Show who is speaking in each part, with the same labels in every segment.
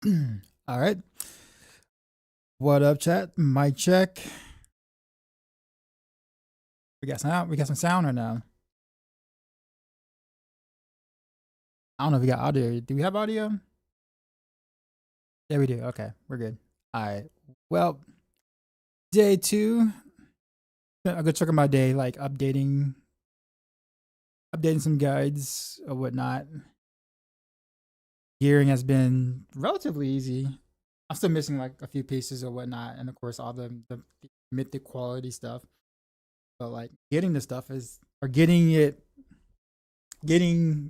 Speaker 1: All right. What up, chat? Mic check. We got sound. We got some sound right now. I don't know if we got audio. Do we have audio? Yeah, we do. Okay, we're good. All right. Well, day 2. A good chunk of my day, like updating some guides or whatnot. Gearing has been relatively easy. I'm still missing like a few pieces or whatnot, and of course all the mythic quality stuff. But like getting the stuff is, or getting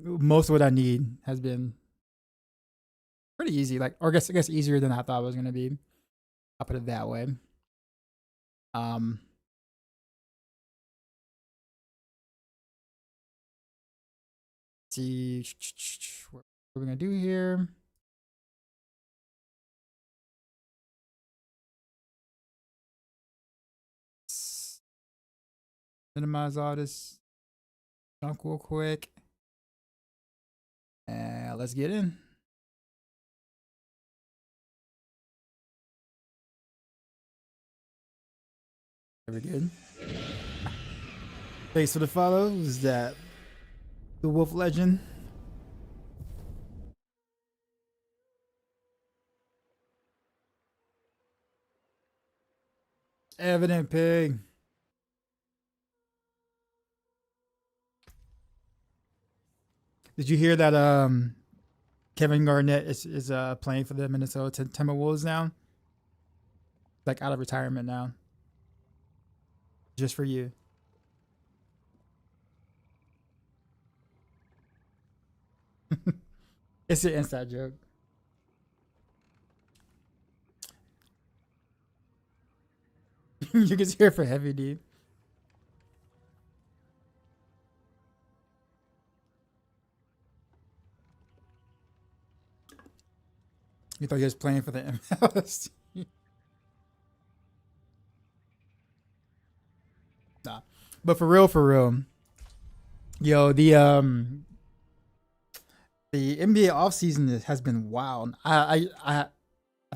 Speaker 1: most of what I need has been pretty easy. Like, or I guess easier than I thought it was gonna be. I'll put it that way. Um, see what we're gonna do here. Minimize all this junk real quick. And let's get in. Very good. Thanks for the follows. That the Wolf Legend. Evident Pig. Did you hear that Kevin Garnett is playing for the Minnesota Timberwolves now? Like out of retirement now. Just for you. It's an inside joke. You can hear for Heavy D. You thought he was playing for the MLS? Nah. But for real, yo, the NBA offseason has been wild. I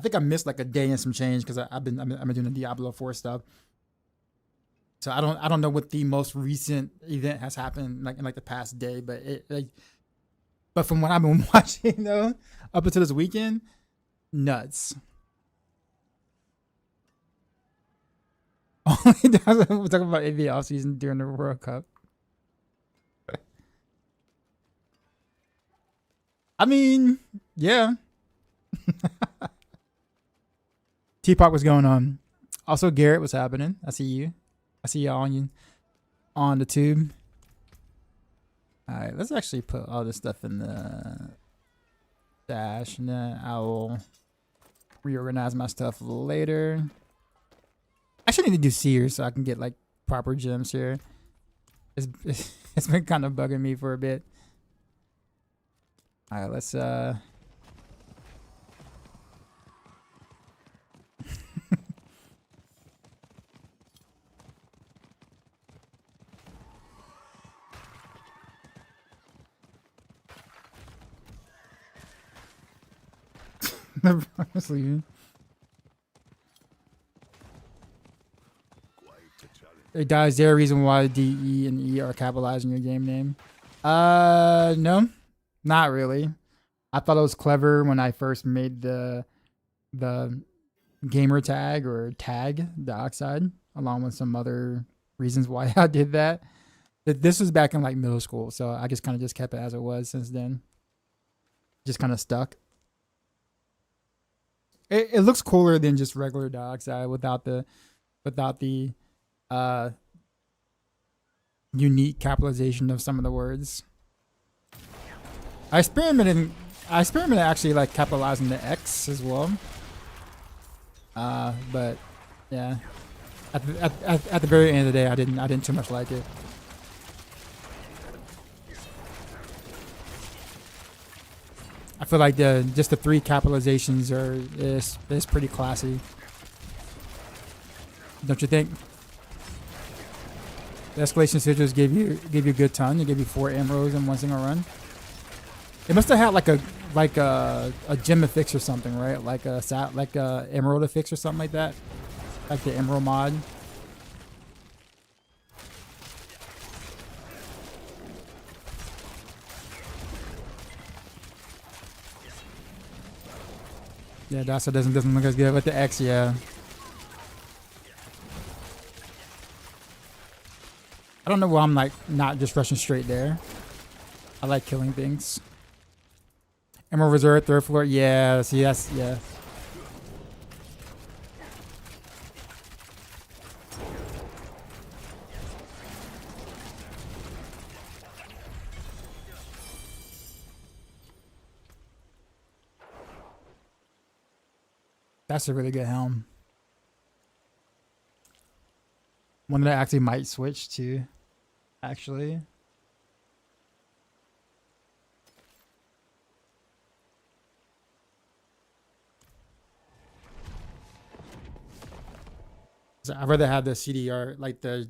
Speaker 1: think I missed like a day and some change because I've been doing the Diablo 4 stuff. So I don't know what the most recent event has happened like in like the past day, but but from what I've been watching though, up until this weekend, nuts. Only we're talking about NBA offseason during the World Cup. I mean, yeah. Teapot was going on. Also, Garrett was happening. I see you. I see y'all on the tube. All right, let's actually put all this stuff in the stash, and then I will reorganize my stuff later. I should need to do seers so I can get like proper gems here. It's been kind of bugging me for a bit. All right, let's honestly. Hey guys, is there a reason why D, E, and E are capitalizing your game name? No, not really. I thought it was clever when I first made the gamer tag or tag dioxide, along with some other reasons why I did that. This was back in like middle school, so I just kind of just kept it as it was since then. Just kind of stuck. It looks cooler than just regular dioxide without the unique capitalization of some of the words. I experimented actually like capitalizing the X as well. But yeah, at the very end of the day, I didn't too much like it. I feel like just the 3 capitalizations is pretty classy. Don't you think? The escalation sigils gave you a good ton. It gave you 4 emeralds in one single run. It must have had like like a gem affix or something, right? Like a emerald affix or something like that. Like the emerald mod. Yeah, that's what doesn't look as good with the X, yeah. I don't know why I'm like not just rushing straight there. I like killing things. Emerald Reserve, third floor. Yeah, see, that's, yeah. That's a really good helm. One that I actually might switch to, actually. So I'd rather have the CDR, like the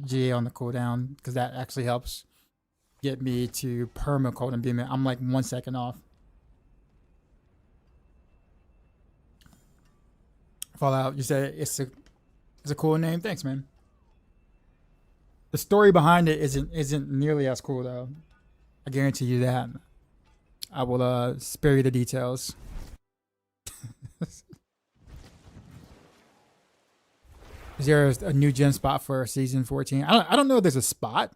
Speaker 1: GA on the cooldown, because that actually helps get me to perma cold and beam it. I'm like 1 second off. Fallout, you said it's a cool name. Thanks, man. The story behind it isn't nearly as cool though. I guarantee you that. I will spare you the details. Is there a new gym spot for season 14? I don't know if there's a spot,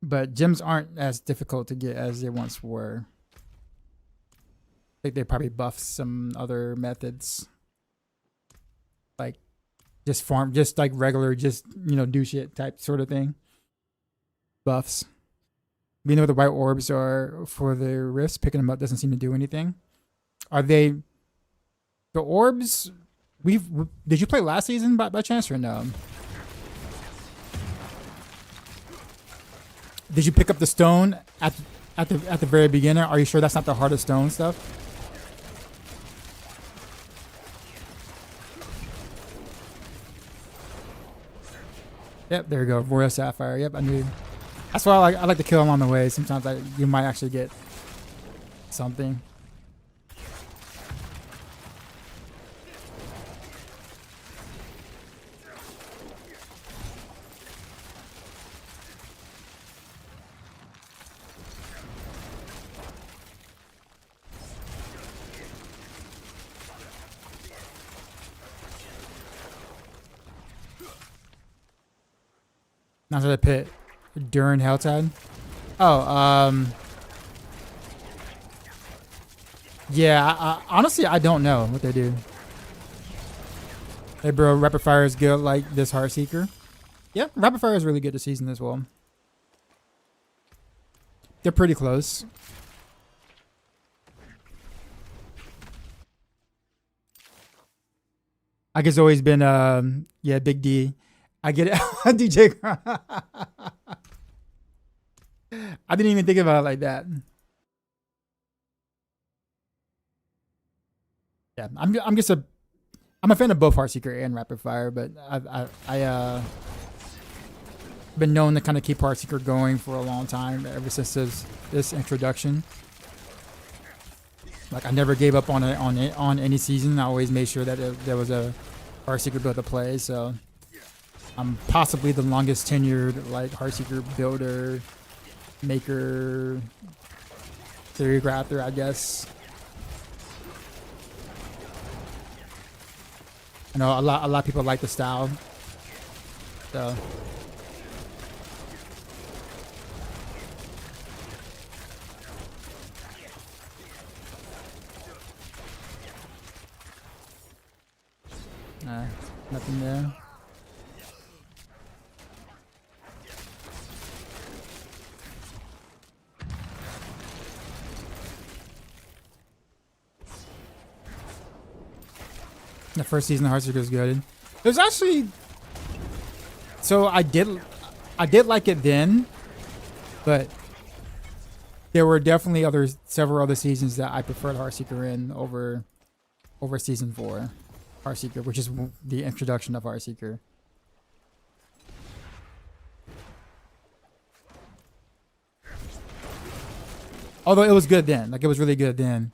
Speaker 1: but gyms aren't as difficult to get as they once were. I think they probably buffed some other methods, like just farm, just like regular, just do shit type sort of thing. Buffs. We know the white orbs are for the rifts. Picking them up doesn't seem to do anything. Are they the orbs? Did you play last season by chance or no? Did you pick up the stone at the very beginning? Are you sure that's not the heart of stone stuff? Yep, there you go. Royal Sapphire. Yep, I knew. That's why I like to kill them on the way. Sometimes you might actually get something. Not to the pit during Helltide. Oh, yeah. Honestly, I don't know what they do. Hey, bro, Rapid Fire is good like this Heartseeker. Yeah, Rapid Fire is really good this season as well. They're pretty close. I guess always been yeah, Big D. I get it. DJ. I didn't even think about it like that. Yeah, I'm a fan of both Heartseeker and Rapid Fire, but I been known to kind of keep Heartseeker going for a long time ever since this introduction. Like I never gave up on any season. I always made sure that there was a Heartseeker build to play. So I'm possibly the longest tenured like Heartseeker builder, maker, theory grafter, I guess. I know a lot of people like the style. So nothing there. The first season of Heartseeker is good. There's actually, so I did like it then, but there were definitely several other seasons that I preferred Heartseeker in over season 4 Heartseeker, which is the introduction of Heartseeker. Although it was good then, like it was really good then.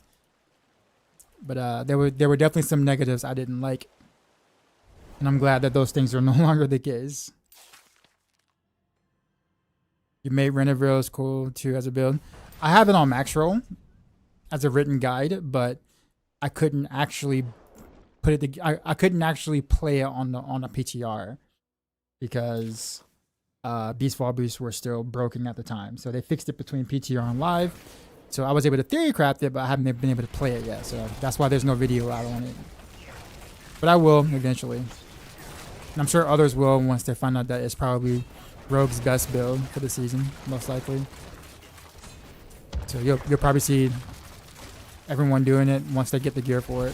Speaker 1: But there were definitely some negatives I didn't like, and I'm glad that those things are no longer the case. You made Reneville's cool too as a build. I have it on max roll as a written guide, but I couldn't actually put it. I couldn't actually play it on a PTR because Beast Fall boosts were still broken at the time. So they fixed it between PTR and live. So I was able to theory craft it, but I haven't been able to play it yet. So that's why there's no video out on it. But I will eventually. And I'm sure others will once they find out that it's probably Rogue's best build for the season, most likely. So you'll probably see everyone doing it once they get the gear for it.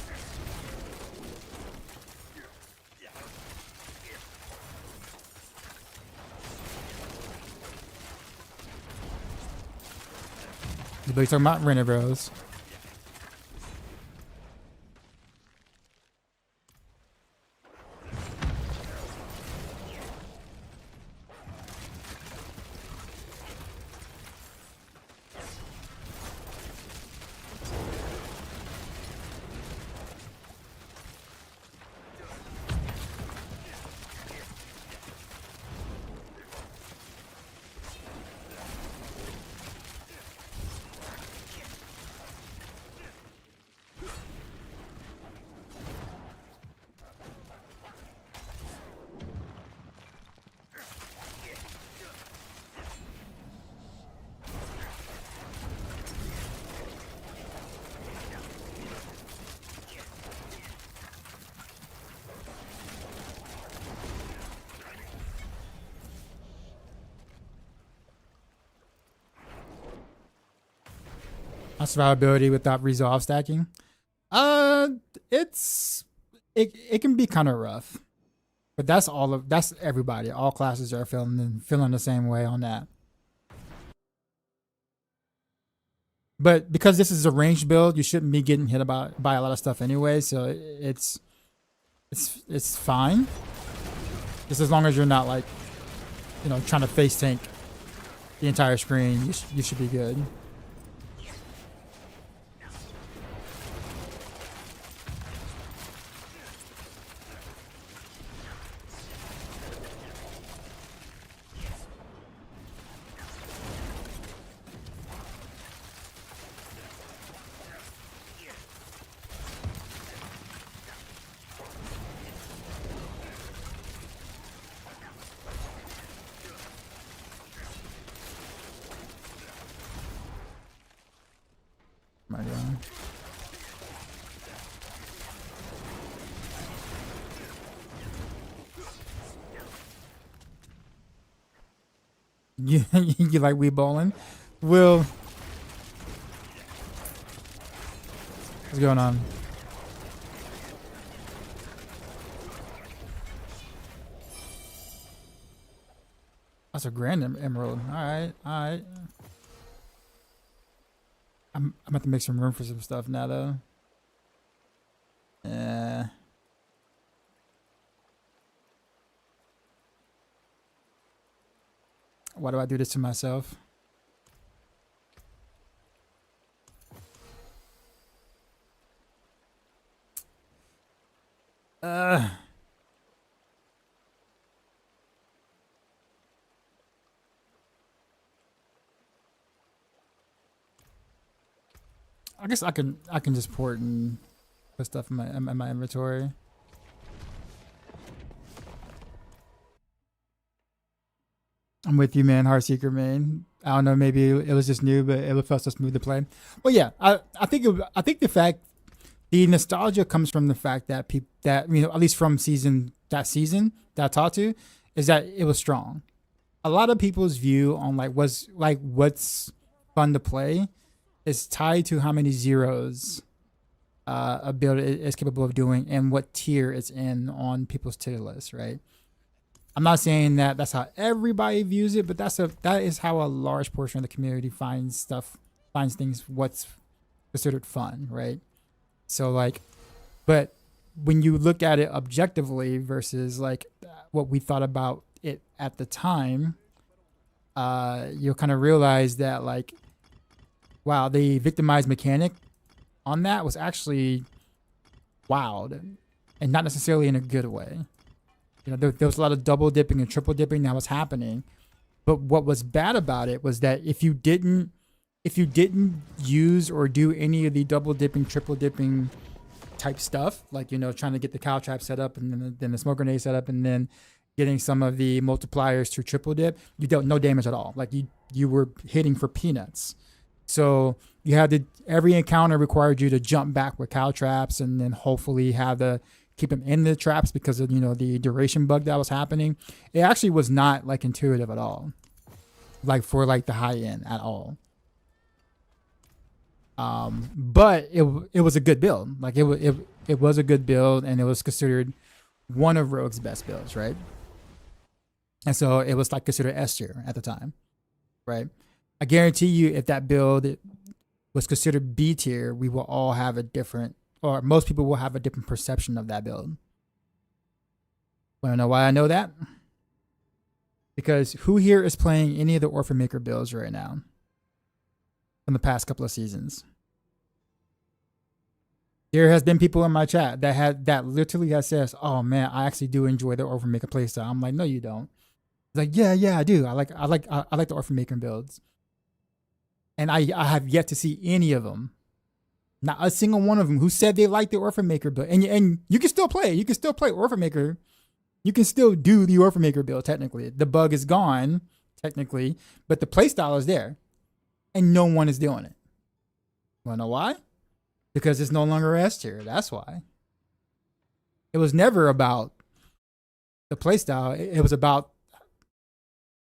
Speaker 1: But you're talking about Reneville's. Survivability without resolve stacking. It can be kind of rough, but that's everybody. All classes are feeling the same way on that. But because this is a ranged build, you shouldn't be getting hit by a lot of stuff anyway. So it's fine, just as long as you're not like, trying to face tank the entire screen. You should be good. My God. You like Wii bowling? Will, what's going on? That's a grand emerald. All right. I'm about to make some room for some stuff now, though. Yeah. Why do I do this to myself? I guess I can just port and put stuff in my inventory. I'm with you, man. Heartseeker, man. I don't know. Maybe it was just new, but it felt so smooth to play. Well, yeah. I think the nostalgia comes from the fact that at least from that season that I talked to, is that it was strong. A lot of people's view on what's fun to play is tied to how many zeros a build is capable of doing and what tier it's in on people's tier list, right? I'm not saying that that's how everybody views it, but that is how a large portion of the community finds things what's considered fun, right? So but when you look at it objectively versus what we thought about it at the time, you'll kind of realize that wow, the victimized mechanic on that was actually wild, and not necessarily in a good way. You know, there was a lot of double dipping and triple dipping that was happening. But what was bad about it was that if you didn't use or do any of the double dipping, triple dipping type stuff, like, you know, trying to get the cow trap set up and then the smoke grenade set up and then getting some of the multipliers to triple dip, you dealt no damage at all. Like you were hitting for peanuts. So you had to, every encounter required you to jump back with cow traps and then hopefully have the keep them in the traps because of, you know, the duration bug that was happening. It actually was not like intuitive at all, like for like the high end at all. But it was a good build. Like it was a good build, and it was considered one of Rogue's best builds, right? And so it was like considered S tier at the time, right? I guarantee you, if that build was considered B tier, we will all have a different, or most people will have a different perception of that build. Want to know why I know that? Because who here is playing any of the Orphan Maker builds right now from the past couple of seasons? There has been people in my chat that literally has says, "Oh man, I actually do enjoy the Orphan Maker playstyle." I'm like, "No, you don't." It's like, yeah, I do. I like the Orphan Maker builds, and I have yet to see any of them, not a single one of them, who said they like the Orphan Maker build. And you can still play. You can still play Orphan Maker. You can still do the Orphan Maker build. Technically, the bug is gone, technically, but the playstyle is there, and no one is doing it. Wanna know why? Because it's no longer S tier. That's why. It was never about the playstyle. It was about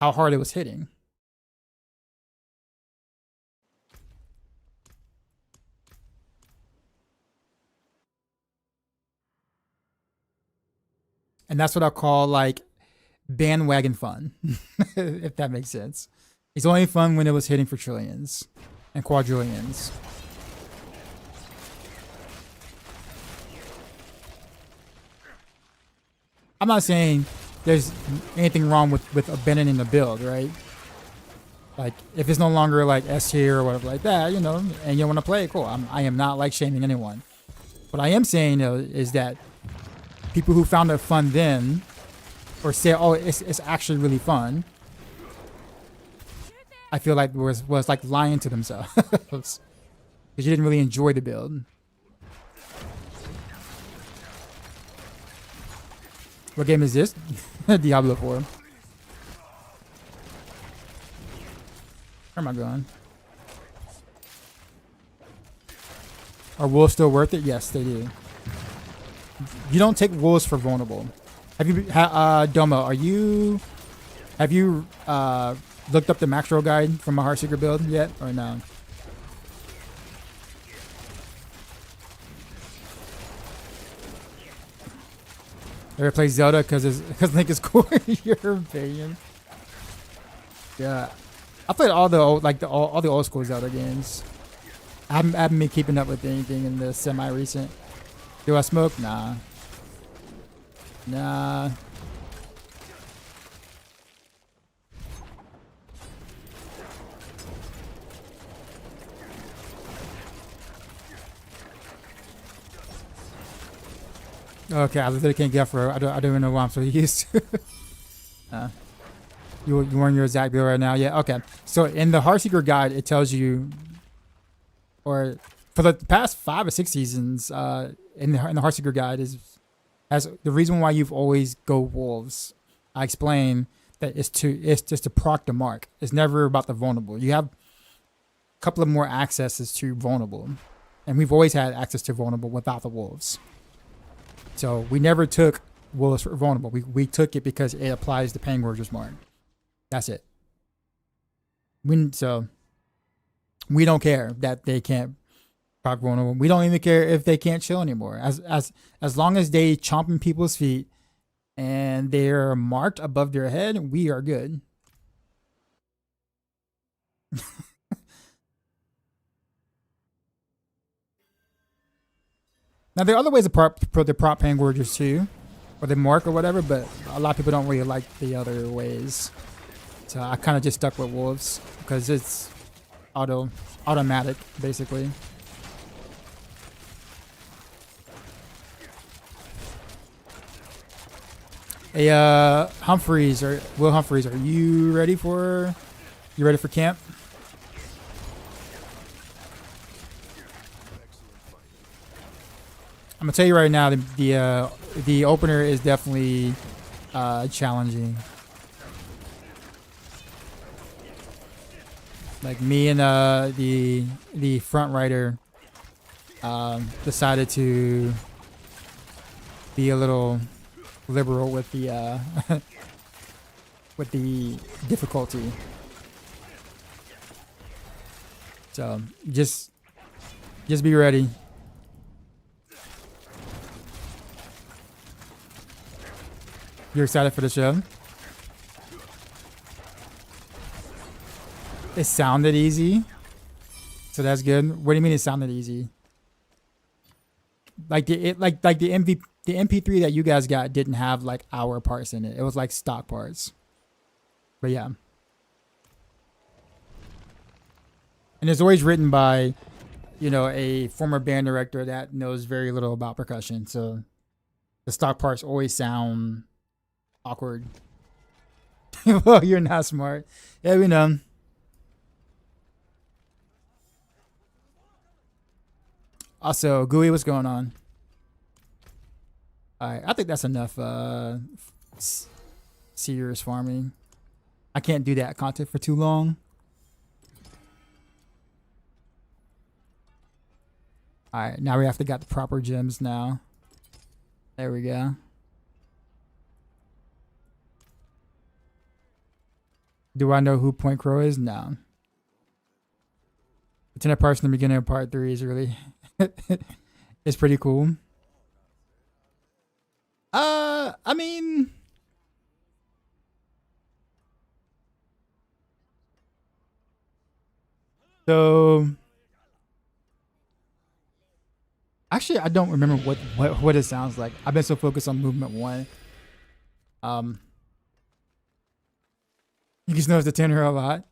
Speaker 1: how hard it was hitting. And that's what I call like bandwagon fun, if that makes sense. It's only fun when it was hitting for trillions and quadrillions. I'm not saying there's anything wrong with abandoning the build, right? Like, if it's no longer like S tier or whatever like that, you know, and you want to play it, cool. I am not like shaming anyone. What I am saying though is that people who found it fun then, or say, oh, it's actually really fun, I feel like was like lying to themselves because you didn't really enjoy the build. What game is this? Diablo 4. Where am I going? Are wolves still worth it? Yes, they do. You don't take wolves for vulnerable. Have you, Domo? Have you looked up the macro guide from a Heartseeker build yet, or no? Ever play Zelda because Link is cool in your opinion? Yeah, I played all the old, like all the old school Zelda games. I haven't been keeping up with anything in the semi-recent. Do I smoke? Nah. Nah. Okay, I literally can't get for. I don't even know why I'm so used to. You wearing your exact build right now? Yeah. Okay. So in the Heartseeker guide, it tells you, or for the past 5 or 6 seasons, in the Heartseeker guide as the reason why you've always go wolves. I explain that it's just to proc the mark. It's never about the vulnerable. You have a couple of more accesses to vulnerable, and we've always had access to vulnerable without the wolves. So we never took wolves for vulnerable. We took it because it applies the Pangorger's mark. That's it. So we don't care that they can't proc vulnerable. We don't even care if they can't chill anymore. As long as they chomping people's feet and they're marked above their head, we are good. Now, there are other ways to prop Pangorgers too, or the mark or whatever, but a lot of people don't really like the other ways. So I kind of just stuck with wolves because it's automatic, basically. Hey, Will Humphreys, are you ready for camp? I'm gonna tell you right now, the opener is definitely challenging. Like me and the front rider decided to be a little liberal with the with the difficulty. So just be ready. You're excited for the show? It sounded easy, so that's good. What do you mean it sounded easy? Like the MP3 that you guys got didn't have like our parts in it. It was like stock parts. But yeah. And it's always written by, you know, a former band director that knows very little about percussion. So the stock parts always sound awkward. Well, you're not smart. Yeah, we know. Also, Gooey, what's going on? Alright, I think that's enough serious farming. I can't do that content for too long. Alright, now we have to got the proper gems now. There we go. Do I know who Point Crow is? No. Lieutenant Parks in the beginning of part 3 is really it's pretty cool. I mean, so actually I don't remember what it sounds like. I've been so focused on movement 1. You just notice the tenor a lot.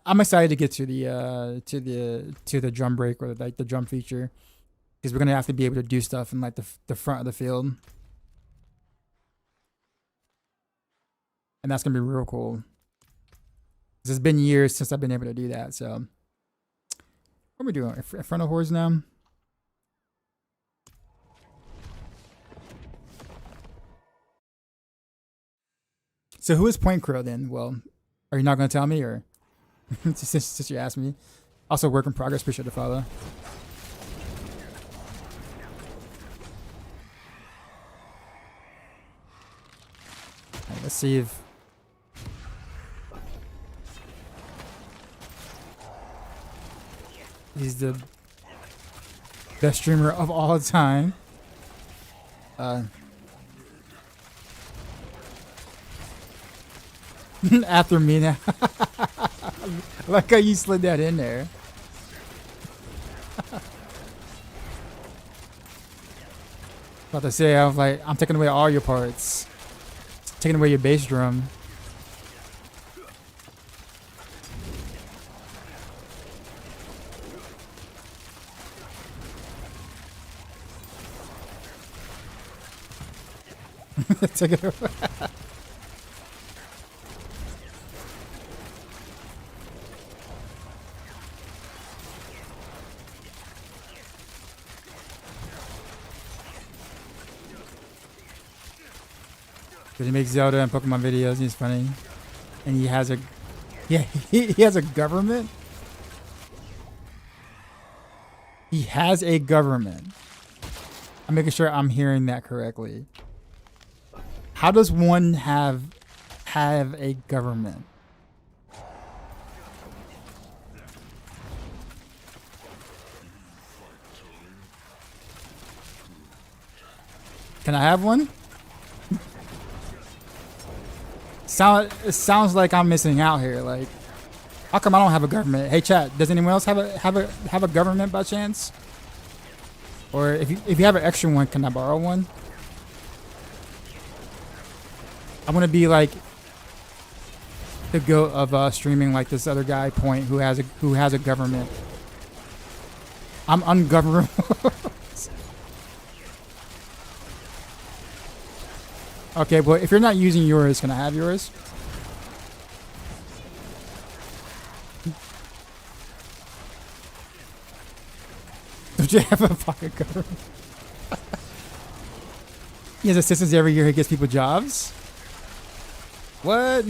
Speaker 1: I'm excited to get to the drum break, or like the drum feature, because we're gonna have to be able to do stuff in like the front of the field, and that's gonna be real cool. It's been years since I've been able to do that. So what are we doing? In front of horse now. So who is Point Crow then? Well, are you not gonna tell me, or? Since you asked me. Also, work in progress. Appreciate the follow. Right, let's see if he's the best streamer of all time. After me now. I like how you slid that in there. About to say, I was like, I'm taking away all your parts. Taking away your bass drum. Take it away. He makes Zelda and Pokemon videos. He's funny, and he has a he has a government. He has a government. I'm making sure I'm hearing that correctly. How does one have a government? Can I have one? It sounds like I'm missing out here. Like, how come I don't have a government? Hey, chat, does anyone else have a government by chance? Or if you have an extra one, can I borrow one? I want to be like the goat of streaming like this other guy Point who has a government. I'm ungovernable. Okay, but if you're not using yours, can I have yours? Don't you have a pocket government? He has assistants every year. He gets people jobs. What?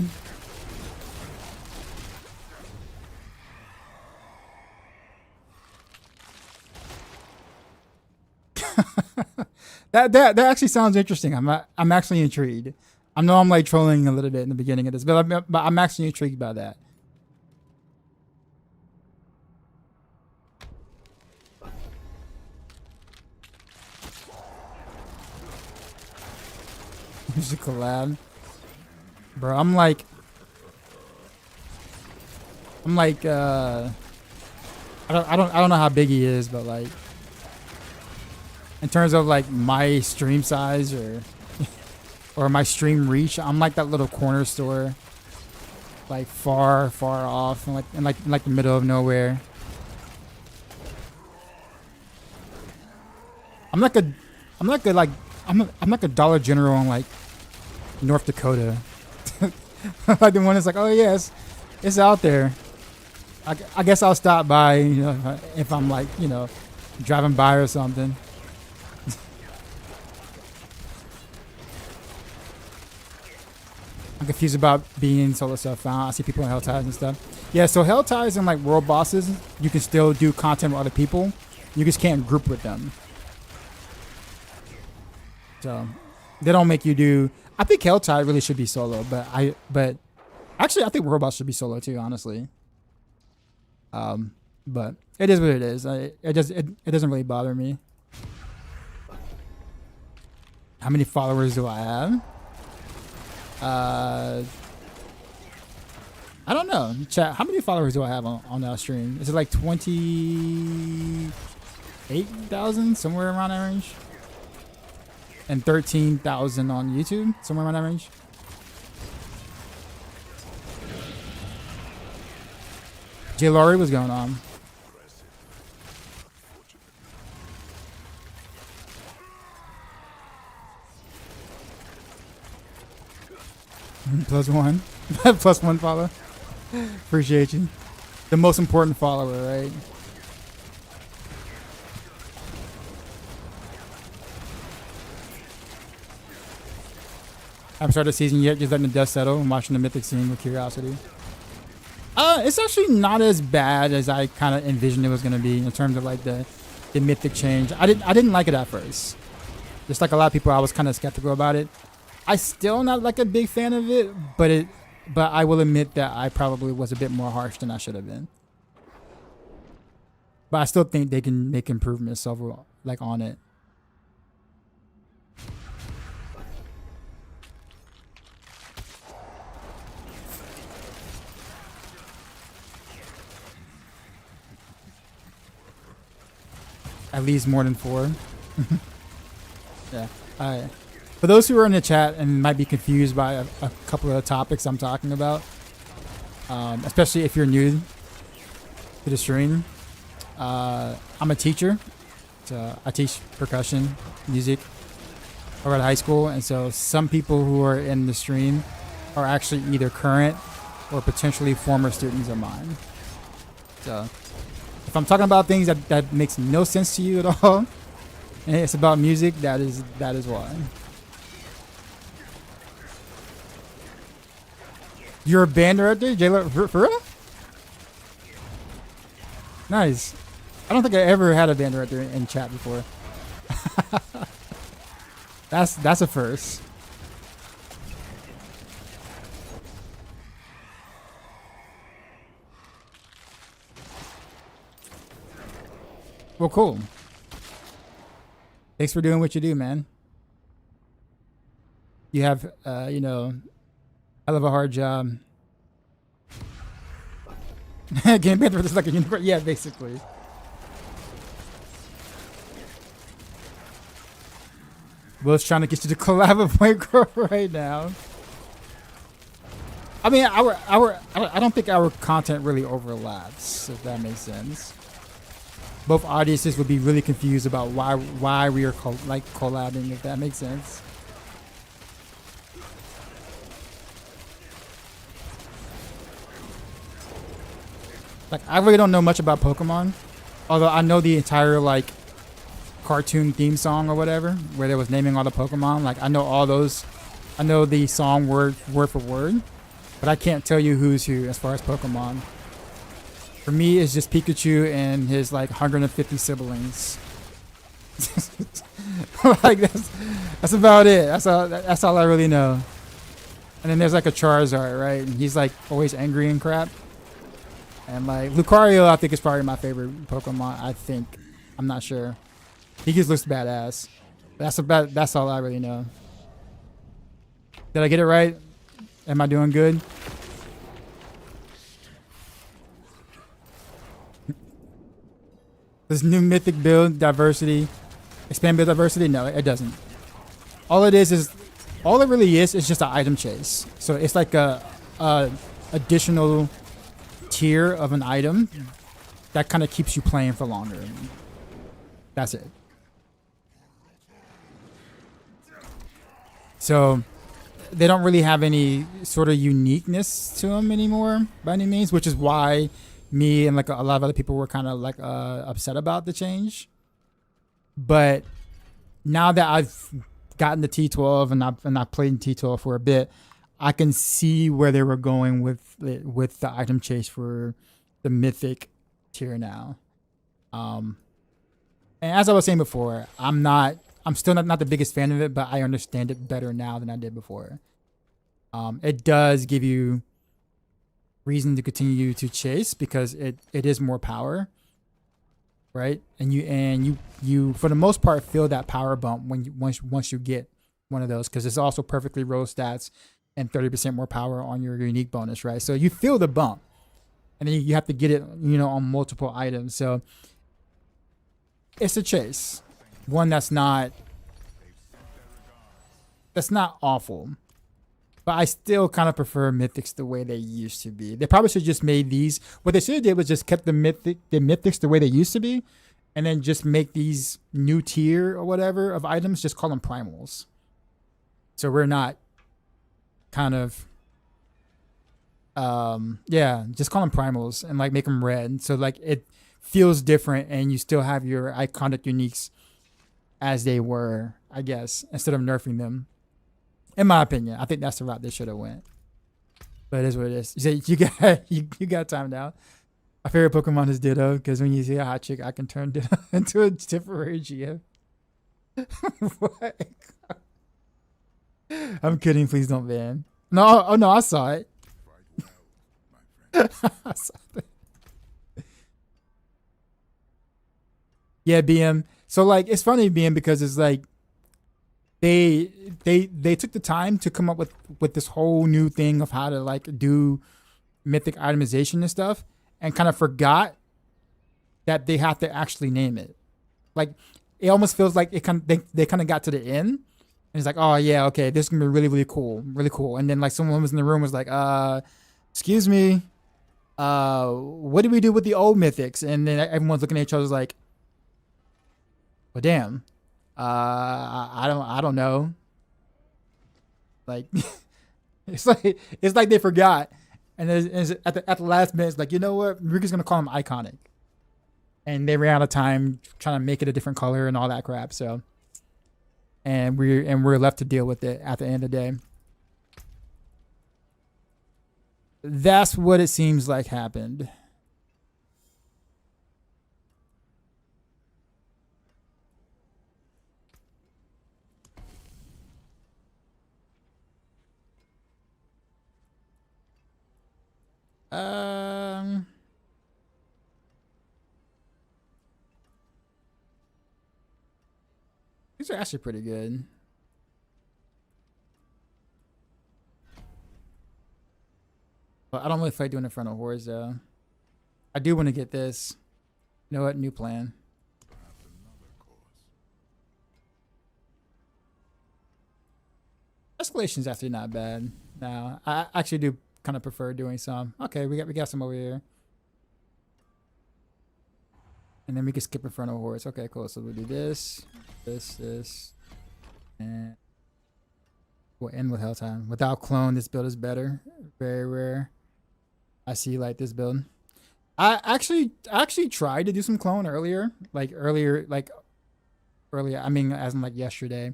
Speaker 1: That actually sounds interesting. I'm actually intrigued. I know I'm like trolling a little bit in the beginning of this, but I'm actually intrigued by that. Music collab, bro. I'm like I don't know how big he is, but like in terms of like my stream size or my stream reach, I'm like that little corner store, like far off, and like the middle of nowhere. I'm like a Dollar General in like North Dakota. Like the one that's like, oh yes, it's out there. I guess I'll stop by, you know, if I'm like, you know, driving by or something. I'm confused about being in solo stuff. I see people in Hell Ties and stuff. Yeah, so Hell Ties and like World Bosses, you can still do content with other people. You just can't group with them. So they don't make you do. I think Hell Tie really should be solo, but actually I think World Boss should be solo too, honestly. But it is what it is. It doesn't really bother me. How many followers do I have? I don't know. Chat, how many followers do I have on that stream? Is it like 28,000, somewhere around that range? And 13,000 on YouTube, somewhere around that range? J. Laurie, what's going on? +1. +1 follow. Appreciate you. The most important follower, right? I haven't started the season yet, just letting the dust settle and watching the mythic scene with curiosity. It's actually not as bad as I kind of envisioned it was going to be in terms of like the mythic change. I didn't like it at first. Just like a lot of people, I was kind of skeptical about it. I still not like a big fan of it, but I will admit that I probably was a bit more harsh than I should have been. But I still think they can make improvements overall, like on it. At least more than 4. Yeah. All right. For those who are in the chat and might be confused by a couple of the topics I'm talking about, especially if you're new to the stream, I'm a teacher. So I teach percussion, music over at high school. And so some people who are in the stream are actually either current or potentially former students of mine. So if I'm talking about things that makes no sense to you at all, and it's about music, that is why. You're a band director, Jayla? For real? Nice. I don't think I ever had a band director in chat before. That's a first. Well, cool. Thanks for doing what you do, man. You have, you know, hell of a hard job. Game Panther is like a unicorn. Yeah, basically. Will's trying to get you to collab with Point Girl right now. I mean, I don't think our content really overlaps, if that makes sense. Both audiences would be really confused about why we are collabing, if that makes sense. Like, I really don't know much about Pokemon, although I know the entire like cartoon theme song or whatever, where they was naming all the Pokemon. Like, I know all those. I know the song word for word, but I can't tell you who's who as far as Pokemon. For me, it's just Pikachu and his like 150 siblings. Like that's about it. That's all I really know. And then there's like a Charizard, right? And he's like always angry and crap. And like Lucario, I think is probably my favorite Pokemon. I think, I'm not sure. He just looks badass. That's all I really know. Did I get it right? Am I doing good? This new mythic build diversity, expand build diversity? No, it doesn't. All it really is just an item chase. So it's like a additional tier of an item that kind of keeps you playing for longer. That's it. So they don't really have any sort of uniqueness to them anymore by any means, which is why me and like a lot of other people were kind of like upset about the change. But now that I've gotten the T12 and I've played in T12 for a bit, I can see where they were going with the item chase for the mythic tier now. And as I was saying before, I'm still not the biggest fan of it, but I understand it better now than I did before. It does give you reason to continue to chase because it is more power, right? And you for the most part feel that power bump once you get one of those, because it's also perfectly roll stats and 30% more power on your unique bonus, right? So you feel the bump, and then you have to get it, on multiple items. So it's a chase, one that's not awful. But I still kind of prefer mythics the way they used to be. They probably should just made these. What they should have did was just kept the mythics the way they used to be, and then just make these new tier or whatever of items. Just call them primals. So we're not kind of, just call them primals and like make them red. So like it feels different, and you still have your iconic uniques as they were, I guess, instead of nerfing them. In my opinion, I think that's the route they should have went. But it is what it is. You got timed out. My favorite Pokemon is Ditto, because when you see a hot chick, I can turn Ditto into a temporary GF. What? I'm kidding. Please don't ban. No, oh no, I saw it. I saw it. Yeah, BM. So like, it's funny, BM, because it's like, They took the time to come up with this whole new thing of how to like do mythic itemization and stuff, and kind of forgot that they have to actually name it. Like, it almost feels like they kind of got to the end, and it's like, oh yeah, okay, this is gonna be really cool. And then like someone was in the room was like, excuse me, what do we do with the old mythics? And then everyone's looking at each other like, well, damn. I don't know. Like, it's like they forgot, and at the last minute, it's like, you know what, we're just gonna call them iconic, and they ran out of time trying to make it a different color and all that crap. So, and we're left to deal with it at the end of the day. That's what it seems like happened. These are actually pretty good. But I don't really feel like doing it in front of whores though. I do want to get this. You know what? New plan. Escalation's actually not bad. No, I actually do kind of prefer doing some. Okay, we got some over here. And then we can skip in front of horse. Okay, cool. So we'll do this, and we'll end with hell time. Without clone, this build is better. Very rare. I see like this build. I actually tried to do some clone earlier. Earlier. I mean, as in like yesterday.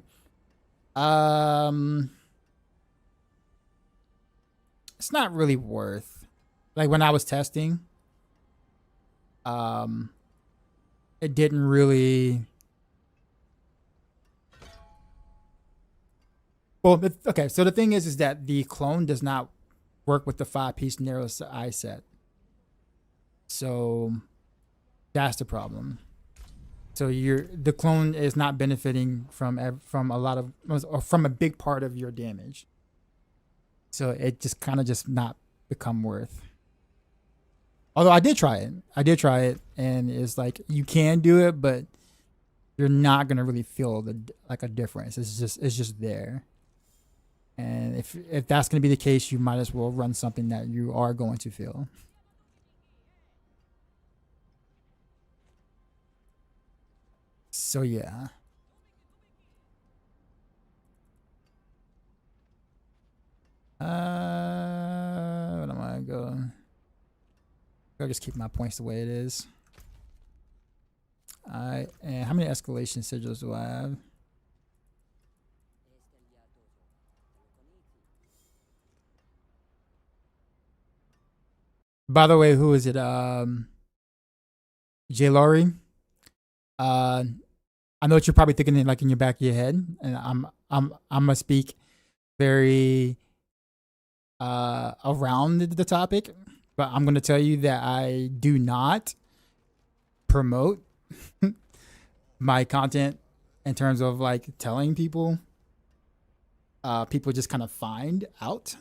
Speaker 1: It's not really worth. Like when I was testing, it didn't really. Well, okay. So the thing is that the clone does not work with the 5-piece narrow eye set. So that's the problem. So the clone is not benefiting from a lot of, or from a big part of your damage. So it just kind of just not become worth. Although I did try it, and it's like you can do it, but you're not gonna really feel a difference. It's just there. And if that's gonna be the case, you might as well run something that you are going to feel. So yeah. What am I going? I'll just keep my points the way it is. And how many escalation sigils do I have? By the way, who is it? J. Laurie. I know what you're probably thinking in your back of your head, and I'm gonna speak very around the topic, but I'm gonna tell you that I do not promote my content in terms of like telling people. People just kind of find out,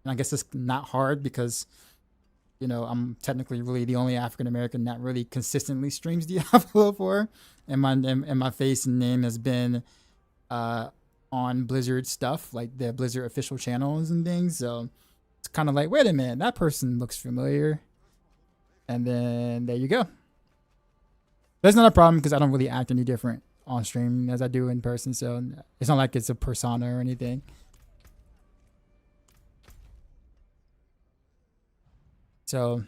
Speaker 1: and I guess it's not hard because, you know, I'm technically really the only African American that really consistently streams Diablo 4, and my face and name has been on Blizzard stuff, like the Blizzard official channels and things. So it's kind of like, wait a minute, that person looks familiar, and then there you go. That's not a problem because I don't really act any different on stream as I do in person, so it's not like it's a persona or anything. So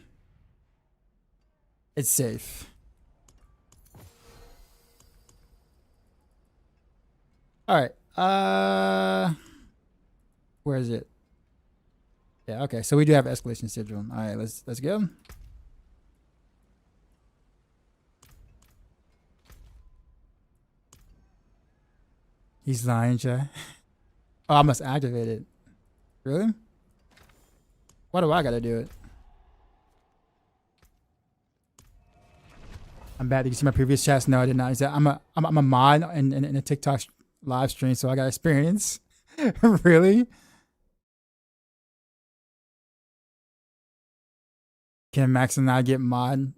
Speaker 1: it's safe. All right. Where is it? Yeah, okay. So we do have escalation sigil. All right, let's go. He's lying, chat. Oh, I must activate it. Really? Why do I gotta do it? I'm bad. Did you see my previous chats? No, I did not. He said, I'm a mod in a TikTok live stream, so I got experience. Really? Can Max and I get mod?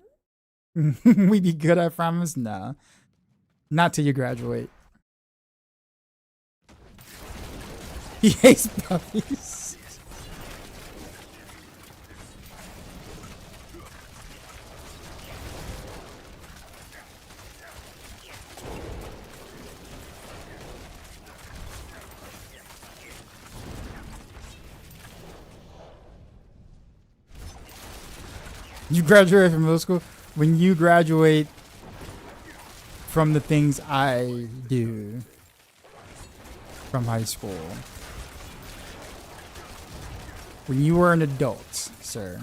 Speaker 1: We be good, I promise? No. Not till you graduate. He hates puppies. You graduate from middle school? When you graduate from the things I do from high school. When you were an adult, sir.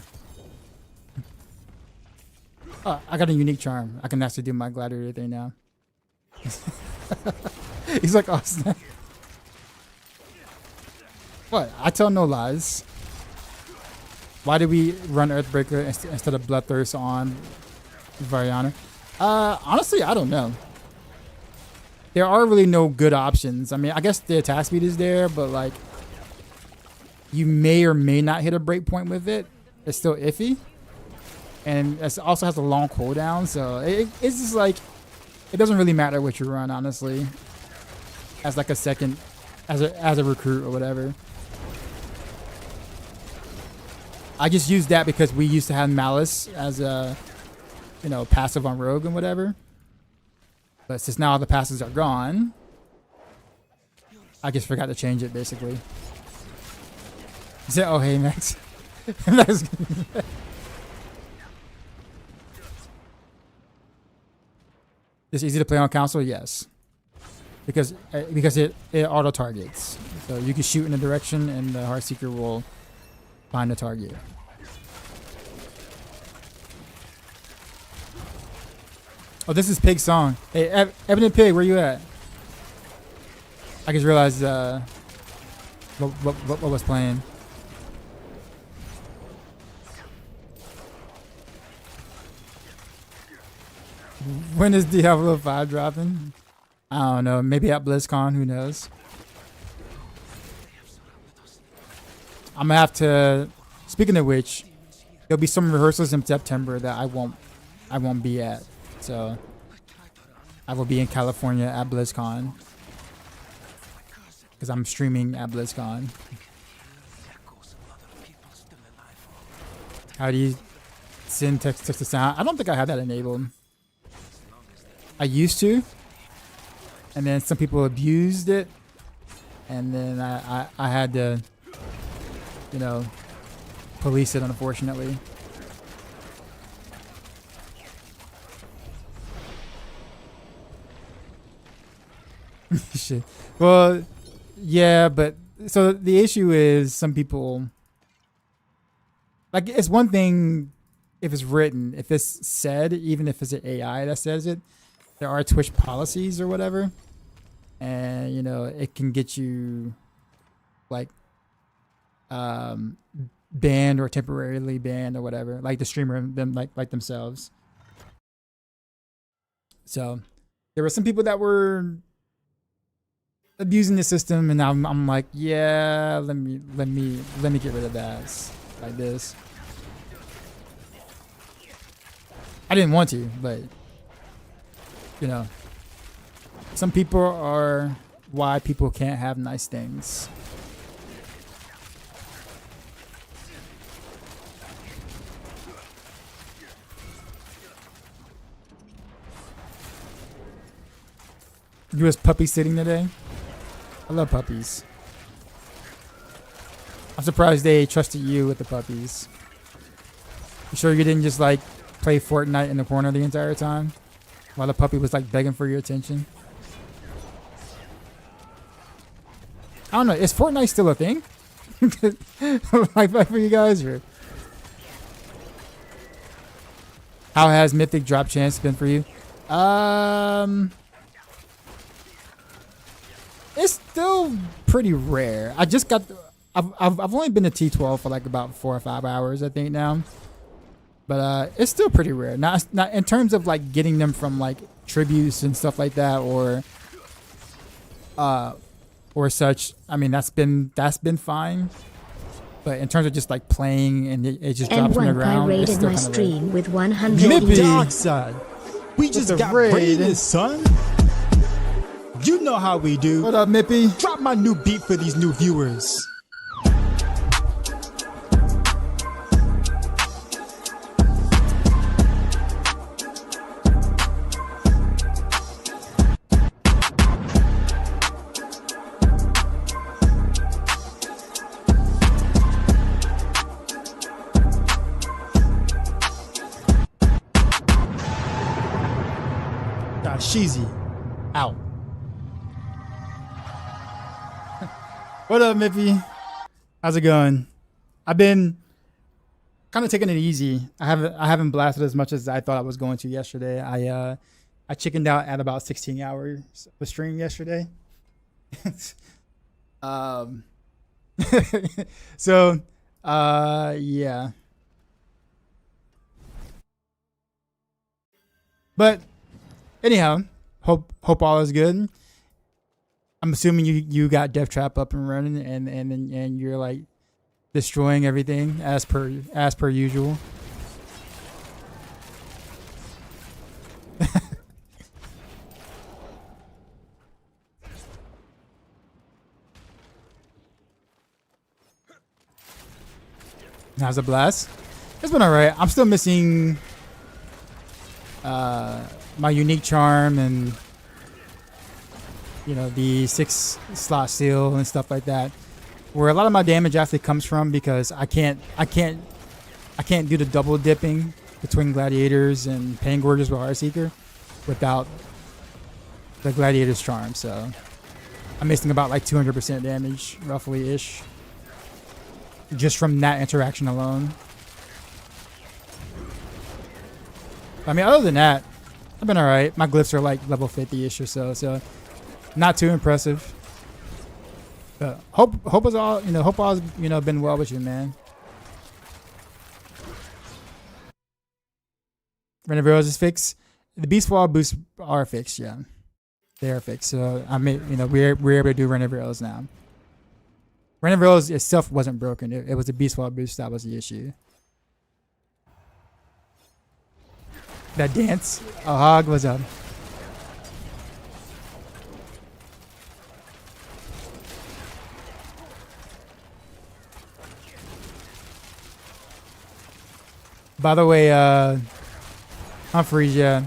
Speaker 1: Oh, I got a unique charm. I can actually do my gladiator thing now. He's like, oh, snap. What? I tell no lies. Why did we run Earthbreaker instead of Bloodthirst on Variana? Honestly, I don't know. There are really no good options. I mean, I guess the attack speed is there, but like, you may or may not hit a breakpoint with it. It's still iffy. And it also has a long cooldown, so it's just like, it doesn't really matter what you run, honestly. As like a second, as a recruit or whatever. I just used that because we used to have Malice as a, you know, passive on Rogue and whatever. But since now all the passives are gone, I just forgot to change it basically. He said, "Oh hey Max." It's easy to play on console, yes, because it auto targets, so you can shoot in a direction and the Heartseeker will find the target. Oh, this is Pig's song. Hey, Evan and Pig, where you at? I just realized what was playing. When is Diablo 5 dropping? I don't know. Maybe at BlizzCon. Who knows? I'm gonna have to. Speaking of which, there'll be some rehearsals in September that I won't be at. So I will be in California at BlizzCon because I'm streaming at BlizzCon. How do you send text to sound? I don't think I have that enabled. I used to, and then some people abused it, and then I had to, you know, police it, unfortunately. Shit. Well, yeah, but so the issue is some people, like, it's one thing if it's written, if it's said, even if it's an AI that says it. There are Twitch policies or whatever, and you know it can get you like banned or temporarily banned or whatever, like the streamer them like themselves. So there were some people that were abusing the system, and I'm like, yeah, let me get rid of that. It's like this. I didn't want to, but you know, some people are why people can't have nice things. You was puppy sitting today? I love puppies. I'm surprised they trusted you with the puppies. You sure you didn't just like play Fortnite in the corner the entire time? While the puppy was like begging for your attention. I don't know. Is Fortnite still a thing? Like for you guys, or how has Mythic drop chance been for you? It's still pretty rare. I just got. I've only been to T12 for like about 4 or 5 hours, I think now. But it's still pretty rare. Not in terms of like getting them from like tributes and stuff like that, or such. I mean, that's been fine. But in terms of just like playing and it just drops on the ground, it's still
Speaker 2: my
Speaker 1: kind of
Speaker 2: stream
Speaker 1: rare.
Speaker 2: with 100
Speaker 1: Mippy.
Speaker 3: Dog son, we just got raided, son. You know how we do.
Speaker 1: What up, Mippy?
Speaker 3: Drop my new beat for these new viewers. Sheezy out.
Speaker 1: What up, Mippy? How's it going? I've been kind of taking it easy. I haven't blasted as much as I thought I was going to yesterday. I chickened out at about 16 hours of stream yesterday. So yeah. But anyhow, hope all is good. I'm assuming you got Death Trap up and running, and you're like destroying everything as per usual. How's a blast? It's been alright. I'm still missing my unique charm and the 6 slot seal and stuff like that. Where a lot of my damage actually comes from because I can't do the double dipping between gladiators and pain gorges with Heartseeker without the gladiator's charm. So I'm missing about like 200% damage roughly ish just from that interaction alone. I mean, other than that, I've been alright. My glyphs are like level 50-ish or so not too impressive. But hope it's all hope all's been well with you, man. Renovaros is fixed. The beast wall boosts are fixed, yeah. They are fixed. So I mean, we're able to do Renovaros now. Renovaros itself wasn't broken. It was the beast wall boost that was the issue. That dance. Oh, Hog was up. By the way, Humphreys, yeah.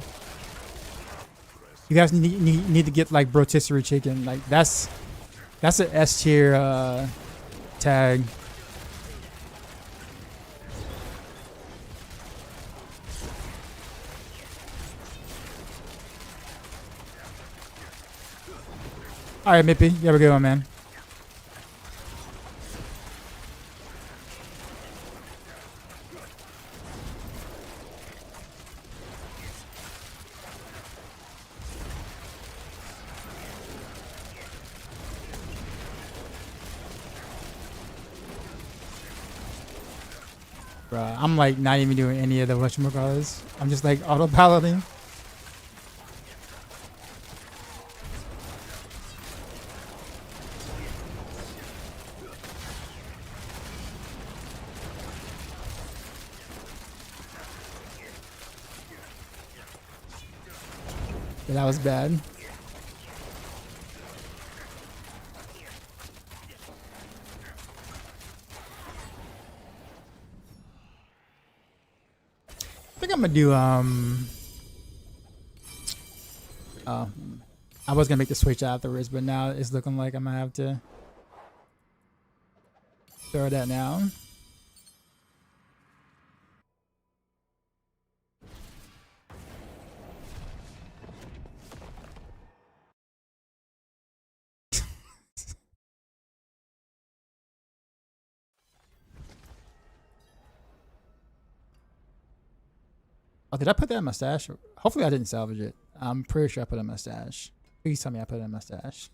Speaker 1: You guys need to get like rotisserie chicken. Like that's an S tier tag. All right, Mippy, you have a good one, man. Bruh, I'm like not even doing any of the whatchamacallits. I'm just like auto-piloting. Yeah, that was bad. I think I'm gonna do I was gonna make the switch afterwards, but now it's looking like I'm gonna have to throw that now. Oh, did I put that in my stash? Hopefully I didn't salvage it. I'm pretty sure I put it in my stash. Please tell me I put it in my stash.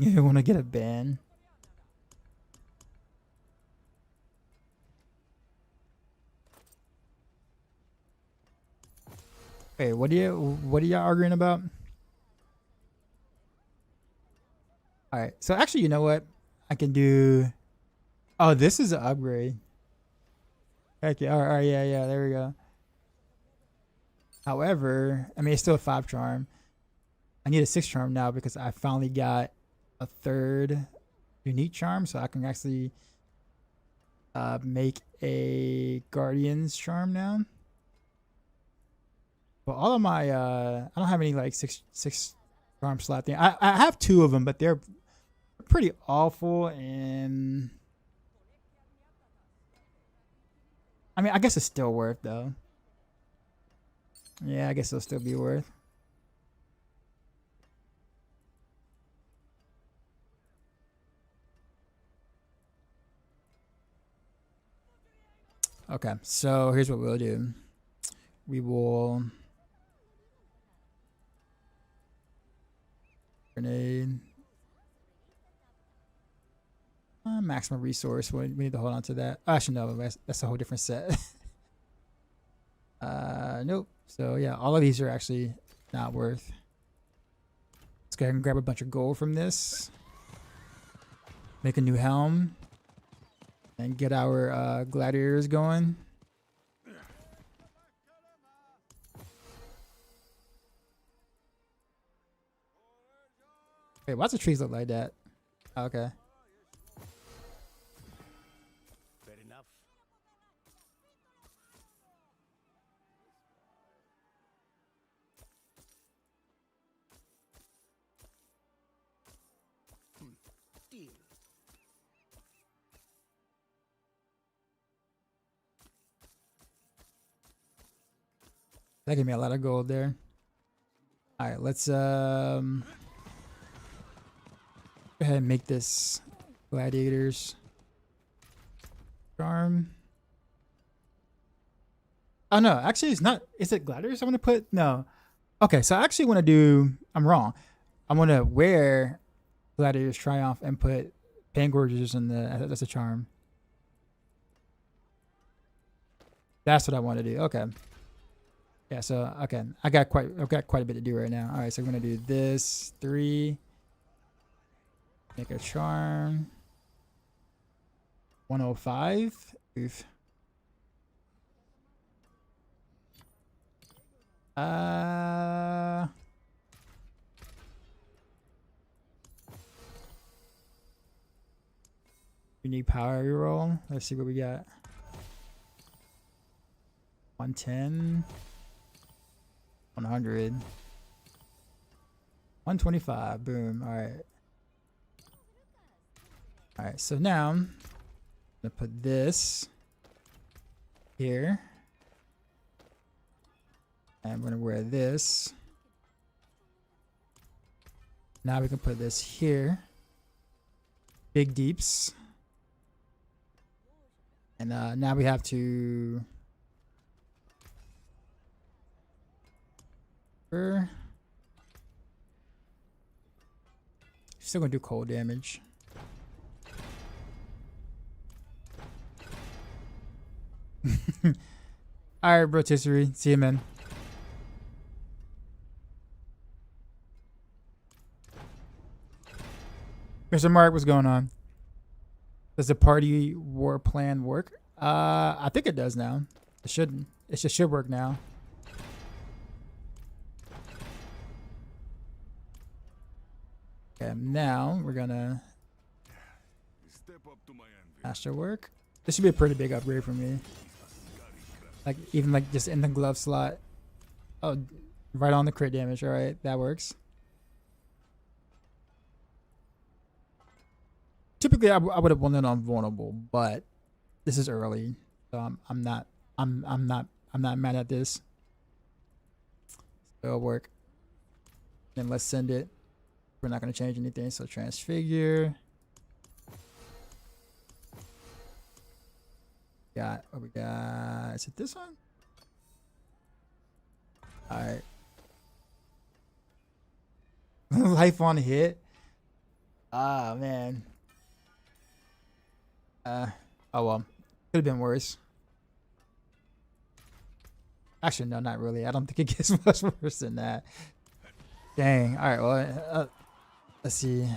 Speaker 1: You want to get a ban? Wait, what are y'all arguing about? All right, so actually, you know what? I can do. Oh, this is an upgrade. Heck yeah! All right, yeah. There we go. However, I mean, it's still a 5 charm. I need a 6 charm now because I finally got a 3rd unique charm, so I can actually make a Guardian's charm now. But all of my I don't have any like six charm slot thing. I have 2 of them, but they're pretty awful, and I mean, I guess it's still worth though. Yeah, I guess it'll still be worth. Okay, so here's what we'll do. We will grenade. Maximum resource. We need to hold on to that. Actually, no, that's a whole different set. Nope. So yeah, all of these are actually not worth. Let's go ahead and grab a bunch of gold from this. Make a new helm. And get our gladiators going. Wait, why's the trees look like that? Okay.
Speaker 2: Fair enough. Deal.
Speaker 1: That gave me a lot of gold there. All right, let's go ahead and make this gladiators charm. Oh no, actually it's not. Is it gladiators I want to put? No. Okay, so I actually want to do, I'm wrong. I'm going to wear gladiators triumph and put pangorgers in the, that's a charm. That's what I want to do. Okay. Yeah, so okay, I've got quite a bit to do right now. All right, so I'm gonna do this 3. Make a charm. 105. Oof. Unique power reroll. Let's see what we got. 110. 100. 125. Boom. All right. All right. So now I'm gonna put this here, and I'm gonna wear this. Now we can put this here. Big deeps. And now we have to. Still gonna do cold damage. Alright, rotisserie. See you, man. Mr. Mark, what's going on? Does the party war plan work? I think it does now. It shouldn't. It just should work now. Okay, now we're gonna master work. This should be a pretty big upgrade for me. Like even like just in the glove slot. Oh, right on the crit damage. All right, that works. Typically, I would have won it on vulnerable, but this is early, so I'm not mad at this. It'll work. Then let's send it. We're not going to change anything, so transfigure. Got what we got. Is it this one? All right. Life on hit. Ah, man. Oh well. Could have been worse. Actually, no, not really. I don't think it gets much worse than that. Dang. All right. Well, let's see.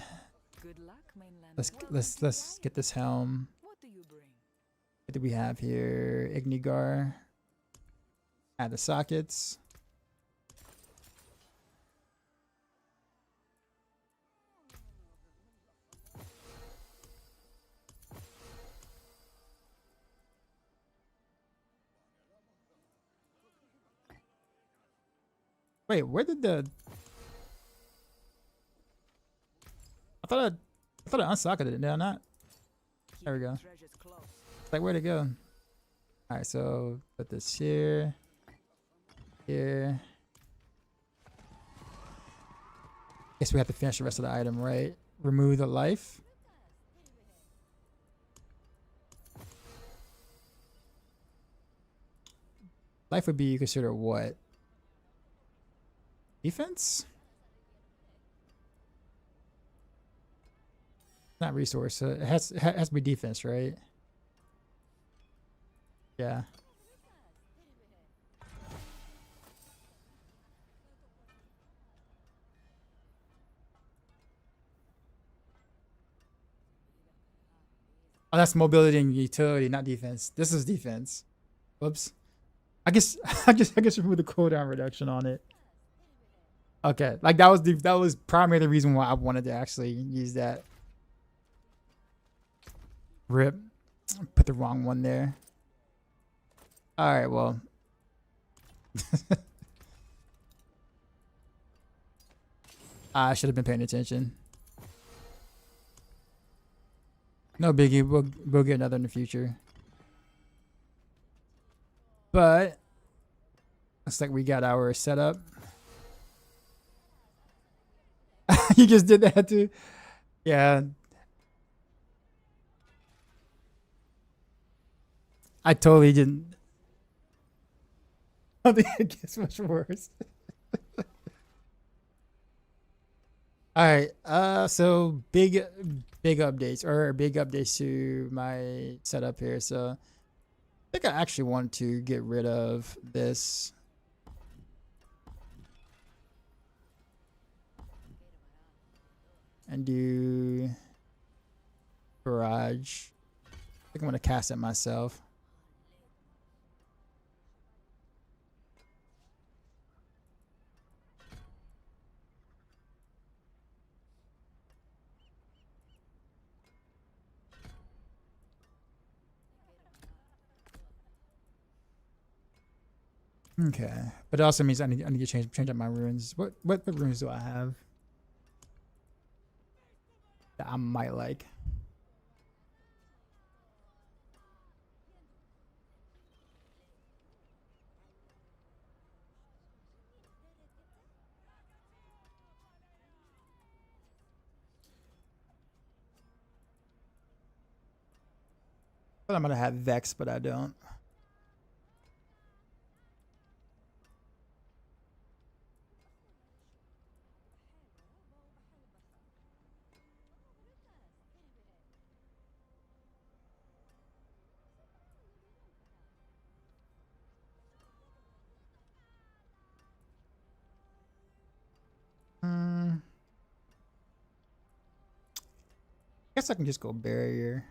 Speaker 4: Good luck, mainland.
Speaker 1: Let's get this helm.
Speaker 4: What do you bring?
Speaker 1: What do we have here? Ignigar. Add the sockets. Wait, where did the? I thought I unsocked it. Did I not? There we go.
Speaker 4: Treasure's close.
Speaker 1: Like, where'd it go? All right, so put this here, here. Guess we have to finish the rest of the item, right? Remove the life. Life would be considered what? Defense? Not resource. So it has to be defense, right? Yeah. Oh, that's mobility and utility, not defense. This is defense. Whoops. I guess I guess remove the cooldown reduction on it. Okay, like that was primarily the reason why I wanted to actually use that. Rip. Put the wrong one there. All right, well. I should have been paying attention. No biggie, we'll get another in the future. But looks like we got our setup. You just did that too? Yeah. I totally didn't. I don't think it gets much worse. All right. So big updates to my setup here. So I think I actually want to get rid of this. And do garage. I think I'm gonna cast it myself. Okay, but it also means I need to change up my runes. What runes do I have that I might like? But I'm gonna have Vex, but I don't. Guess I can just go barrier.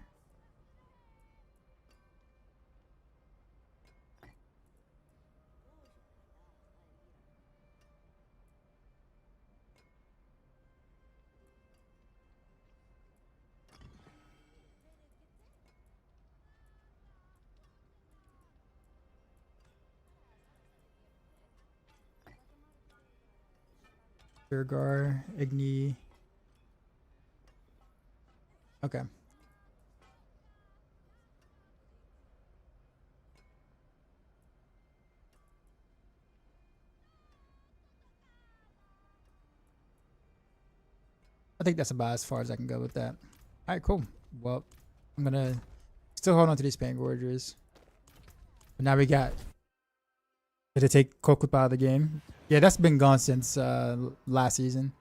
Speaker 1: Durgar, Igni. Okay. I think that's about as far as I can go with that. All right, cool. Well, I'm gonna still hold on to these Pain Gorgers. But now we got. Did it take Cold Clip out of the game? Yeah, that's been gone since last season.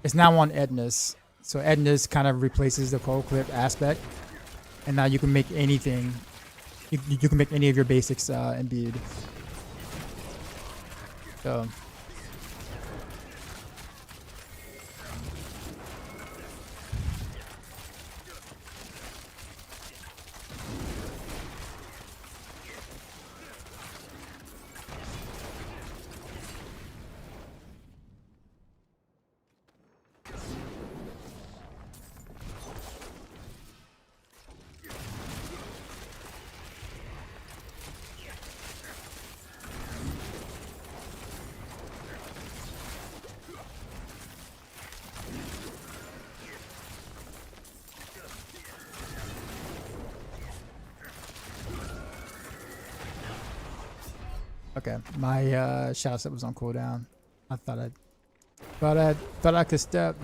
Speaker 1: It's now on Edna's. So Edna's kind of replaces the Cold Clip aspect. And now you can make anything. You can make any of your basics imbued. So. Okay, my shadow step was on cooldown. I thought I could step.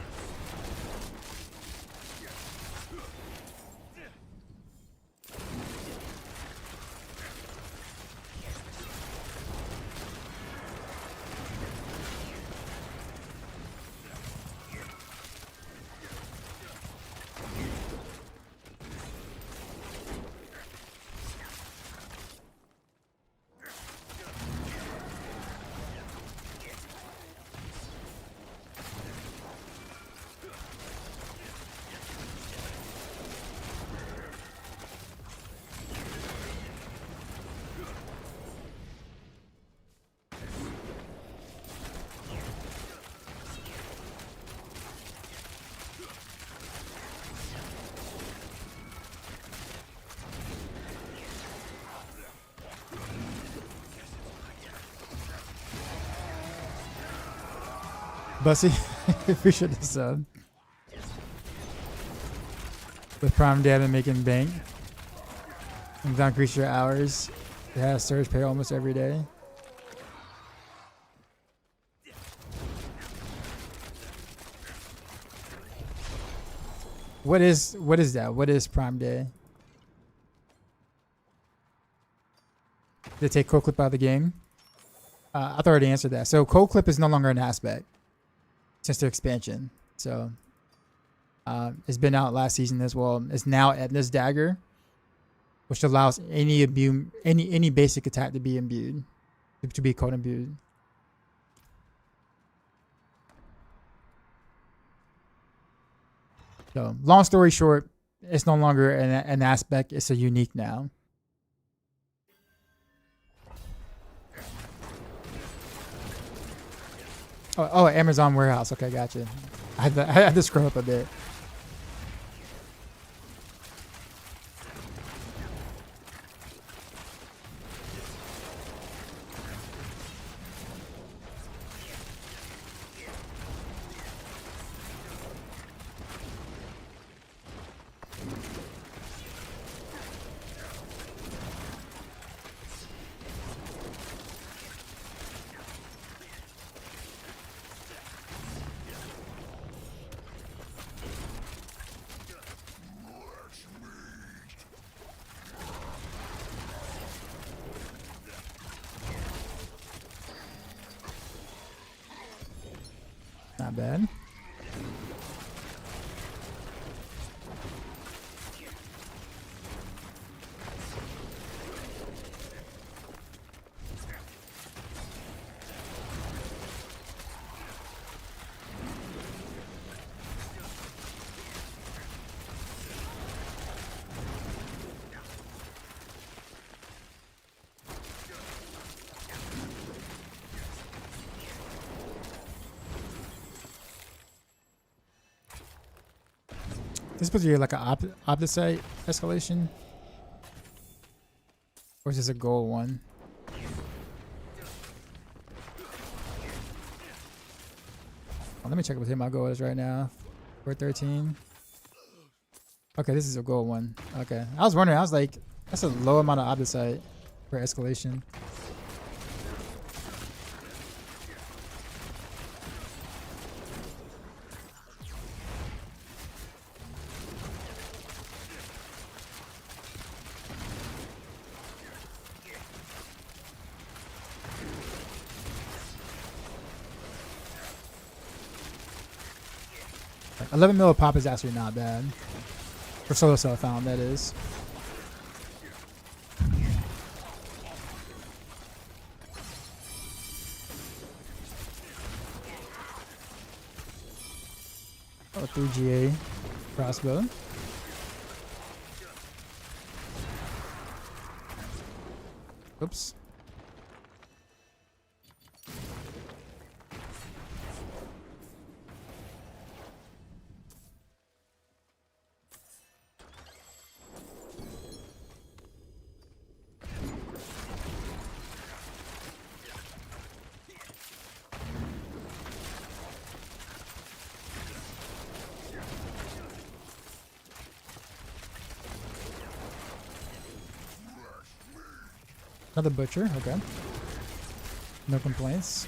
Speaker 1: Bussy, appreciate the sub. With Prime Dab and making bank. And don't increase your hours. It has surge pay almost every day. What is that? What is Prime Day? Did they take Cold Clip out of the game? I thought I already answered that. So Cold Clip is no longer an aspect since their expansion. So it's been out last season as well. It's now Etna's Dagger, which allows any basic attack to be imbued, to be code imbued. So long story short, it's no longer an aspect. It's a unique now. Oh, Amazon warehouse. Okay, gotcha. I had to scroll up a bit. Not bad. This supposed to be like an opposite escalation? Or is this a goal one? Oh, let me check what my goal is right now. 413. Okay, this is a goal one. Okay. I was wondering, I was like, that's a low amount of opposite for escalation. Like 11 mil of pop is actually not bad. For solo self found, that is. Oh, 3GA crossbow. Oops. Another butcher, okay. No complaints.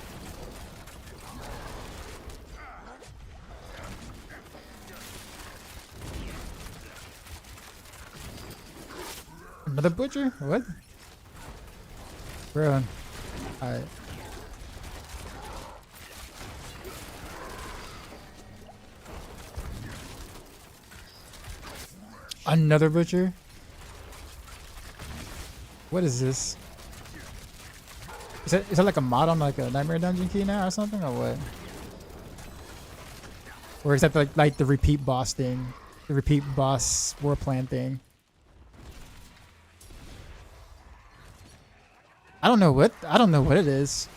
Speaker 1: Another butcher? What? Bro. Alright. Another butcher? What is this? Is that like a mod on like a Nightmare Dungeon key now or something, or what? Or is that like the repeat boss thing? The repeat boss war plan thing? I don't know what it is.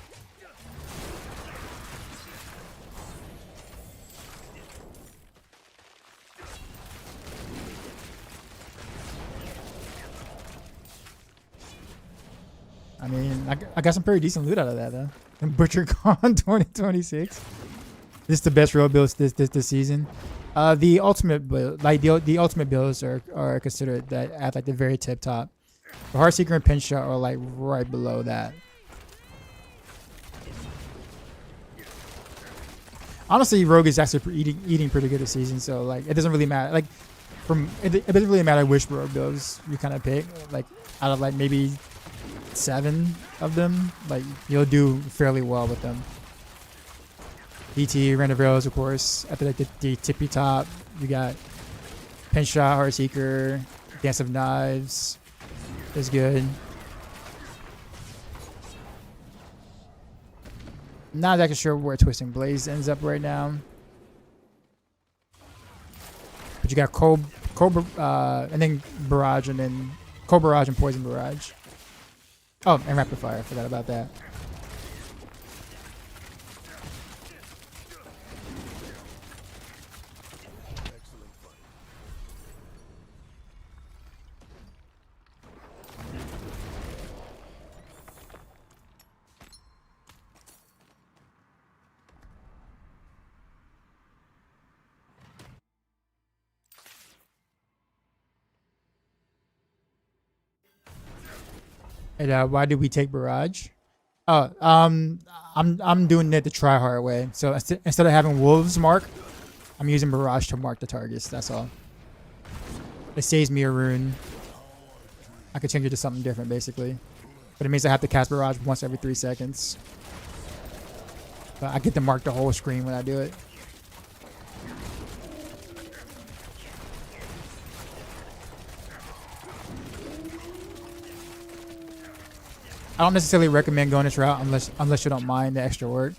Speaker 1: I mean, I got some pretty decent loot out of that though. And ButcherCon 2026. This is the best road builds this season. The ultimate build, like the ultimate builds are considered that at like the very tip top. The Heartseeker and Pinch Shot are like right below that. Honestly, Rogue is actually eating pretty good this season, so like it doesn't really matter. Like it doesn't really matter which Rogue builds you kind of pick. Like out of like maybe 7 of them, like you'll do fairly well with them. DT, Random Rails, of course. After like the tippy top, you got Pinch Shot, Heartseeker, Dance of Knives is good. Not exactly sure where Twisting Blaze ends up right now. But you got Cobra, and then Barrage, and then Cold Barrage and Poison Barrage. Oh, and Rapid Fire. I forgot about that. And why did we take Barrage? Oh, I'm doing it the try hard way. So instead of having Wolves mark, I'm using Barrage to mark the targets. That's all. It saves me a rune. I could change it to something different, basically. But it means I have to cast Barrage once every 3 seconds. But I get to mark the whole screen when I do it. I don't necessarily recommend going this route unless you don't mind the extra work.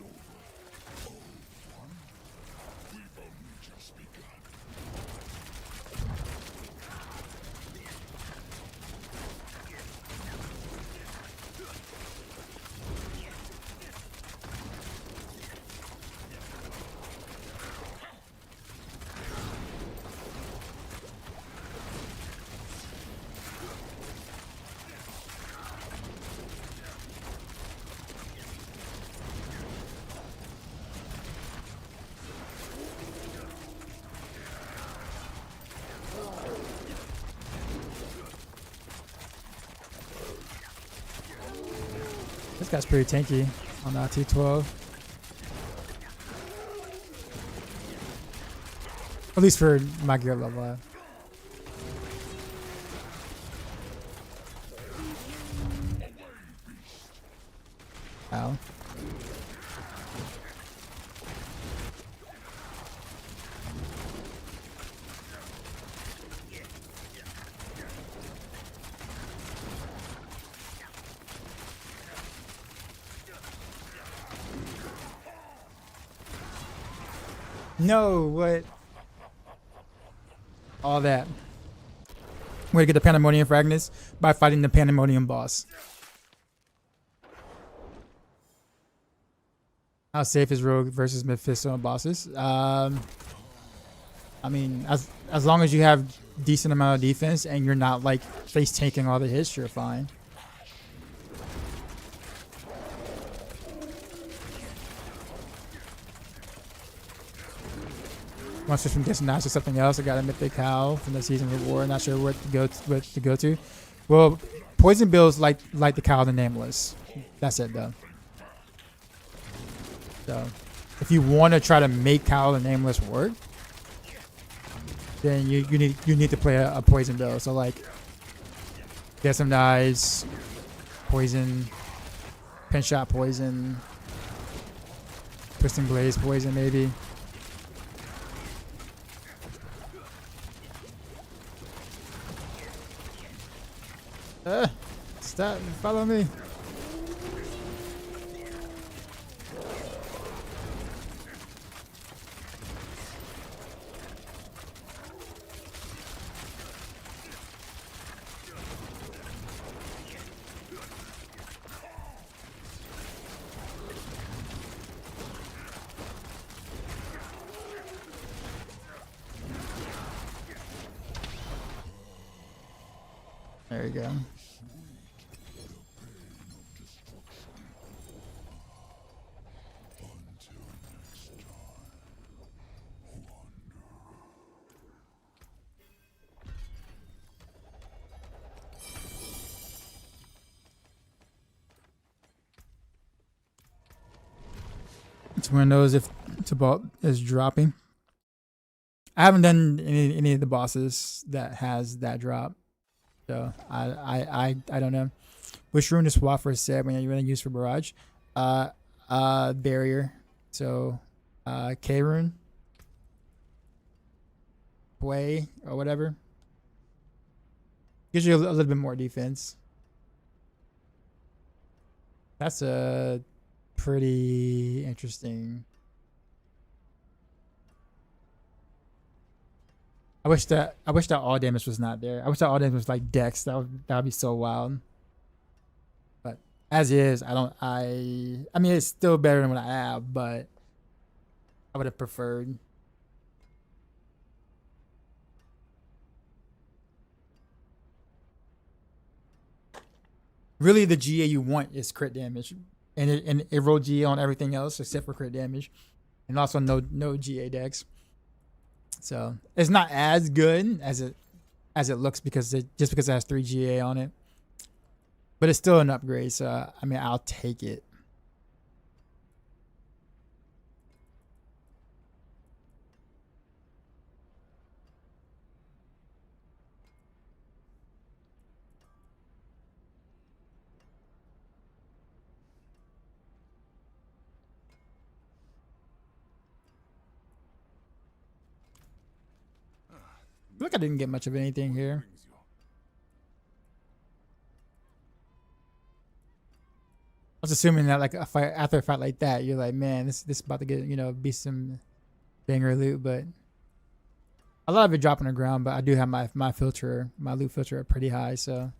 Speaker 1: This guy's pretty tanky on that T12. At least for my gear level. Ow. No, what? All that. Way to get the Pandemonium Fragments by fighting the Pandemonium boss. How safe is Rogue versus Mephisto and bosses? I mean, as long as you have decent amount of defense and you're not like face tanking all the hits, you're fine. Want to switch from Destiny to something else? I got a Mythic Cow from the Season of War. Not sure what to go to. Well, Poison builds like the Cow the Nameless. That's it though. So, if you want to try to make Cow the Nameless work, then you need to play a Poison build. So like, get some knives, Poison, Pinch Shot Poison, Twisting Blaze Poison maybe. Stop, follow me. There you go. It's one of those if Tybalt is dropping. I haven't done any of the bosses that has that drop, so I don't know. Which rune is Waffle said when you're gonna use for barrage? Barrier. So K rune, Way or whatever. Gives you a little bit more defense. That's a pretty interesting. I wish that all damage was not there. I wish that all damage was like Dex. That would be so wild. But as is, I mean it's still better than what I have, but I would have preferred. Really, the GA you want is crit damage, and it roll GA on everything else except for crit damage, and also no GA Dex. So it's not as good as it looks because it has 3 GA on it, but it's still an upgrade. So I mean, I'll take it. Look, I didn't get much of anything here. I was assuming that like after a fight like that, you're like, man, this is about to get be some banger loot, but a lot of it dropping on the ground. But I do have my loot filter pretty high, so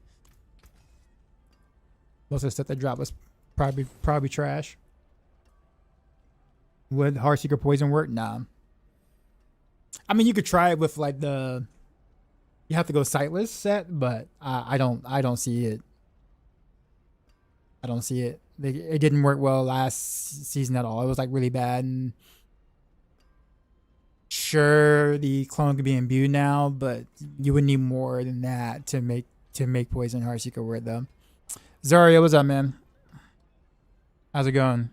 Speaker 1: most of the stuff that dropped was probably trash. Would Heartseeker poison work? Nah. I mean, you could try it with like you have to go sightless set, but I don't see it. I don't see it. It didn't work well last season at all. It was like really bad. And sure, the clone could be imbued now, but you would need more than that to make poison Heartseeker work though. Zaria, what's up, man? How's it going?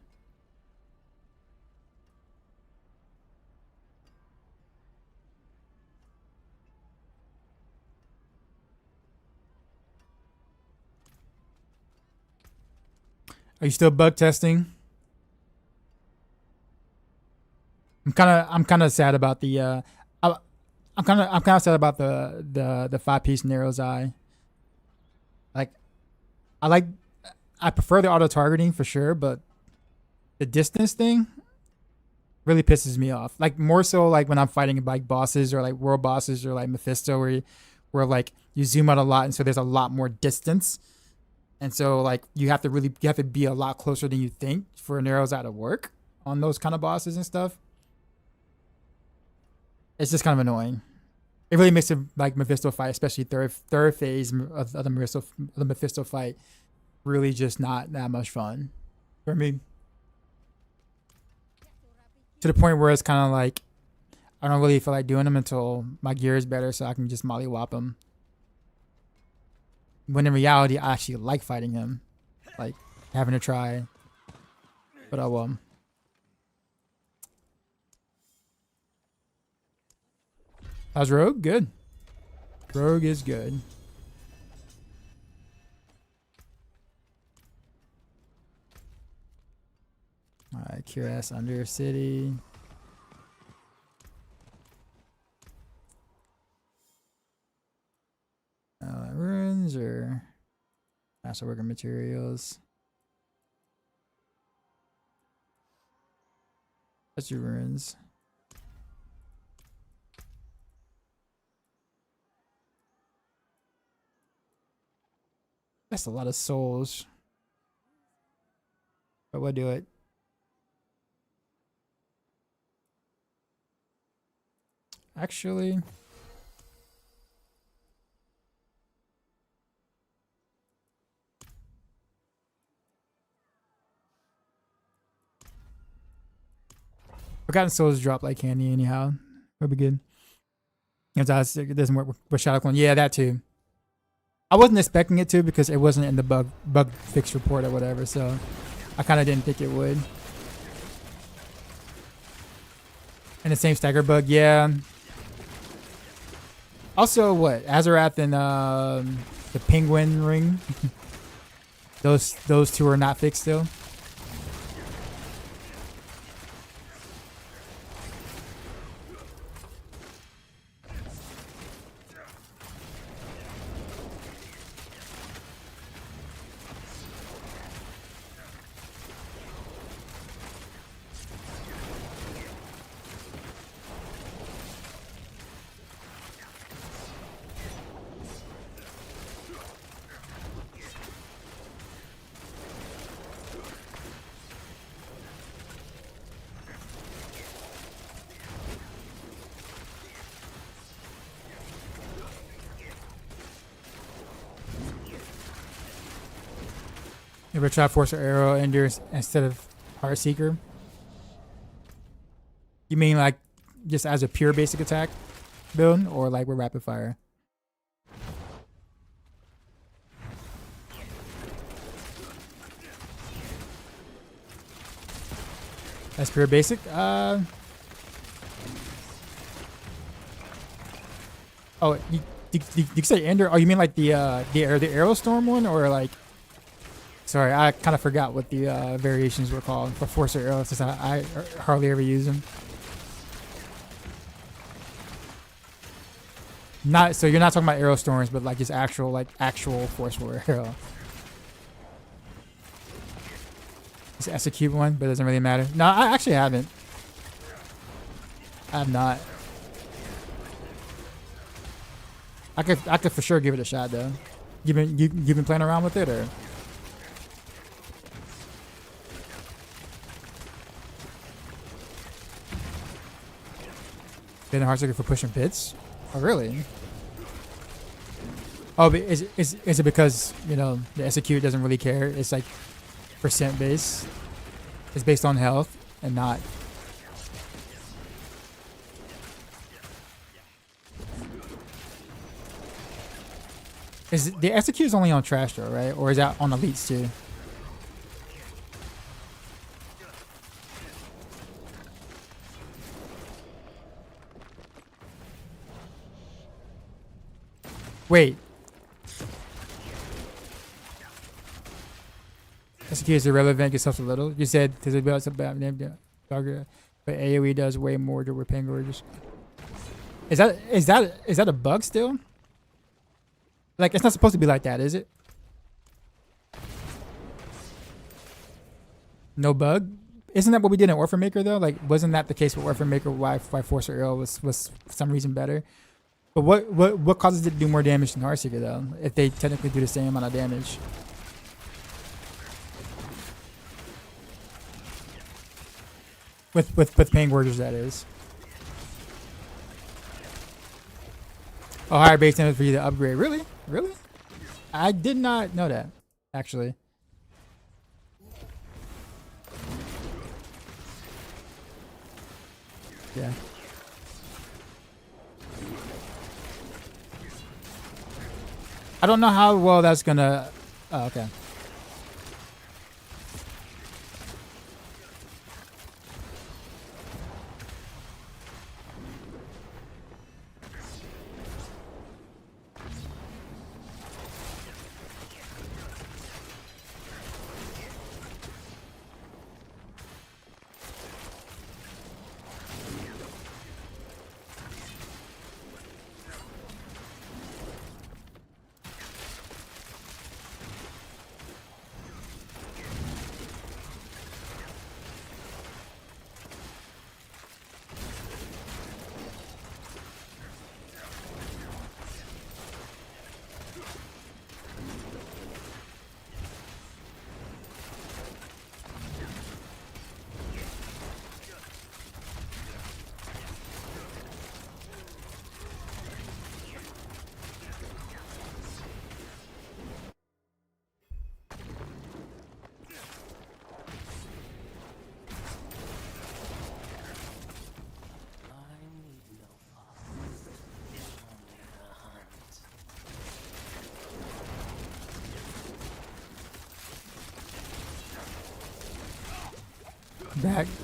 Speaker 1: Are you still bug testing? I'm kind of sad about the I'm kind of sad about the 5-piece Narrow's Eye. Like I prefer the auto targeting for sure, but the distance thing really pisses me off. Like more so like when I'm fighting like bosses or like world bosses or like Mephisto where like you zoom out a lot and so there's a lot more distance. And so like you have to be a lot closer than you think for Narrow's Eye to work on those kind of bosses and stuff. It's just kind of annoying. It really makes it like Mephisto fight, especially third phase of the Mephisto fight, really just not that much fun for me. To the point where it's kind of like I don't really feel like doing them until my gear is better, so I can just mollywop them. When in reality, I actually like fighting him, like having to try. But oh well. How's Rogue? Good. Rogue is good. Alright, Curious Under City. Runes or masterworker materials. That's your runes. That's a lot of souls. But we'll do it. Actually, Forgotten Souls drop like candy anyhow. We'll be good. It doesn't work with Shadow Clone. Yeah, that too. I wasn't expecting it to because it wasn't in the bug fix report or whatever, so I kind of didn't think it would. And the same stagger bug, yeah. Also, what Azarath and the penguin ring. those two are not fixed still. You ever try Force or Arrow Enders instead of Heartseeker? You mean like just as a pure basic attack build, or like with rapid fire? That's pure basic. Oh, you say Ender? Oh, you mean like the Arrow Storm one, or like? Sorry, I kind of forgot what the variations were called for Force or Arrow, since I hardly ever use them. Not so you're not talking about Arrow Storms, but like just actual Force or Arrow. It's an execute one, but it doesn't really matter. No, I actually haven't. I have not. I could for sure give it a shot though. You've been playing around with it, or? Been a Heartseeker for pushing pits? Oh really? Oh, but is it because, you know, the execute doesn't really care? It's like percent base. It's based on health and not. Is the execute is only on trash though, right? Or is that on elites too? Wait. Execute is irrelevant, gets helps a little. You said there's a bad name target, but AoE does way more to repair gorgeous. Is that a bug still? Like, it's not supposed to be like that, is it? No bug? Isn't that what we did in Orphan Maker though? Like, wasn't that the case with Orphan Maker? Why Force or Arrow was for some reason better? But what causes it to do more damage than Heartseeker though? If they technically do the same amount of damage. With Pain Gorgers, that is. Oh, higher base damage for you to upgrade. Really? Really? I did not know that, actually. Yeah. I don't know how well that's gonna. Oh, okay.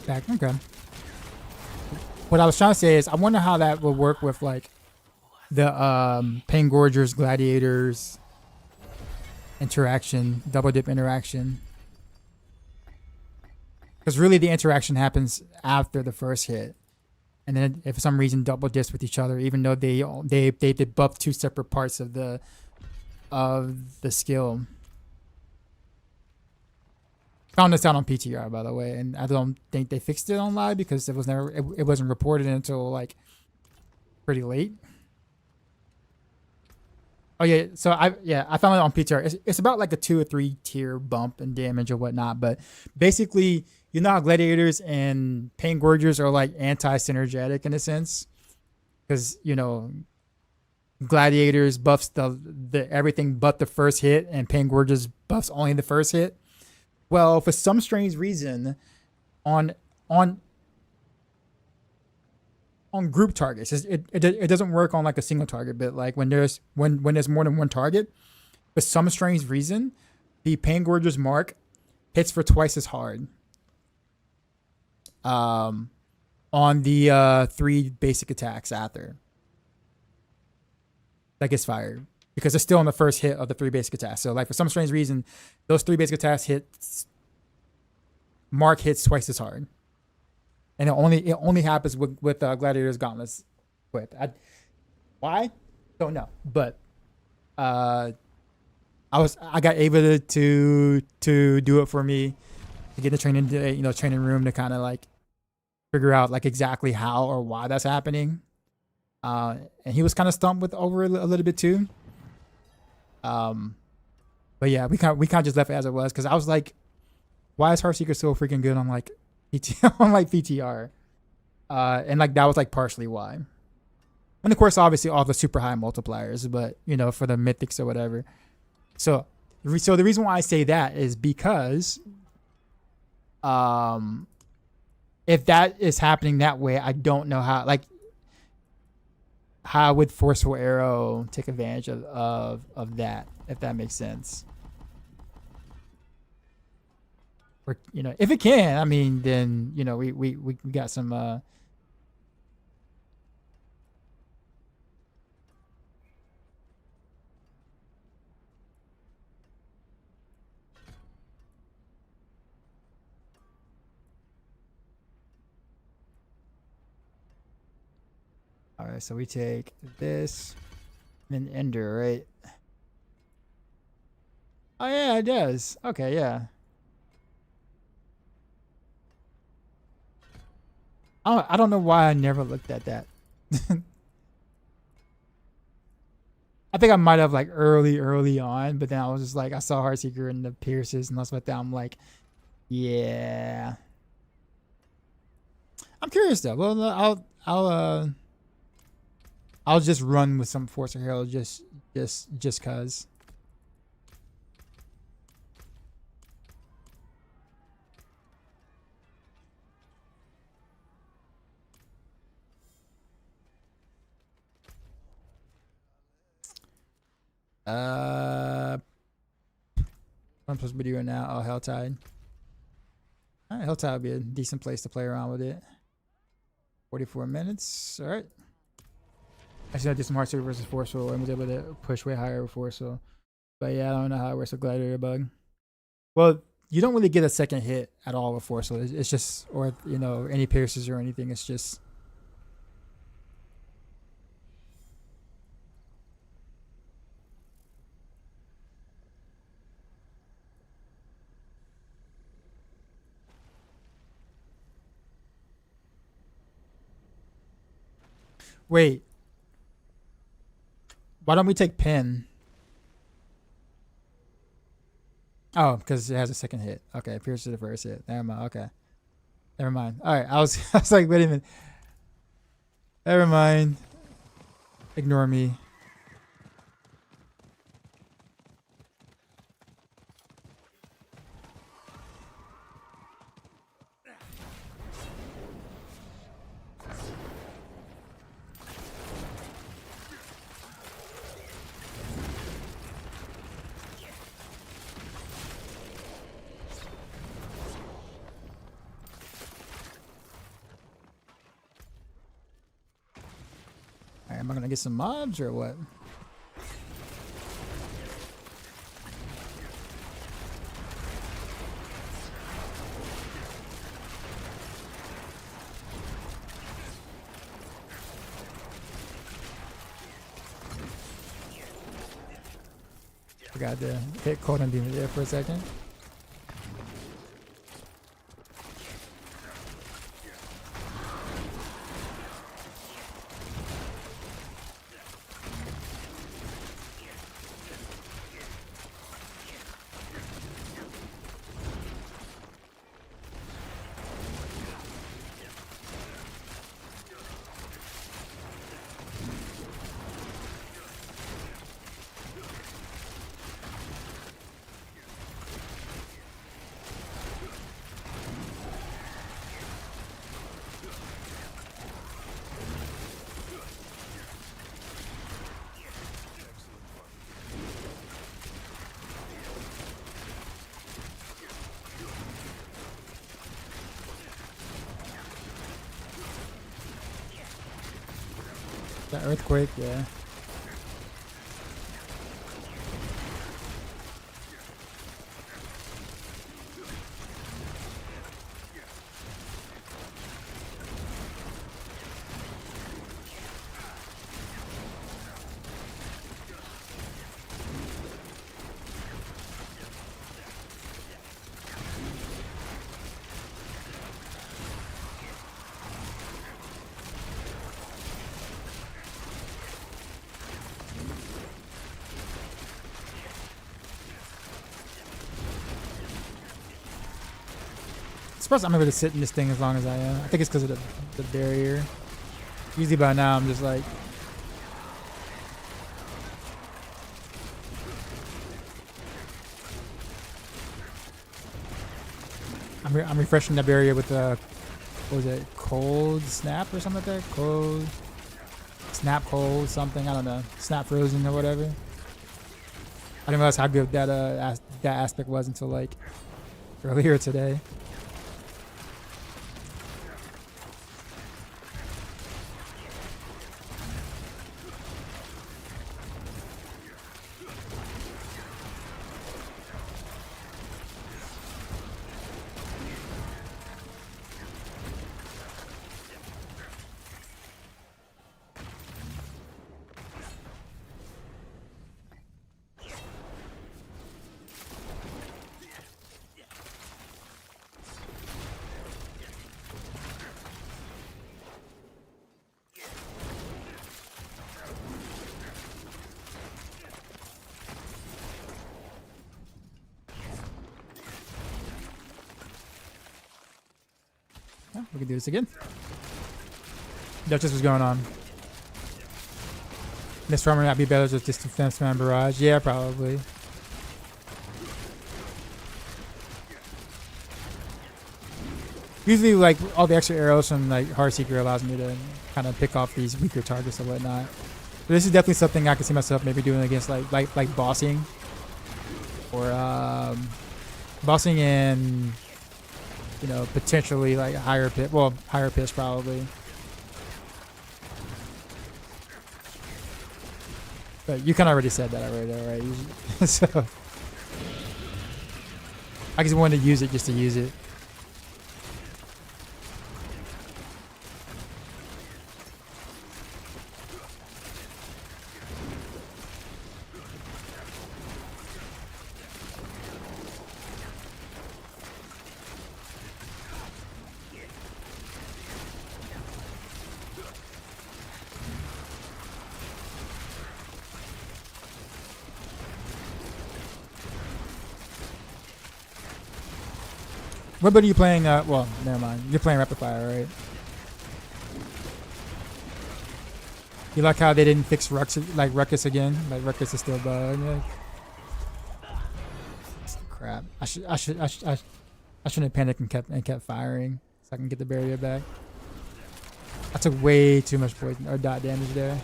Speaker 1: Back, okay. what I was trying to say is I wonder how that would work with like the Pain Gorgers, Gladiators interaction, double dip interaction. Because really the interaction happens after the first hit. And then if for some reason double dips with each other, even though they buff two separate parts of the skill. Found this out on PTR, by the way, and I don't think they fixed it on live because it wasn't reported until like pretty late. Oh yeah, so I found it on PTR. It's about like a 2 or 3 tier bump in damage or whatnot, but basically, you know how Gladiators and Pain Gorgers are like anti-synergetic in a sense, because you know Gladiators buffs the everything but the first hit, and Pain Gorgers buffs only the first hit. Well, for some strange reason, on group targets, it doesn't work on like a single target, but like when there's more than one target, for some strange reason, the Pain Gorgers mark hits for twice as hard. On the 3 basic attacks after that gets fired, because it's still on the first hit of the 3 basic attacks. So like for some strange reason, those 3 basic attacks mark hits twice as hard, and it only happens with Gladiators Gauntlets. Why? Don't know, but I got able to do it for me to get the training room to kind of like figure out like exactly how or why that's happening. And he was kind of stumped with over a little bit too. But yeah, we kind of just left it as it was because I was like, why is Heartseeker so freaking good on like PTR? And like that was like partially why. And of course, obviously all the super high multipliers, but you know, for the mythics or whatever. So the reason why I say that is because if that is happening that way, I don't know how would Forceful Arrow take advantage of that, if that makes sense. Or you know, if it can, I mean, then you know we got some all right, so we take this and then Ender, right? Oh yeah, it does. Okay, yeah. I don't know why I never looked at that. I think I might have like early on, but then I was just like, I saw Heartseeker and the Pierces and that's what that. I'm like, yeah. I'm curious though. Well, I'll just run with some Force of Hero just cause. What I'm supposed to be doing now? Oh, Helltide. Alright, Helltide would be a decent place to play around with it. 44 minutes. Alright. Actually, I did some Heartseeker versus Forceful and was able to push way higher with Forceful. But yeah, I don't know how it works with Gladiator Bug. Well, you don't really get a second hit at all with Forceful. It's just, or you know, any pierces or anything. It's just. Wait. Why don't we take Pin? Oh, because it has a second hit. Okay, Pierce to the first hit. Never mind. Okay. Never mind. Alright, I was like, wait a minute. Never mind. Ignore me. Alright, am I gonna get some mobs or what? Forgot to hit cold and beam there for a second. That earthquake, yeah. Surprised I'm able to sit in this thing as long as I am. I think it's because of the barrier. Usually by now I'm just like... I'm refreshing the barrier with the... What was it? Cold snap or something like that? Cold... Snap cold something. I don't know. Snap frozen or whatever. I didn't realize how good that that aspect was until like earlier today. Yeah, we can do this again. That's just what's going on. This farmer not be better with just defense man barrage. Yeah, probably. Usually, like all the extra arrows from like Heartseeker allows me to kind of pick off these weaker targets and whatnot. But this is definitely something I can see myself maybe doing against like bossing or bossing and potentially like higher pit. Well, higher pitch probably. But you kind of already said that already, though, right? So I just wanted to use it just to use it. What build are you playing? Well, never mind. You're playing Rapid Fire, right? You like how they didn't fix Ruckus again? Like Ruckus is still bug. Like, crap. I shouldn't have panicked and kept firing so I can get the barrier back. I took way too much poison or dot damage there.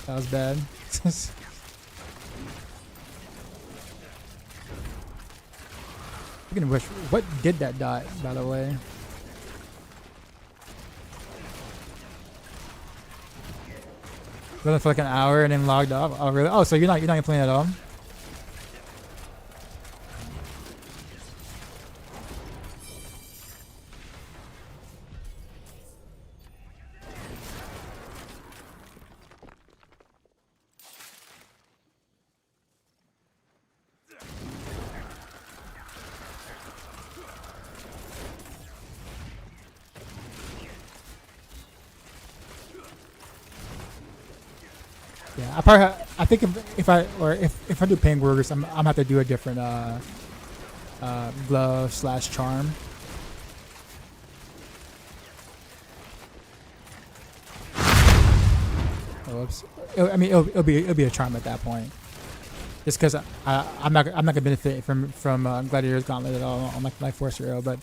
Speaker 1: That was bad. Speaking of which, what did that dot, by the way? Running for like an hour and then logged off. Oh really? Oh, so you're not even playing at all? Yeah, I think if I do pain burgers, I'm gonna have to do a different glove slash charm. Oops. I mean, it'll be a charm at that point. Just because I'm not gonna benefit from Gladiator's Gauntlet at all on my Force Arrow, but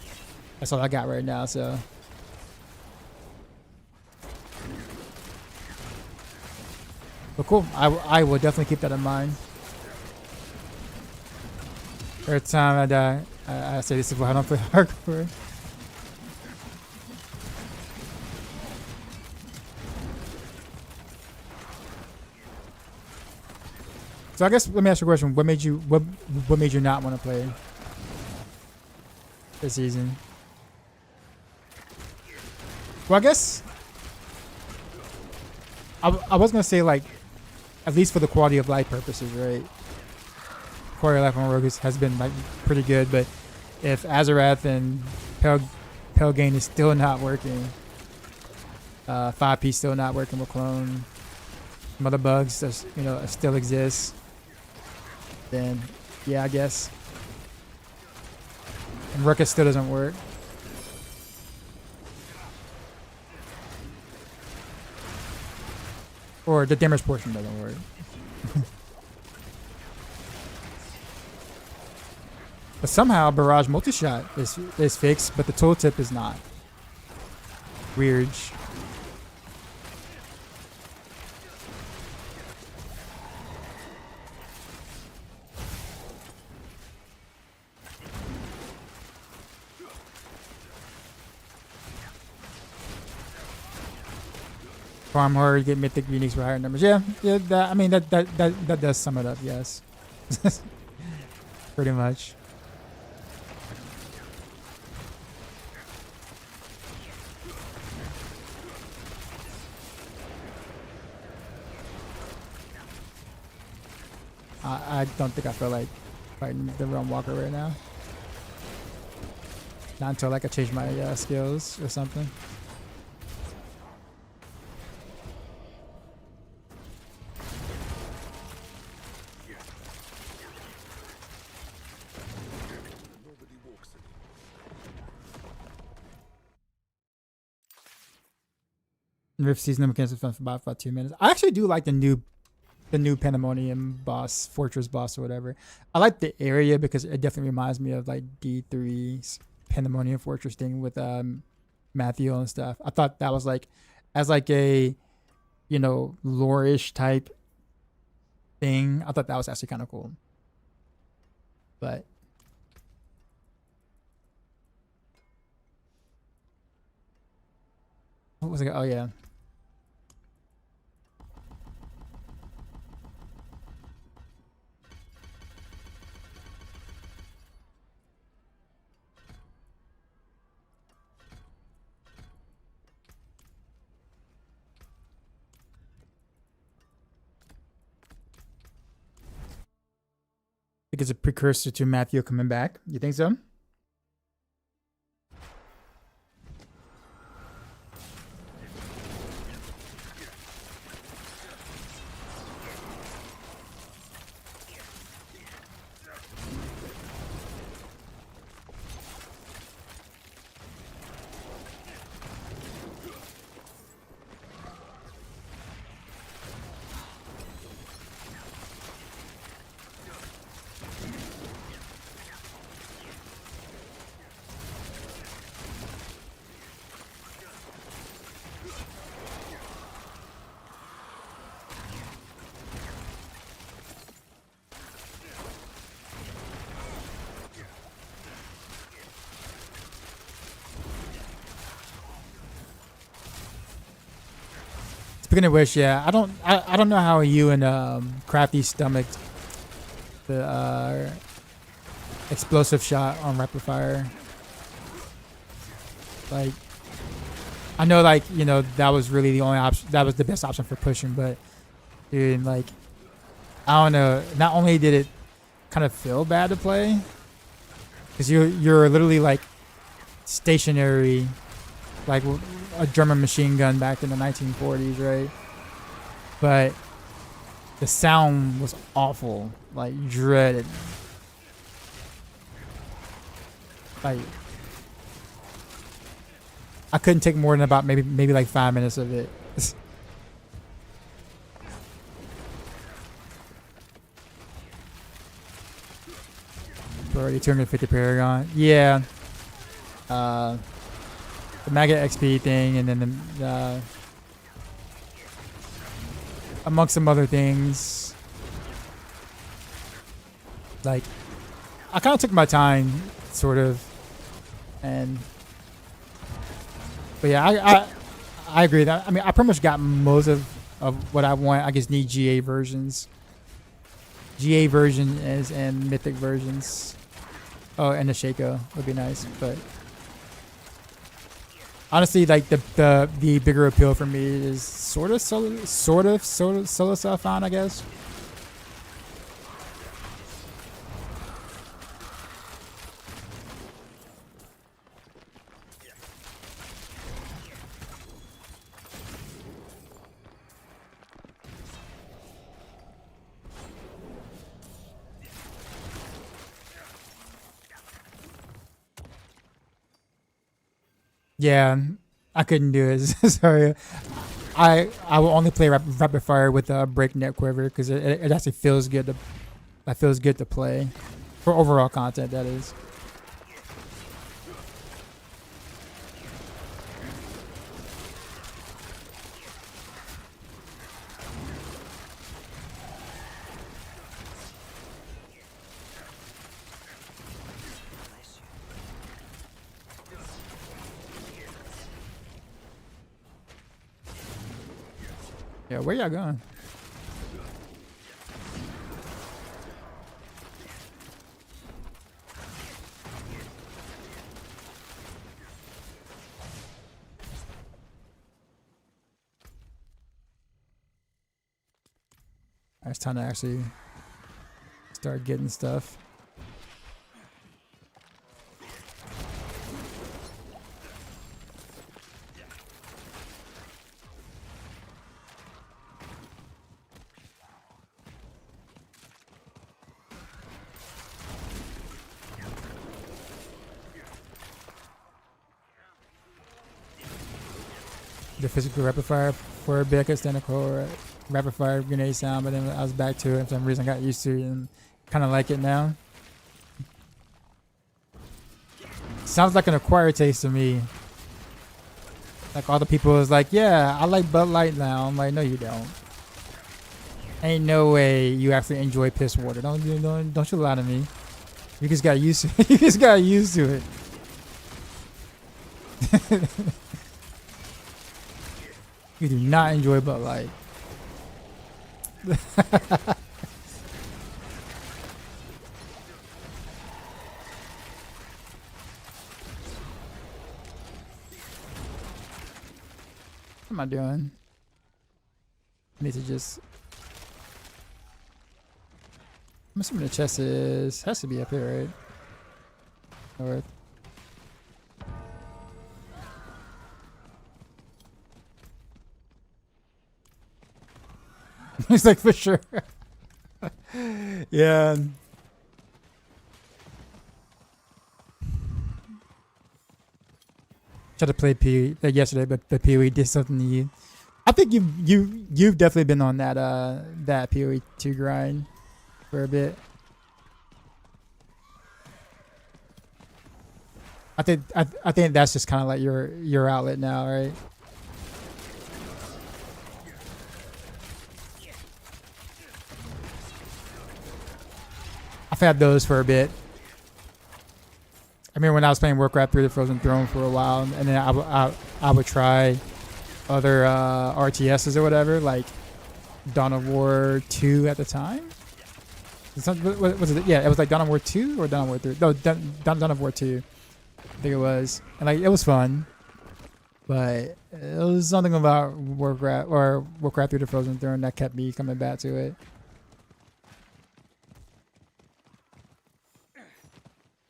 Speaker 1: that's all I got right now. So. But cool. I will definitely keep that in mind. Every time I die, I say this is why I don't play hardcore. So I guess let me ask you a question. What made you not want to play this season? Well, I guess I was gonna say like, at least for the quality of life purposes, right? Quality of life on Rogue has been like pretty good, but if Azarath and Pelgain is still not working, 5P still not working with clone, some other bugs that still exist, then yeah, I guess. And Ruckus still doesn't work. Or the damage portion doesn't work. But somehow Barrage Multi-Shot is fixed, but the tooltip is not. Weird. Farm hard, get mythic uniques for higher numbers. Yeah. That, I mean that does sum it up. Yes, pretty much. I don't think I feel like fighting the Realm Walker right now. Not until like I change my skills or something. Rift season mechanics fun for about 2 minutes. I actually do like the new Pandemonium boss, Fortress boss or whatever. I like the area because it definitely reminds me of like D3's Pandemonium Fortress thing with Matthew and stuff. I thought that was like as like a lore-ish type thing. I thought that was actually kind of cool. But what was it? Oh yeah. I think it's a precursor to Matthew coming back. You think so? Speaking of which, yeah, I don't know how you and Crafty stomached the explosive shot on rapid fire. Like, I know, like, you know, that was really the only option. That was the best option for pushing, but dude, like, I don't know. Not only did it kind of feel bad to play, because you're literally like stationary, like a German machine gun back in the 1940s, right? But the sound was awful, like dreaded. Like, I couldn't take more than about maybe like 5 minutes of it. Already 250 Paragon. Yeah. The Maggot XP thing, and then the amongst some other things. Like, I kind of took my time, sort of, and but yeah, I agree that I mean I pretty much got most of what I want. I just need GA versions. GA version is and mythic versions. Oh, and the Shaco would be nice, but honestly, like the bigger appeal for me is sort of solo self-found, I guess. Yeah, I couldn't do it. Sorry, I will only play rapid fire with a breakneck quiver because it actually feels good to play for overall content. That is. Yeah, where y'all going? It's time to actually start getting stuff. The physical rapid fire for a bit, I could stand a cool rapid fire grenade sound, but then I was back to it for some reason. I got used to it and kind of like it now. Sounds like an acquired taste to me. Like all the people is like, yeah, I like Bud Light now. I'm like, no, you don't. Ain't no way you actually enjoy piss water. Don't you lie to me. You just got used to it. You just got used to it. You do not enjoy Bud Light. What am I doing? I need to just... I'm assuming the chest has to be up here, right? Alright. He's like, for sure. Yeah. Tried to play PoE yesterday, but the PoE did something to you. I think you've definitely been on that PoE 2 grind for a bit. I think that's just kind of like your outlet now, right? I've had those for a bit. I remember when I was playing Warcraft 3: The Frozen Throne for a while, and then I would try other RTSs or whatever, like Dawn of War 2 at the time. What was it? Yeah, it was like Dawn of War 2 or Dawn of War 3. No, Dawn of War 2. I think it was. And like it was fun. But it was something about Warcraft 3: The Frozen Throne that kept me coming back to it.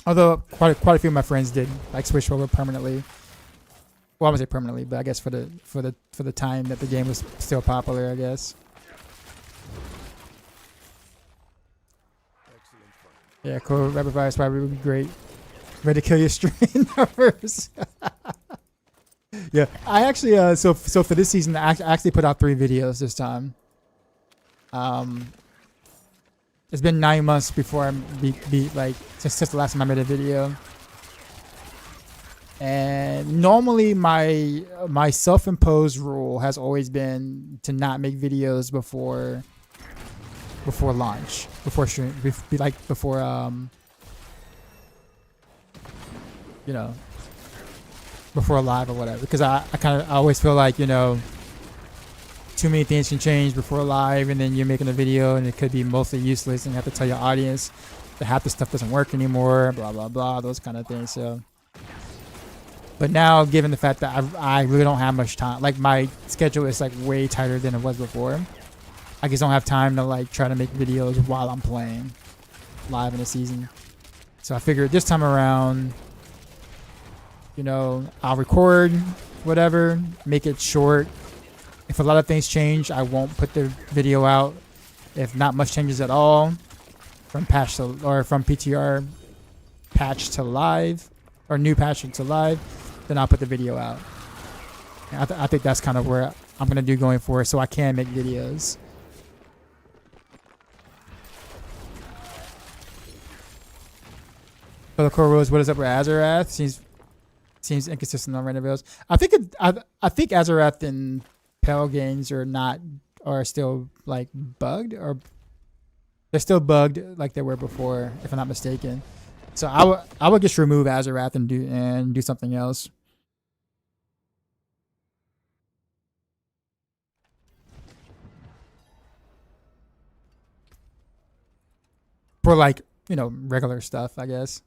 Speaker 1: Although quite a few of my friends did like switch over permanently. Well, I wouldn't say permanently, but I guess for the time that the game was still popular, I guess. Yeah, cool. Rapid fire spider would be great. Ready to kill your stream numbers. Yeah, I actually so for this season I actually put out 3 videos this time. It's been 9 months before I beat like since the last time I made a video. And normally my self-imposed rule has always been to not make videos before launch, before stream, before you know, before live or whatever, because I always feel like, you know, too many things can change before live, and then you're making a video and it could be mostly useless, and you have to tell your audience that half the stuff doesn't work anymore, blah blah blah, those kind of things. So, but now, given the fact that I really don't have much time, like my schedule is like way tighter than it was before. I just don't have time to like try to make videos while I'm playing live in the season. So I figured this time around, you know, I'll record whatever, make it short. If a lot of things change, I won't put the video out. If not much changes at all, from patch to, or from PTR patch to live, or new patch to live, then I'll put the video out. I think that's kind of where I'm gonna do going forward, so I can make videos. So the core rules. What is up with Azarath? Seems inconsistent on random videos. I think Azarath and Pale games are still like bugged, or they're still bugged like they were before, if I'm not mistaken. So I would just remove Azarath and do something else. For like, you know, regular stuff, I guess.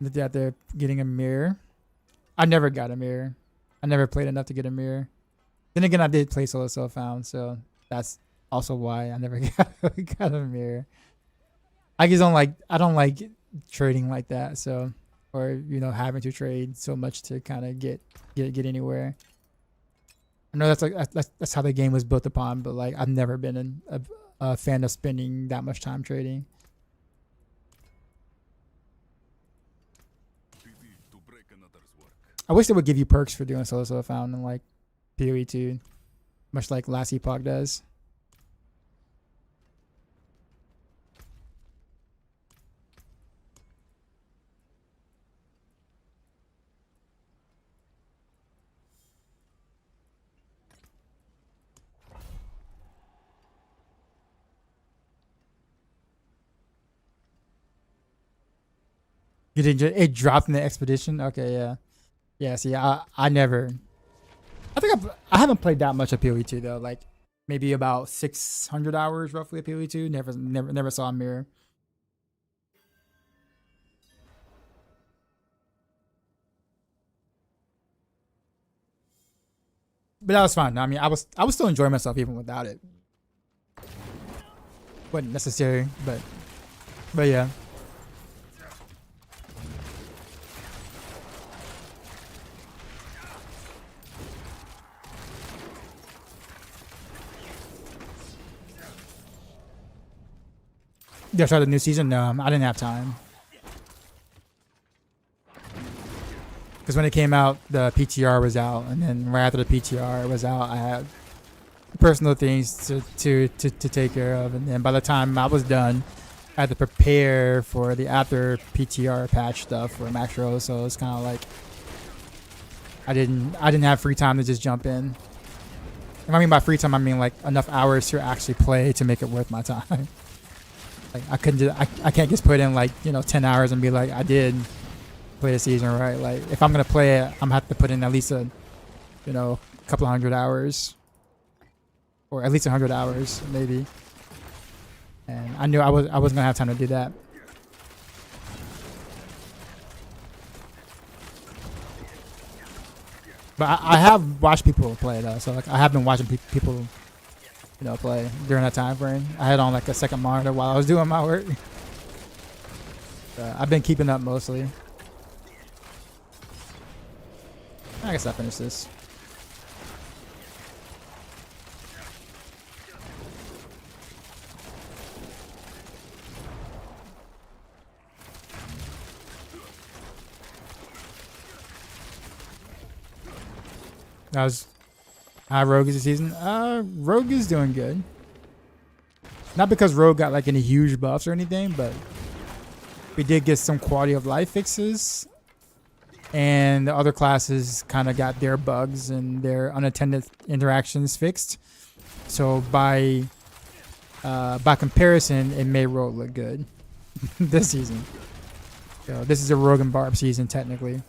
Speaker 1: That they're getting a mirror. I never got a mirror. I never played enough to get a mirror. Then again, I did play Solo Self-Found, so that's also why I never got a mirror. I don't like trading like that, so, or you know, having to trade so much to kind of get anywhere. I know that's how the game was built upon, but like I've never been a fan of spending that much time trading. I wish they would give you perks for doing Solo Self-Found in like PoE 2, much like Last Epoch does. You didn't. It dropped in the expedition. Okay, yeah. Yeah, see, I never. I haven't played that much of PoE 2 though. Like maybe about 600 hours roughly of PoE 2. Never saw a mirror. But that was fine. I mean, I was still enjoying myself even without it. Wasn't necessary, but yeah. Yeah, start the new season? No, I didn't have time. Because when it came out, the PTR was out, and then right after the PTR was out, I had personal things to take care of, and then by the time I was done, I had to prepare for the after PTR patch stuff for Max Rose, so it's kind of like I didn't have free time to just jump in. And I mean by free time, I mean like enough hours to actually play to make it worth my time. Like I couldn't just, I can't just put in like 10 hours and be like I did play the season, right? Like if I'm gonna play it, I'm gonna have to put in at least a couple of 100 hours, or at least 100 hours maybe. And I knew I wasn't gonna have time to do that. But I have watched people play though, so like I have been watching people, play during that time frame. I had on like a second monitor while I was doing my work. I've been keeping up mostly. I guess I finished this. That was how Rogue is this season. Rogue is doing good. Not because Rogue got like any huge buffs or anything, but we did get some quality of life fixes, and the other classes kind of got their bugs and their unattended interactions fixed. So by comparison, it made Rogue look good this season. So this is a Rogue and Barb season technically.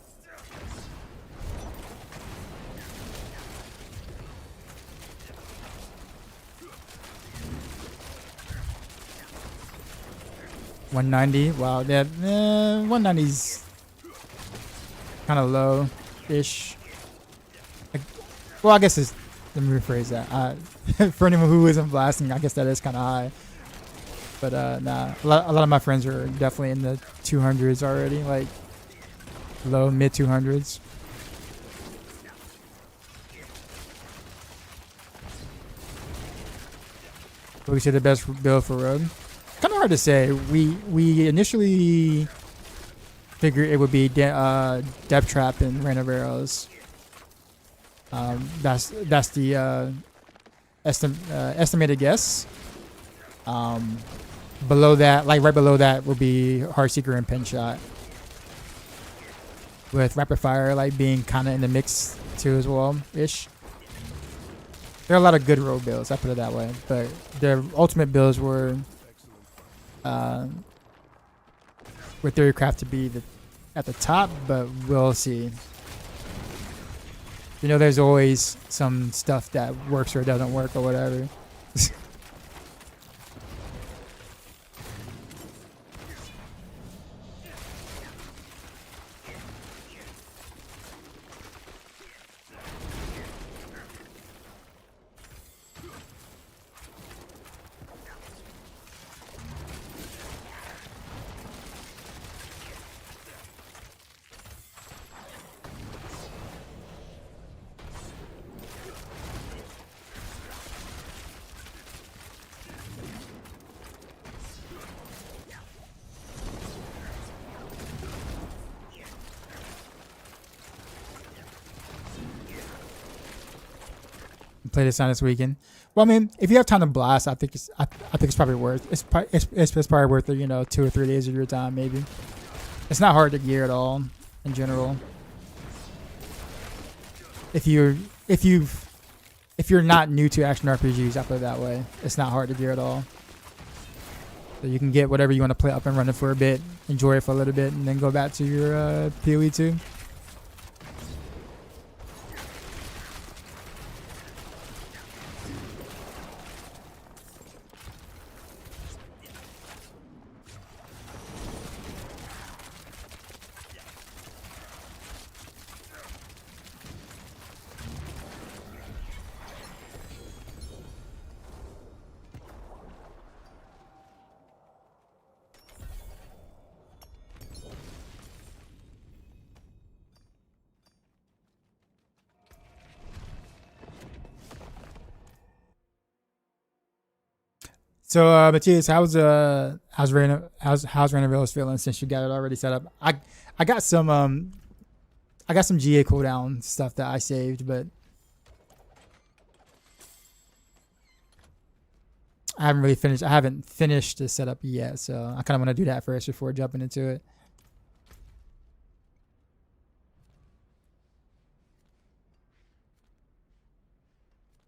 Speaker 1: $190. Wow, that 190's kind of low-ish. Well, I guess it's. Let me rephrase that. For anyone who isn't blasting, I guess that is kind of high. But nah, a lot of my friends are definitely in the 200s already, like low mid 200s. What we say the best build for Rogue? Kind of hard to say. We initially figured it would be Depth Trap and Rain of Arrows. That's the estimated guess. Below that, like right below that, would be Heartseeker and Pin Shot, with Rapid Fire like being kind of in the mix too as well ish. There are a lot of good rogue builds, I put it that way, but their ultimate builds were Theorycraft to be at the top, but we'll see. There's always some stuff that works or doesn't work or whatever. Play this on this weekend. Well, I mean, if you have time to blast, I think it's probably worth. It's probably worth it. 2 or 3 days of your time, maybe. It's not hard to gear at all, in general. If you're not new to action RPGs, I put it that way. It's not hard to gear at all. So you can get whatever you want to play up and running for a bit, enjoy it for a little bit, and then go back to your PoE 2. So, Matthias, how's Renovails feeling since you got it already set up? I got some GA cooldown stuff that I saved, but I haven't really finished. I haven't finished the setup yet, so I kind of want to do that first before jumping into it.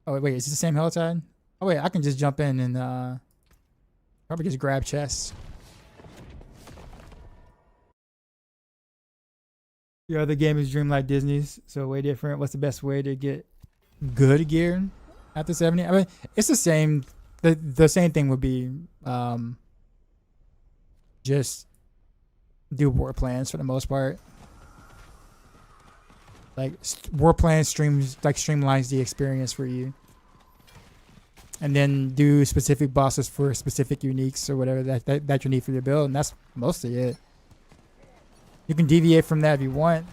Speaker 1: Oh wait, is it the same Helltide? Oh wait, I can just jump in and probably just grab chests. Your other game is Dreamlight Disney's, so way different. What's the best way to get good gear after 70? I mean, it's the same. The same thing would be just do war plans for the most part. Like war plans streamlines the experience for you, and then do specific bosses for specific uniques or whatever that you need for your build, and that's mostly it. You can deviate from that if you want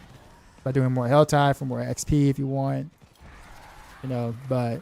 Speaker 1: by doing more Helltide for more XP if you want, you know, but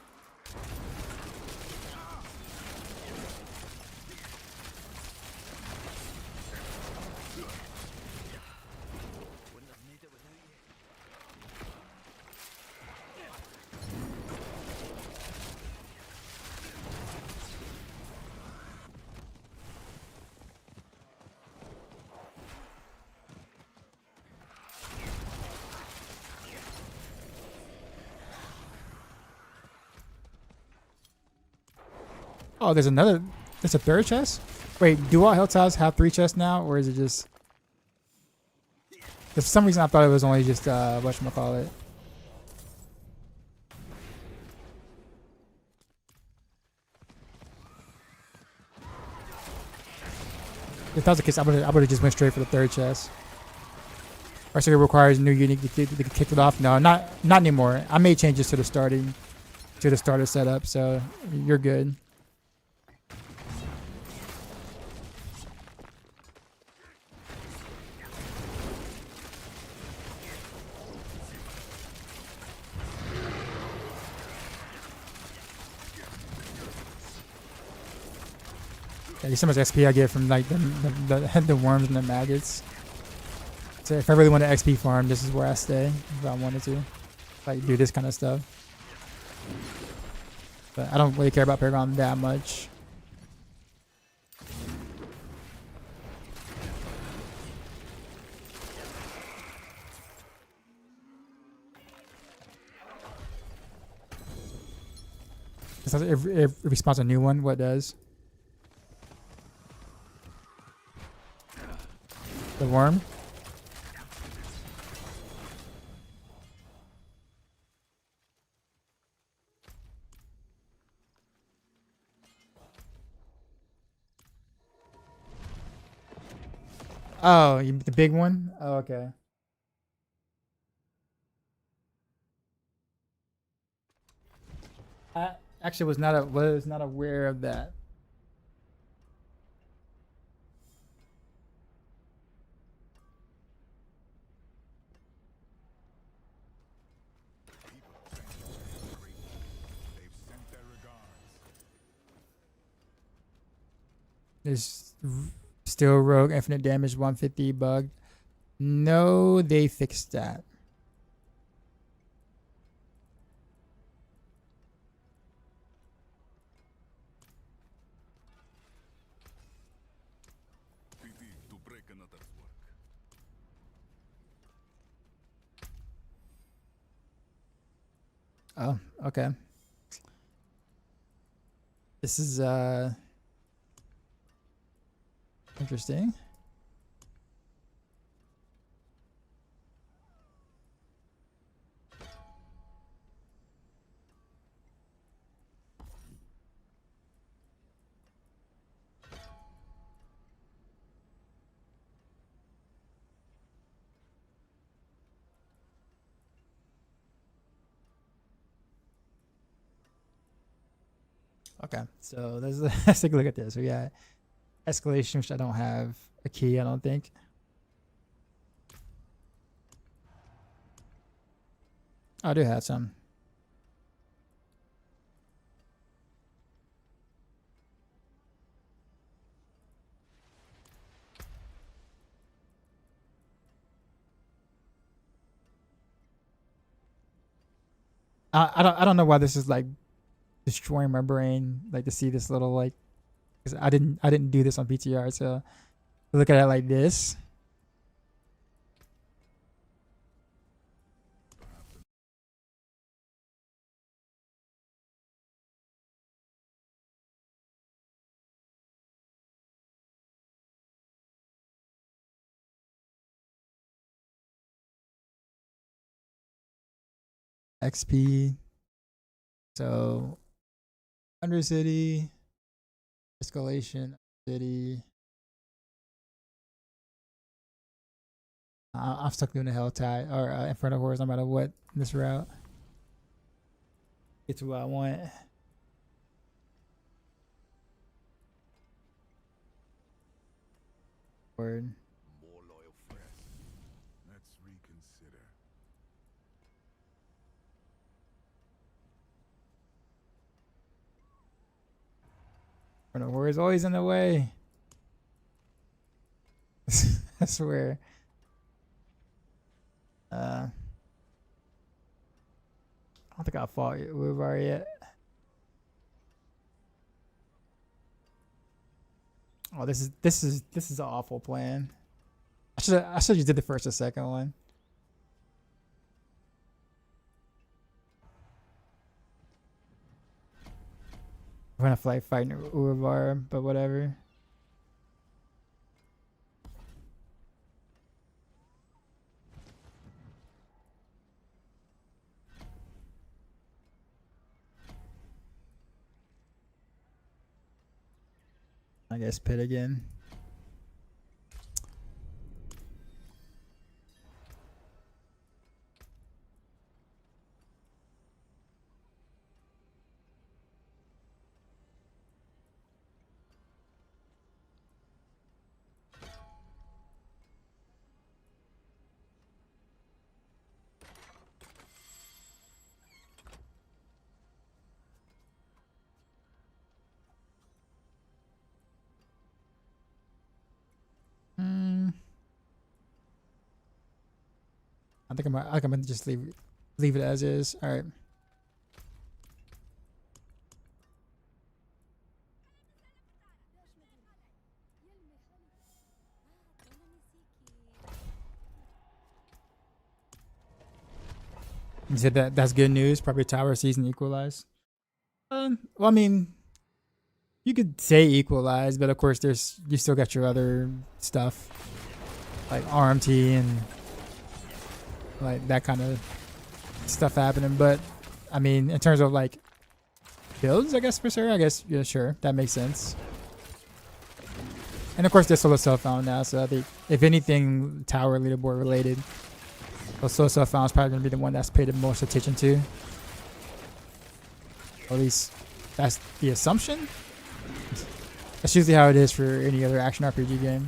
Speaker 1: oh, there's a third chest? Wait, do all Helltides have 3 chests now, or is it just... For some reason I thought it was only just, whatchamacallit. If that was the case, I would have just went straight for the third chest. Or so it requires new unique to kick it off. No, not anymore. I made changes to the starter setup, so you're good. Yeah, there's so much XP I get from like the worms and the maggots. So if I really want to XP farm, this is where I stay if I wanted to. Like do this kind of stuff. But I don't really care about Paragon that much. If it respawns a new one, what does? The worm? Oh, the big one? Oh, okay. I actually was not aware of that. There's still rogue infinite damage 150 bug. No, they fixed that. Oh, okay. This is interesting. Okay, so let's take a look at this. We got escalation, which I don't have a key, I don't think. I do have some. I don't know why this is like destroying my brain, like to see this little like, because I didn't do this on PTR, so to look at it like this. XP. So Undercity, escalation, city. I'm stuck doing the hell tie or Inferno Horse no matter what this route. Get to what I want. Word.
Speaker 2: More loyal friends. Let's reconsider.
Speaker 1: Inferno Horse always in the way. I swear. I don't think I fought Uvar yet. Oh, this is an awful plan. I should just did the first or second one. I'm gonna fight fighting Uvar, but whatever. I guess pit again. I think I'm gonna just leave it as is. All right. You said that's good news. Probably tower season equalized. Well, I mean, you could say equalized, but of course, you still got your other stuff like RMT and like that kind of stuff happening. But I mean, in terms of like builds, I guess for sure. I guess yeah, sure, that makes sense. And of course, there's solo self found now, so I think if anything tower leaderboard related, solo self found is probably gonna be the one that's paid the most attention to. Or at least that's the assumption. That's usually how it is for any other action RPG game.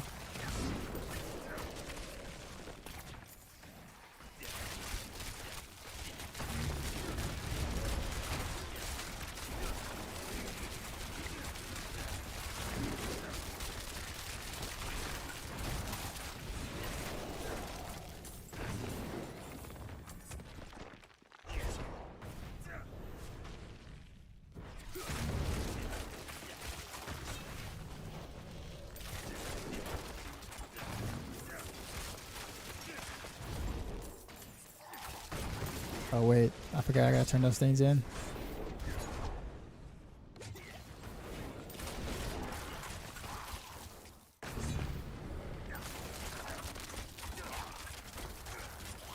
Speaker 1: Oh wait, I forgot I gotta turn those things in.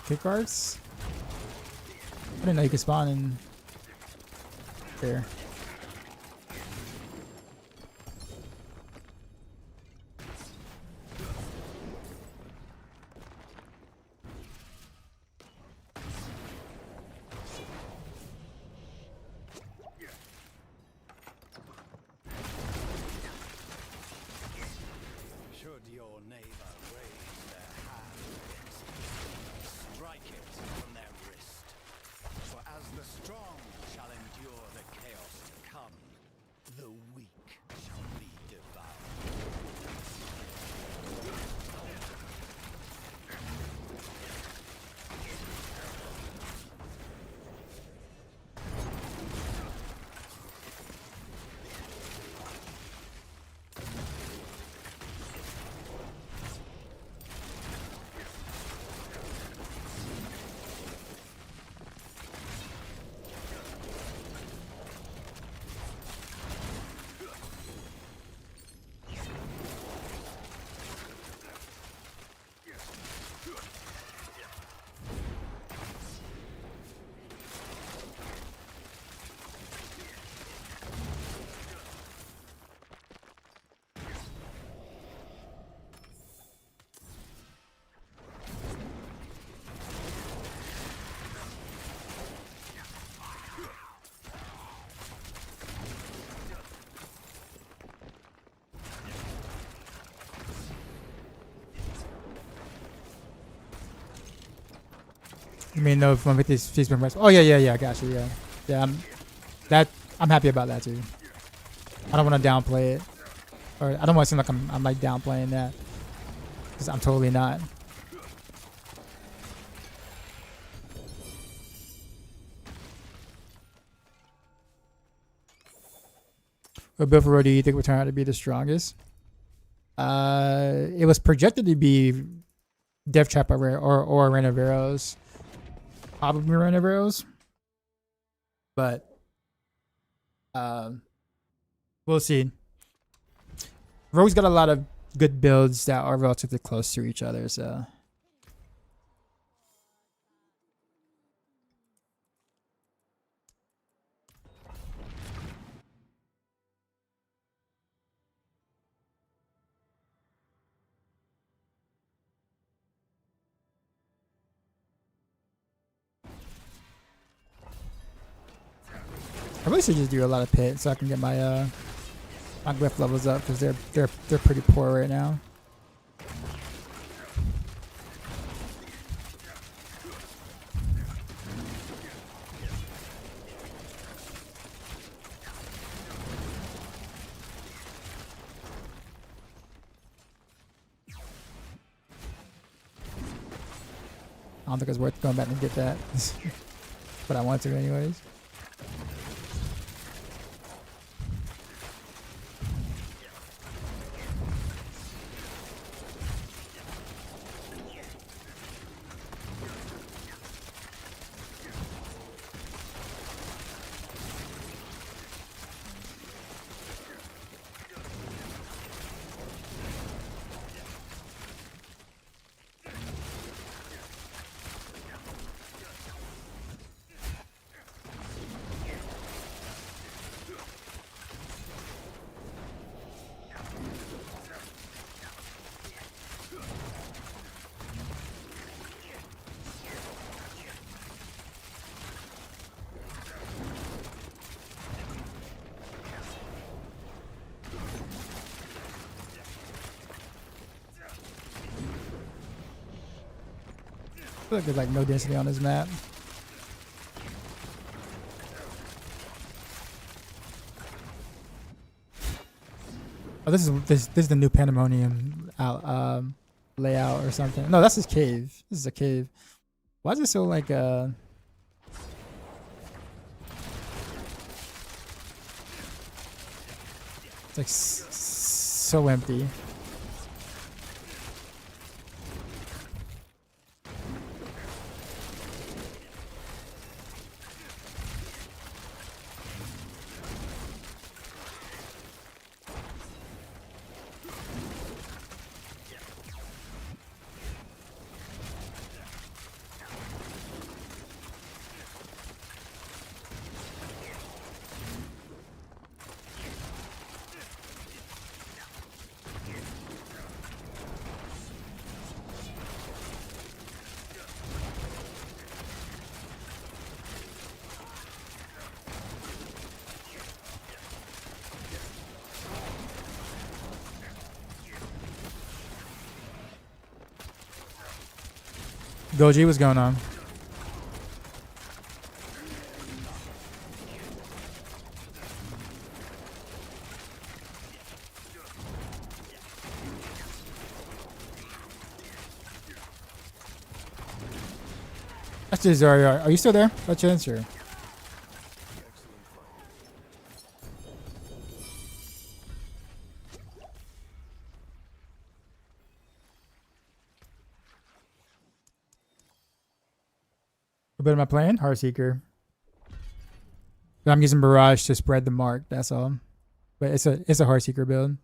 Speaker 1: Kick arts? I didn't know you could spawn in there.
Speaker 2: Should your neighbor raise their hand, strike it from their wrist. For as the strong shall endure the chaos
Speaker 1: You mean no 150 she's been pressed? Oh yeah. I got you. Yeah. I'm happy about that too. I don't want to downplay it, or I don't want to seem like I'm like downplaying that, because I'm totally not. What build for road do you think will turn out to be the strongest? It was projected to be Death Trap or Rain of Arrows. Probably Rain of Arrows. But we'll see. Rogue's got a lot of good builds that are relatively close to each other, so I really should just do a lot of pit so I can get my my glyph levels up, because they're pretty poor right now. I don't think it's worth going back and get that, but I want to anyways. I feel like there's like no density on this map. Oh, this is the new Pandemonium out layout or something. No, that's his cave. This is a cave. Why is it so like it's like so empty. Goji, what's going on? That's just Zarya. Are you still there? By chance, or? What build am I playing? Heartseeker. But I'm using Barrage to spread the mark. That's all. But it's a Heartseeker build.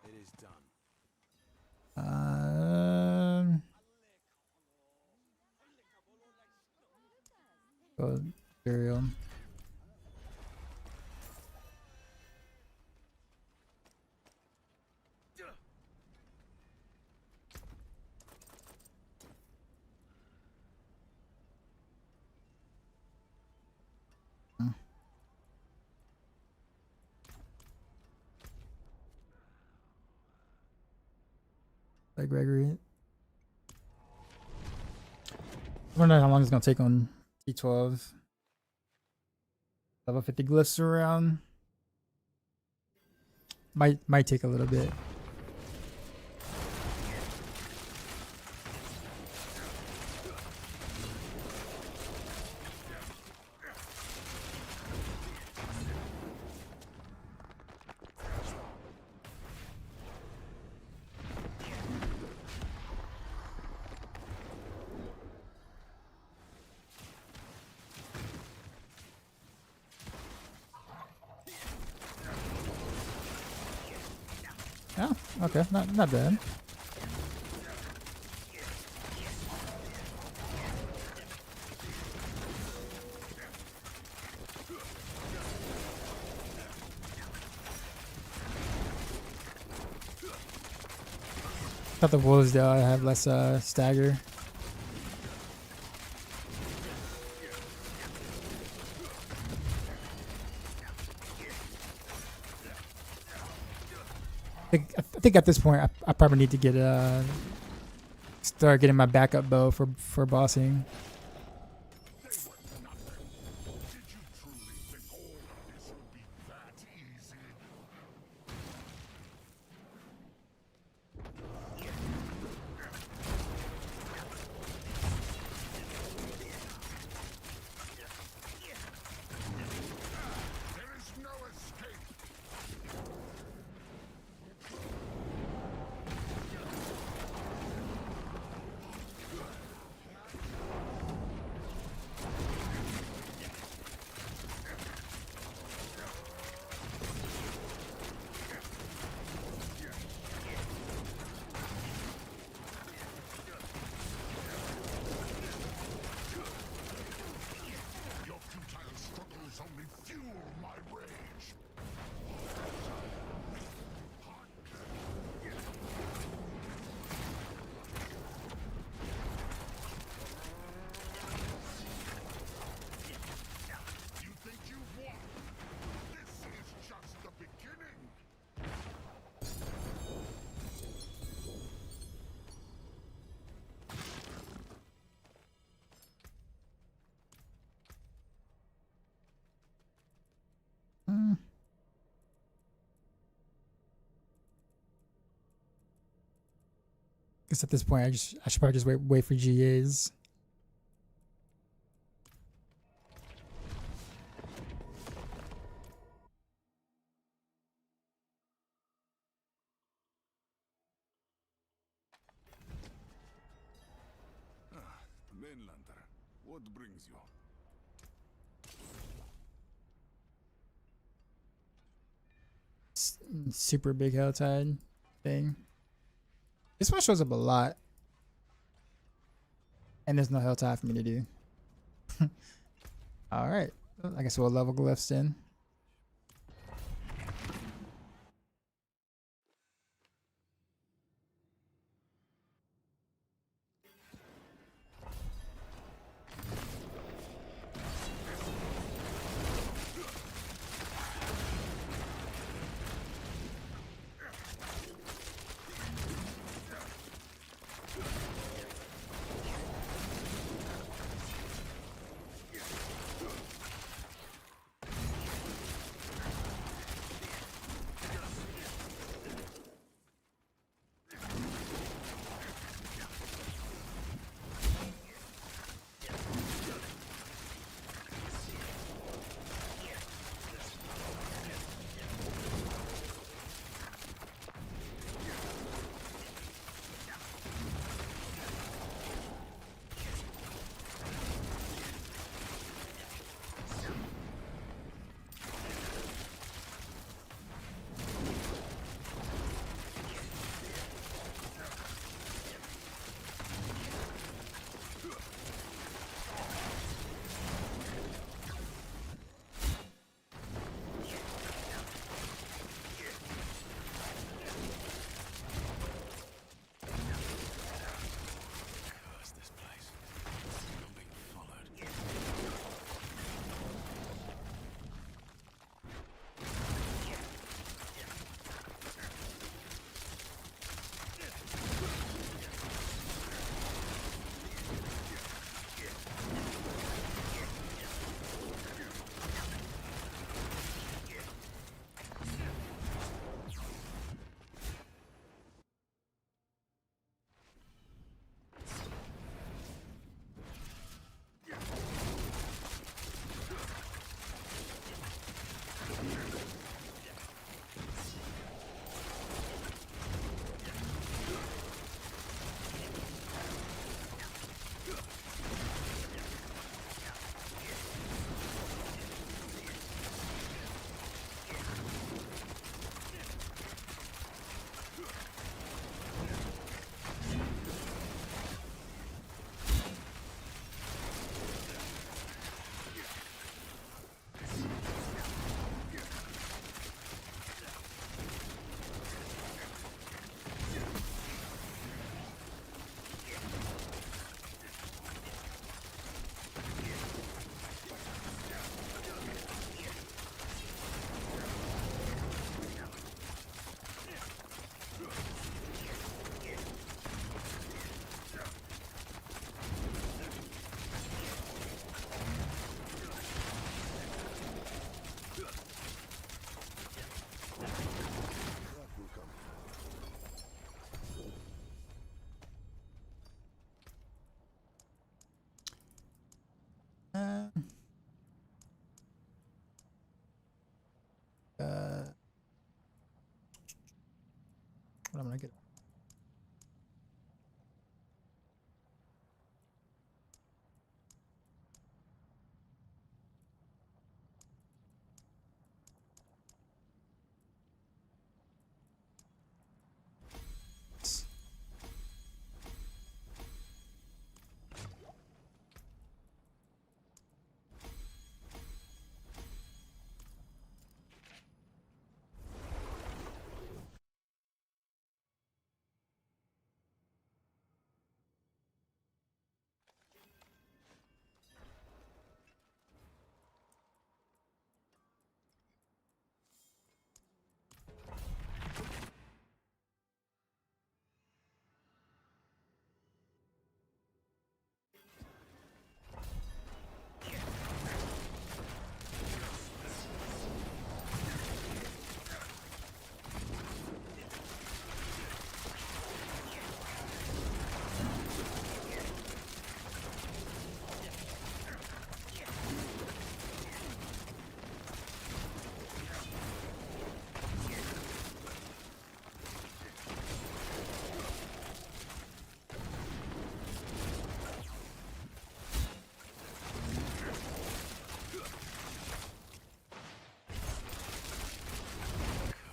Speaker 2: It is done.
Speaker 1: Cereal. Like Gregory. I wonder how long it's gonna take on T12. Level 50 glyphs around. Might take a little bit. Oh, okay, not bad. Thought the wolves though have less stagger. I think at this point I probably need to get start getting my backup bow for bossing. Guess at this point I should probably just wait for GAs.
Speaker 2: Mainlander, what brings you?
Speaker 1: Super big Helltide thing. This one shows up a lot. And there's no Helltide for me to do. Alright. I guess we'll level glyphs in. But I'm gonna get.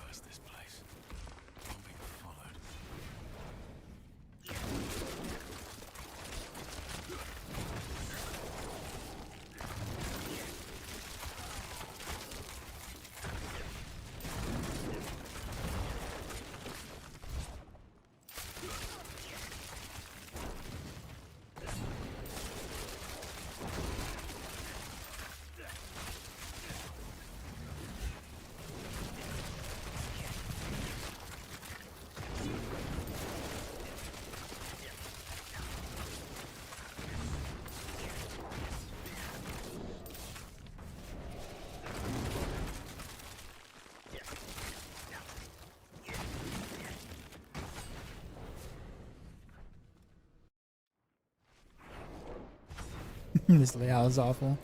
Speaker 2: Curse this place. I'm being followed.
Speaker 1: This layout is awful.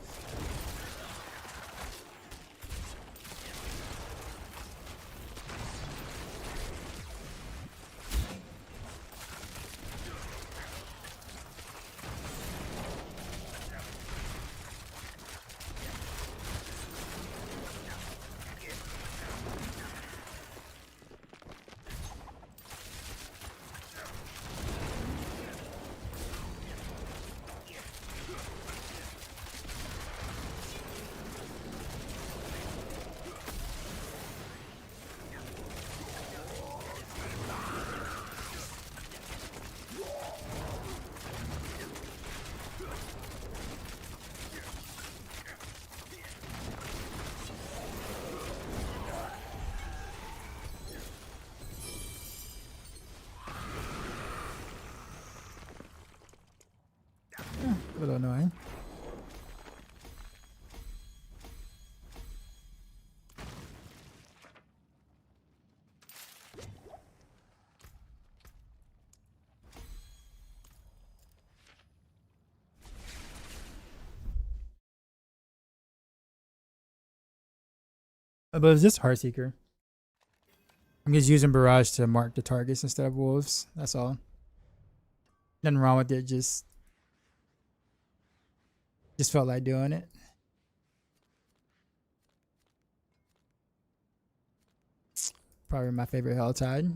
Speaker 1: A little annoying. But it's just Heartseeker. I'm just using Barrage to mark the targets instead of wolves. That's all. Nothing wrong with it. Just felt like doing it. Probably my favorite Helltide.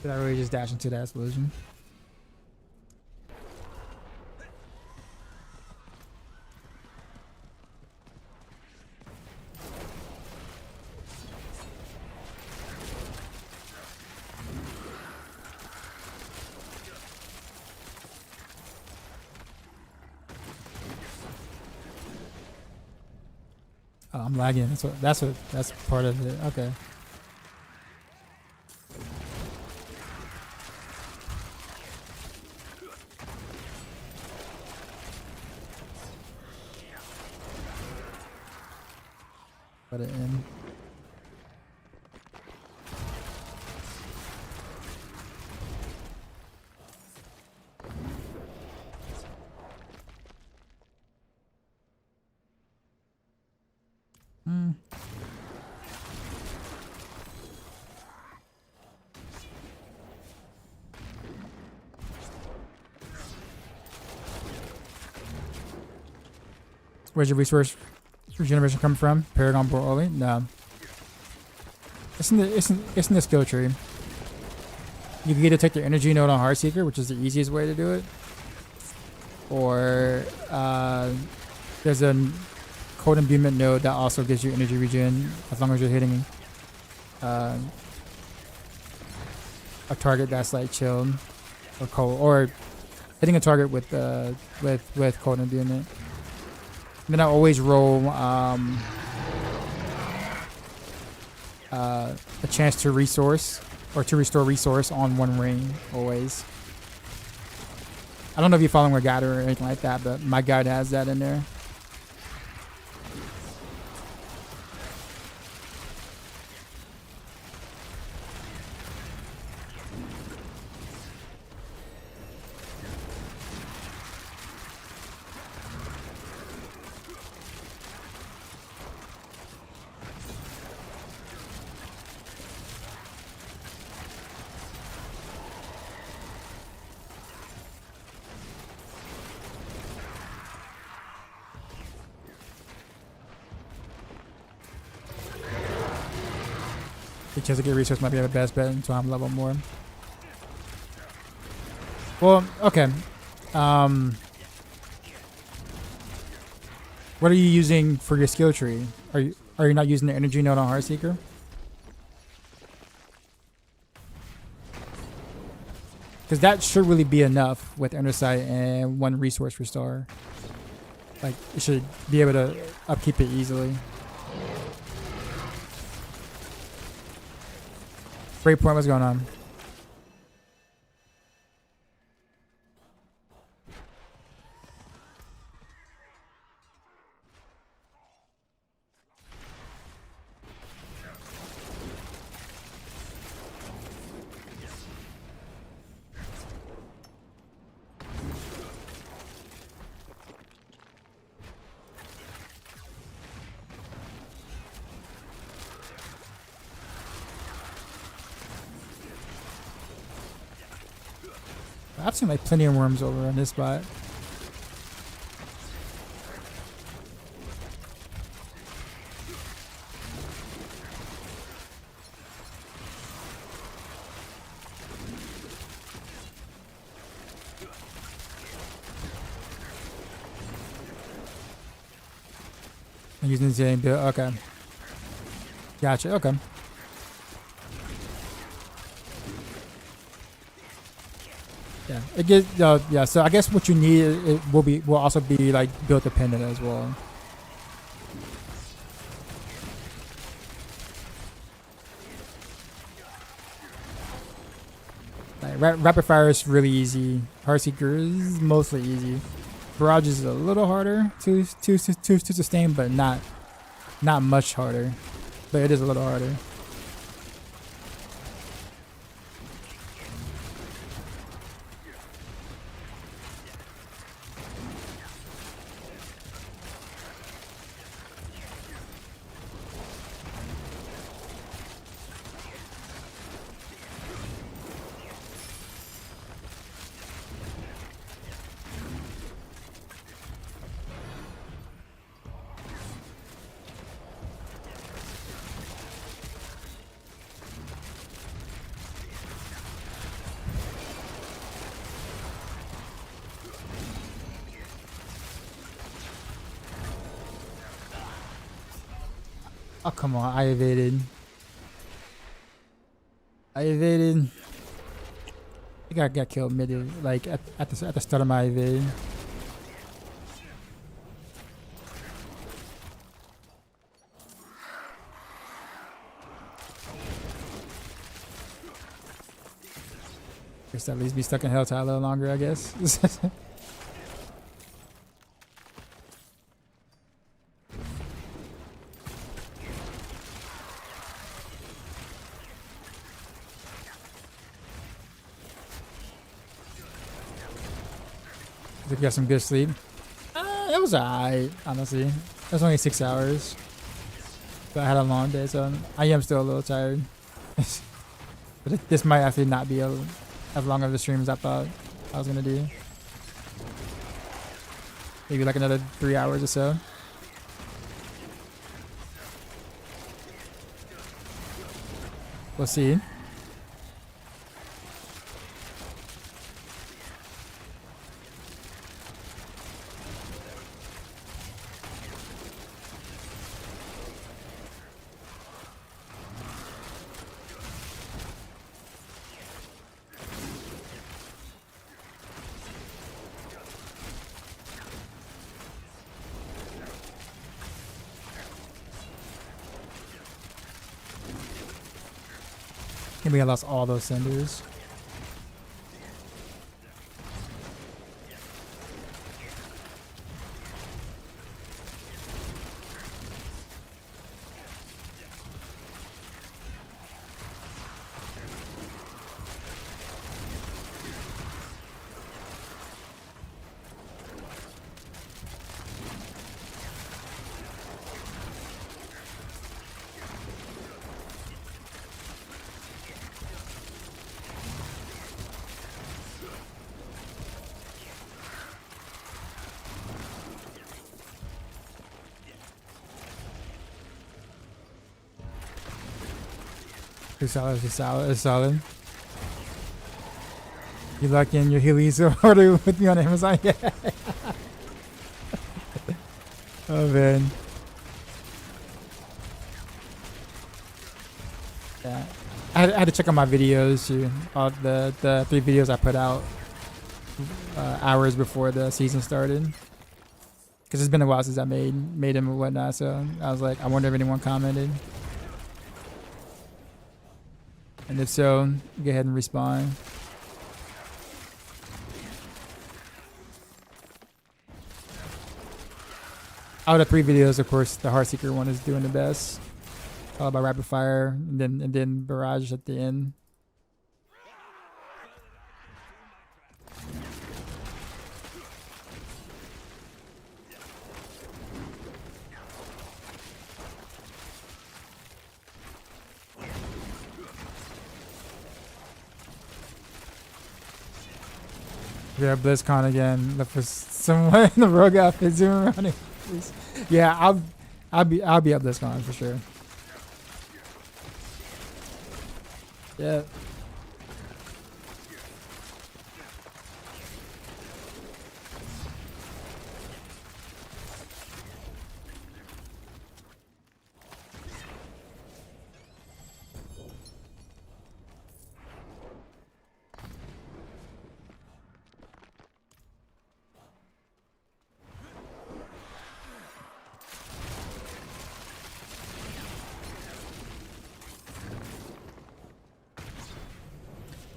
Speaker 1: Did I really just dash into that explosion? Oh, I'm lagging. That's part of it. Okay. Put it in. Where's your resource regeneration coming from? Paragon Bore only? No. It's in the skill tree. You can either take the energy node on Heartseeker, which is the easiest way to do it, or there's a cold imbuement node that also gives you energy regen as long as you're hitting a target that's like chilled or cold, or hitting a target with cold imbuement. Then I always roll a chance to resource or to restore resource on one ring always. I don't know if you're following a guide or anything like that, but my guide has that in there. The chance to get resource might be the best bet until I'm level more. Well, okay. What are you using for your skill tree? Are you not using the energy node on Heartseeker? Because that should really be enough with Innersight and one resource restore. Like, it should be able to upkeep it easily. Great point. What's going on? I've seen like plenty of worms over on this spot. I'm using the same build. Okay. Gotcha. Okay. Yeah, it gets yeah. So I guess what you need it will also be like build dependent as well. Like rapid fire is really easy. Heartseeker is mostly easy. Barrage is a little harder to sustain, but not much harder. But it is a little harder. Oh, come on. I evaded. I think I got killed mid, like at the start of my evade. Guess at least be stuck in hell a little longer, I guess. If you got some good sleep. It was alright, honestly. It was only 6 hours. But I had a long day, so I am still a little tired. But this might actually not be as long of a stream as I thought I was gonna do. Maybe like another 3 hours or so. We'll see. Maybe I lost all those cinders. It's solid. You lucky in your Heelys order with me on Amazon? Yeah. Oh man. Yeah. I had to check on my videos too. All the 3 videos I put out hours before the season started. Because it's been a while since I made them and whatnot. So I was like, I wonder if anyone commented. And if so, go ahead and respawn. Out of 3 videos, of course, the Heartseeker one is doing the best. Followed by Rapid Fire, and then Barrage at the end. Yeah, BlizzCon again. Look for someone in the rogue outfit zooming around it, please. Yeah, I'll be at BlizzCon for sure. Yeah.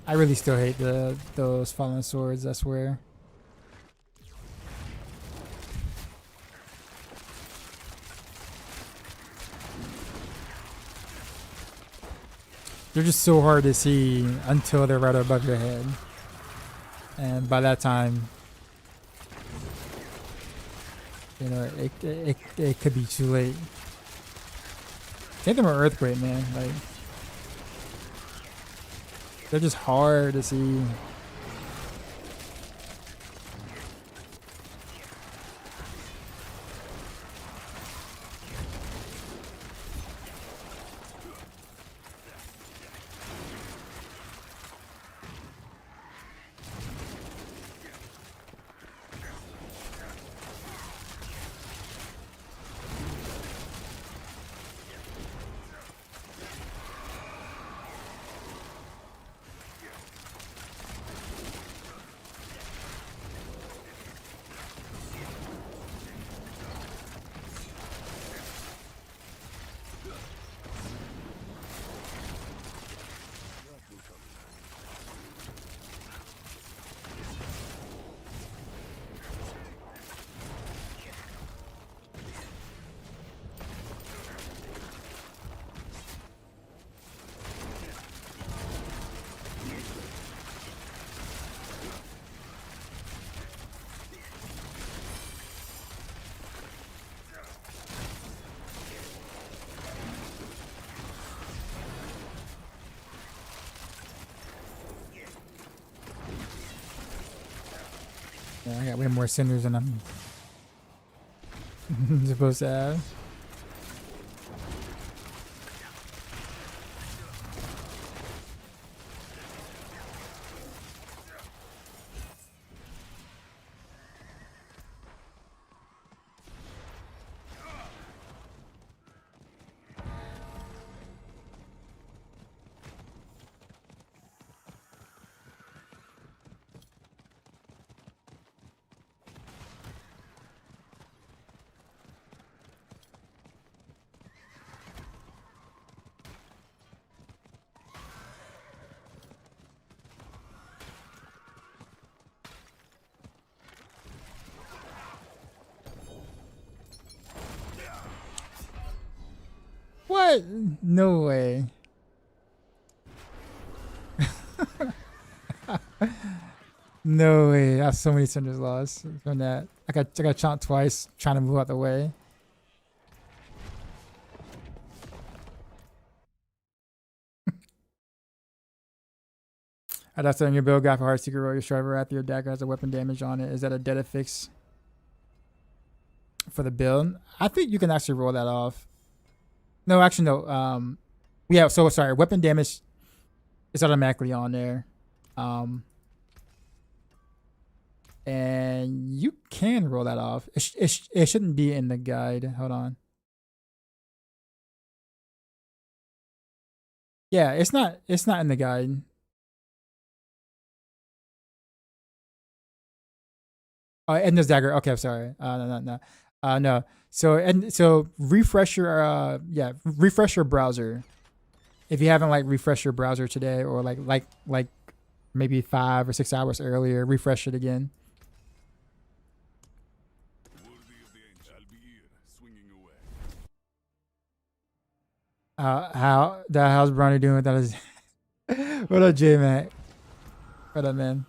Speaker 1: I really still hate those fallen swords, I swear. They're just so hard to see until they're right above your head. And by that time, you know, it could be too late. Same thing with Earthquake, man. Like, they're just hard to see. Yeah, I got way more cinders than I'm supposed to have. What? No way. No way. I have so many cinders lost from that. I got chomped twice trying to move out the way. I'd have to on your build guide for Heartseeker roll your striver after your dagger has a weapon damage on it. Is that a dead affix for the build? I think you can actually roll that off. No, actually no. Yeah, so sorry, weapon damage is automatically on there. And you can roll that off. It shouldn't be in the guide. Hold on. Yeah, it's not in the guide. Oh, Edna's dagger. Okay, I'm sorry. No. So refresh your refresh your browser. If you haven't like refreshed your browser today or like maybe 5 or 6 hours earlier, refresh it again. How's Brownie doing? That is. What up, J Mac? What up, man?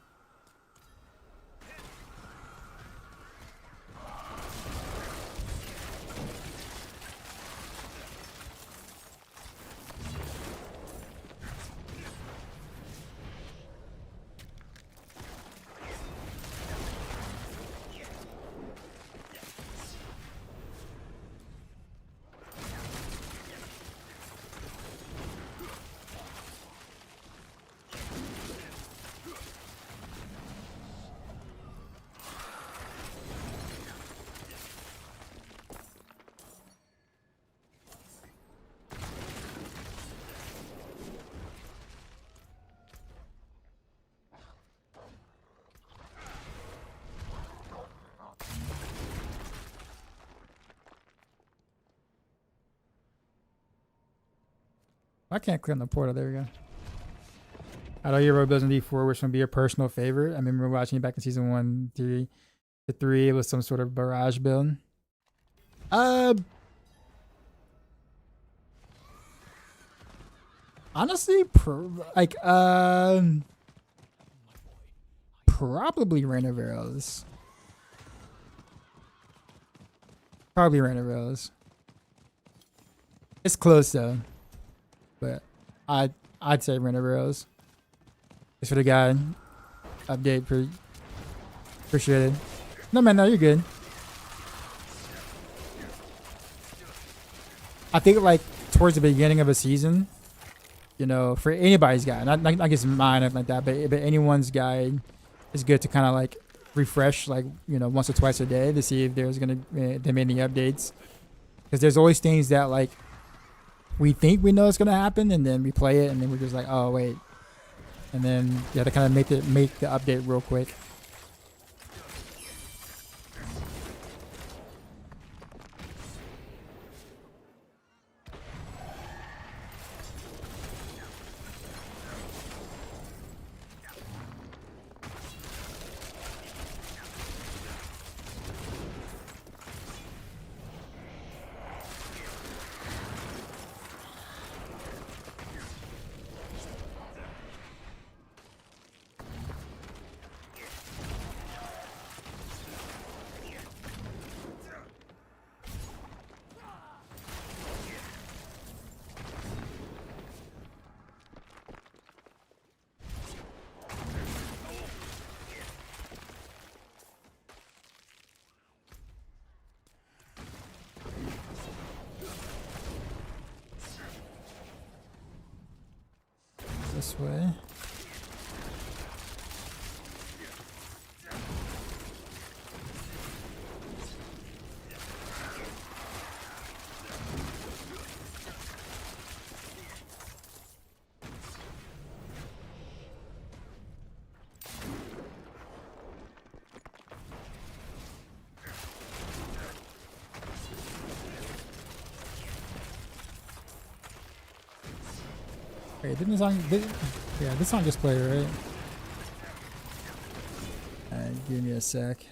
Speaker 1: I can't click on the portal. There we go. I know your road builds in D4, which would be your personal favorite. I remember watching you back in season 1, 3 to 3. It was some sort of barrage build. Honestly, probably Rain of Arrows. Probably Rain of Arrows. It's close though, but I'd say Rain of Arrows. Just for the guide. Update. Appreciate it. No, man, no, you're good. I think like towards the beginning of a season, you know, for anybody's guide, not just mine or like that, but anyone's guide is good to kind of like refresh, like, you know, once or twice a day to see if there's gonna they made any updates, because there's always things that like we think we know it's gonna happen, and then we play it, and then we're just like, oh wait, and then you have to kind of make the update real quick. this way. Wait, didn't the song? Yeah, this song just played, right? Give me a sec.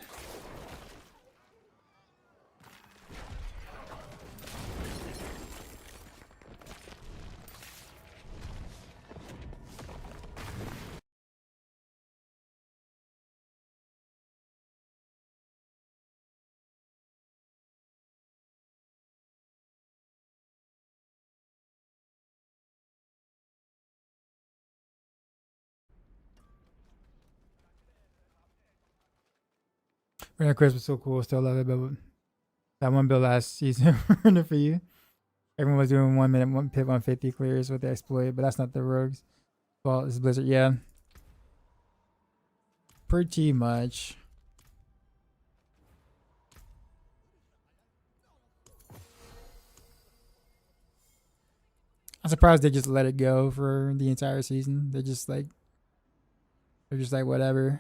Speaker 1: Random Chris was so cool. Still love it, but that one build last season ruined it for you. Everyone was doing 1 minute, one pit 150 clears with the exploit, but that's not the rogues. Well, it's Blizzard, yeah. Pretty much. I'm surprised they just let it go for the entire season. They're just like whatever.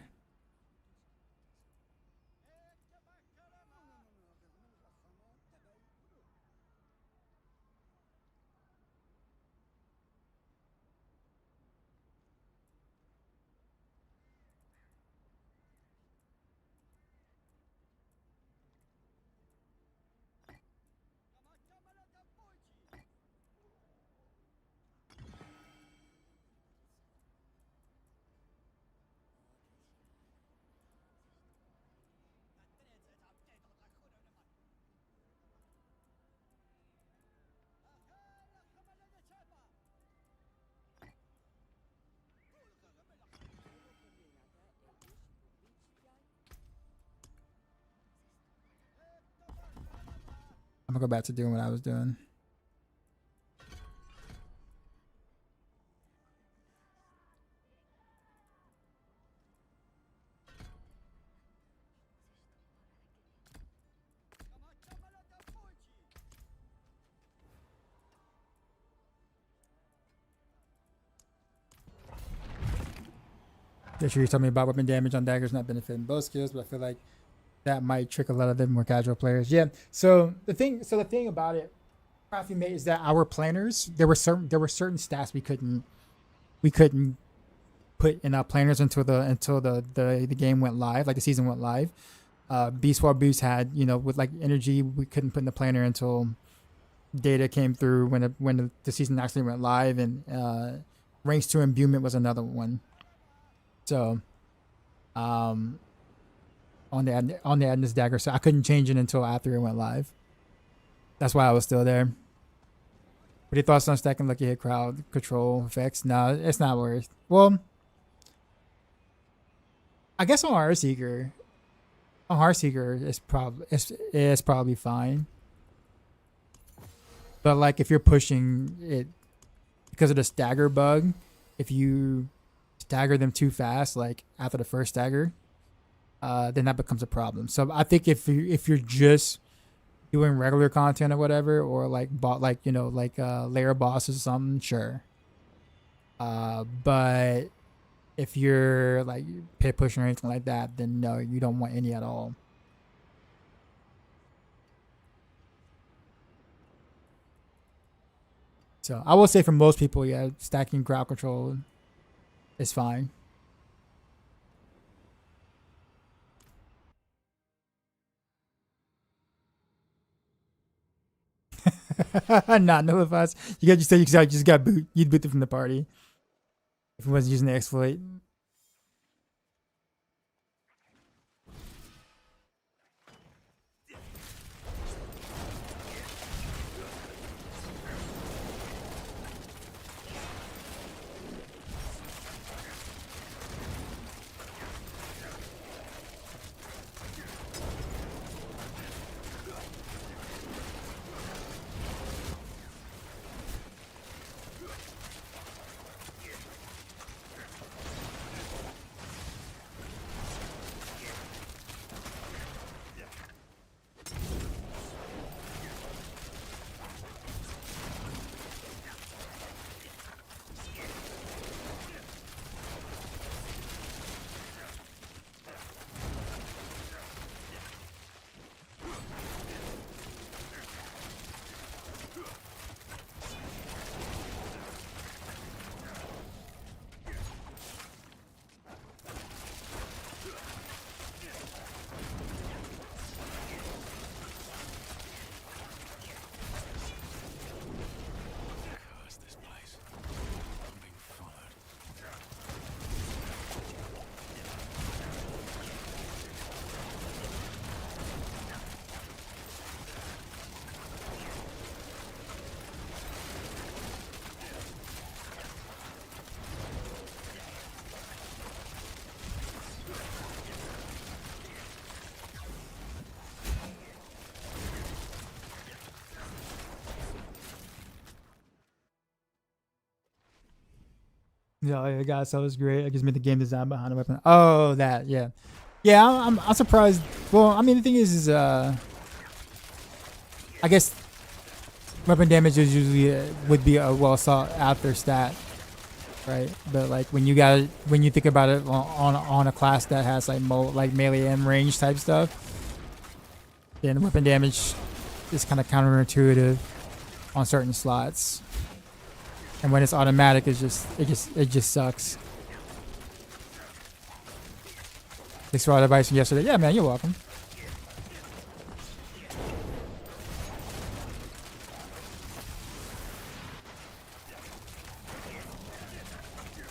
Speaker 1: I'm gonna go back to doing what I was doing. Yeah, sure, you told me about weapon damage on daggers not benefiting both skills, but I feel like that might trick a lot of the more casual players. Yeah. So the thing about it, Rafi made, is that our planners, there were certain stats we couldn't put in our planners until the game went live, like the season went live. Beast War Boost had, with like energy, we couldn't put in the planner until data came through when the season actually went live, and ranks 2 imbuement was another one. So, on the Adness dagger, so I couldn't change it until after it went live. That's why I was still there. What are your thoughts on stacking lucky hit crowd control effects? No, it's not worth. Well, I guess on Heartseeker, it's probably fine. But like if you're pushing it because of the stagger bug, if you stagger them too fast, like after the first stagger, then that becomes a problem. So I think if you're just doing regular content or whatever, or like layer bosses or something, sure. But if you're like pit pushing or anything like that, then no, you don't want any at all. So I will say for most people, yeah, stacking crowd control is fine. Not no advice. You just got boot. You'd boot them from the party if he wasn't using the exploit. Yeah, guys, that was great. It gives me the game design behind the weapon. Oh, that, yeah. Yeah, I'm surprised. Well, I mean, the thing is I guess weapon damage is usually would be a well sought after stat, right? But like when you think about it on a class that has like melee and range type stuff, then weapon damage is kind of counterintuitive on certain slots. And when it's automatic, it just sucks. Thanks for all the advice from yesterday. Yeah, man, you're welcome.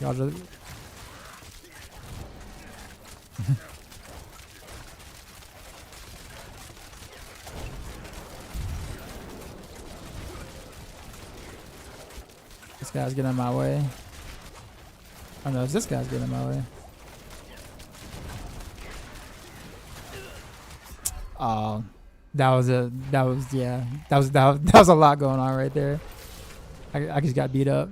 Speaker 1: Y'all just... This guy's getting in my way. Oh no, this guy's getting in my way. Oh, that was a lot going on right there. I just got beat up.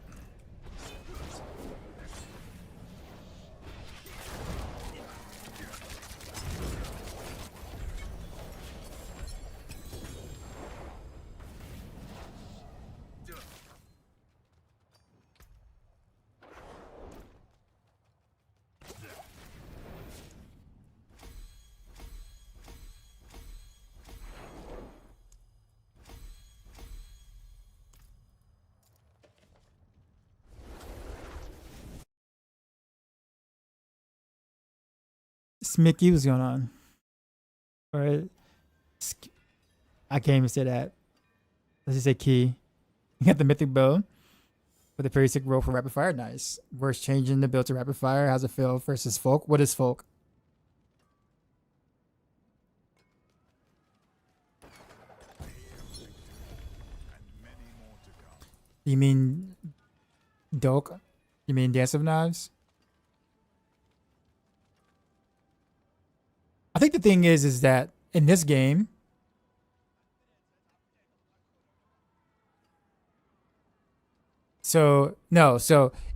Speaker 1: Smicky, what's going on? All right. I can't even say that. Let's just say key. You got the mythic bow with a pretty sick roll for rapid fire. Nice. Worst changing the build to rapid fire. How's it feel versus folk? What is folk? You mean Doke? You mean Dance of Knives? I think the thing is that in this game, so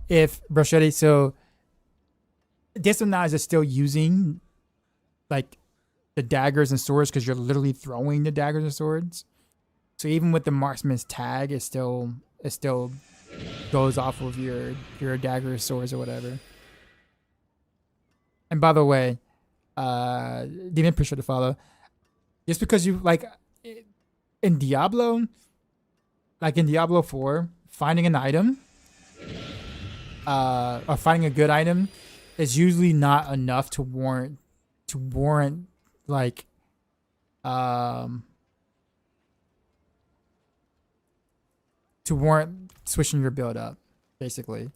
Speaker 1: if Brochetti, so Dance of Knives is still using like the daggers and swords because you're literally throwing the daggers and swords. So even with the marksman's tag, it still goes off of your daggers, swords, or whatever. And by the way, Demon, appreciate the follow. Just because you like in Diablo 4, finding an item or finding a good item is usually not enough to warrant like switching your build up, basically.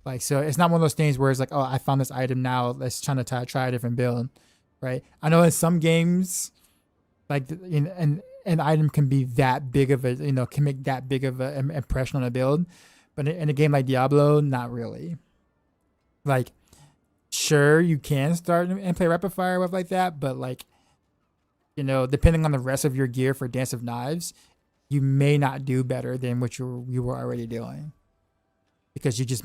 Speaker 1: Like, so it's not one of those things where it's like, oh, I found this item now, let's try a different build, right? I know in some games, like an item can be that big of a, can make that big of an impression on a build, but in a game like Diablo, not really. Like, sure, you can start and play rapid fire with like that, but like, depending on the rest of your gear for Dance of Knives, you may not do better than what you were already doing. Because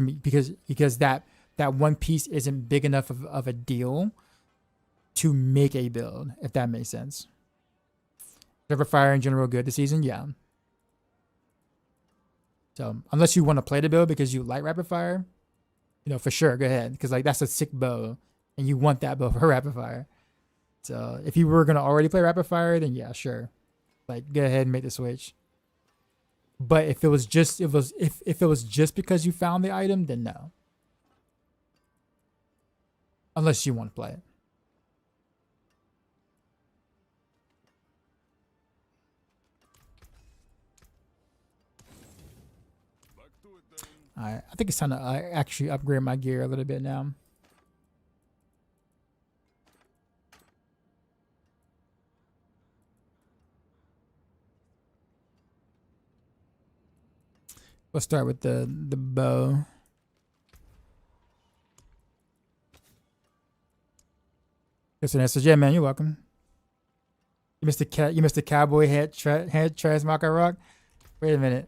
Speaker 1: because that one piece isn't big enough of a deal to make a build, if that makes sense. Rapid fire in general good this season, yeah. So unless you want to play the build because you like rapid fire, for sure, go ahead, because like that's a sick bow, and you want that bow for rapid fire. So if you were gonna already play rapid fire, then yeah, sure, like go ahead and make the switch. But if it was just because you found the item, then no. Unless you want to play it. Alright, I think it's time to actually upgrade my gear a little bit now. We'll start with the bow. Yes, message. Yeah, man, you're welcome. You missed the cowboy head Trasmaka Rock. Wait a minute.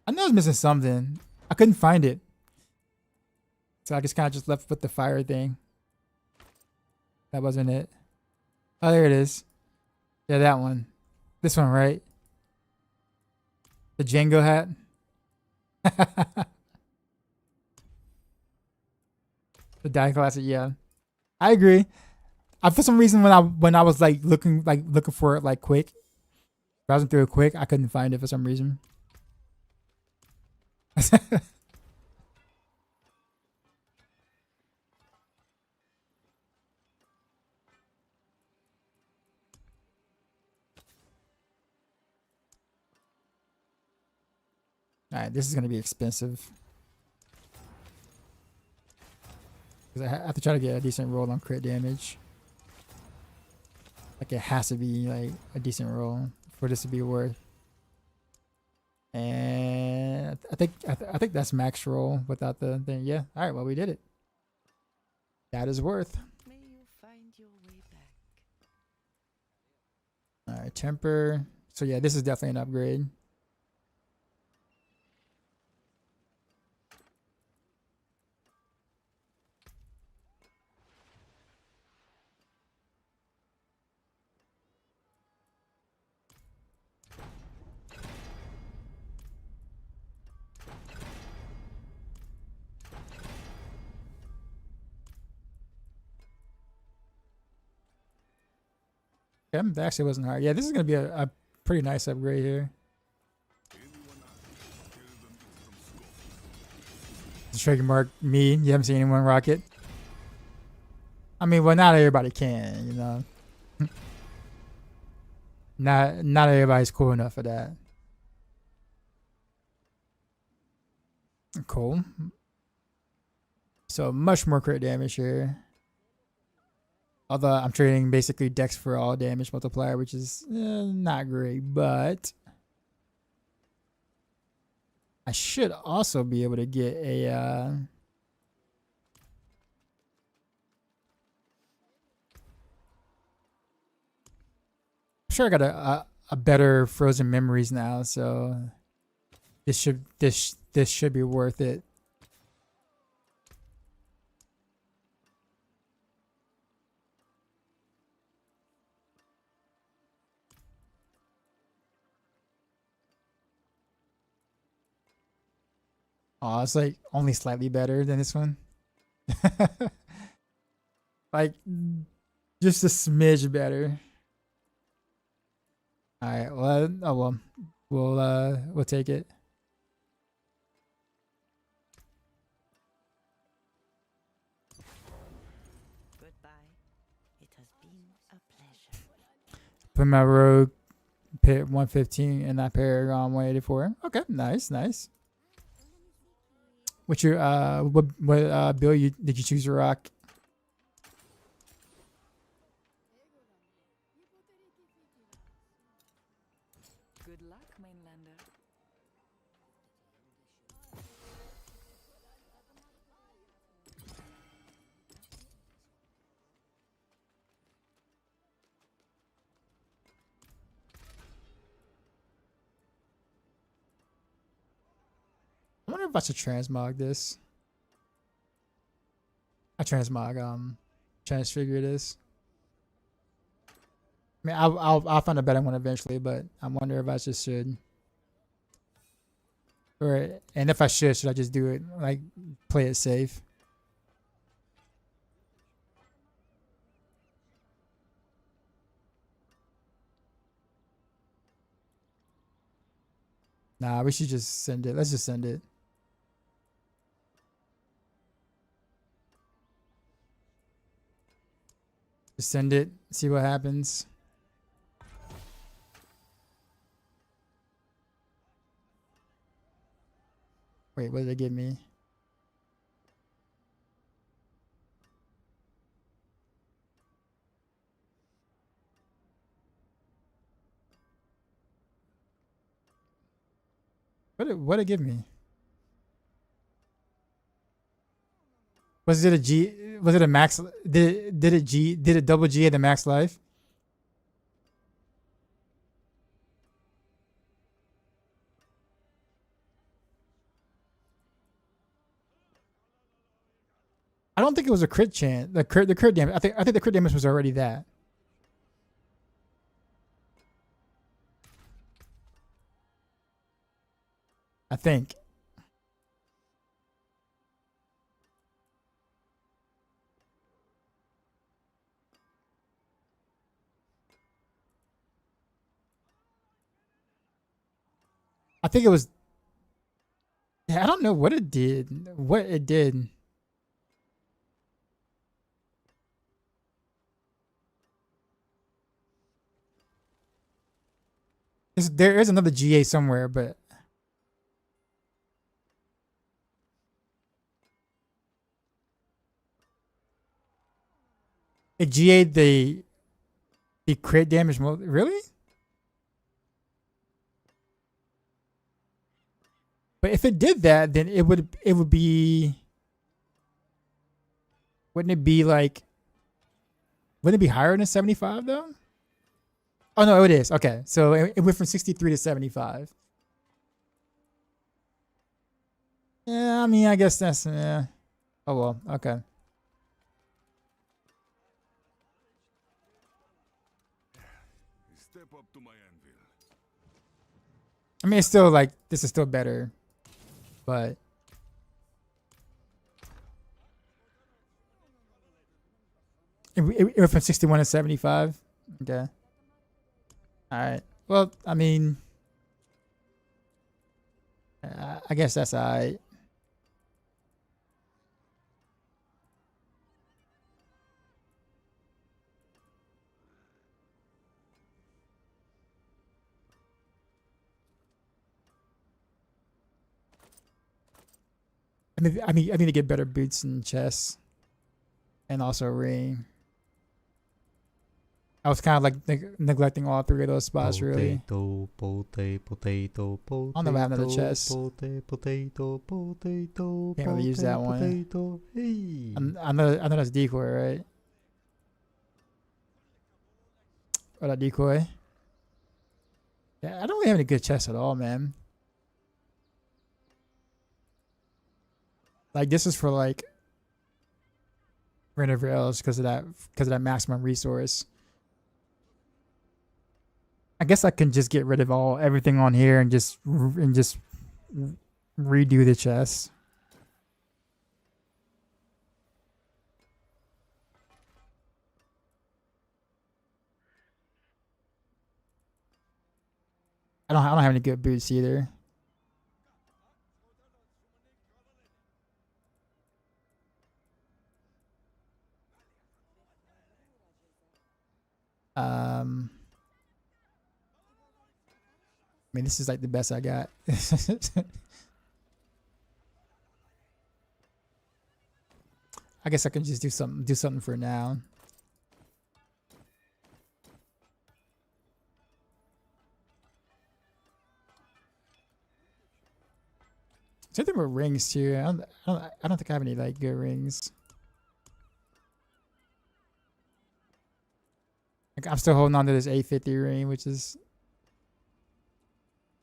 Speaker 1: I know I was missing something. I couldn't find it. So I just kind of just left with the fire thing. That wasn't it. Oh, there it is. Yeah, that one. This one, right? The Django hat. The die classic, yeah. I agree. For some reason when I was like looking for it like quick, browsing through it quick, I couldn't find it for some reason. Alright, this is gonna be expensive. Because I have to try to get a decent roll on crit damage. Like it has to be like a decent roll for this to be worth. And I think that's max roll without the thing. Yeah. All right. Well, we did it. That is worth.
Speaker 4: May you find your way back.
Speaker 1: All right. Temper. So yeah, this is definitely an upgrade. Okay, that actually wasn't hard. Yeah, this is gonna be a pretty nice upgrade here. Trademark me. You haven't seen anyone rock it. I mean, well, not everybody can, you know. Not everybody's cool enough for that. Cool. So much more crit damage here. Although I'm trading basically dex for all damage multiplier, which is not great, but I should also be able to get a I'm sure I got a better frozen memories now, so this should be worth it. Oh, it's like only slightly better than this one. Like just a smidge better. All right. Well, oh well. We'll take it.
Speaker 4: Goodbye. It has been a pleasure.
Speaker 1: Put my rogue pit 115 and that paragon 184. Okay, nice. What's your what bill did you choose to rock?
Speaker 4: Good luck, mainlander.
Speaker 1: I wonder if I should transmog this. I transfigure this. I mean, I'll find a better one eventually, but I wonder if I just should. And if I should I just do it like play it safe? Nah, we should just send it. Let's just send it. Just send it. See what happens. Wait, what did they give me? What did it give me? Was it a G? Was it a max? Did it double G at the max life? I don't think it was a crit chance. The crit damage. I think the crit damage was already that. I think. I think it was. Yeah, I don't know what it did. What it did. There is another GA somewhere, but it GA'd the crit damage. Really? But if it did that, then it would be. Wouldn't it be like? Wouldn't it be higher than 75 though? Oh no, it is. Okay, so it went from 63 to 75. Yeah, I mean, I guess that's. Oh well. Okay.
Speaker 2: Step up to my anvil.
Speaker 1: I mean, it's still like this is still better, but. It went from 61 to 75. Okay. All right. Well, I mean, I guess that's all right. I need to get better boots and chests, and also ring. I was kind of like neglecting all three of those spots, really.
Speaker 5: Potato, potato, potato.
Speaker 1: I don't know if I have another chest.
Speaker 5: Potato, potato.
Speaker 1: Can't really use that one.
Speaker 5: Potato. Hey.
Speaker 1: I know that's decoy, right? Or that decoy. Yeah, I don't really have any good chests at all, man. Like this is for like whatever else because of that maximum resource. I guess I can just get rid of everything on here and just redo the chest. I don't have any good boots either. I mean, this is like the best I got. I guess I can just do something for now. Same thing with rings too. I don't think I have any like good rings. Like, I'm still holding on to this 850 ring, which is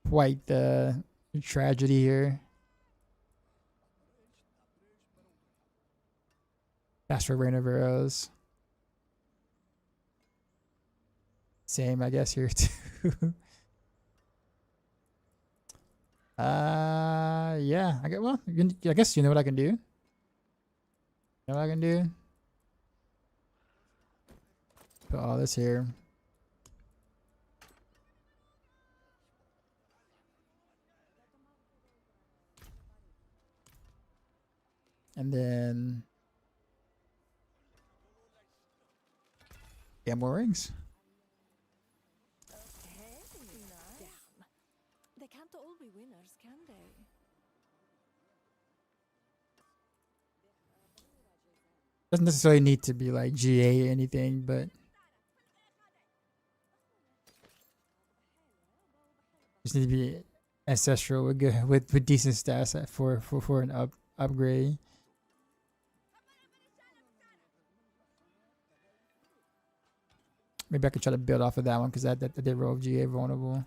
Speaker 1: quite the tragedy here. That's for Rain of Arrows. Same, I guess, here too. Yeah. I guess you know what I can do. You know what I can do? Put all this here. And then get more rings.
Speaker 6: Damn. They can't all be winners, can they?
Speaker 1: Doesn't necessarily need to be like GA or anything, but just need to be ancestral with decent stats for an upgrade. Maybe I could try to build off of that one because that did roll GA vulnerable.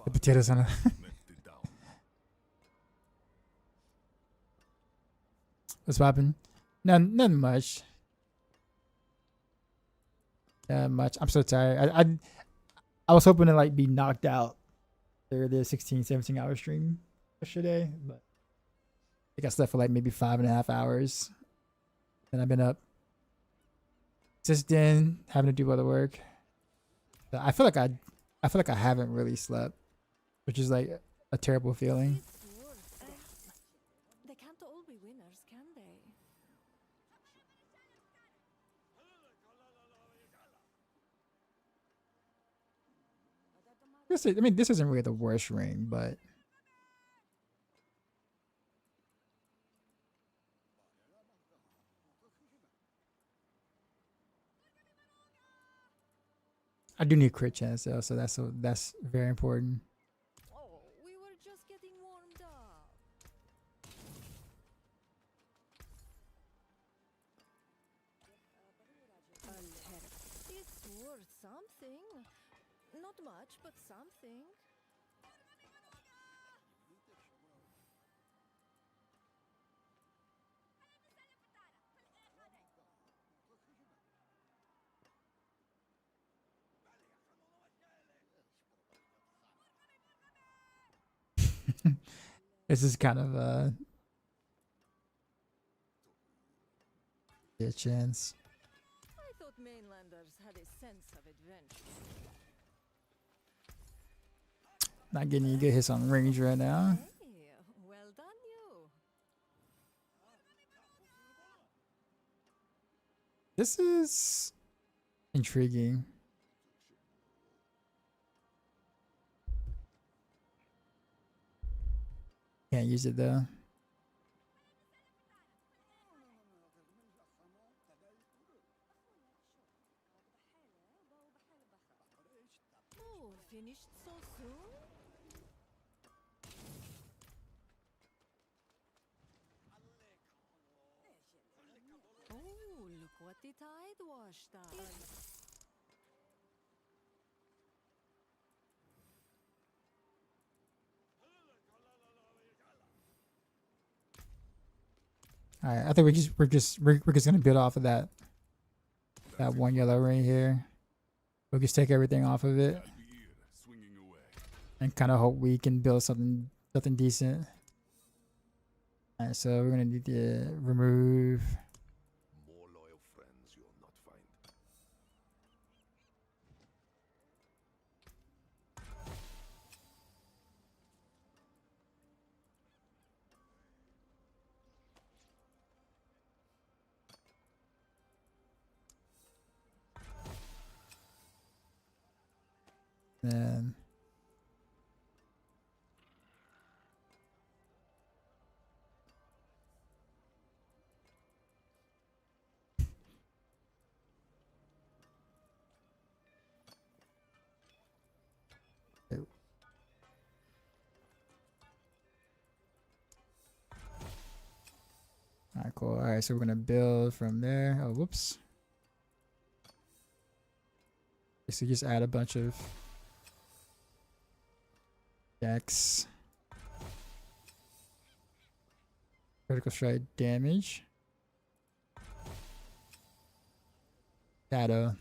Speaker 1: The potatoes on it. What's poppin'? Nothing much. Not much. I'm so tired. I was hoping to like be knocked out through the 16, 17 hour stream yesterday, but I got slept for like maybe 5.5 hours. And I've been up since then, having to do other work. So I feel like I haven't really slept, which is like a terrible feeling.
Speaker 6: It's worth them. They can't all be winners, can they?
Speaker 1: I mean, this isn't really the worst ring, but I do need crit chance though, so that's very important.
Speaker 6: Oh, we were just getting warmed up. It's worth something. Not much, but something.
Speaker 1: This is kind of a chance.
Speaker 6: I thought mainlanders had a sense of adventure.
Speaker 1: Not getting any good hits on range right now.
Speaker 6: Hey, well done, you.
Speaker 1: This is intriguing. Can't use it though.
Speaker 6: Oh, finished so soon? Oh, look what the tide washed up.
Speaker 1: All right, I think we're just gonna build off of that one yellow ring here. We'll just take everything off of it
Speaker 2: Swinging away.
Speaker 1: and kind of hope we can build something decent. All right, so we're gonna need to remove.
Speaker 2: More loyal friends you'll not find.
Speaker 1: Then all right, cool. All right, so we're gonna build from there. Oh, whoops. So just add a bunch of decks. Critical strike damage. Shadow.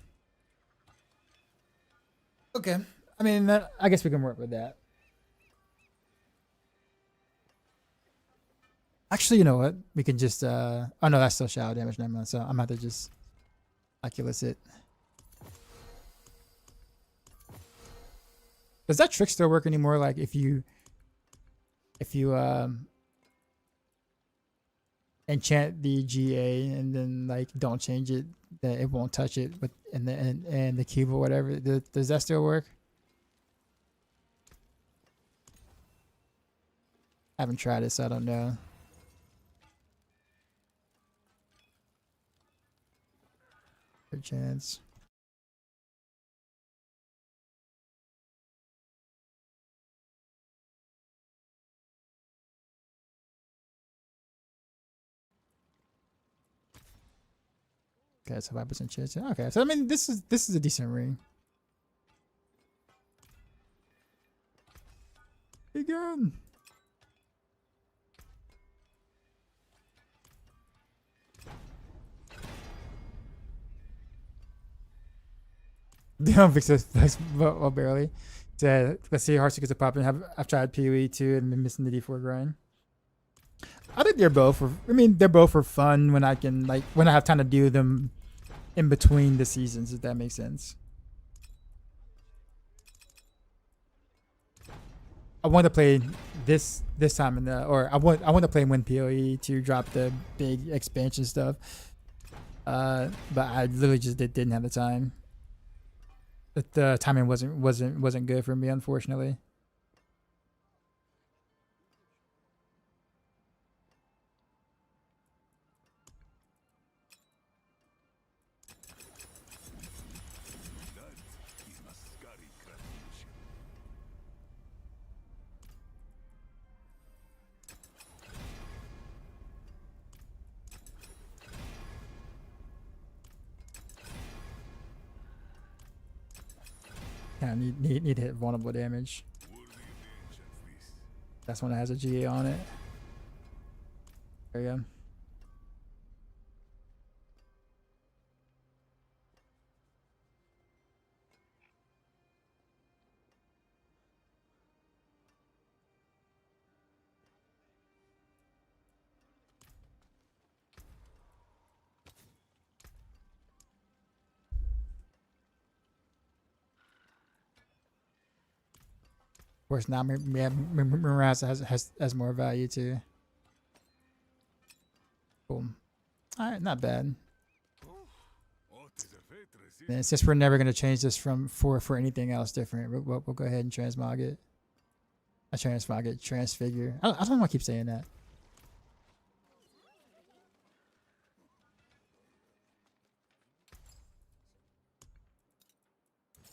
Speaker 1: Okay. I mean, I guess we can work with that. Actually, you know what? We can just oh no, that's still shadow damage. Never mind. So I'm gonna have to just Oculus it. Does that trick still work anymore? Like if you enchant the GA and then like don't change it, that it won't touch it with and the cube or whatever. Does that still work? I haven't tried it, so I don't know. Good chance. Okay, so 5% chance. Okay, so I mean, this is a decent ring. Begin. don't fix this, well, barely. So, let's see, Heartseekers are popping. I've tried PoE too and been missing the D4 grind. I think they're both they're both for fun when I can, like, when I have time to do them in between the seasons, if that makes sense. I want to play this time I want to play when PoE to drop the big expansion stuff. But I literally just didn't have the time. The timing wasn't good for me, unfortunately. Yeah, need to hit vulnerable damage. That's one that has a GA on it. There you go. Of course, now Mirage has more value too. Boom. All right, not bad. And since we're never gonna change this for anything else different, we'll go ahead and transmog it. Transfigure. I don't know why I keep saying that.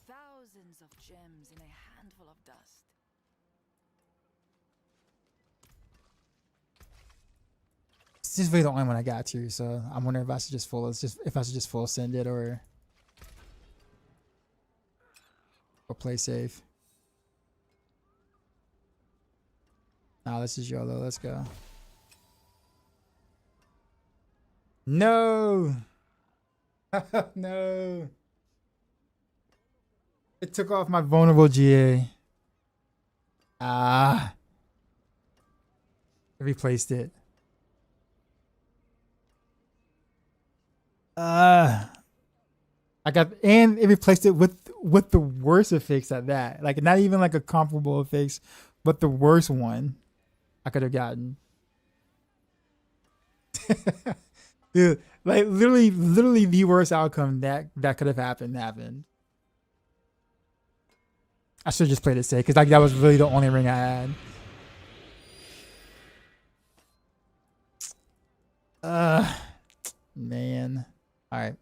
Speaker 6: Thousands of gems in a handful of dust.
Speaker 1: This is really the only one I got to, so I'm wondering if I should just full send it or play safe. Nah, this is YOLO. Let's go. No. No. It took off my vulnerable GA. Ah. I replaced it. And it replaced it with the worst affix at that. Like, not even like a comparable affix, but the worst one I could have gotten. Dude, like literally the worst outcome that could have happened. I should just played it safe because like that was really the only ring I had. Man. All right.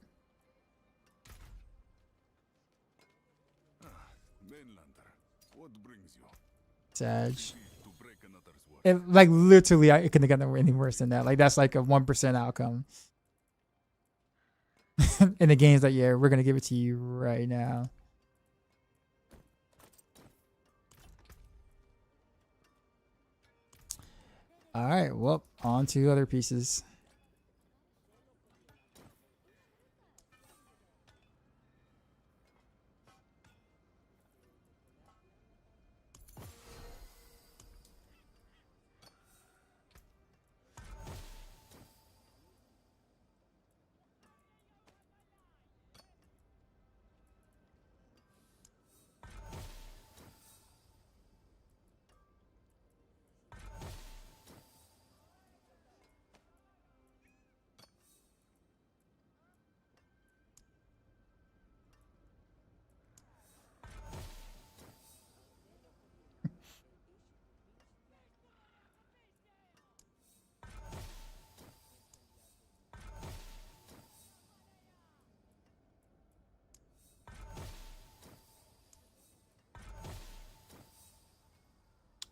Speaker 1: Sag. And like literally, it couldn't have gotten any worse than that. Like that's like a 1% outcome. In the game's like, yeah, we're gonna give it to you right now. All right, well, on to other pieces.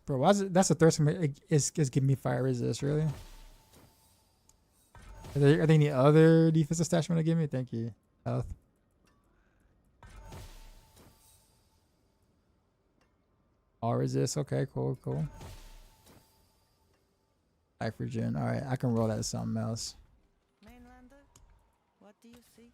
Speaker 1: Bro, why is it? That's the third time it's giving me fire resist, really? Are there any other defensive stats you want to give me? Thank you. Health. All resist. Okay, cool. Nitrogen. All right, I can roll that to something else.
Speaker 4: Mainlander, what do you seek?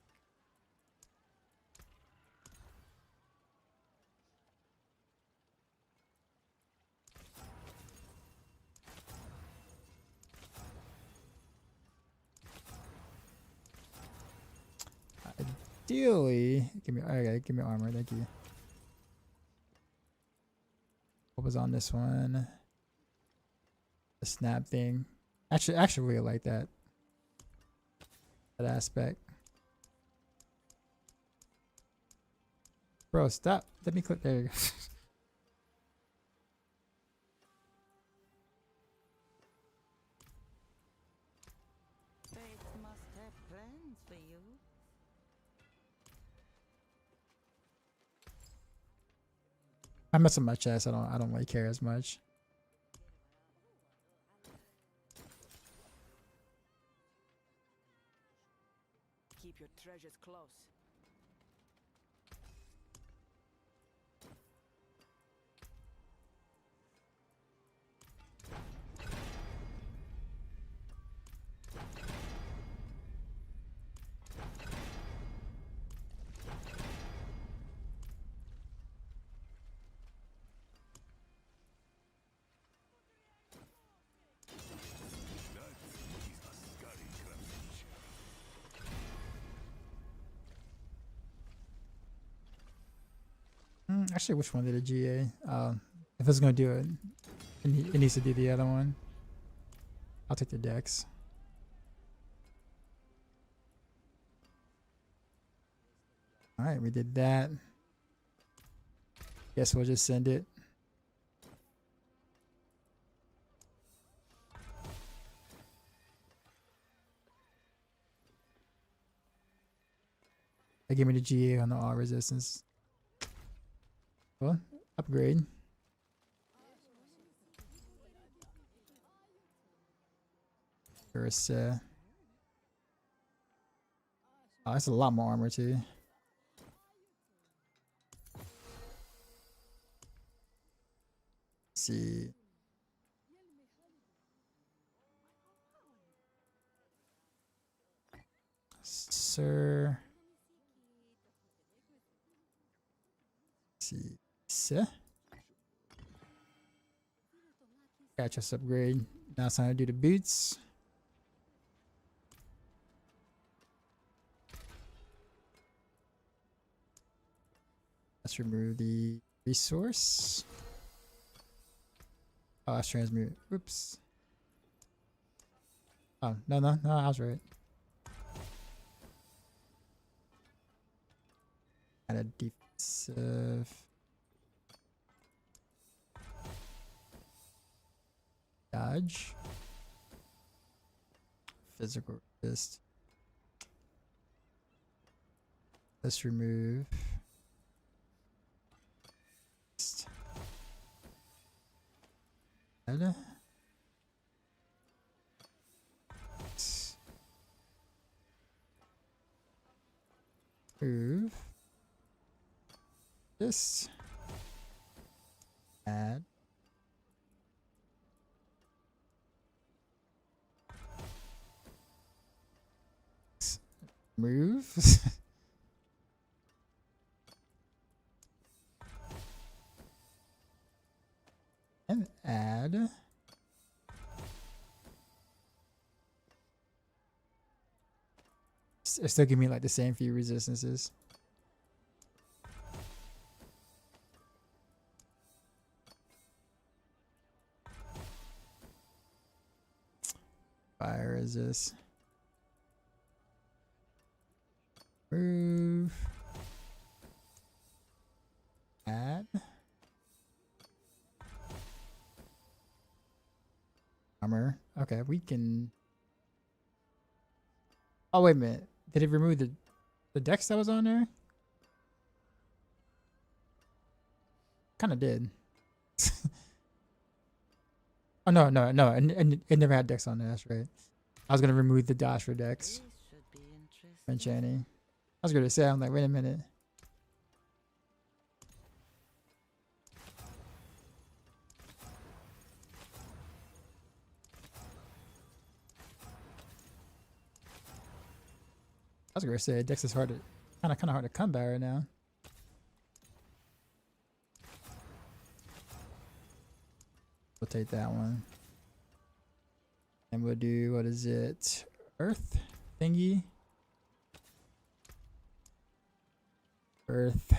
Speaker 1: Ideally, give me armor. Thank you. What was on this one? The snap thing. Actually, really like that. That aspect. Bro, stop. Let me click. There you go.
Speaker 4: Fate must have plans for you.
Speaker 1: I mess up my chest. I don't really care as much.
Speaker 4: Keep your treasures close.
Speaker 1: Actually, which one did a GA? If it's gonna do it, it needs to do the other one. I'll take the Dex. All right, we did that. Guess we'll just send it. They give me the GA on the all resistance. Well, upgrade. There's oh, that's a lot more armor too. Let's see. Sir. Let's see. Sir. Catch us upgrade. Now it's time to do the boots. Let's remove the resource. Oh, let's transmute. Oops. Oh, no, I was right. Add a defensive. Dodge. Physical resist. Let's remove. Add. Move. This. Add. Move. And add. It's still give me like the same few resistances. Fire resist. Move. Add. Armor. Okay, we can. Oh wait a minute. Did it remove the dex that was on there? Kind of did. Oh no, it never had dex on there. That's right. I was gonna remove the dash for dex.
Speaker 4: This should be interesting.
Speaker 1: Enchanting. I was gonna say, I'm like, wait a minute. I was gonna say Dex is hard to kind of hard to come by right now. We'll take that one, and we'll do what is it? Earth thingy. Earth.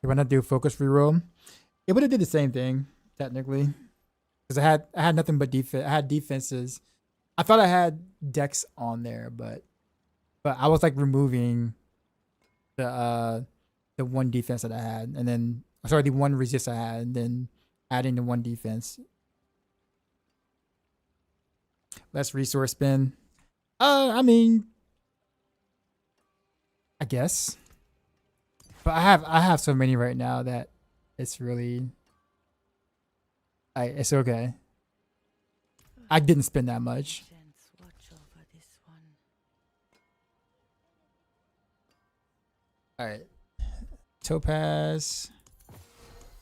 Speaker 1: When I do focus reroll, it would have did the same thing technically, because I had nothing but defense. I had defenses. I thought I had decks on there, but I was like removing the one defense that I had, and then sorry, the one resist I had, and then adding the one defense. Less resource spend. I mean, I guess. But I have so many right now that it's really it's okay. I didn't spend that much.
Speaker 4: Ancients, watch over this one.
Speaker 1: Alright. Topaz.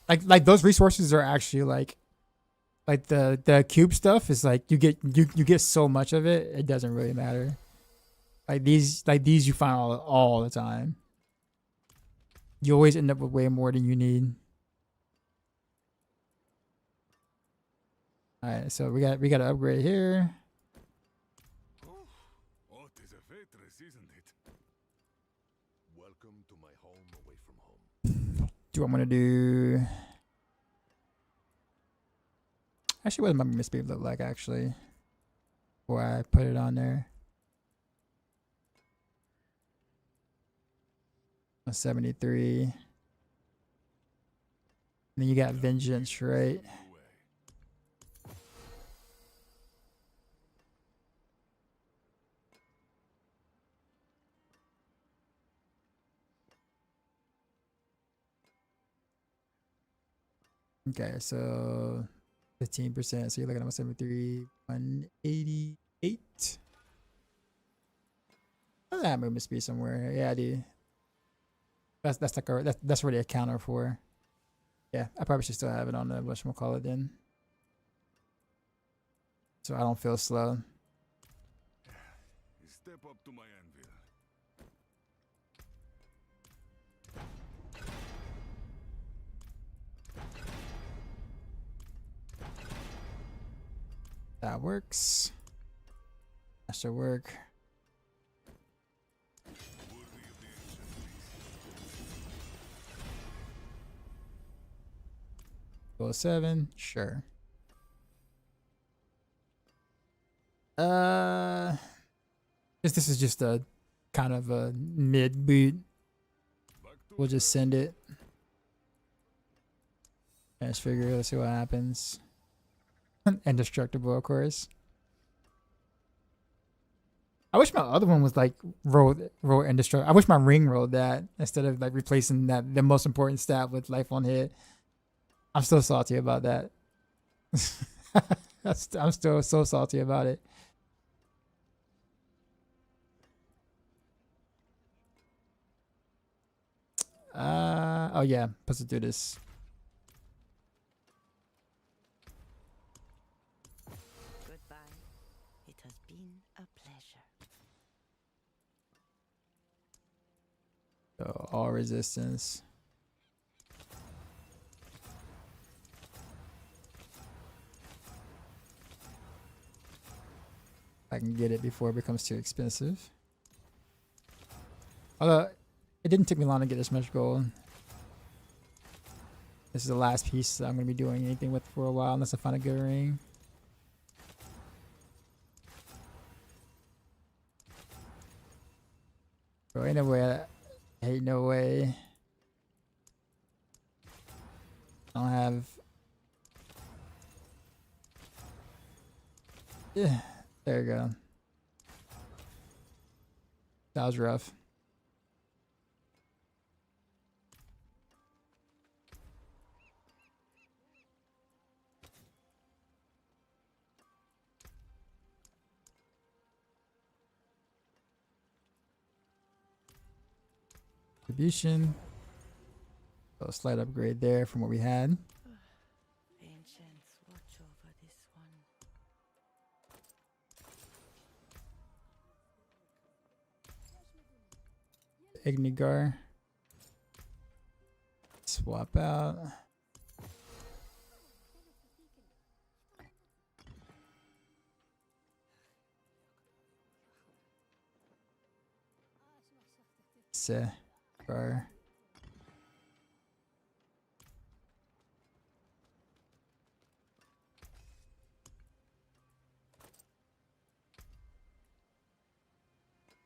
Speaker 1: Like those resources are actually like the cube stuff is like you get so much of it, it doesn't really matter. Like these you find all the time. You always end up with way more than you need. Alright, so we got to upgrade here.
Speaker 2: What is a fortress, isn't it? Welcome to my home away from home.
Speaker 1: Do I'm gonna do. Actually, what does my misspeed look like actually? Before I put it on there. 73. And then you got vengeance, right? Okay, so 15%. So you're looking at 73, 188. Oh, that movement speed somewhere. Yeah, I do. That's like that's already a counter for. Yeah, I probably should still have it on the whatchamacallit then. So I don't feel slow.
Speaker 2: Step up to my anvil.
Speaker 1: That works. That should work. Goal 7, sure. This is just a kind of a mid boot. We'll just send it. Let's figure. Let's see what happens. Indestructible, of course. I wish my other one was like roll indestructible. I wish my ring rolled that instead of like replacing that the most important stat with life on hit. I'm still salty about that. I'm still so salty about it. Oh yeah, supposed to do this.
Speaker 4: Goodbye. It has been a pleasure.
Speaker 1: So all resistance. I can get it before it becomes too expensive. Although it didn't take me long to get this much gold. This is the last piece that I'm going to be doing anything with for a while unless I find a good ring. Bro, ain't no way. Ain't no way. I don't have. Yeah, there you go. That was rough. Distribution. So a slight upgrade there from what we had.
Speaker 4: Ancients, watch over this one.
Speaker 1: Ignigar. It's swap out. Bar.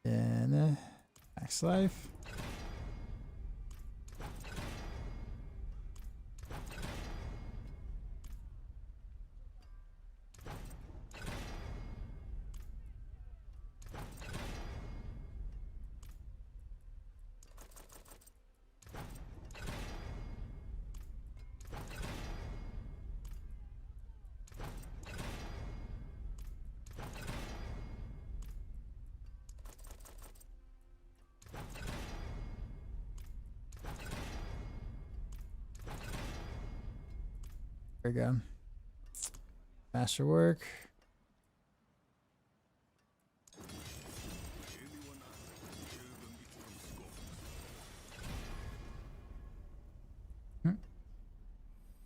Speaker 1: And max life. There we go. Masterwork.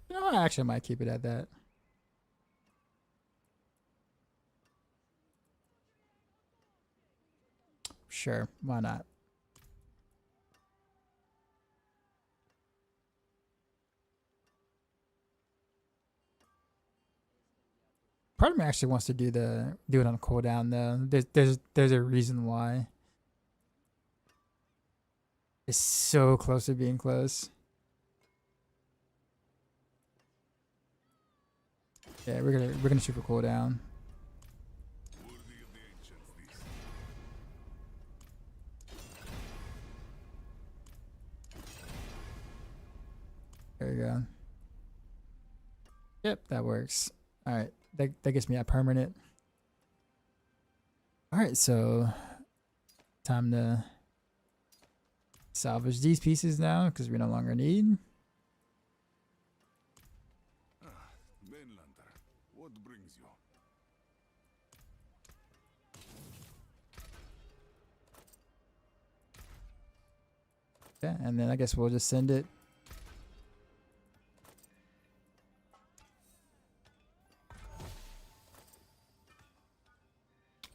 Speaker 1: No, I actually might keep it at that. Sure, why not? Part of me actually wants to do it on cooldown though. There's a reason why. It's so close to being close. Yeah, we're gonna shoot for cooldown. There you go. Yep, that works. All right, that gets me a permanent. All right, so time to salvage these pieces now because we no longer need.
Speaker 2: Mainlander, what brings you?
Speaker 1: Yeah, and then I guess we'll just send it.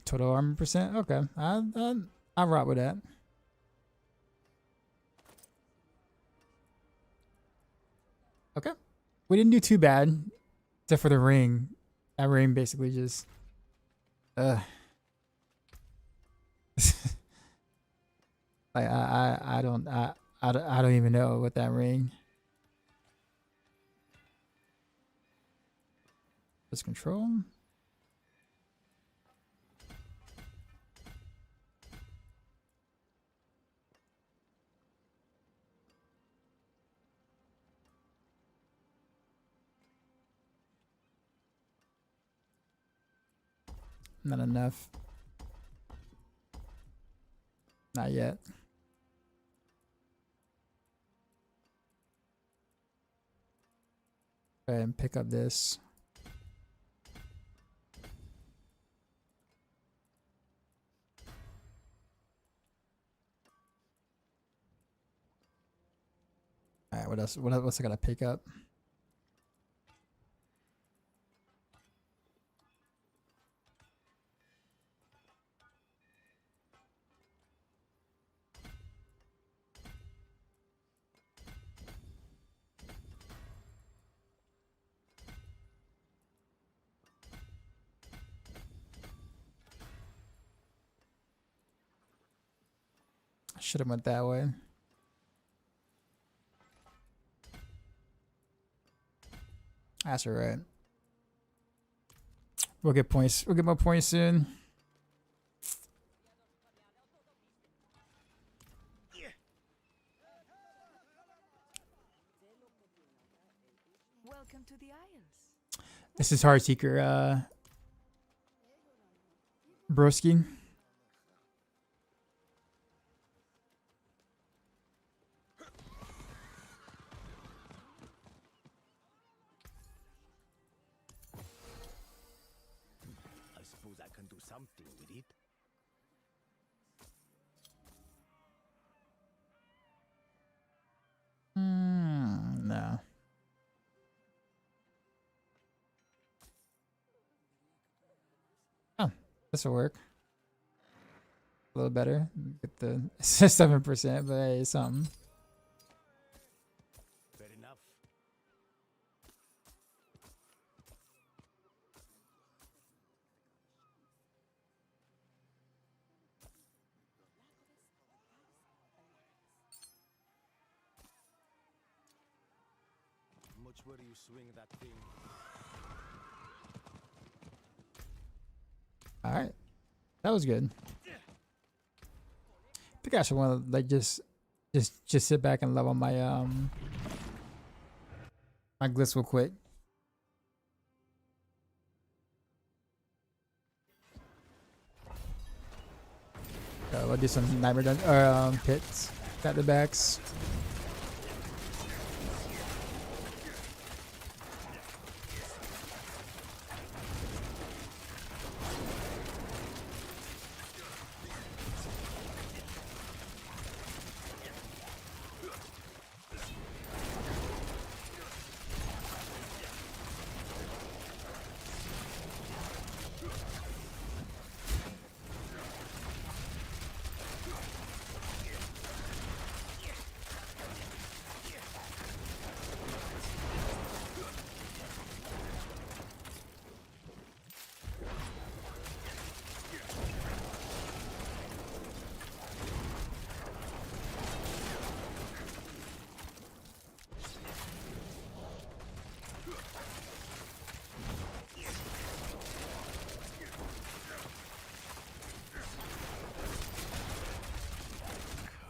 Speaker 1: Total armor percent. Okay, I'll rock with that. Okay, we didn't do too bad, except for the ring. That ring basically just, like I don't even know what that ring. Just control. Not enough. Not yet. Go ahead and pick up this. All right, what else? What's I gotta pick up? Should have went that way. That's all right. We'll get points. We'll get more points soon.
Speaker 6: Welcome to the Isles.
Speaker 1: This is Heartseeker, broski.
Speaker 2: I suppose I can do something with it.
Speaker 1: This will work. A little better. Get the 7%, but hey, it's something.
Speaker 2: Fair enough. Much where you swing that thing.
Speaker 1: All right, that was good. I think I should want to like just sit back and level my my glitz real quick. We'll do some nightmare pits at the backs.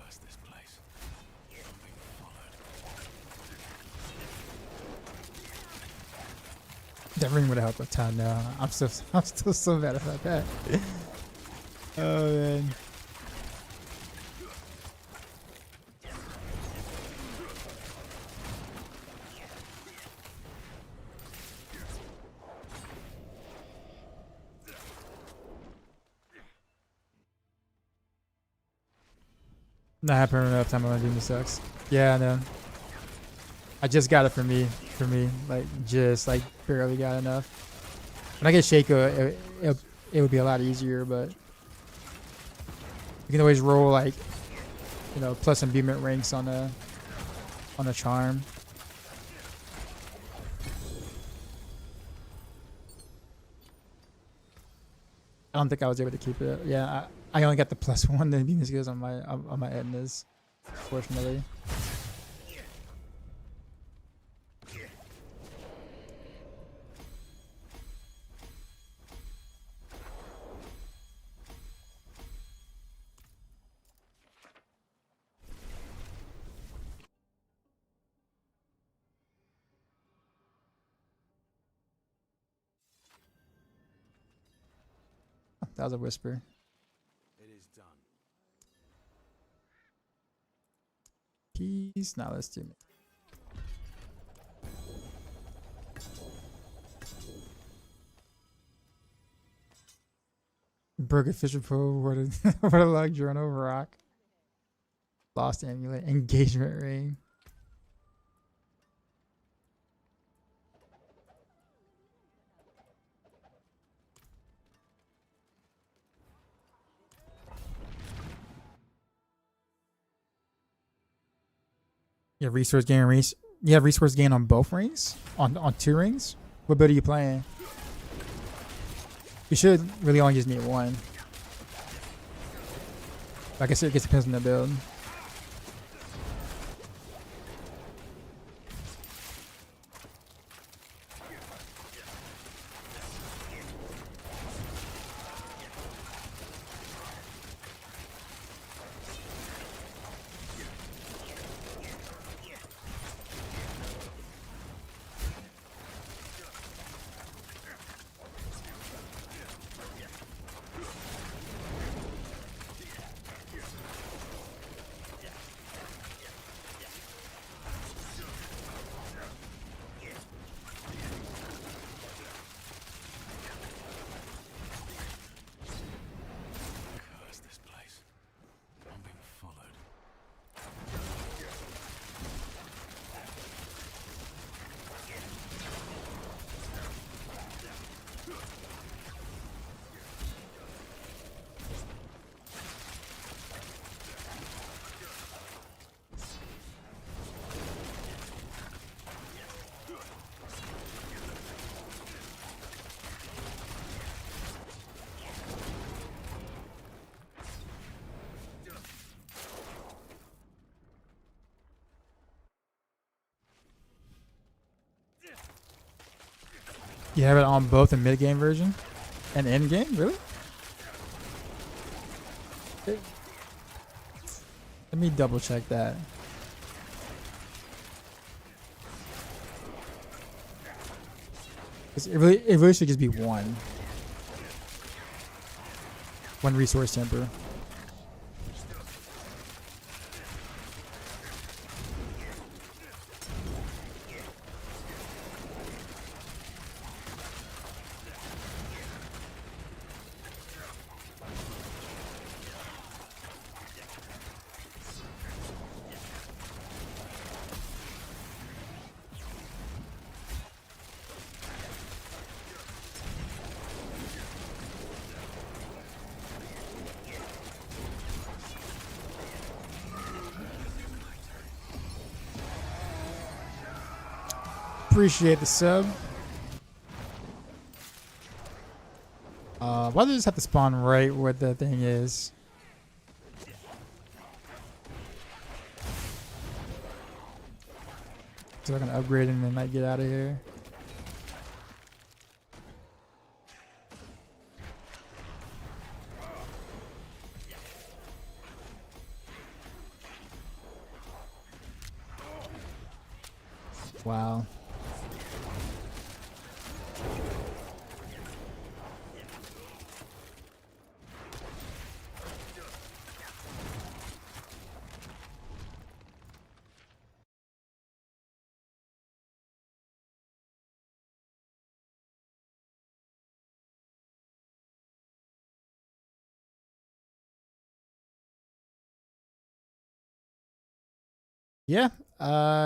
Speaker 2: Curse this place. I'm being followed.
Speaker 1: That ring would help a ton now. I'm still so mad about that. Oh man. Not happening enough time on Doom sucks. Yeah, I know. I just got it for me. Like just like barely got enough. When I get Shaco, it would be a lot easier, but you can always roll like, you know, plus some imbuement ranks on a charm. I don't think I was able to keep it. Yeah, I only got the +1 to imbuement skills on my Ednas, fortunately. That was a whisper.
Speaker 2: It is done.
Speaker 1: Keys. Now let's do it. Burger Fisher Pro, what a luck, Journal Rock. Lost Amulet, Engagement Ring. You have resource gain You have resource gain on both rings? On 2 rings? What build are you playing? You should really only just need 1. Like I said, it just depends on the build. You have it on both the mid game version and end game, really? Let me double check that. It really should just be one resource temper. Appreciate the sub. Why do they just have to spawn right where the thing is? So I can upgrade and then like get out of here. Wow. Yeah,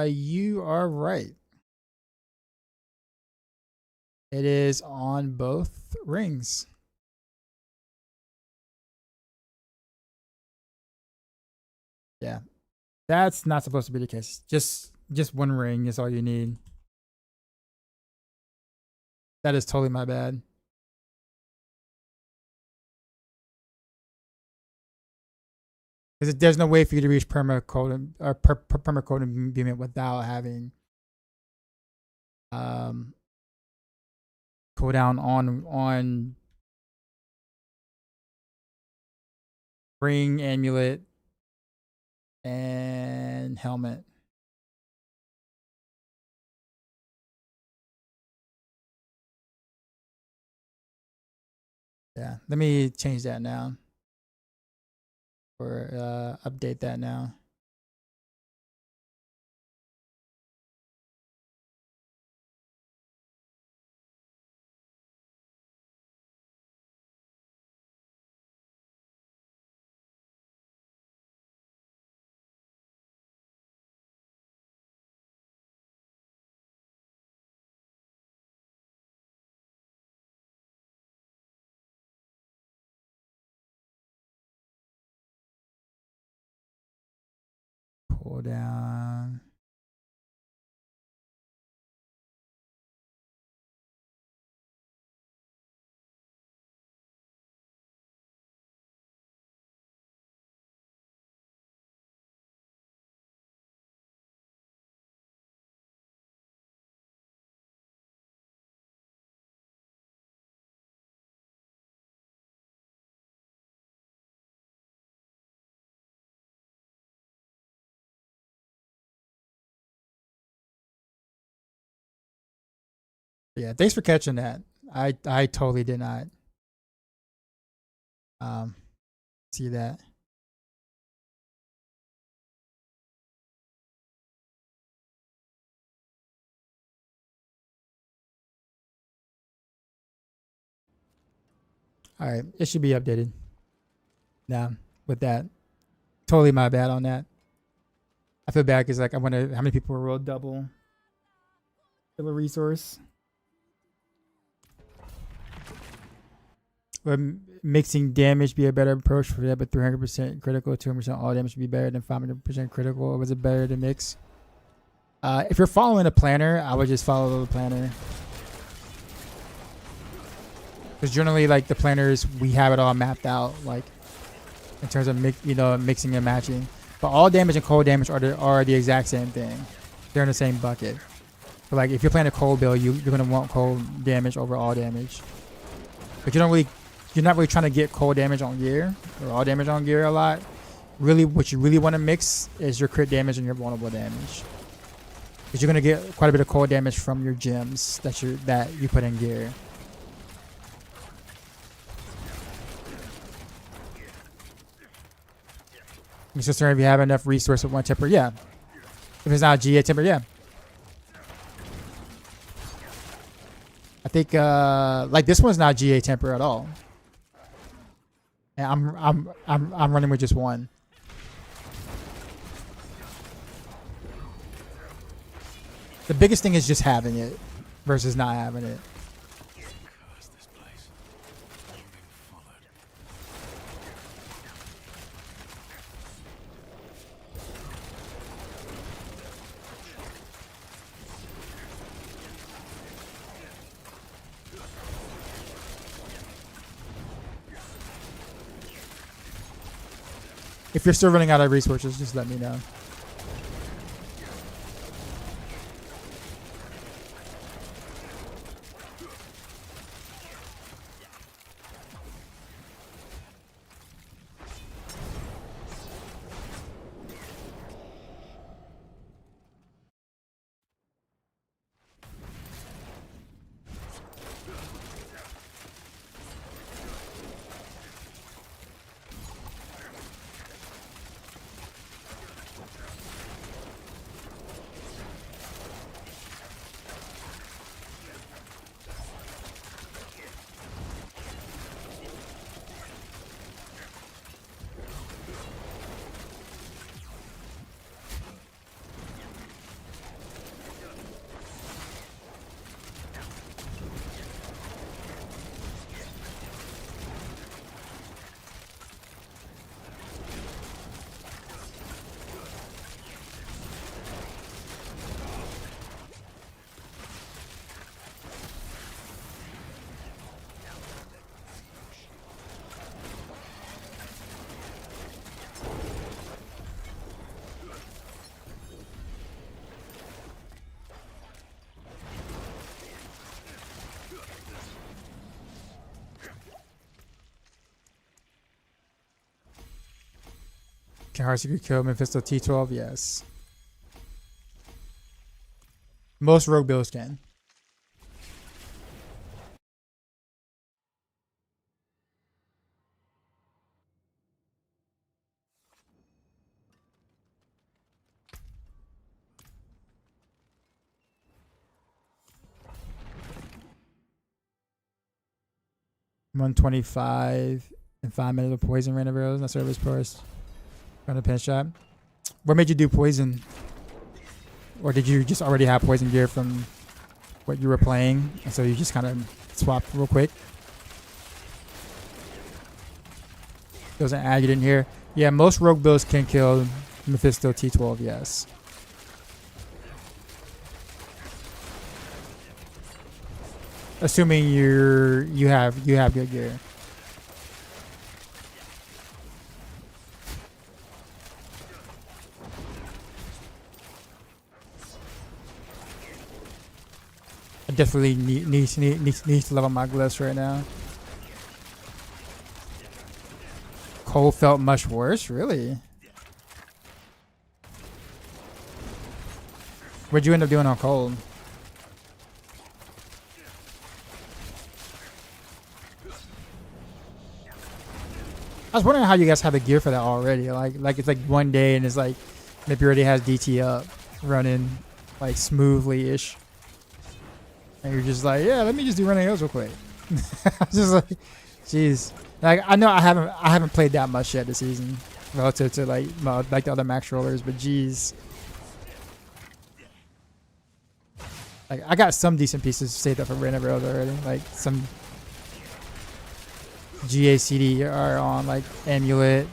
Speaker 1: you are right. It is on both rings. Yeah, that's not supposed to be the case. Just one ring is all you need. That is totally my bad. Because there's no way for you to reach perma code or perma code imbuement without having cooldown on ring, amulet, and helmet. Yeah, let me change that now. Or update that now. Pull down. Yeah, thanks for catching that. I totally did not see that. All right, it should be updated now with that. Totally my bad on that. I feel bad because like I wonder how many people were rolled double. Kill a resource. Would mixing damage be a better approach for that? But 300% critical, 200% all damage would be better than 500% critical. Or was it better to mix? If you're following a planner, I would just follow the planner. Because generally, like the planners, we have it all mapped out, like in terms of mixing and matching. But all damage and cold damage are the exact same thing. They're in the same bucket. But like if you're playing a cold build, you're gonna want cold damage over all damage. But you're not really trying to get cold damage on gear or all damage on gear a lot. Really, what you really want to mix is your crit damage and your vulnerable damage. Because you're gonna get quite a bit of cold damage from your gems that you put in gear. It's just if you have enough resource with one temper, yeah. If it's not a GA temper, yeah. I think like this one's not GA temper at all. And I'm running with just one. The biggest thing is just having it versus not having it.
Speaker 2: Curse this place. I'm being followed.
Speaker 1: If you're still running out of resources, just let me know. Can Heartseeker kill Mephisto T12? Yes. Most rogue builds can. $125 and 5 minutes of poison random arrows. Not service first. Run a pin shot. What made you do poison? Or did you just already have poison gear from what you were playing, and so you just kind of swapped real quick? There was an ad you didn't hear. Yeah, most rogue builds can kill Mephisto T12. Yes. Assuming you have good gear. I definitely need to level my glyphs right now. Cole felt much worse, really. What'd you end up doing on Cole? I was wondering how you guys have the gear for that already. Like it's like one day and it's like maybe already has DT up running like smoothly ish. And you're just like, yeah, let me just do running hills real quick. Just like, jeez. Like I know I haven't played that much yet this season relative to like the other max rollers, but jeez. Like I got some decent pieces saved up for random rails already. Like some GACD are on like amulet,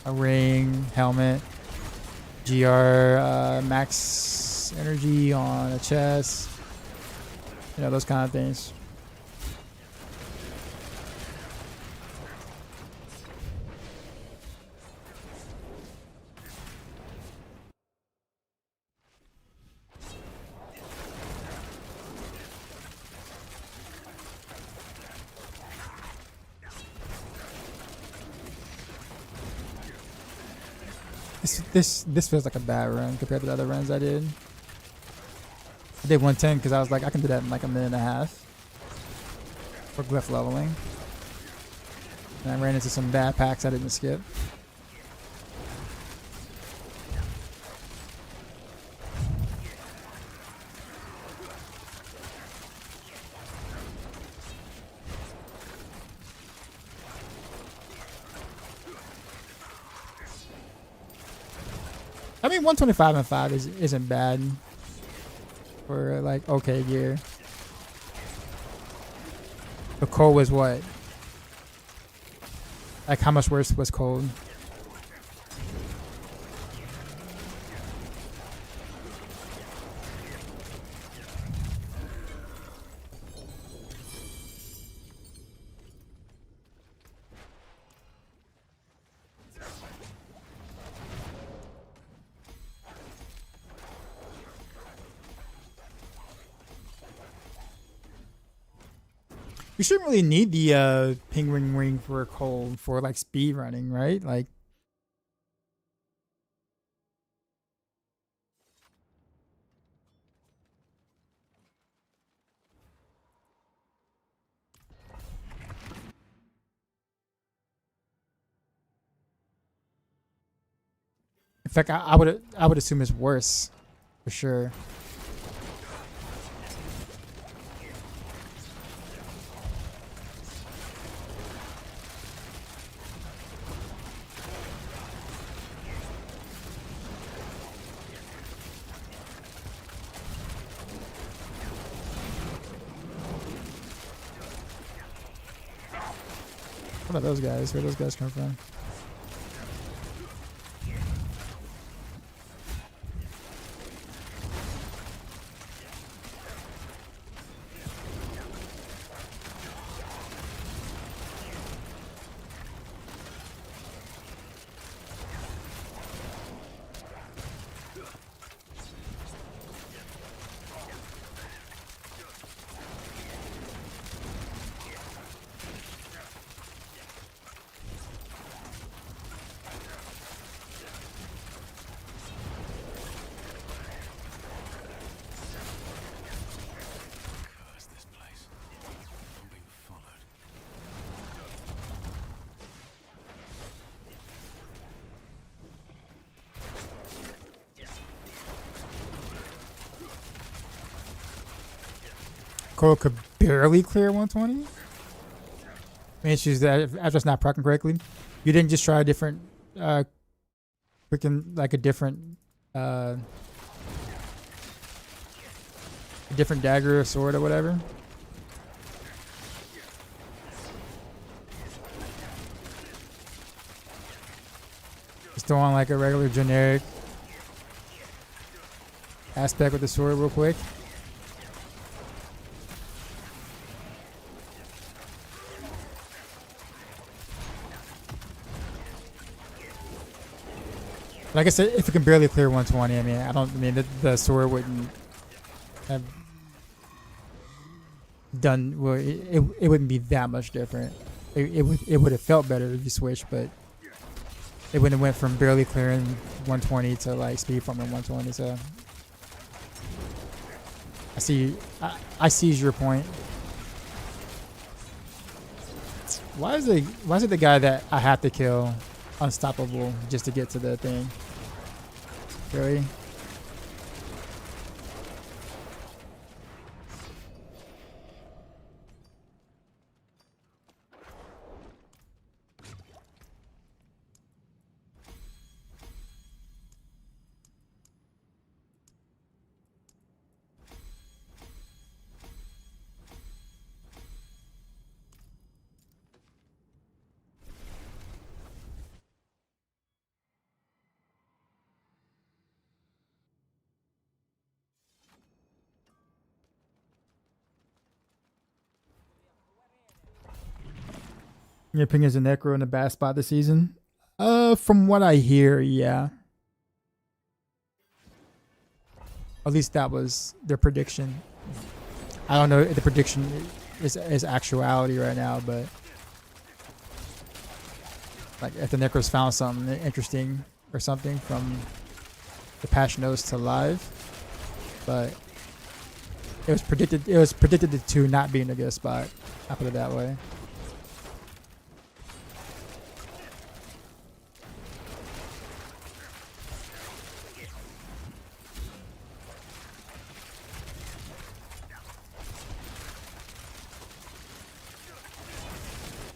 Speaker 1: a ring, helmet, GR max energy on a chest. You know, those kind of things. This feels like a bad run compared to the other runs I did. I did 110 because I was like, I can do that in like a minute and a half for glyph leveling. And I ran into some bad packs I didn't skip. I mean, 125 and 5 isn't bad for like okay gear. The cold was what? Like how much worse was cold? You shouldn't really need the penguin ring for cold for like speed running, right? Like in fact I would assume it's worse for sure. What about those guys? Where those guys come from?
Speaker 2: Curse this place. I'm being followed.
Speaker 1: Coral could barely clear 120. I mean, she's just not proccing correctly. You didn't just try a different, freaking like a different dagger or sword or whatever. Just throw on like a regular generic aspect with the sword real quick. Like I said, if it can barely clear 120, I mean, the sword wouldn't have done, well, it wouldn't be that much different. It would have felt better if you switched, but it wouldn't have went from barely clearing 120 to like speed farming 120. So I seize your point. Why is it the guy that I have to kill unstoppable just to get to the thing? Really? Your opinion is a Necro in a bad spot this season? From what I hear, yeah. At least that was their prediction. I don't know if the prediction is actuality right now, but like if the Necros found something interesting or something from the patch notes to live, but it was predicted. It was predicted to not be in a good spot. I put it that way.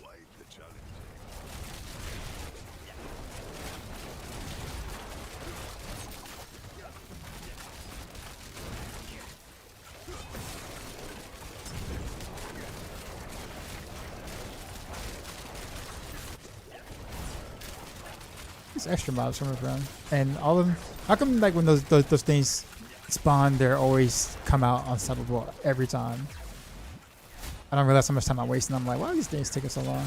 Speaker 2: Quite the challenge.
Speaker 1: These extra mobs coming from, and all of them. How come like when those things spawn, they're always come out unstoppable every time? I don't realize how much time I'm wasting. I'm like, why are these things taking so long?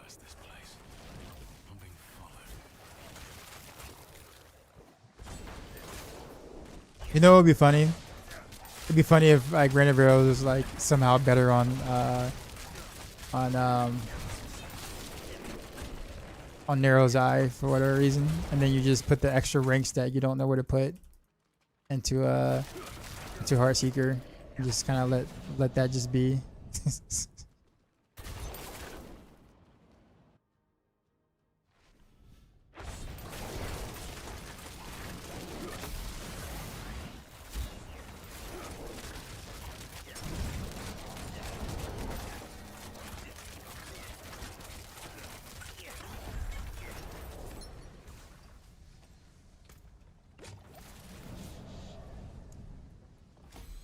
Speaker 2: Curse this place. I'm being followed.
Speaker 1: You know what would be funny? It'd be funny if like Rain of Arrows was like somehow better on Narrow's Eye for whatever reason, and then you just put the extra ranks that you don't know where to put into Heartseeker, and just kind of let that just be.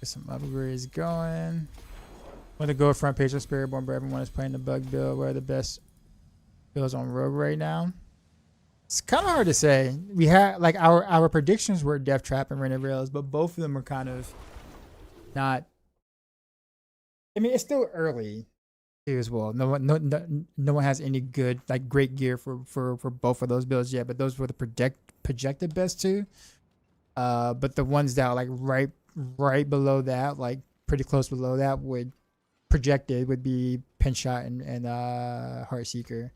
Speaker 1: Get some upgrades going. I'm gonna go front page of Spiritborn, but everyone is playing the bug build. What are the best builds on Rogue right now? It's kind of hard to say. We had like our predictions were Death Trap and Rain of Rails, but both of them are kind of not. I mean, it's still early too as well. No one has any good like great gear for both of those builds yet. But those were the projected best two. But the ones that are like right below that, like pretty close below that, would projected would be Pinshot and Heartseeker.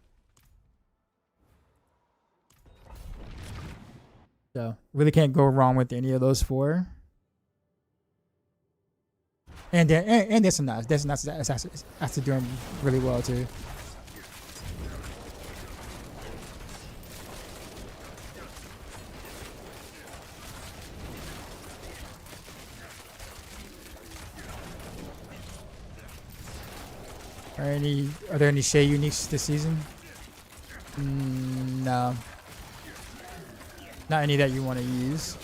Speaker 1: So really can't go wrong with any of those four. And then and this and that. This and that's actually doing really well too. Are there any Shay uniques this season? No. Not any that you want to use.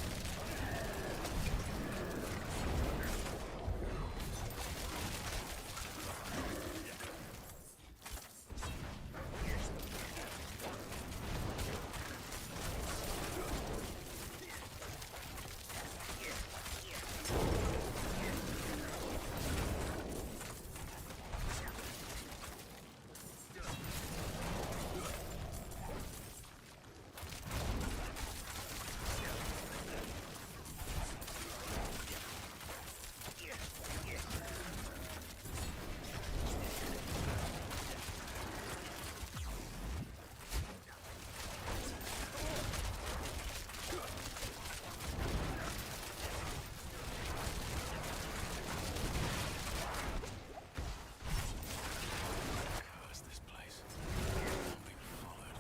Speaker 2: Curse this place. I'm being followed.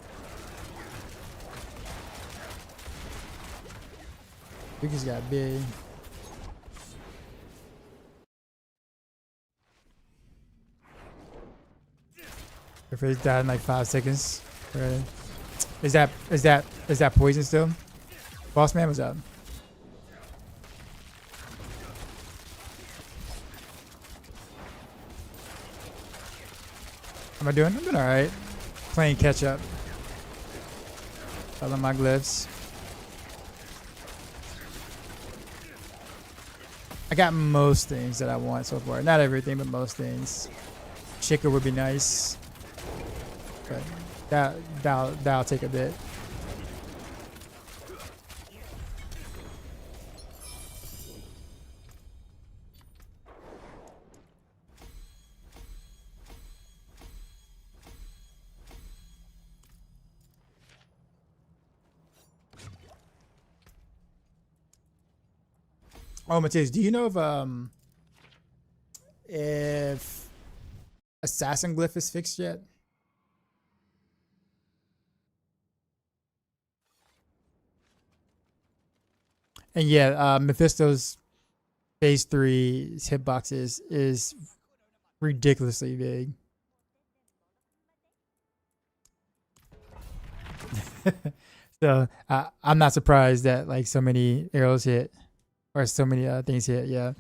Speaker 1: We just got big. If it's died in like 5 seconds. Right. Is that poison still? Boss man was up. How am I doing? I'm doing alright. Playing catch up. Follow my glyphs. I got most things that I want so far. Not everything, but most things. Chica would be nice, but that'll take a bit. Oh, Matthias, do you know if Assassin Glyph is fixed yet? And yeah, Mephisto's phase 3 hitbox is ridiculously big. So I'm not surprised that like so many arrows hit. Or so many things hit, yeah.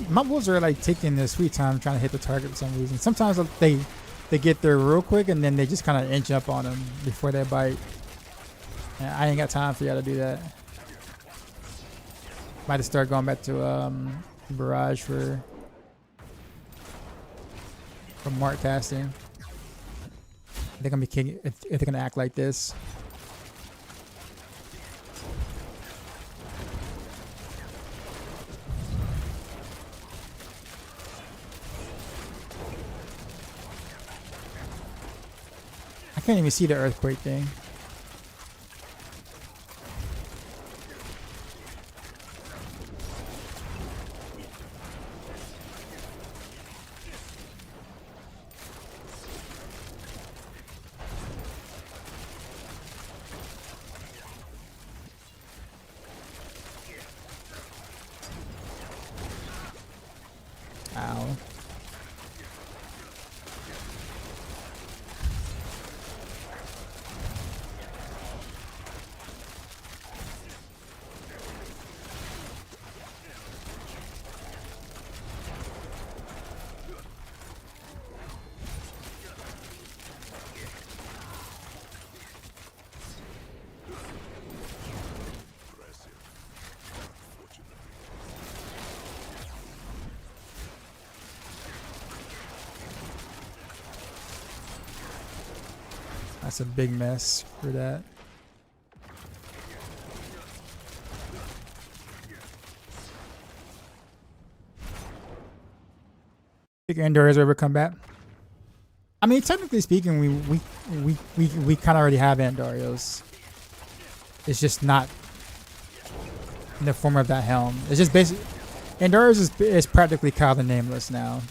Speaker 1: My wolves are like taking their sweet time trying to hit the target for some reason. Sometimes they get there real quick and then they just kind of inch up on them before they bite. And I ain't got time for y'all to do that. Might have start going back to barrage for mark casting. They're gonna be king if they're gonna act like this. I can't even see the earthquake thing. Ow. That's a big mess for that. Think Andoria's ever come back? I mean, technically speaking, we kind of already have Andorios. It's just not in the form of that helm. It's just basically Andorios is practically Kyle the Nameless now.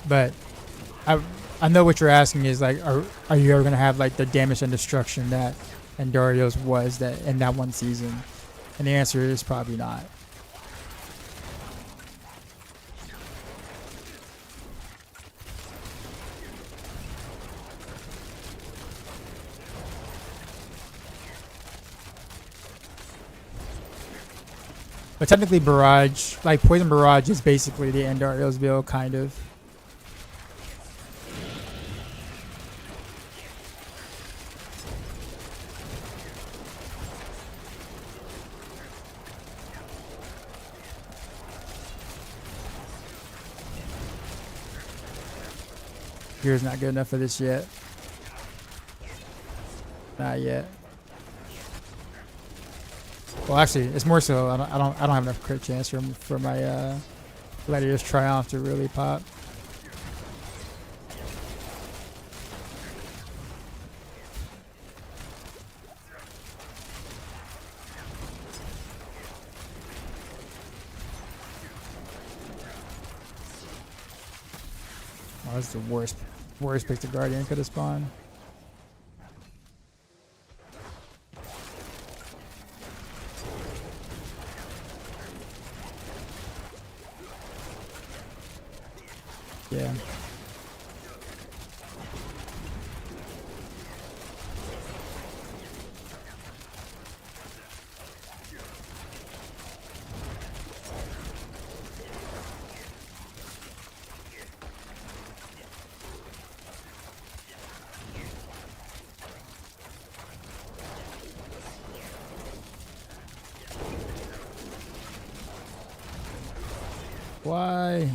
Speaker 1: But I know what you're asking is like, are you ever gonna have like the damage and destruction that Andorios was that in that one season? And the answer is probably not. But technically Barrage, like Poison Barrage is basically the Andorios build, kind of. Gear's not good enough for this yet. Not yet. Well, actually, it's more so I don't have enough crit chance for my Gladiator's Triumph to really pop. Oh, that's the worst pick to Guardian could have spawned. Yeah. Why?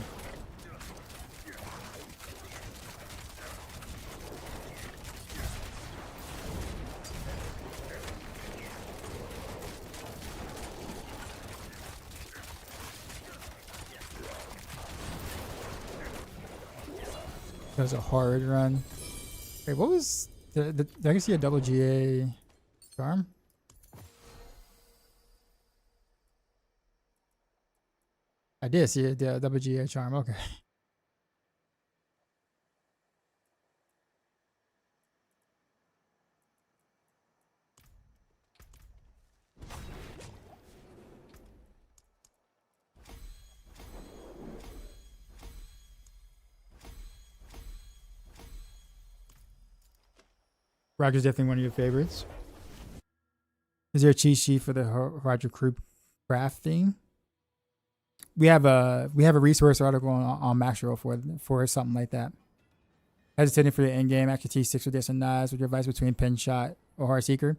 Speaker 1: That was a hard run. Wait, what was did I see a double GA charm? I did see a double GA charm. Okay. Roger's definitely one of your favorites. Is there a cheat sheet for the Roger crew crafting? We have a resource article on Maxroll for something like that. Hesitating for the end game, after T6 with this and knives, with your advice between Pin Shot or Heartseeker.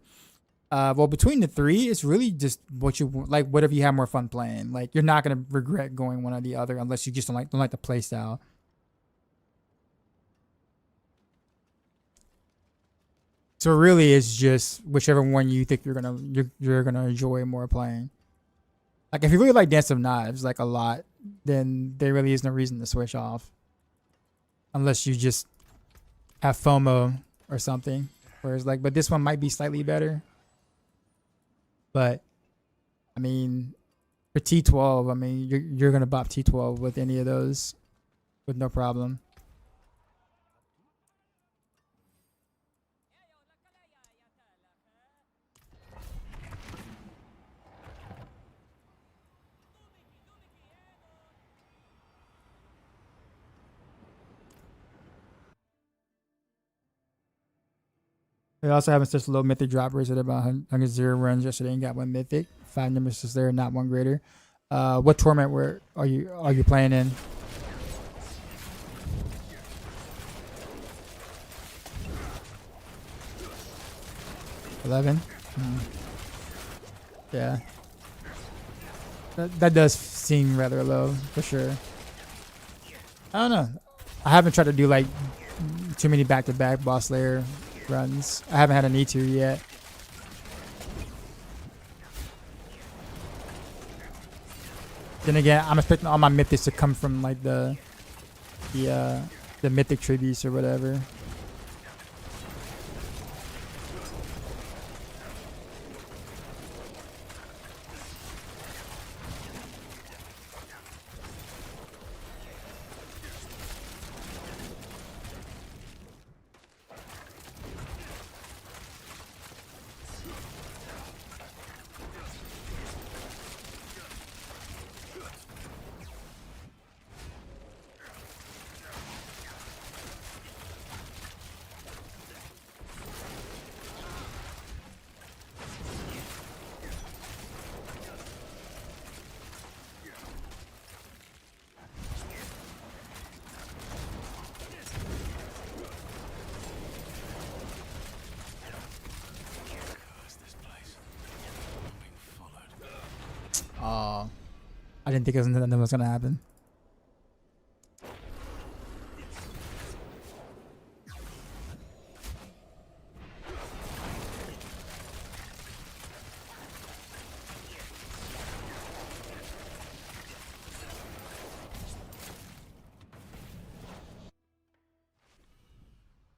Speaker 1: Well, between the three, it's really just what you like, whatever you have more fun playing. Like, you're not gonna regret going one or the other unless you just don't like the play style. So really, it's just whichever one you think you're gonna enjoy more playing. Like, if you really like Dance of Knives like a lot, then there really is no reason to switch off, unless you just have FOMO or something. Whereas but this one might be slightly better. But I mean, for T12, I mean you're gonna bop T12 with any of those with no problem. We also having such low mythic droppers at about 100 0 runs yesterday and got one mythic. 5 nemesis there, not one greater. What tournament are you playing in? $11? Yeah. That does seem rather low, for sure. I don't know. I haven't tried to do like too many back-to-back boss layer runs. I haven't had a need to yet. Then again, I'm expecting all my mythics to come from like the mythic tributes or whatever. I didn't think that was gonna happen.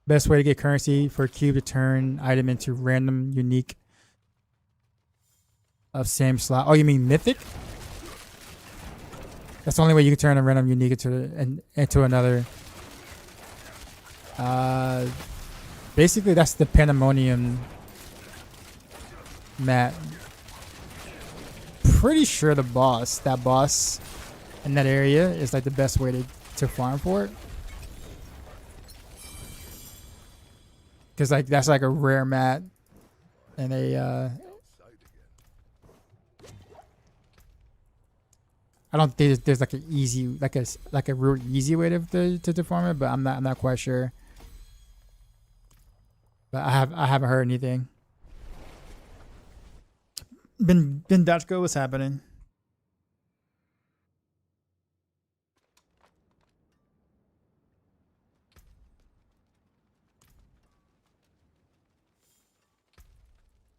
Speaker 1: Best way to get currency for a cube to turn item into random unique of same slot. Oh, you mean mythic? That's the only way you can turn a random unique into another. Basically that's the pandemonium map. Pretty sure that boss in that area is like the best way to farm for it. Cause like that's like a rare mat, and I don't think there's like an easy like a real easy way to farm it, but I'm not quite sure. But I haven't heard anything. Ben Dutchko, what's happening?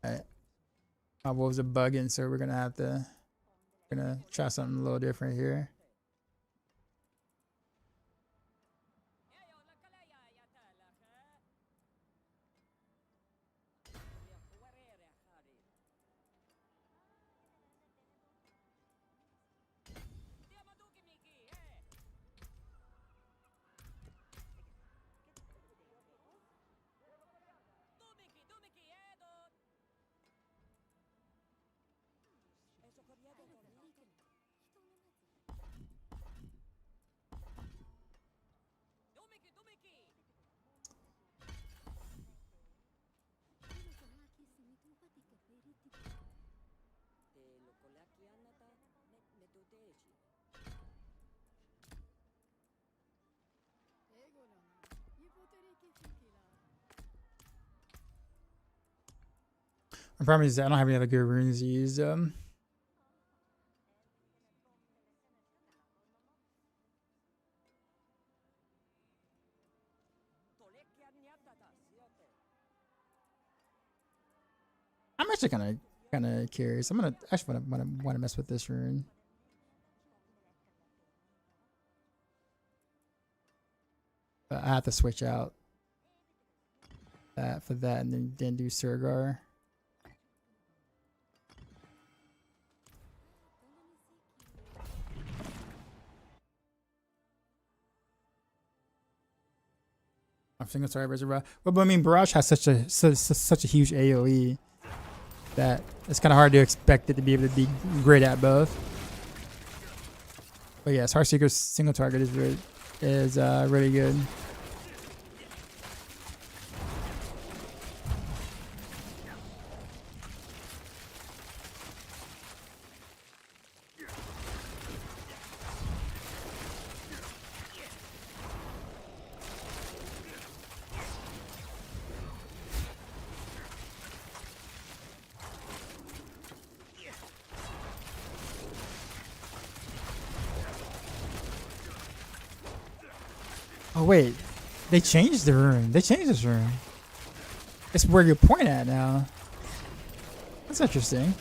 Speaker 1: Alright. My wolves are bugging, so we're gonna try something a little different here. The problem is I don't have any other good runes to use. I'm actually kind of curious. I'm gonna actually want to mess with this rune. But I have to switch out that for that, and then do Surgar. I'm single target versus Barrage. Well, but I mean, Barrage has such a huge AOE that it's kind of hard to expect it to be able to be great at both. But yes, Heartseeker's single target is really good. Oh wait, they changed the rune. They changed this rune. It's where you point at now. That's interesting.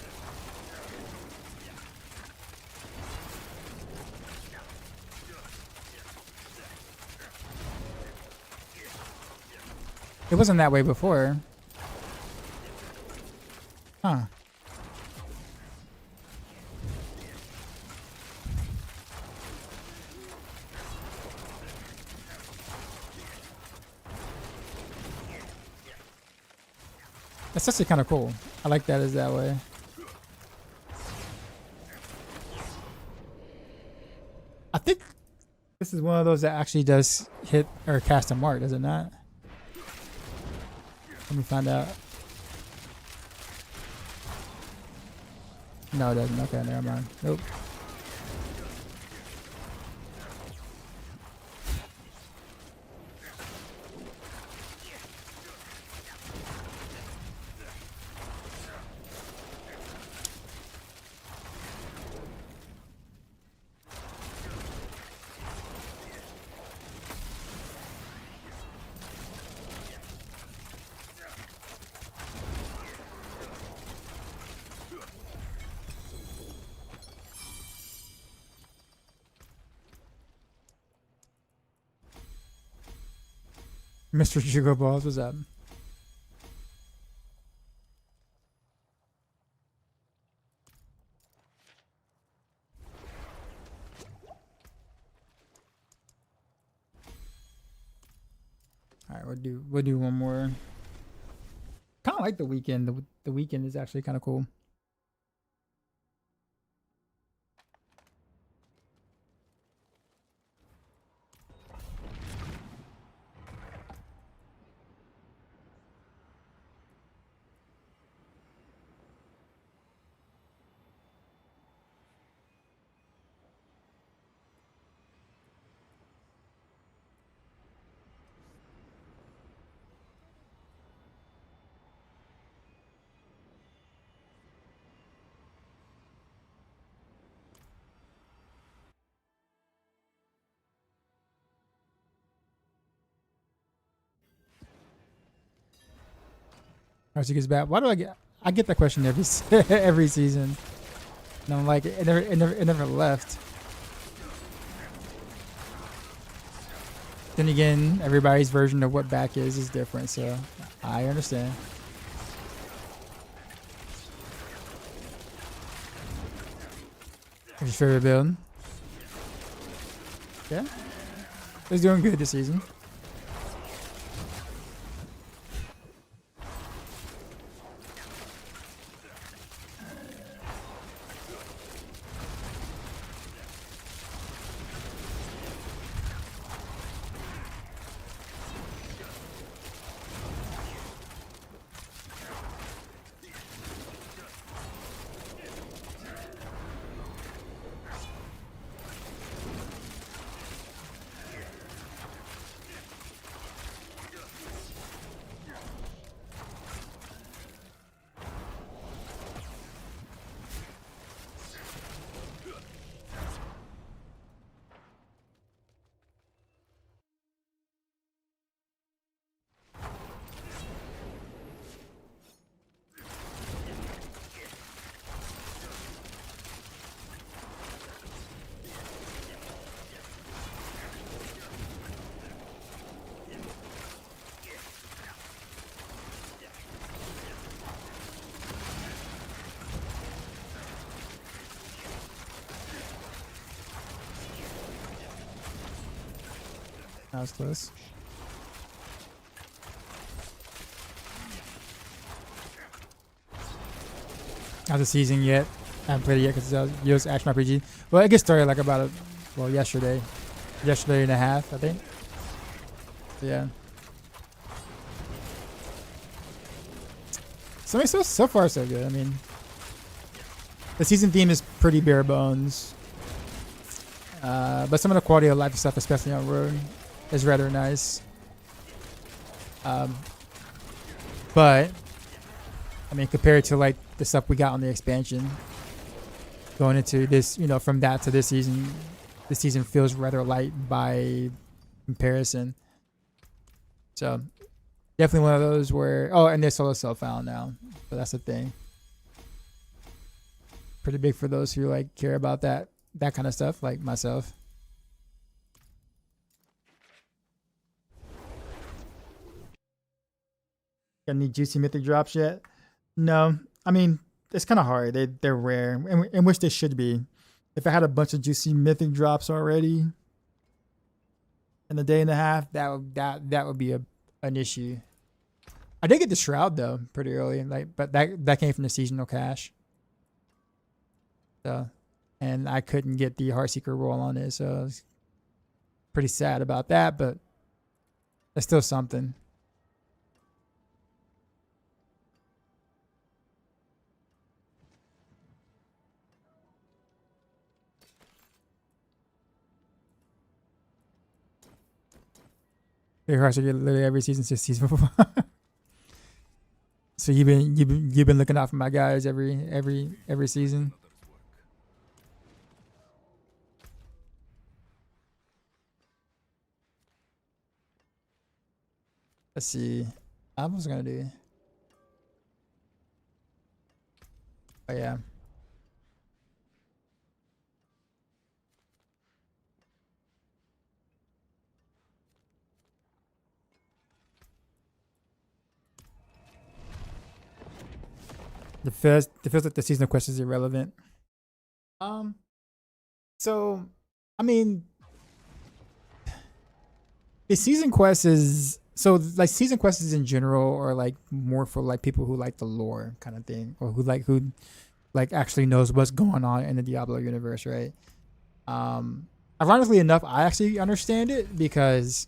Speaker 1: It wasn't that way before. Huh. That's actually kind of cool. I like that as that way. I think this is one of those that actually does hit or cast a mark, does it not? Let me find out. No, it doesn't. Okay, never mind. Nope. Mr. Jugo Balls, what's up? All right, we'll do one more. Kind of like the weekend. The weekend is actually kind of cool. Heartseeker's back. Why do I get that question every every season? And I'm like, it never left. Then again, everybody's version of what back is different, so I understand. What's your favorite build? Yeah, he's doing good this season. That was close. Not the season yet. I haven't played it yet because it's US action RPG. Well, it gets started like about yesterday and a half, I think. So, yeah. So, I mean, so far so good. I mean, the season theme is pretty bare bones, but some of the quality of life stuff, especially on road, is rather nice. But I mean, compared to like the stuff we got on the expansion, going into this, you know, from that to this season feels rather light by comparison. So definitely one of those where, oh, and there's solo self-found now, so that's the thing. Pretty big for those who like care about that kind of stuff, like myself. Got any juicy mythic drops yet? No. I mean, it's kind of hard. They're rare, in which they should be. If I had a bunch of juicy mythic drops already in a day and a half, that would be an issue. I did get the shroud though pretty early, but that came from the seasonal cache. So, and I couldn't get the Heartseeker roll on it, so I was pretty sad about that. But that's still something. Your Heartseeker literally every season since season 4. So you've been looking out for my guys every season. Let's see. I was gonna do. Oh yeah. It feels like the seasonal quest is irrelevant. So I mean, the season quest is so like season quests in general are like more for like people who like the lore kind of thing, or who like actually knows what's going on in the Diablo universe, right? Ironically enough, I actually understand it because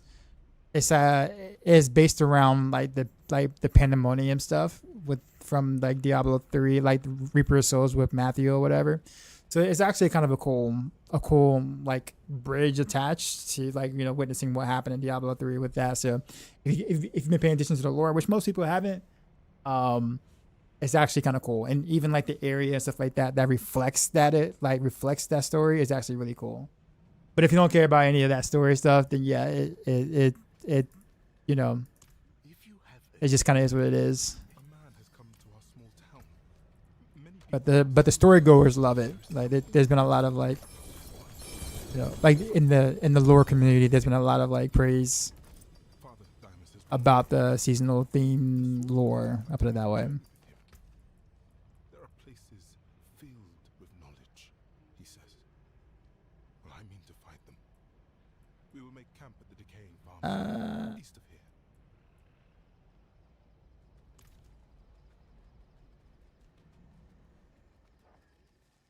Speaker 1: it's based around like the pandemonium stuff with from like Diablo 3, like Reaper of Souls with Matthew or whatever. So it's actually kind of a cool like bridge attached to like, you know, witnessing what happened in Diablo 3 with that. So if you've been paying attention to the lore, which most people haven't, it's actually kind of cool. And even like the area and stuff like that reflects that story is actually really cool. But if you don't care about any of that story stuff, then yeah, it you know,
Speaker 2: If you have a
Speaker 1: it just kind of is what it is.
Speaker 2: a man has come to our small town. Many
Speaker 1: But the story goers love it. Like there's been a lot of like, you know, like in the lore community, there's been a lot of like praise
Speaker 2: Father Dimas has
Speaker 1: about the seasonal theme lore. I'll put it that way.
Speaker 2: There are places filled with knowledge, he says. Well, I mean to fight them. We will make camp at the decaying farm east of here.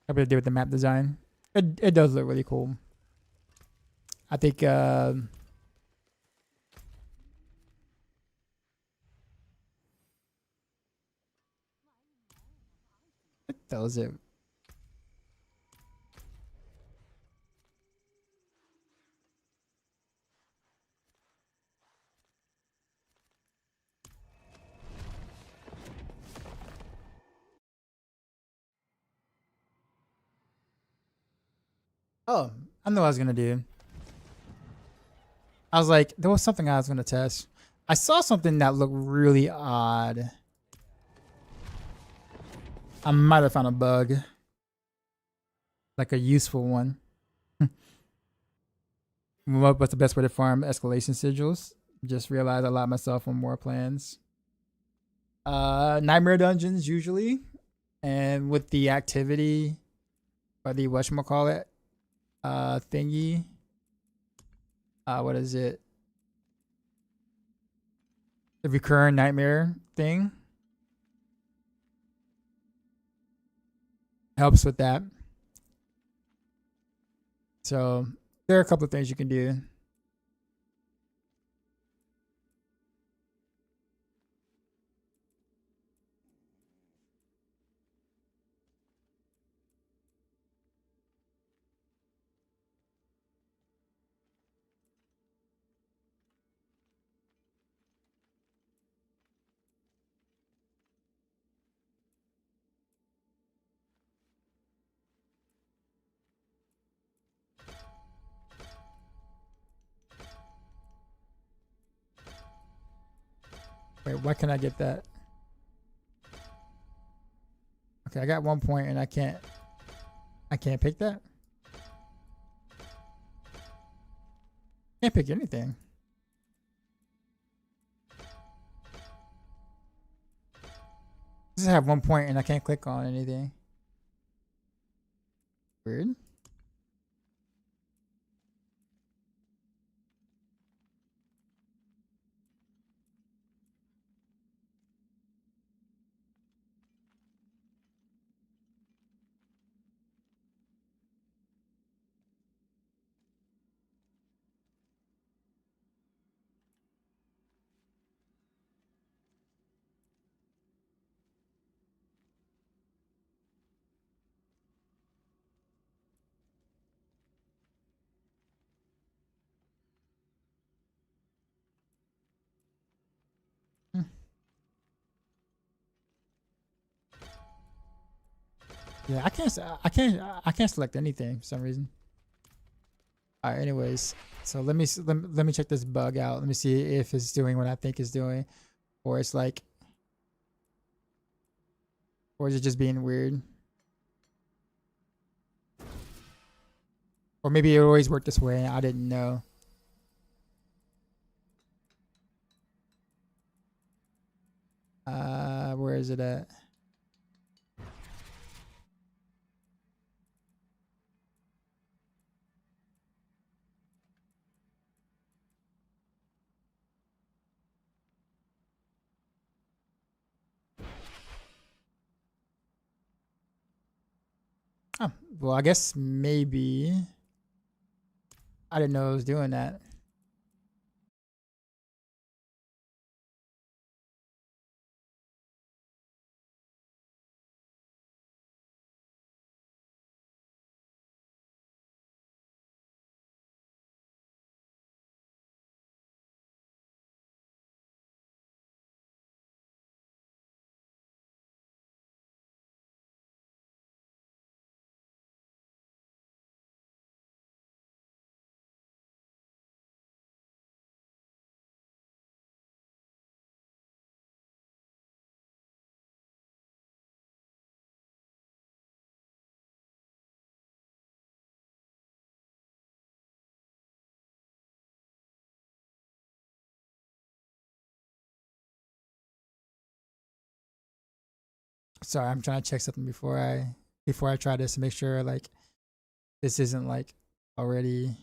Speaker 1: I'll put it with the map design. It does look really cool. I think that was it. Oh, I know what I was gonna do. I was like, there was something I was gonna test. I saw something that looked really odd. I might have found a bug, like a useful one. What's the best way to farm escalation sigils? Just realized I locked myself on more plans. Nightmare dungeons usually, and with the activity or the whatchamacallit thingy. What is it? The recurrent nightmare thing helps with that. So there are a couple of things you can do. Wait, why can't I get that? Okay, I got 1 point and I can't pick that? Can't pick anything. Just have 1 point and I can't click on anything. Weird. Hmm. Yeah, I can't select anything for some reason. All right, anyways, so let me check this bug out. Let me see if it's doing what I think it's doing, or it's like, or is it just being weird? Or maybe it always worked this way and I didn't know. Where is it at? Oh, well, I guess maybe I didn't know it was doing that. Sorry, I'm trying to check something before I try this to make sure like this isn't like already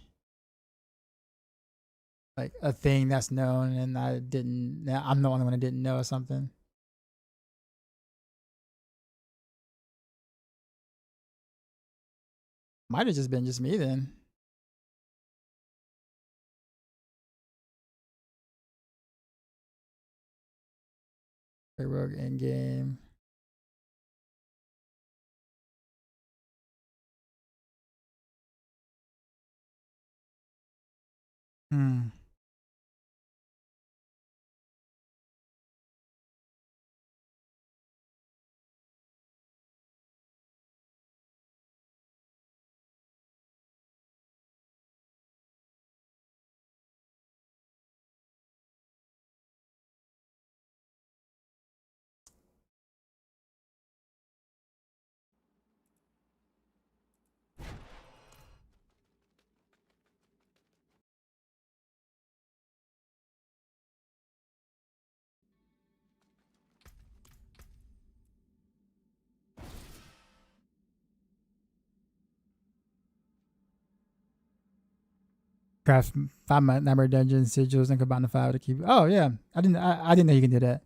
Speaker 1: like a thing that's known and I'm the only one that didn't know or something. Might have just been just me then. Rogue in game. Hmm. Craft 5 number dungeons, sigils, and combine the 5 to keep. Oh yeah, I didn't know you can do that.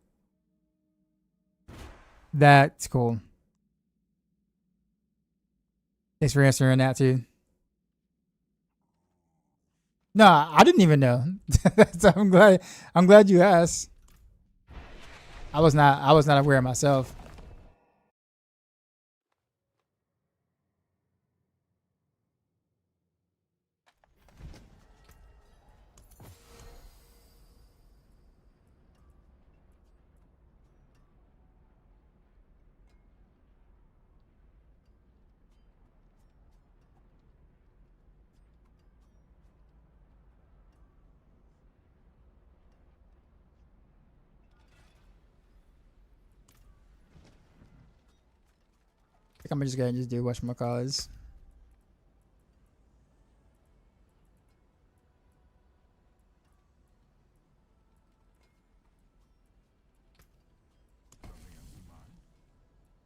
Speaker 1: That's cool. Thanks for answering that too. No, I didn't even know. So I'm glad you asked. I was not aware myself. I think I'm just gonna just do whatchamacallits.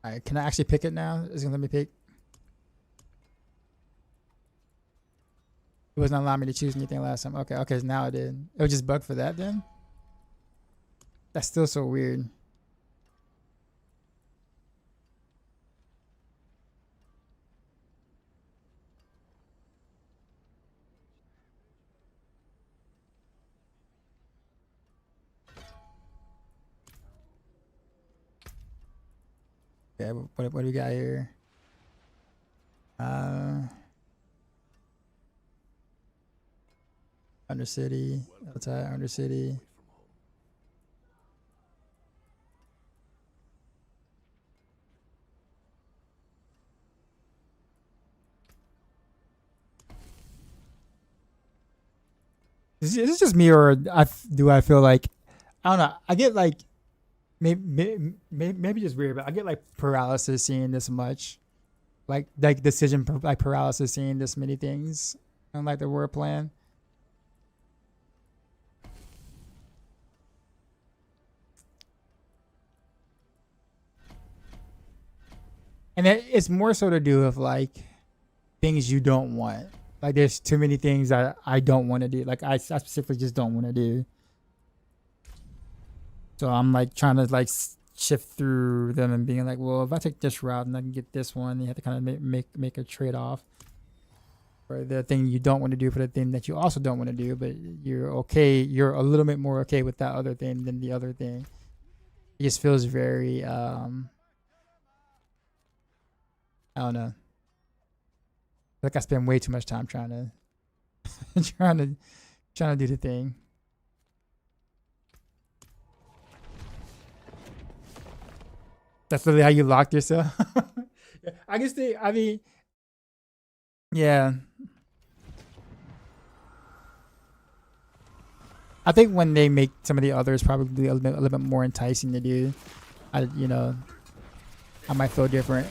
Speaker 1: Alright, can I actually pick it now? Is it gonna let me pick? It wasn't allowing me to choose anything last time. Okay, now it did. It was just bug for that then? That's still so weird. Okay, what do we got here? Undercity, outside Undercity. Is this just me or do I feel like I don't know? I get like maybe just weird, but I get like paralysis seeing this much, like decision like paralysis seeing this many things, and like the word plan. And it's more so to do with like things you don't want. Like there's too many things that I don't want to do. Like I specifically just don't want to do. So I'm like trying to like shift through them and being like, well, if I take this route and I can get this one, you have to kind of make a trade off for the thing you don't want to do for the thing that you also don't want to do, but you're okay. You're a little bit more okay with that other thing than the other thing. It just feels very I don't know. Like I spend way too much time trying to trying to do the thing. That's literally how you locked yourself. I guess I mean, yeah. I think when they make some of the others probably a little bit more enticing to do, I might feel different.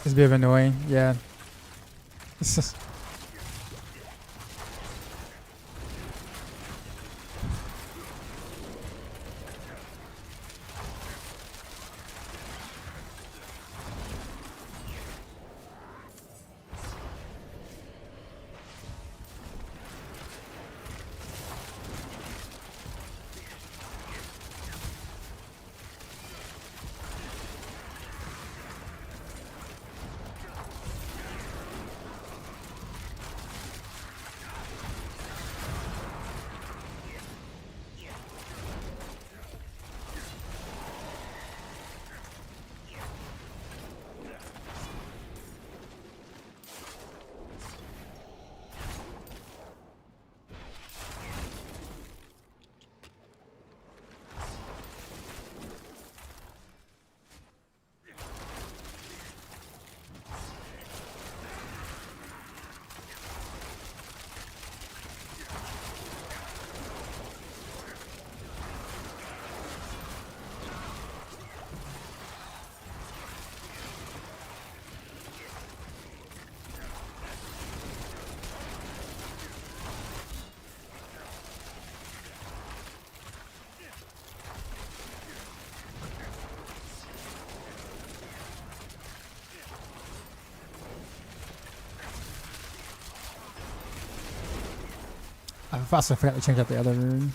Speaker 1: It's a bit of annoying, yeah. It's just I also forgot to change out the other rune.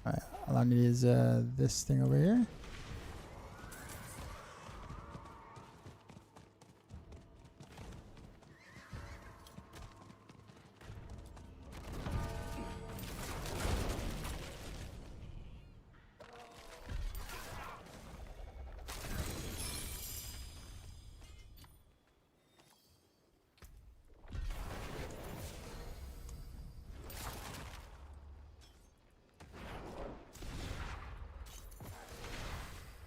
Speaker 1: Alright, all I need is this thing over here.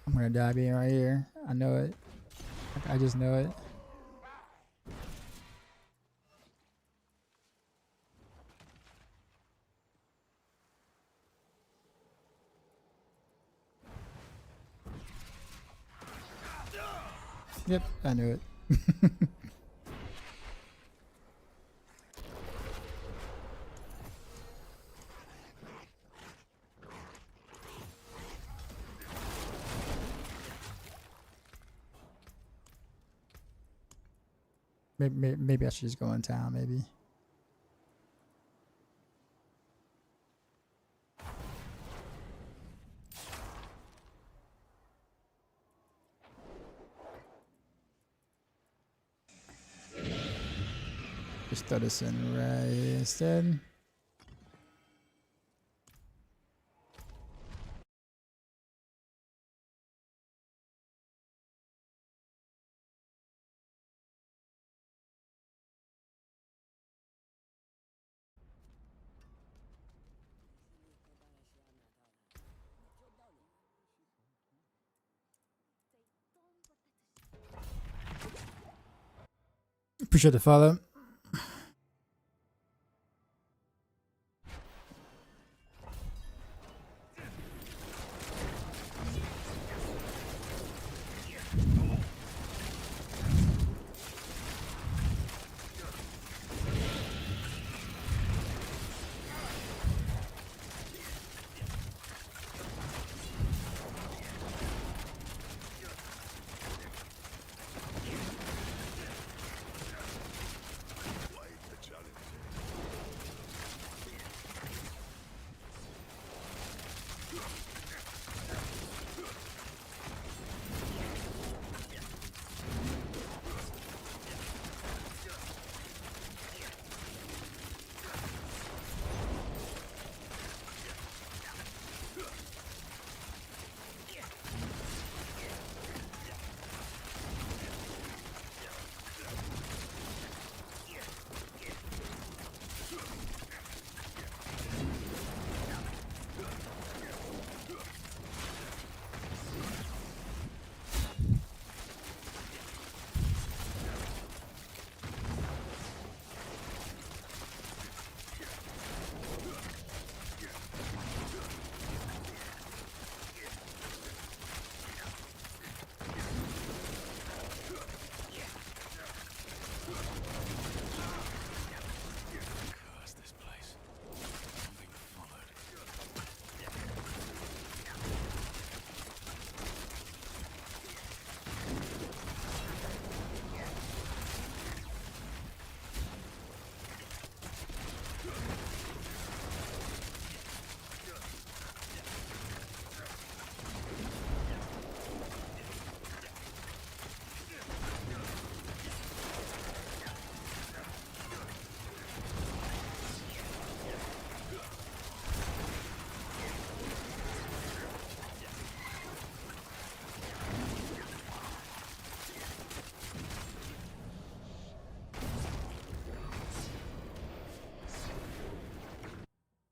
Speaker 1: I'm gonna die being right here. I know it. I just know it. Yep, I knew it. Maybe I should just go in town. Maybe. Just throw this in right here instead. Appreciate the follow.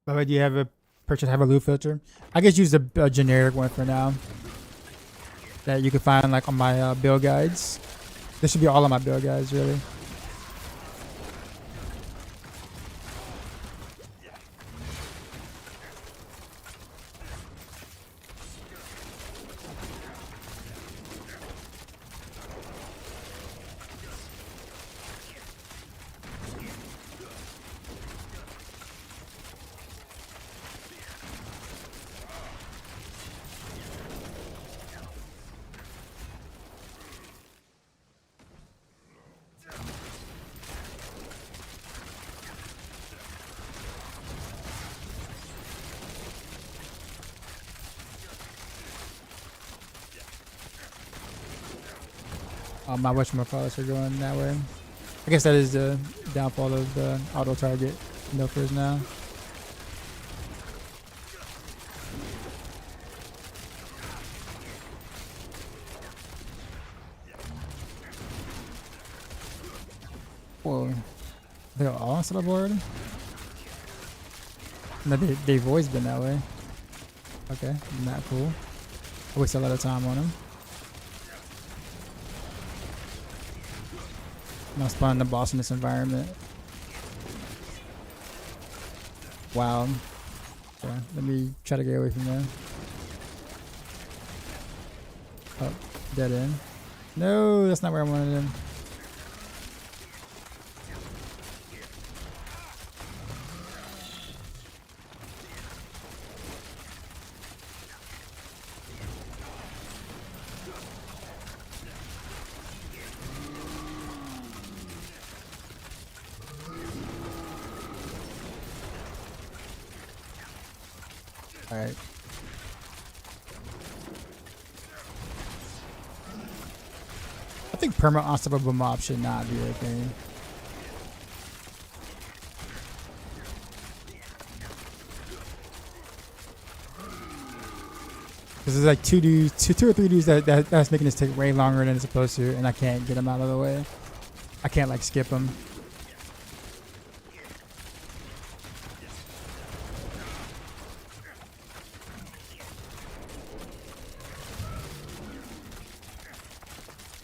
Speaker 1: By the way, do you have a have a loot filter? I just use a generic one for now that you can find like on my build guides. This should be all of my build guides, really. My whatchamacallits are going that way. I guess that is the downfall of the auto target nuffers now. Whoa. They're all on the board? No, they've always been that way. Okay, not cool. I waste a lot of time on them. I'm not spawning the boss in this environment. Wow. Okay, let me try to get away from there. Oh, dead end. No, that's not where I wanted him. think perma unstoppable mob should not be a thing. Because there's like two or three dudes that's making this take way longer than it's supposed to, and I can't get them out of the way. I can't like skip them.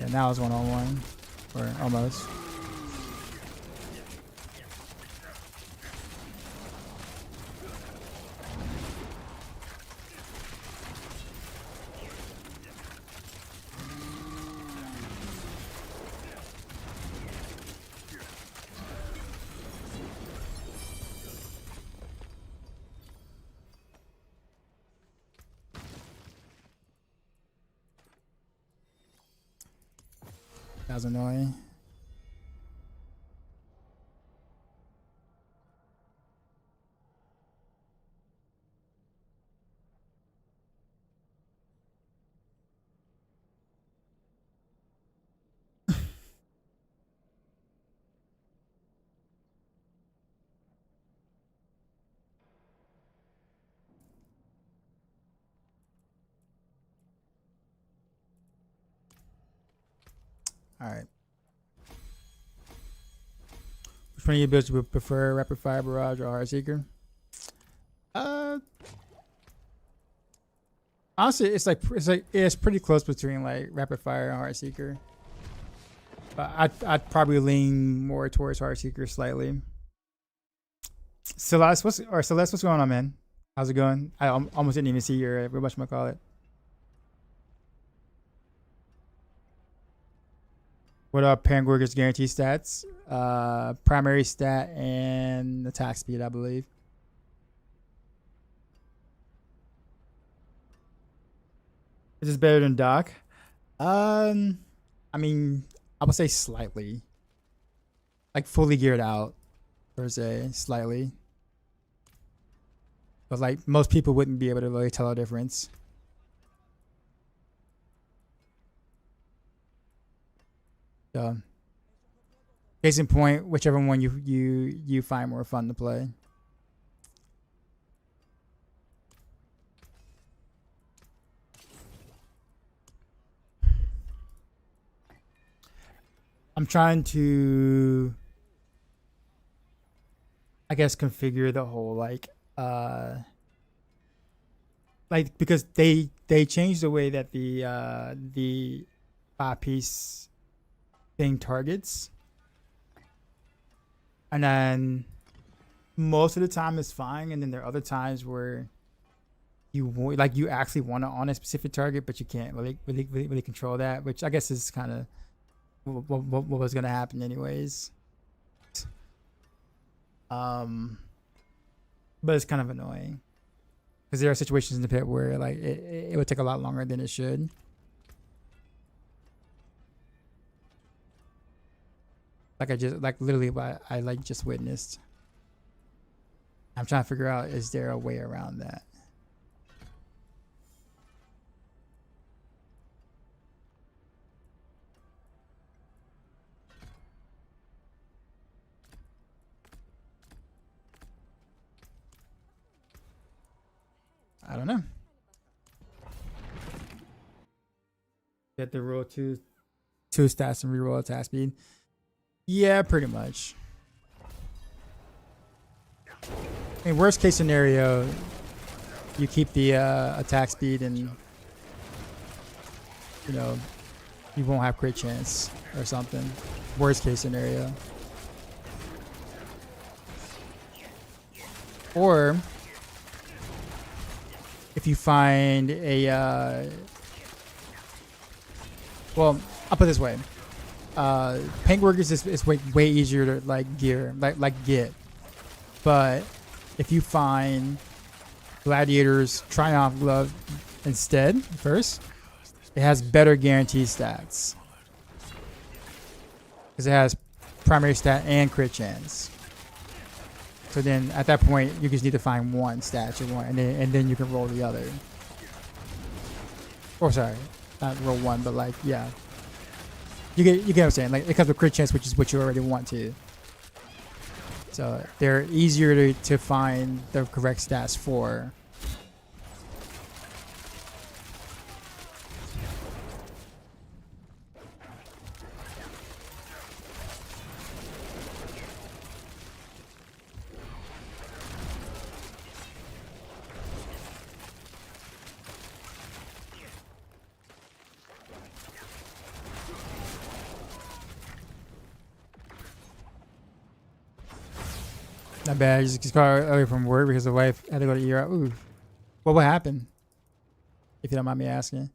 Speaker 1: Yeah, now it's 1-on-1, or almost. That was annoying. All right. Which one of you builds would prefer, Rapid Fire Barrage or Heartseeker? Honestly, it's pretty close between like Rapid Fire and Heartseeker. But I'd probably lean more towards Heartseeker slightly. Celeste, what's going on, man? How's it going? I almost didn't even see your whatchamacallit. What are Pangorger's guarantee stats? Primary stat and attack speed, I believe. Is this better than Doc? I mean, I would say slightly. Like fully geared out, per se, slightly. But like most people wouldn't be able to really tell a difference. So, case in point, whichever one you find more fun to play. I'm trying to, I guess, configure the whole like because they changed the way that the 5-piece thing targets, and then most of the time it's fine, and then there are other times where you actually want to on a specific target, but you can't really control that, which I guess is kind of what was gonna happen anyways. But it's kind of annoying because there are situations in the pit where like it would take a lot longer than it should. Like literally what I just witnessed. I'm trying to figure out, is there a way around that? I don't know. Get the roll two stats and reroll attack speed. Yeah, pretty much. In worst case scenario, you keep the attack speed, and you know you won't have crit chance or something. Worst case scenario. Or if you find a well, I'll put it this way. Paint Workers is way easier to like get, but if you find Gladiator's Triumph Glove instead first, it has better guaranteed stats because it has primary stat and crit chance. So then at that point you just need to find one stat you want, and then you can roll the other. Or sorry, not roll one, but like yeah. You get what I'm saying? Like it comes with crit chance, which is what you already want to. So they're easier to find the correct stats for. Not bad. I just got away from work because the wife had to go to ER. Ooh. What happened? If you don't mind me asking.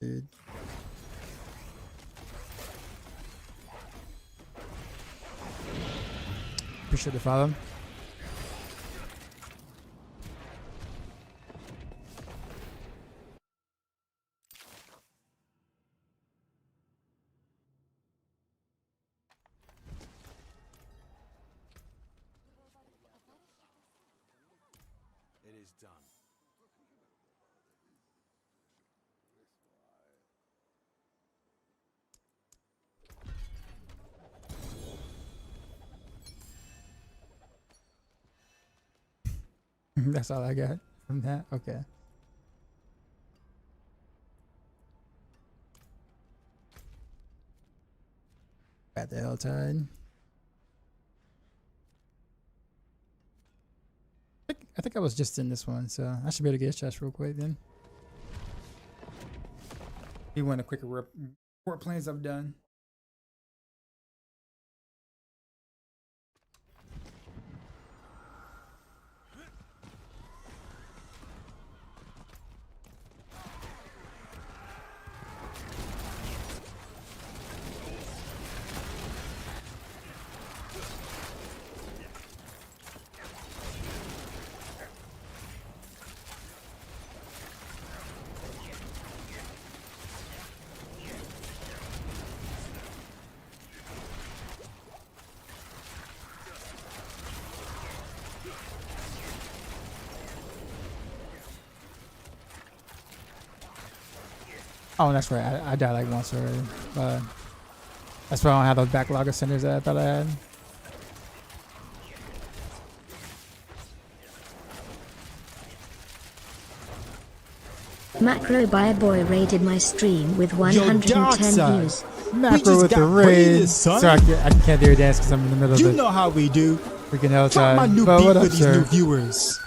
Speaker 1: Dude. Appreciate the follow.
Speaker 2: It is done.
Speaker 1: That's all I got from that. Okay. Got the hell tied. I think I was just in this one, so I should be able to get his chest real quick then. Be one of the quicker report plans I've done. Oh, that's right. I died like once already. That's why I don't have those backlog of centers that I thought I had.
Speaker 7: Macro by a boy raided my stream with 110 views.
Speaker 1: Macro with the raid. Sorry, I can't do a dance because I'm in the middle
Speaker 3: You
Speaker 1: of it.
Speaker 3: know how we do.
Speaker 1: Freaking hell
Speaker 3: Try my
Speaker 1: time.
Speaker 3: new
Speaker 1: But
Speaker 3: beat
Speaker 1: what up,
Speaker 3: with these
Speaker 1: sir?
Speaker 3: new viewers.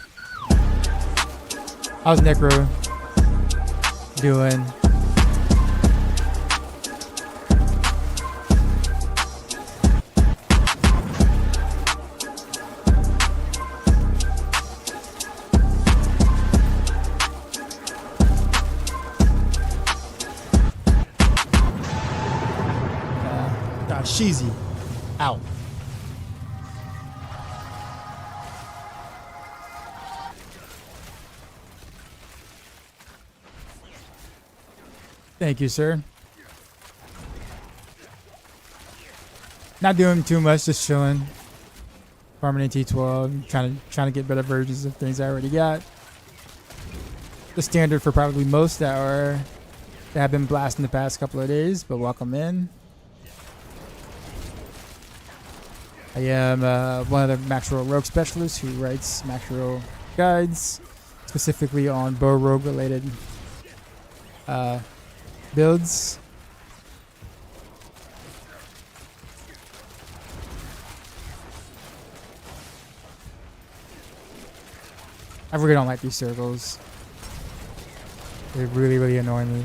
Speaker 1: How's Necro doing?
Speaker 3: Sheezy. Out.
Speaker 1: Thank you, sir. Not doing too much, just chilling. Farming in T12, trying to get better versions of things I already got. The standard for probably most that have been blasting the past couple of days, but welcome in. I am one of the Maxwell Rogue specialists who writes Maxwell guides, specifically on bow rogue related builds. I really don't like these circles. They really, really annoy me.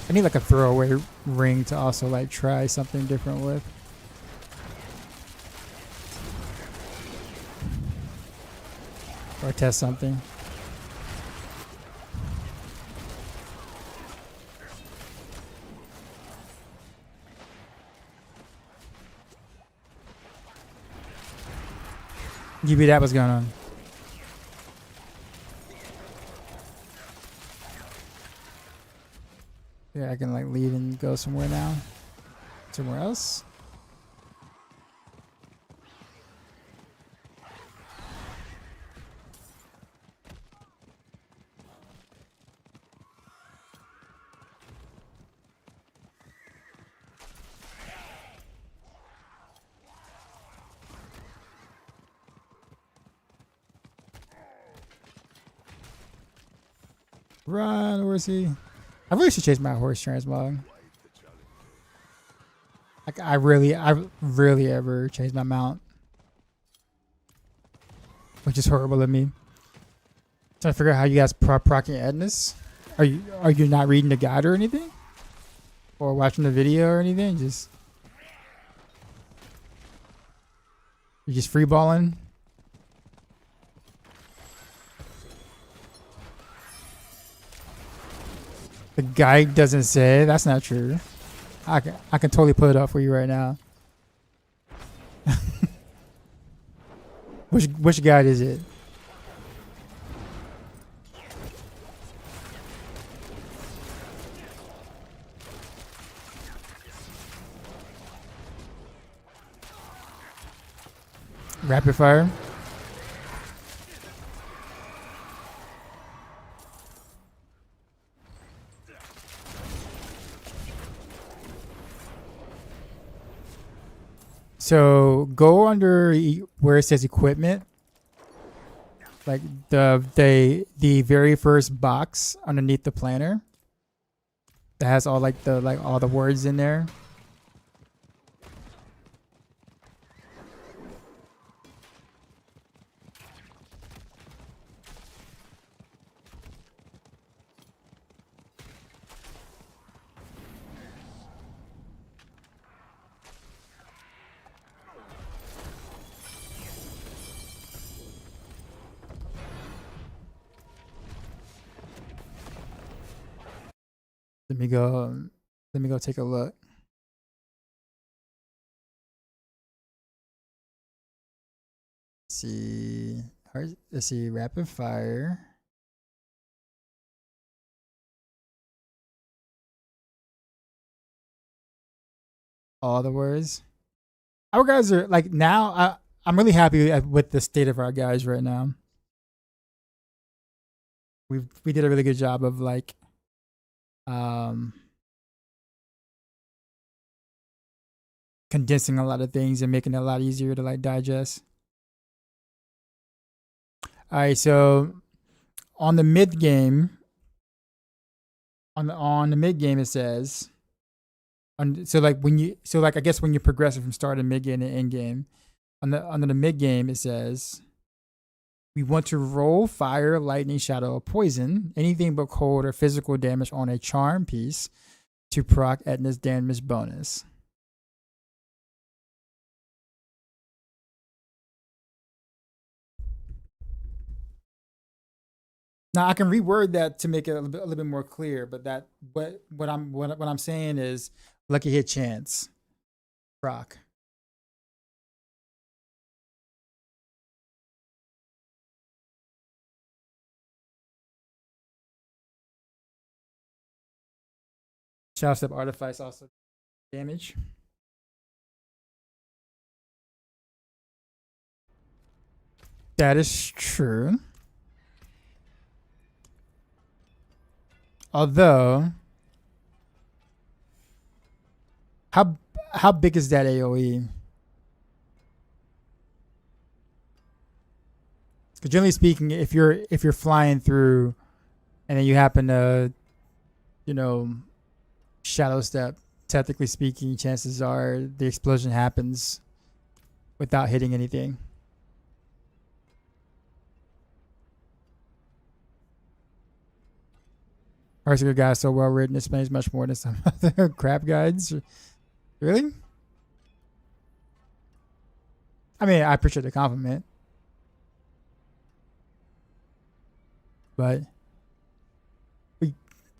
Speaker 1: I need like a throwaway ring to also like try something different with. Or test something. Give me that, what's going on? Yeah, I can like leave and go somewhere now. Somewhere else. Run, where is he? I really should change my horse transmog. Like I rarely ever change my mount, which is horrible of me. Trying to figure out how you guys procking Edness. Are you not reading the guide or anything, or watching the video or anything? You're just freeballing. The guide doesn't say. That's not true. I can totally put it up for you right now. Which guide is it? Rapid fire. So go under where it says equipment, like the very first box underneath the planner that has all all the words in there. Let me go take a look. Let's see, rapid fire. All the words. Our guys are like now. I'm really happy with the state of our guys right now. We did a really good job of like condensing a lot of things and making it a lot easier to like digest. All right, so on the mid game, on the mid game it says, so I guess when you're progressing from start to mid game to end game, under the mid game it says, we want to roll fire, lightning, shadow, or poison, anything but cold or physical damage on a charm piece to proc Edna's damage bonus. Now I can reword that to make it a little bit more clear, but what I'm saying is lucky hit chance, proc. Shadow Step Artifice also damage. That is true. Although, how big is that AoE? Because generally speaking, if you're flying through, and then you happen to, you know, shadow step, technically speaking, chances are the explosion happens without hitting anything. Heartseeker guy is so well written, it explains much more than some other crap guides. Really? I mean, I appreciate the compliment. But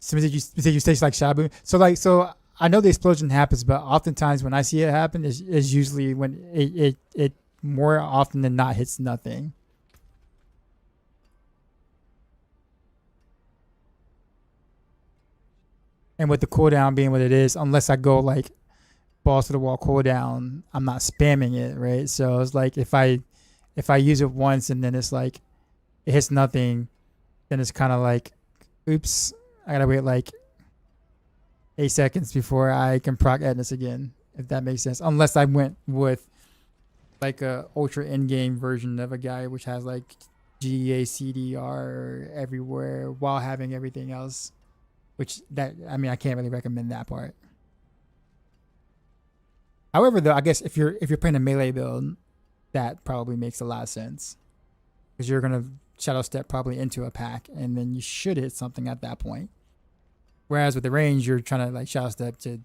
Speaker 1: somebody said you stage like Shabu. So I know the explosion happens, but oftentimes when I see it happen is usually when it more often than not hits nothing. And with the cooldown being what it is, unless I go like balls to the wall cooldown, I'm not spamming it, right? So it's like if I use it once and then it's like it hits nothing, then it's kind of like, oops, I gotta wait like 8 seconds before I can proc Edness again, if that makes sense. Unless I went with like a ultra in-game version of a guy which has like GA CDR everywhere while having everything else. Which that, I mean, I can't really recommend that part. However, though, I guess if you're playing a melee build, that probably makes a lot of sense, because you're gonna shadow step probably into a pack, and then you should hit something at that point. Whereas with the range, you're trying to like shadow step to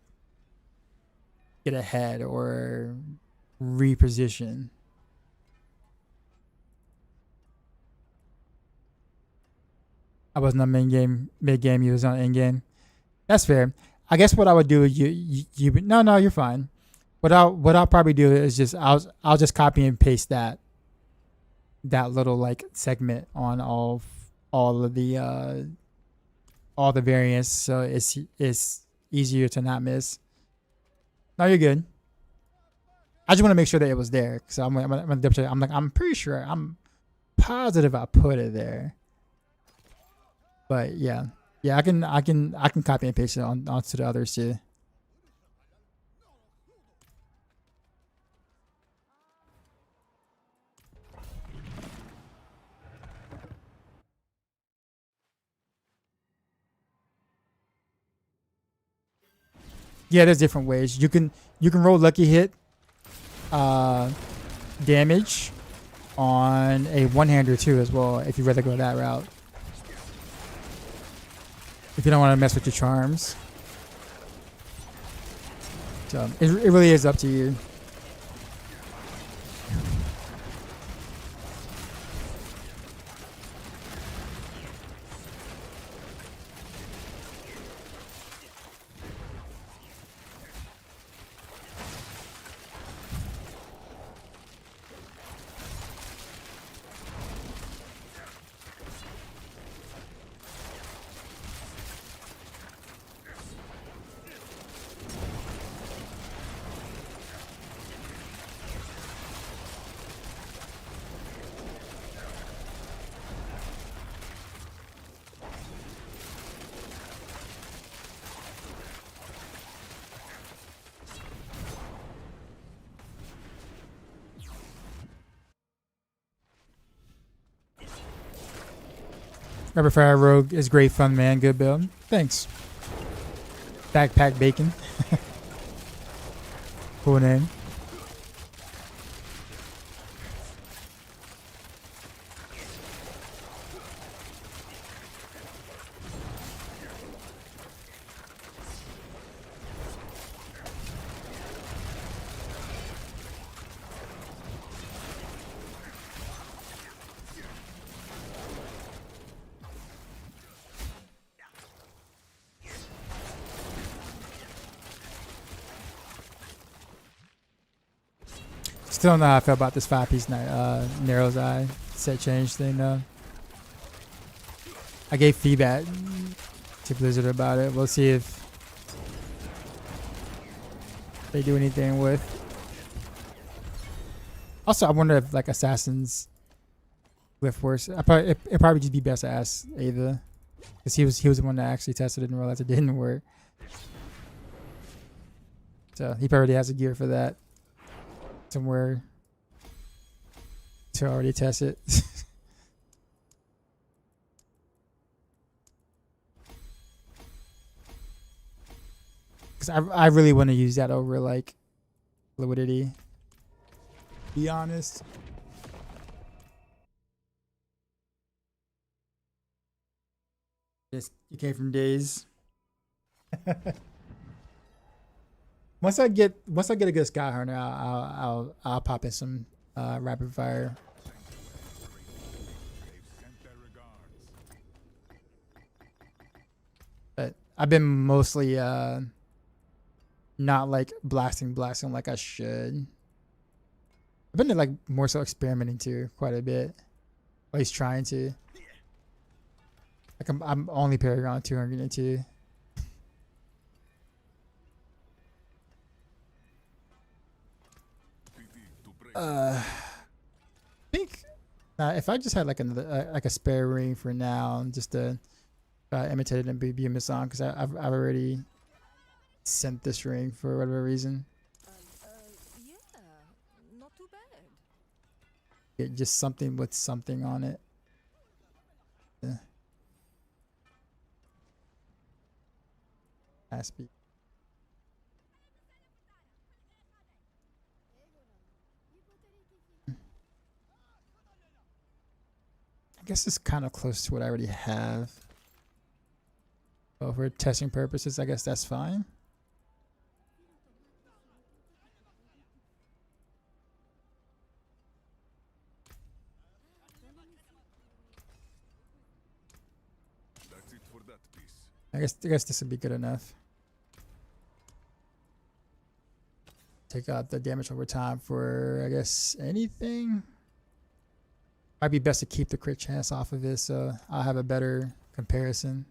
Speaker 1: get ahead or reposition. I wasn't on main game, mid game. You was on end game. That's fair. I guess what I would do is no, you're fine. What I'll probably do is just I'll just copy and paste that little like segment on all of the variants, so it's easier to not miss. No, you're good. I just want to make sure that it was there, so I'm gonna double check. I'm pretty sure, I'm positive I put it there. But yeah, I can copy and paste it onto the others too. Yeah, there's different ways. You can roll lucky hit damage on a one-hander too as well, if you'd rather go that route. If you don't want to mess with your charms. So it really is up to you. Rubber Fire Rogue is great fun, man. Good build. Thanks. Backpack Bacon. Cool name. Still don't know how I feel about this 5-piece Narrow's Eye set change thing though. I gave feedback to Blizzard about it. We'll see if they do anything with. Also, I wonder if like Assassin's Glyph works. It'd probably just be best to ask Ava, because he was the one that actually tested it and realized it didn't work. So he probably has a gear for that somewhere to already test it. Because I really want to use that over like fluidity. Be honest. Just you came from days. Once I get a good sky hunter, I'll pop in some rapid fire. But I've been mostly not like blasting like I should. I've been like more so experimenting too quite a bit. At least trying to. Like I'm only Paragon 202. I think if I just had like another like a spare ring for now, just to imitate it and be Miss on, because I've already sent this ring for whatever reason.
Speaker 6: Yeah, not too bad.
Speaker 1: Get just something with something on it. Yeah. Aspie. I guess it's kind of close to what I already have. So for testing purposes, I guess that's fine.
Speaker 2: That's it for that piece.
Speaker 1: I guess this would be good enough. Take out the damage over time for, I guess, anything. Might be best to keep the crit chance off of this, so I'll have a better comparison.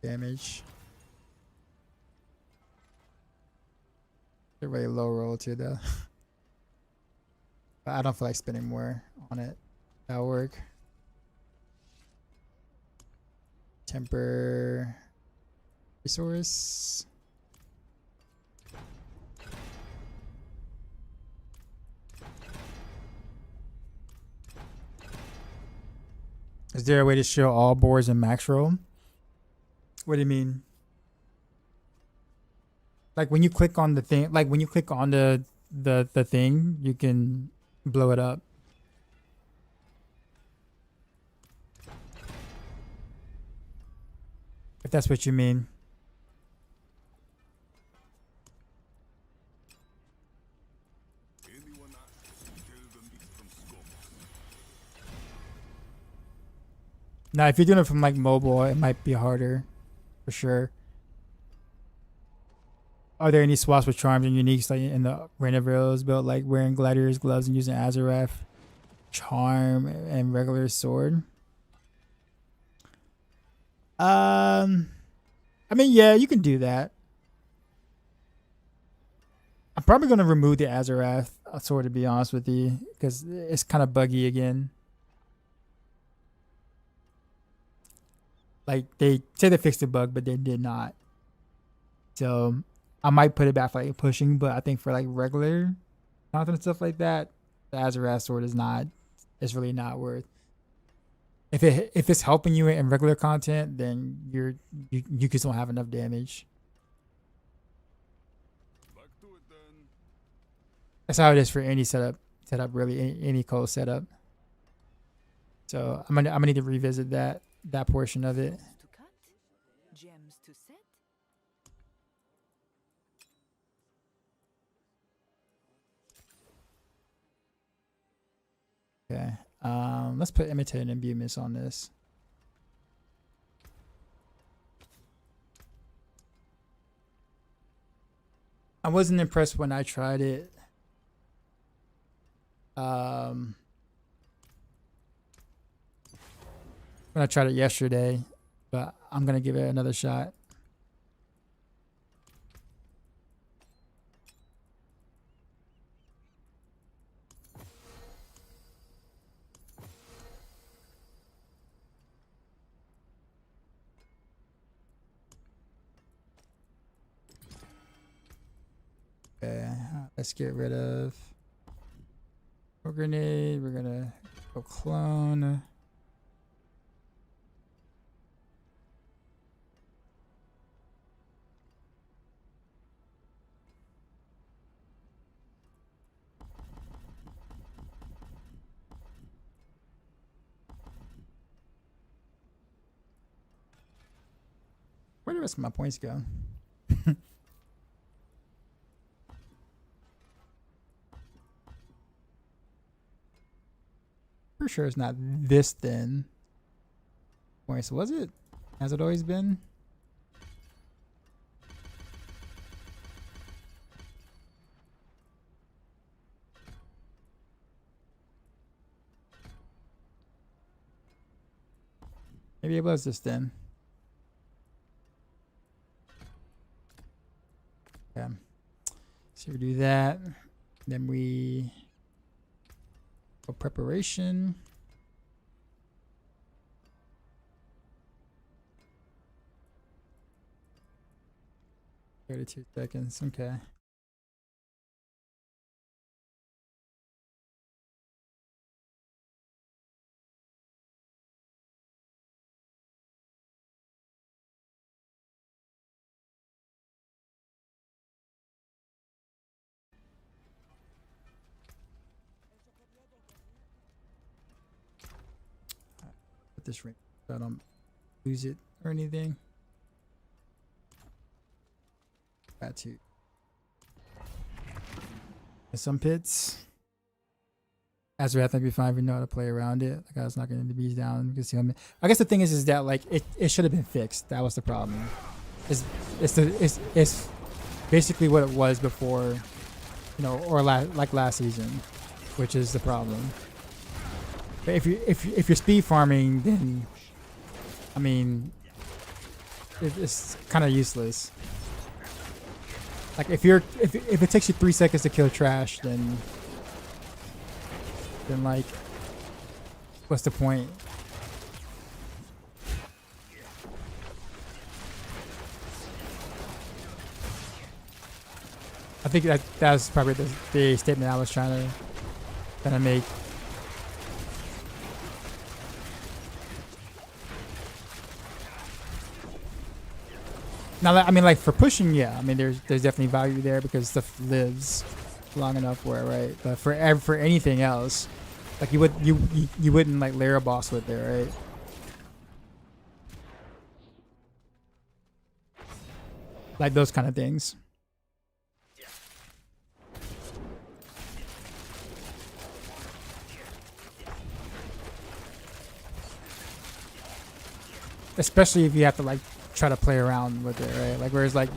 Speaker 1: Damage. They're really low roll too, though. But I don't feel like spending more on it. That'll work. Temper resource. Is there a way to show all boards in max roll? What do you mean? Like when you click on the thing, like when you click on the thing, you can blow it up. If that's what you mean.
Speaker 2: Anyone asks, tell them it's from Scum.
Speaker 1: Now, if you're doing it from like mobile, it might be harder, for sure. Are there any swaps with charms and uniques like in the Rain of Arrows built, like wearing gladiator's gloves and using Azareth charm and regular sword? I mean, yeah, you can do that. I'm probably gonna remove the Azareth sword, to be honest with you, because it's kind of buggy again. Like they say they fixed the bug, but they did not. So I might put it back for like pushing, but I think for like regular content and stuff like that, the Azareth sword is not. It's really not worth. If it's helping you in regular content, then you just don't have enough damage.
Speaker 2: Back to it then.
Speaker 1: That's how it is for any setup. Really, any cold setup. So I'm gonna need to revisit that portion of it.
Speaker 4: To cut, gems to set.
Speaker 1: Okay. Let's put imitate and imbue miss on this. I wasn't impressed when I tried it. When I tried it yesterday, but I'm gonna give it another shot. Okay, let's get rid of grenade. We're gonna go clone. Where did the rest of my points go? Pretty sure it's not this thin. Wait, so was it? Has it always been? Maybe it was this thin. Yeah. So we do that. Then we go preparation. 32 seconds. Okay. Put this ring so I don't lose it or anything. Got to. There's some pits. As we have to be fine if we know how to play around it. Like I was knocking the bees down. I guess the thing is that like it should have been fixed. That was the problem. It's basically what it was before, you know, or like last season, which is the problem. But if you're speed farming, then I mean, it's kind of useless. Like if it takes you 3 seconds to kill trash, then like, what's the point? I think that's probably the statement I was trying to make. Now, I mean, like for pushing, yeah. I mean, there's definitely value there because stuff lives long enough for it, right? But for anything else, like you wouldn't like layer a boss with it, right? Like those kind of things. Especially if you have to like try to play around with it, right? Like whereas like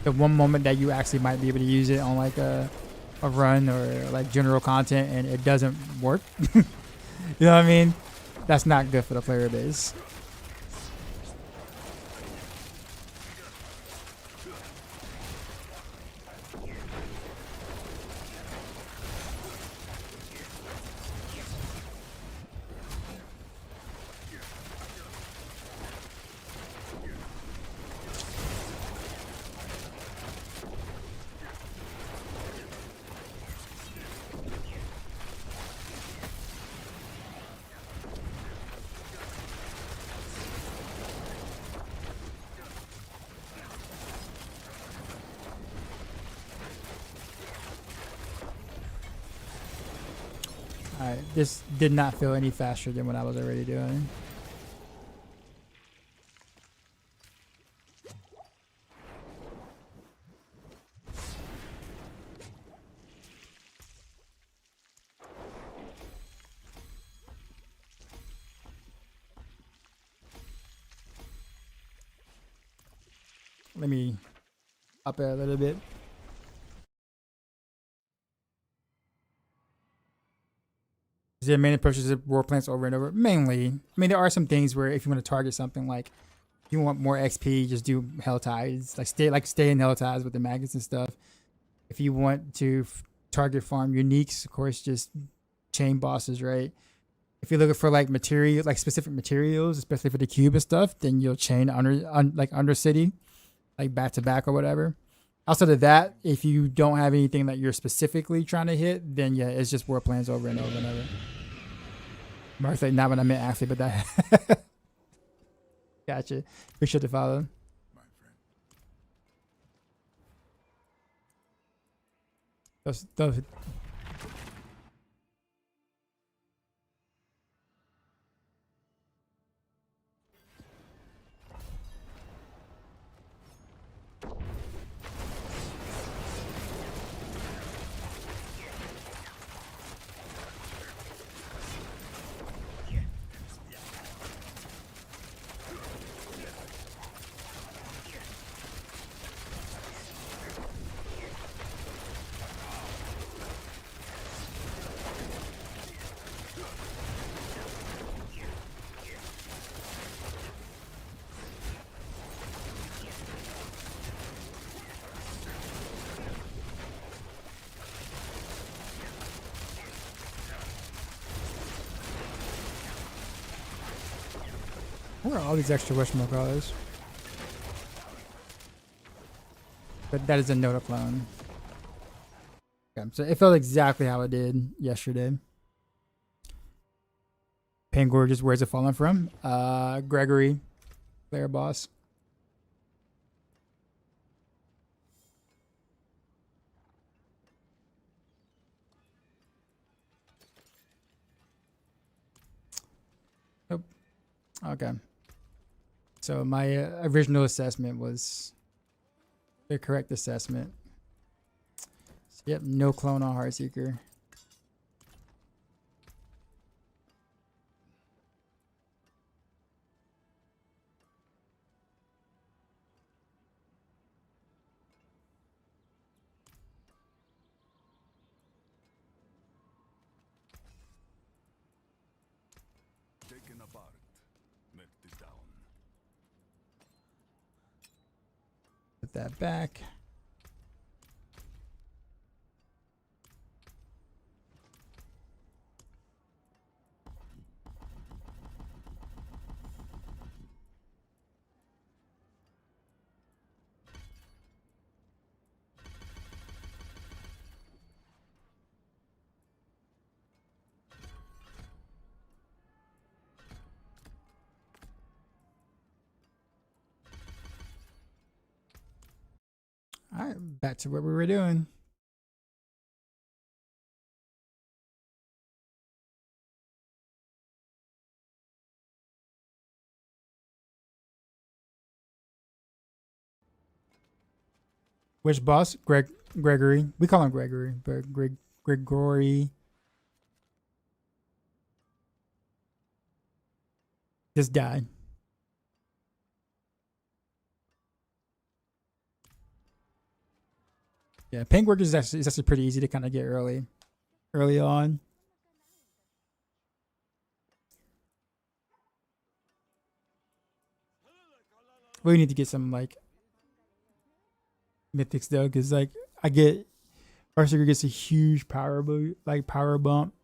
Speaker 1: the one moment that you actually might be able to use it on like a run or like general content and it doesn't work. You know what I mean? That's not good for the player base. Alright, this did not feel any faster than what I was already doing. Let me up it a little bit. Is there main approaches to war plants over and over? Mainly. I mean, there are some things where if you want to target something like you want more XP, just do Hell Tides. Stay in Hell Tides with the magnets and stuff. If you want to target farm uniques, of course, just chain bosses, right? If you're looking for like material, like specific materials, especially for the cube and stuff, then you'll chain under city, like back to back or whatever. Outside of that, if you don't have anything that you're specifically trying to hit, then yeah, it's just war plans over and over and over. Martha, not what I meant actually, but that. Gotcha. Appreciate the follow.
Speaker 2: My friend.
Speaker 1: Those. Where are all these extra whatchamacallits? But that is a Nota clone. Okay, so it felt exactly how it did yesterday. Pain Gorgeous, where's it falling from? Gregory, player boss. Nope. Okay. So my original assessment was the correct assessment. So, yep, no clone on Heartseeker.
Speaker 2: Taken apart. Melt it down.
Speaker 1: Put that back. All right, back to what we were doing. Which boss? Gregory. We call him Gregory, but Gregory just died. Yeah, Pain Gorgeous is actually pretty easy to kind of get early on. We need to get some like mythics though, because like I get Heartseeker gets a huge power bump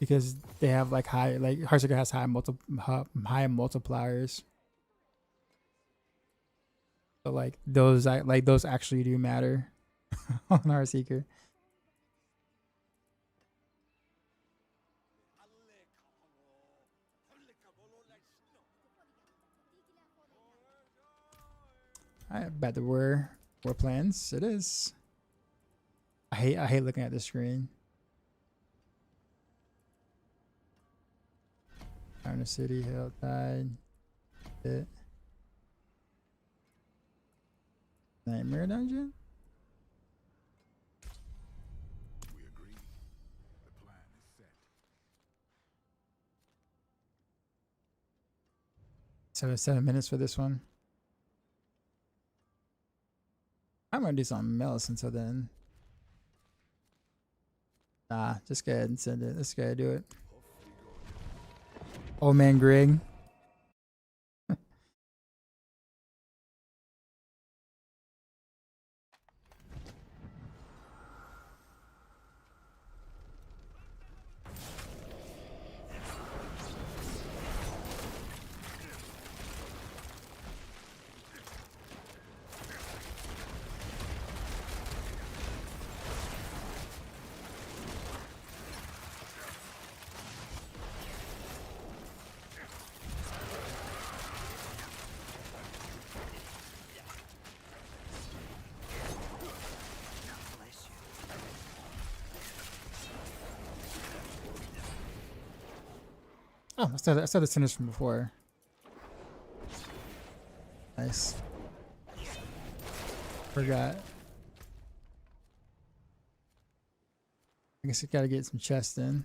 Speaker 1: because they have like Heartseeker has high multipliers. So like those actually do matter on Heartseeker. Alright, back to war plans. It is. I hate looking at the screen. Iron City, Hell Tide. It. Nightmare Dungeon?
Speaker 2: We agree. The plan is set.
Speaker 1: 7 minutes for this one. I'm gonna do something else until then. Nah, just go ahead and send it. Let's go ahead and do it. Old man Greg. Oh, I saw the sentence from before. Nice. Forgot. I guess I gotta get some chests in.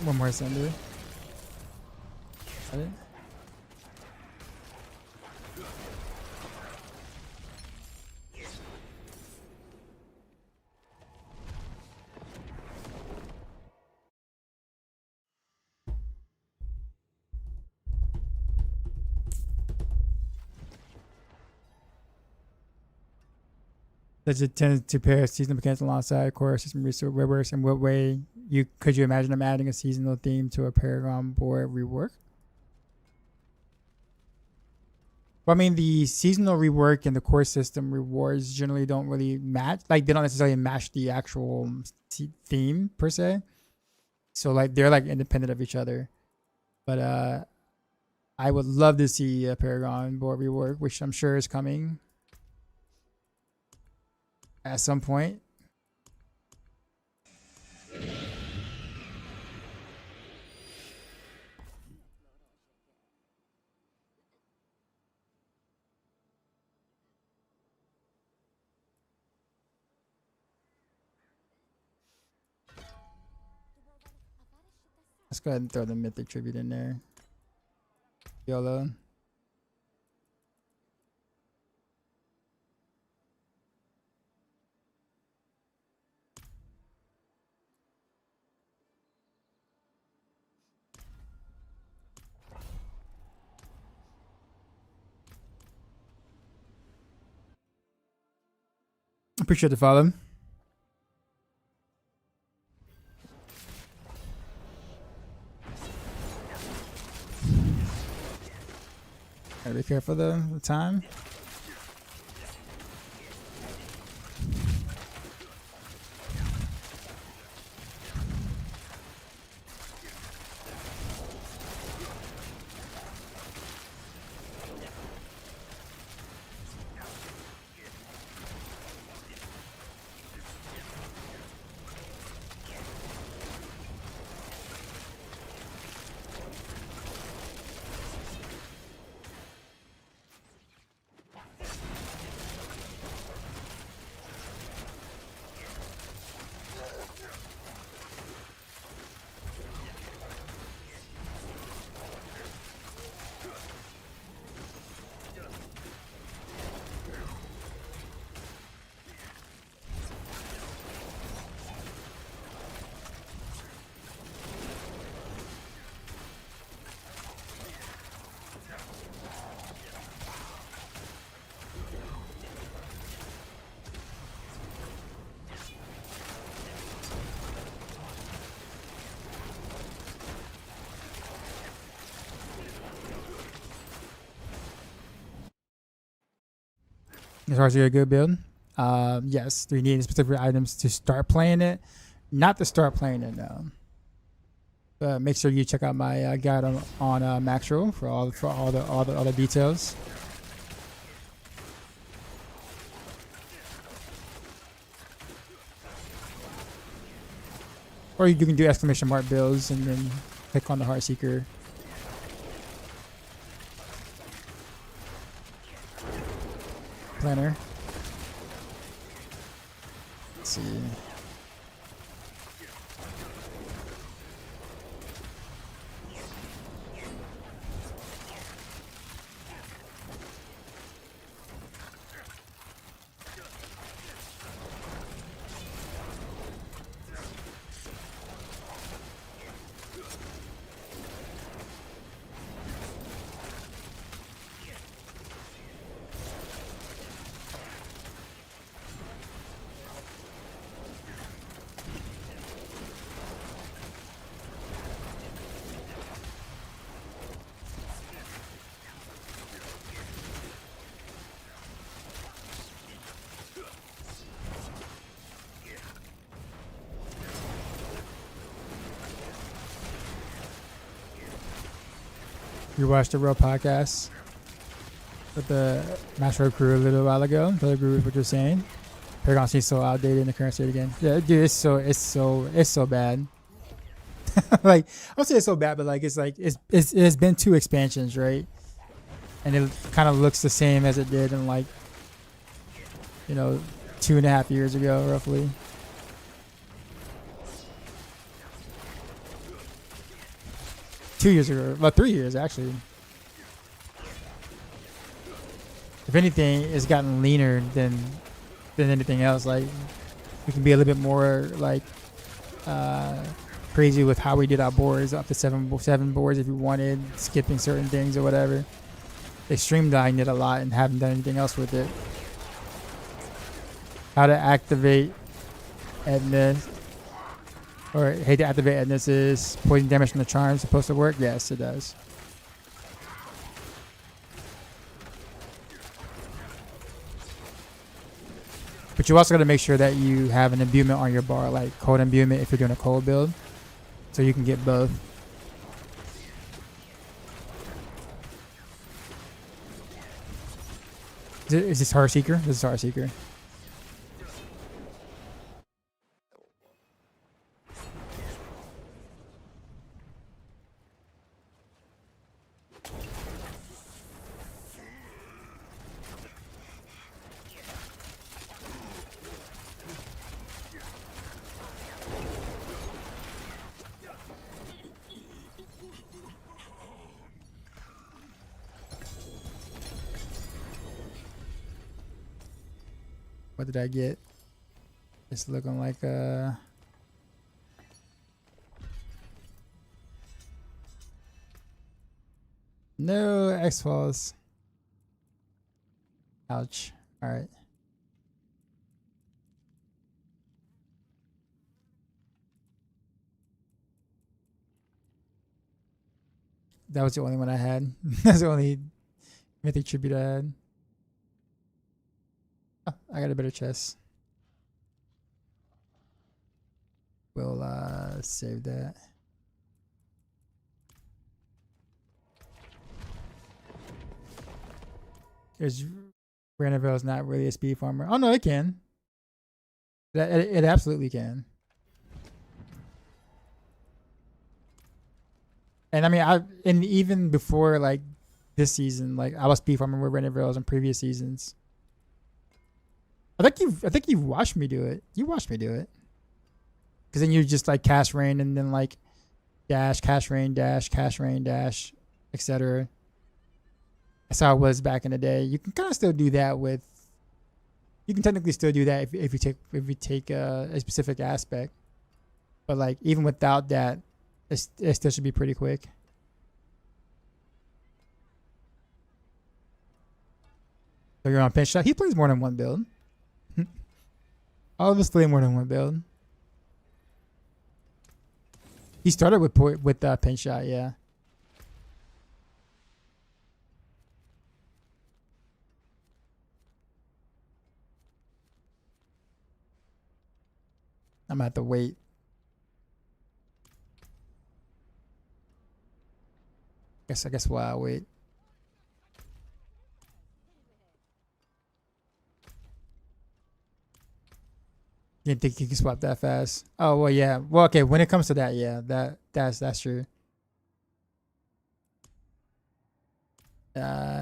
Speaker 1: One more sender. Is that it? Does it tend to pair seasonal mechanics alongside core system resource reworks? In what way could you imagine them adding a seasonal theme to a Paragon board rework? Well, I mean, the seasonal rework and the core system rewards generally don't really match. Like, they don't necessarily match the actual theme per se. So, like, they're like independent of each other. But I would love to see a Paragon board rework, which I'm sure is coming at some point. Let's go ahead and throw the Mythic Tribute in there. YOLO. Appreciate the follow. Gotta be careful though, the time. Is Heartseeker a good build? Yes. Do you need specific items to start playing it? Not to start playing it, no. But make sure you check out my guide on Maxroll for all the details. Or you can do exclamation mark builds and then click on the Heartseeker. Planner. Let's see. You watched the Real Podcast with the Master crew a little while ago. I agree with what you're saying. Paragon seems so outdated in the current state again. Yeah, dude, it's so bad. Like, I don't say it's so bad, but like it's been 2 expansions, right? And it kind of looks the same as it did in like 2.5 years ago, roughly. 2 years ago, about 3 years actually. If anything, it's gotten leaner than anything else. Like we can be a little bit more like crazy with how we did our boards, up to seven boards if we wanted, skipping certain things or whatever. They streamlined it a lot and haven't done anything else with it. How to activate Edness, or hey, to activate Edness is poison damage from the charm supposed to work? Yes, it does. But you also got to make sure that you have an imbuement on your bar, like cold imbuement if you're doing a cold build, so you can get both. Is this Heartseeker? This is Heartseeker. What did I get? It's looking like no X-Falls. Ouch. Alright. That was the only one I had. That's the only mythic tribute I had. Oh, I got a better chest. We'll save that. There's Ranavel's not really a speed farmer. Oh no, it can. It absolutely can. And I mean, and even before like this season, like I was speed farming with Ranavel's in previous seasons. I think you've watched me do it. You watched me do it. Cause then you just like cast rain and then like dash, cast rain, dash, cast rain, dash, etc. That's how it was back in the day. You can kind of still do that with. You can technically still do that if you take a specific aspect, but like even without that, it still should be pretty quick. So you're on pinch shot. He plays more than one build. All of us play more than one build. He started with pinch shot, yeah. I'm gonna have to wait. I guess why I'll wait. You didn't think you could swap that fast? Oh well, yeah. Well, okay. When it comes to that, yeah, that's true.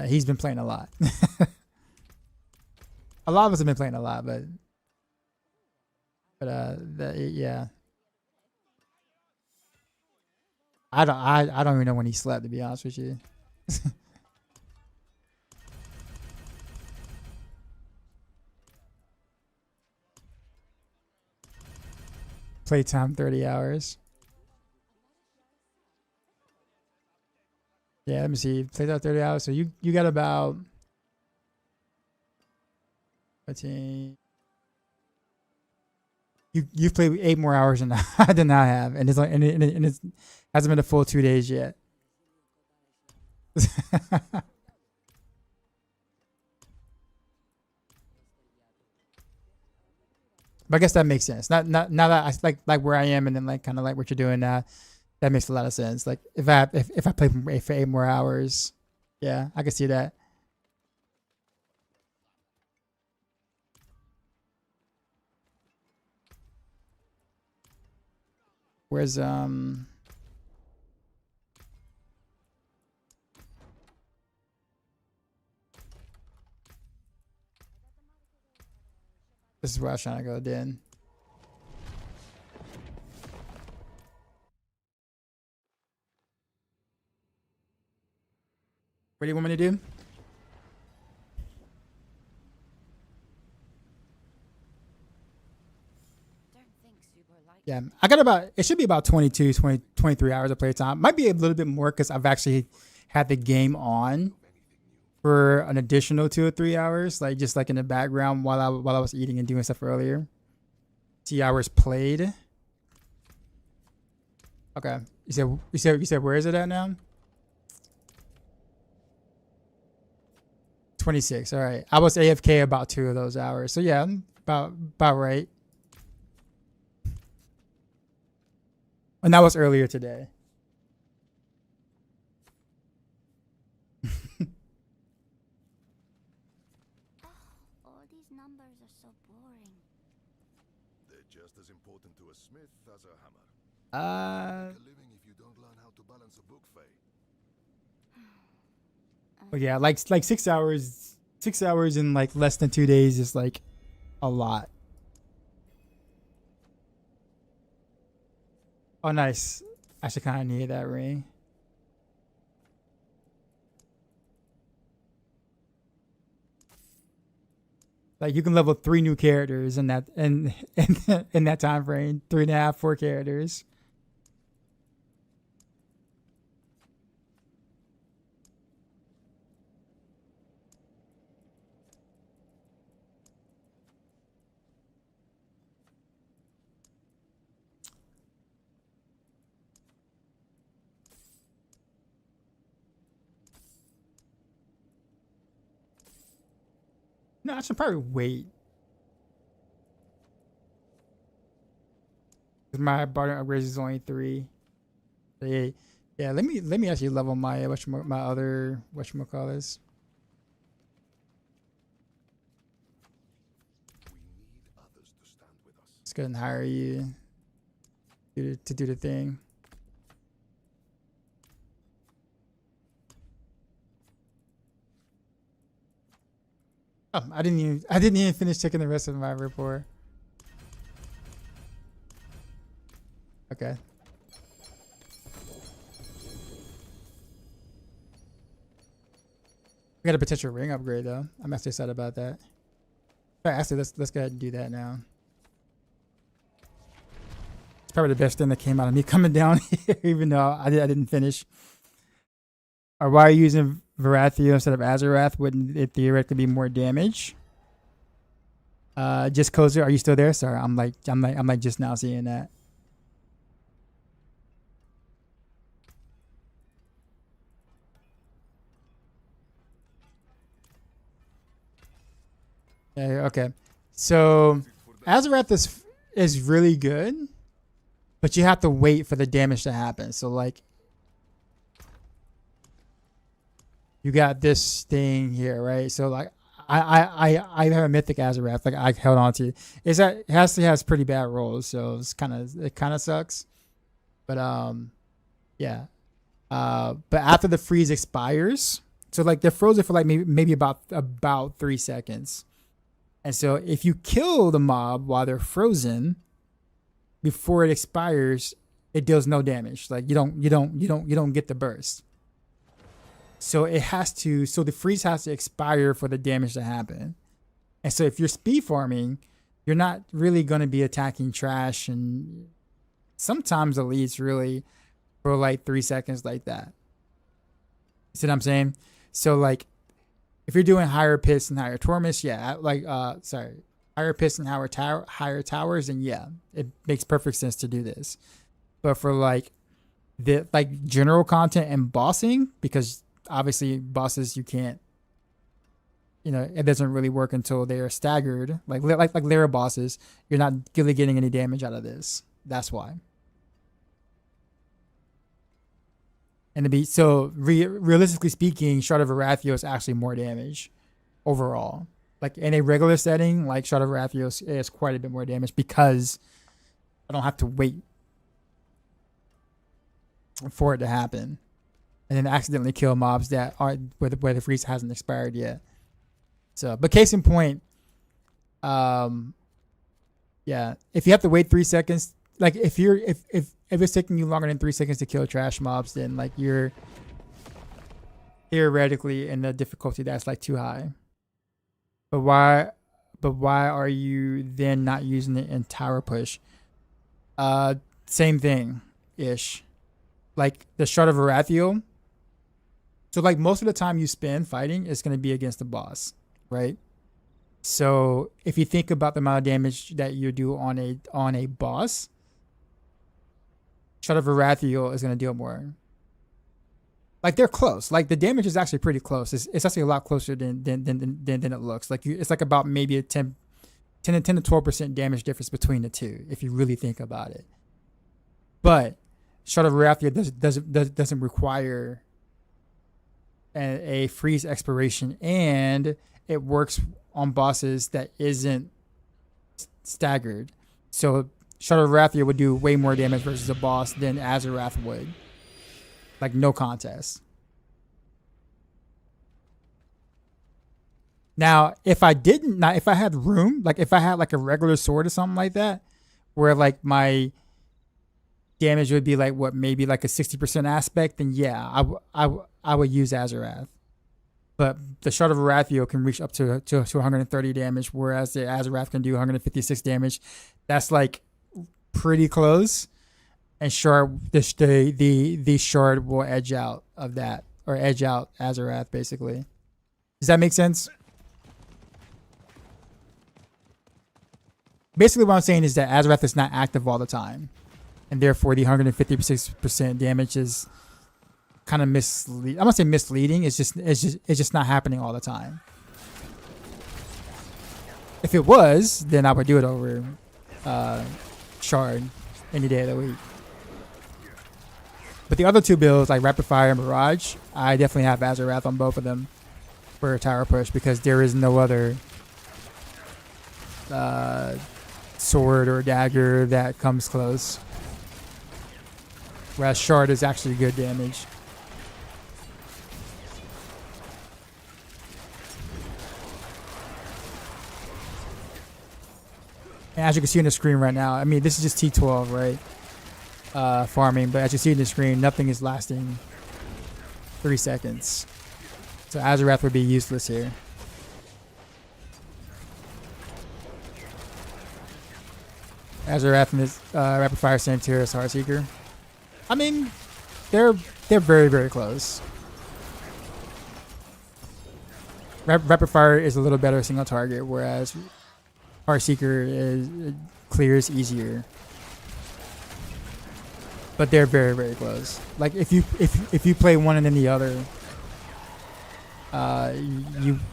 Speaker 1: He's been playing a lot. A lot of us have been playing a lot, but yeah. I don't even know when he slept, to be honest with you. Playtime 30 hours. Yeah, let me see. Playtime 30 hours. So you got about 15. You've played 8 more hours than than I have, and it's like and it hasn't been a full 2 days yet. But I guess that makes sense. Not now that I like where I am, and then like kind of like what you're doing now, that makes a lot of sense. Like if I play for 8 more hours, yeah, I can see that. Where's this is where I was trying to go, Dan. What do you want me to do?
Speaker 6: Don't think super like
Speaker 1: Yeah, I got about, it should be about 23 hours of playtime. Might be a little bit more because I've actually had the game on for an additional 2 or 3 hours, like just like in the background while I was eating and doing stuff earlier. 2 hours played. Okay, you said where is it at now? 26. All right, I was AFK about 2 of those hours, so yeah, about right. And that was earlier today.
Speaker 6: all these numbers are so boring.
Speaker 2: They're just as important to a smith as a hammer.
Speaker 1: Uh,
Speaker 2: A living if you don't learn how to balance a book, Faye.
Speaker 1: but yeah, like 6 hours, 6 hours in like less than 2 days is like a lot. Oh, nice. I should kind of need that ring. Like you can level 3 new characters in that in that time frame. 3.5, 4 characters. No, I should probably wait. 'Cause my barter upgrades is only 3. So yeah. Let me actually level my my other whatchamacallits.
Speaker 2: We need others to stand with us.
Speaker 1: Let's go ahead and hire you to do the thing. Oh, I didn't even finish checking the rest of my report. Okay. We got a potential ring upgrade though. I'm actually excited about that. All right, actually, let's go ahead and do that now. It's probably the best thing that came out of me coming down here, even though I didn't finish. Or why are you using Varathio instead of Azarath? Wouldn't it theoretically be more damage? Just Kozer, are you still there? Sorry, I'm like just now seeing that. Yeah, okay. So Azarath is really good, but you have to wait for the damage to happen. So like you got this thing here, right? So like I have a mythic Azarath, like I held on to. Is that it has pretty bad rolls, so it kind of sucks. But yeah. But after the freeze expires, so like they're frozen for like maybe about 3 seconds. And so if you kill the mob while they're frozen before it expires, it deals no damage. Like you don't get the burst. So the freeze has to expire for the damage to happen. And so if you're speed farming, you're not really going to be attacking trash and sometimes elites really for like 3 seconds like that. You see what I'm saying? So like if you're doing higher pits and higher torments, yeah, higher pits and higher towers, then yeah, it makes perfect sense to do this. But for like the general content and bossing, because obviously bosses you can't, it doesn't really work until they are staggered. Like Lyra bosses, you're not really getting any damage out of this. That's why. And to be so realistically speaking, Shard of Varathio is actually more damage overall. Like in a regular setting, like Shard of Varathio is quite a bit more damage because I don't have to wait for it to happen, and then accidentally kill mobs that aren't where the freeze hasn't expired yet. So, but case in point, yeah, if you have to wait 3 seconds, like if it's taking you longer than 3 seconds to kill trash mobs, then like you're theoretically in the difficulty that's like too high. But why are you then not using it in tower push? Same thing ish. Like the Shard of Arathiel. So like most of the time you spend fighting is going to be against the boss, right? So if you think about the amount of damage that you do on a boss, Shard of Arathiel is going to deal more. Like they're close. Like the damage is actually pretty close. It's actually a lot closer than it looks. Like it's like about maybe a 10 to 12% damage difference between the two if you really think about it. But Shard of Arathiel doesn't require a freeze expiration, and it works on bosses that isn't staggered. So Shard of Arathiel would do way more damage versus a boss than Azarath would. Like no contest. Now, if I had room, like if I had like a regular sword or something like that, where like my damage would be like what, maybe like a 60% aspect, then yeah, I would use Azarath. But the Shard of Arathiel can reach up to 130 damage, whereas the Azarath can do 156 damage. That's like pretty close. And Shard, the Shard will edge out of that, or edge out Azarath, basically. Does that make sense? Basically, what I'm saying is that Azarath is not active all the time, and therefore the 156% damage is kind of misleading. I'm gonna say misleading. It's just not happening all the time. If it was, then I would do it over Shard any day of the week. But the other two builds, like Rapid Fire and Mirage, I definitely have Azarath on both of them for a tower push because there is no other sword or dagger that comes close. Whereas Shard is actually good damage. And as you can see on the screen right now, I mean, this is just T12, right? Farming, but as you see in the screen, nothing is lasting 3 seconds. So Azarath would be useless here. Azarath and this Rapid Fire same tier as Heartseeker. I mean, they're very, very close. Rapid Fire is a little better single target, whereas Heartseeker clears easier. But they're very, very close. Like if you play one and then the other, I'm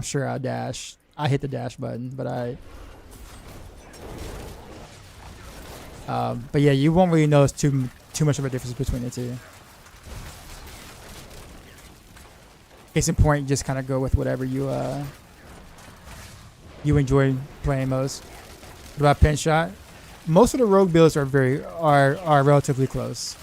Speaker 1: sure I dash. I hit the dash button, but but yeah, you won't really notice too much of a difference between the two. Case in point, just kind of go with whatever you enjoy playing most. What about Pin Shot? Most of the rogue builds are relatively close.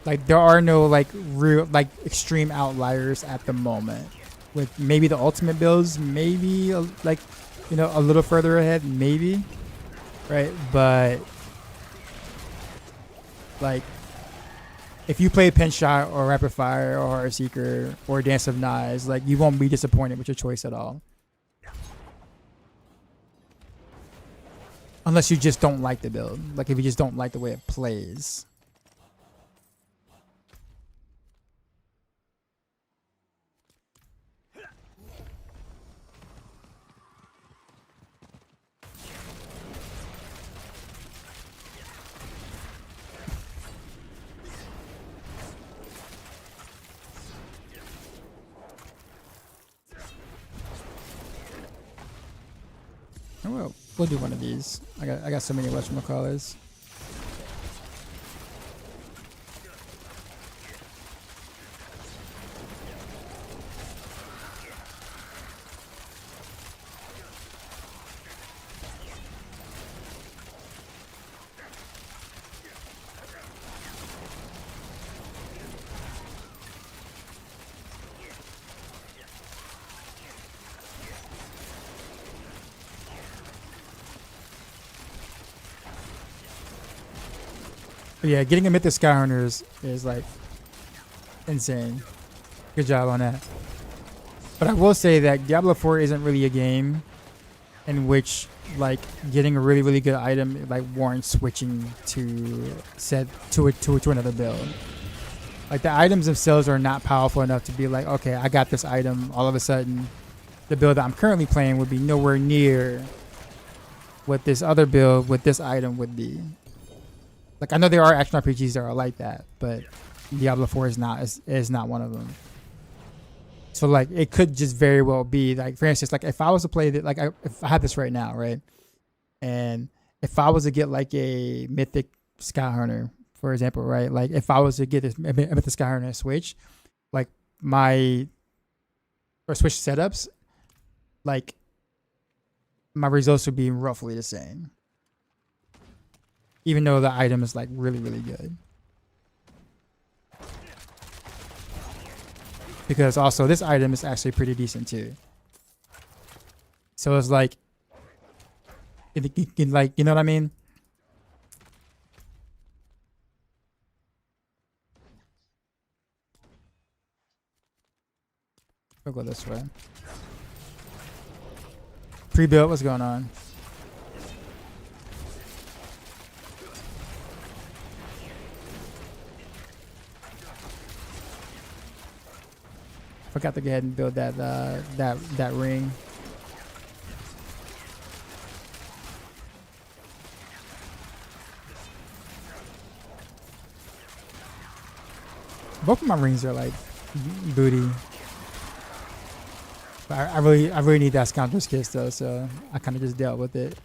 Speaker 1: Like there are no like real like extreme outliers at the moment. With maybe the ultimate builds, maybe like a little further ahead, maybe, right? But like if you play Pin Shot or Rapid Fire or Heartseeker or Dance of Knives, like you won't be disappointed with your choice at all. Unless you just don't like the build. Like if you just don't like the way it plays. Well, we'll do one of these. I got so many whatchamacallits. But yeah, getting a Mythic Skyhunter is like insane. Good job on that. But I will say that Diablo 4 isn't really a game in which like getting a really good item like warrants switching to another build. Like the items themselves are not powerful enough to be like, okay, I got this item. All of a sudden, the build that I'm currently playing would be nowhere near what this other build with this item would be. Like I know there are action RPGs that are like that, but Diablo 4 is not one of them. So like it could just very well be like, for instance, like if I was to play that, like if I had this right now, right, and if I was to get like a Mythic Skyhunter, for example, right, like if I was to get this Mythic Skyhunter and Switch, like Switch setups, like my results would be roughly the same, even though the item is like really good. Because also this item is actually pretty decent too. So it's like, like, you know what I mean? We'll go this way. Pre-built, what's going on? Forgot to go ahead and build that ring. Both of my rings are like booty. But I really need that Scoundrel's Kiss though, so I kind of just dealt with it.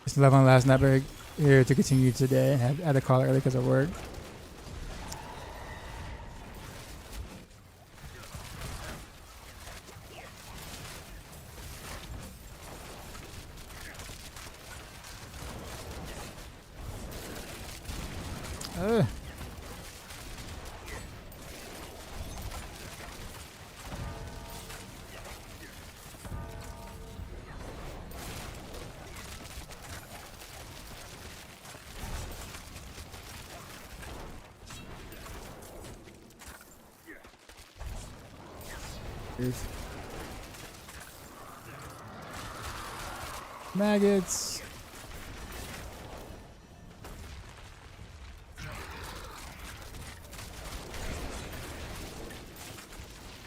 Speaker 1: Just 11 last night, but here to continue today. Had to call early because of work. Maggots.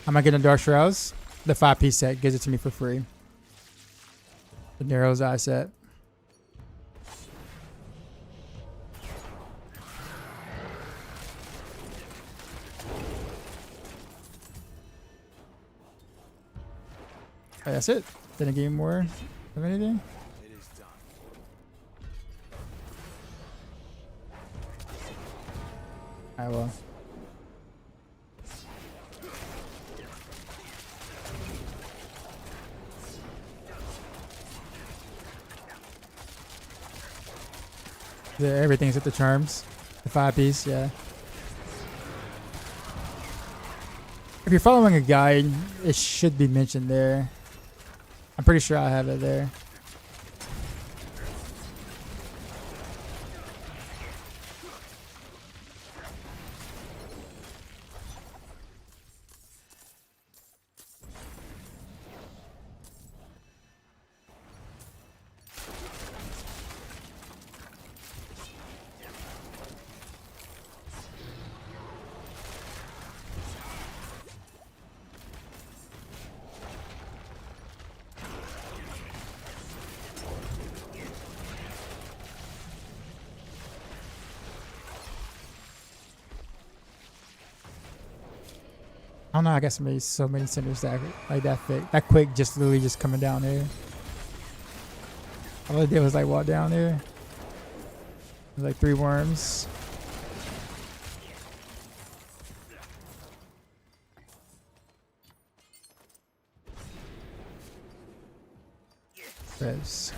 Speaker 1: Am I getting Dark Shrouds? The 5-piece set gives it to me for free. The Nero's Eye set. Oh, that's it. Didn't give me more of anything. I will. Everything's at the charms. The 5-piece, yeah. If you're following a guide, it should be mentioned there. I'm pretty sure I have it there. I don't know. I guess maybe so many centers that like that that quick, just literally just coming down there. All I did was like walk down there. There's like 3 worms. Revs.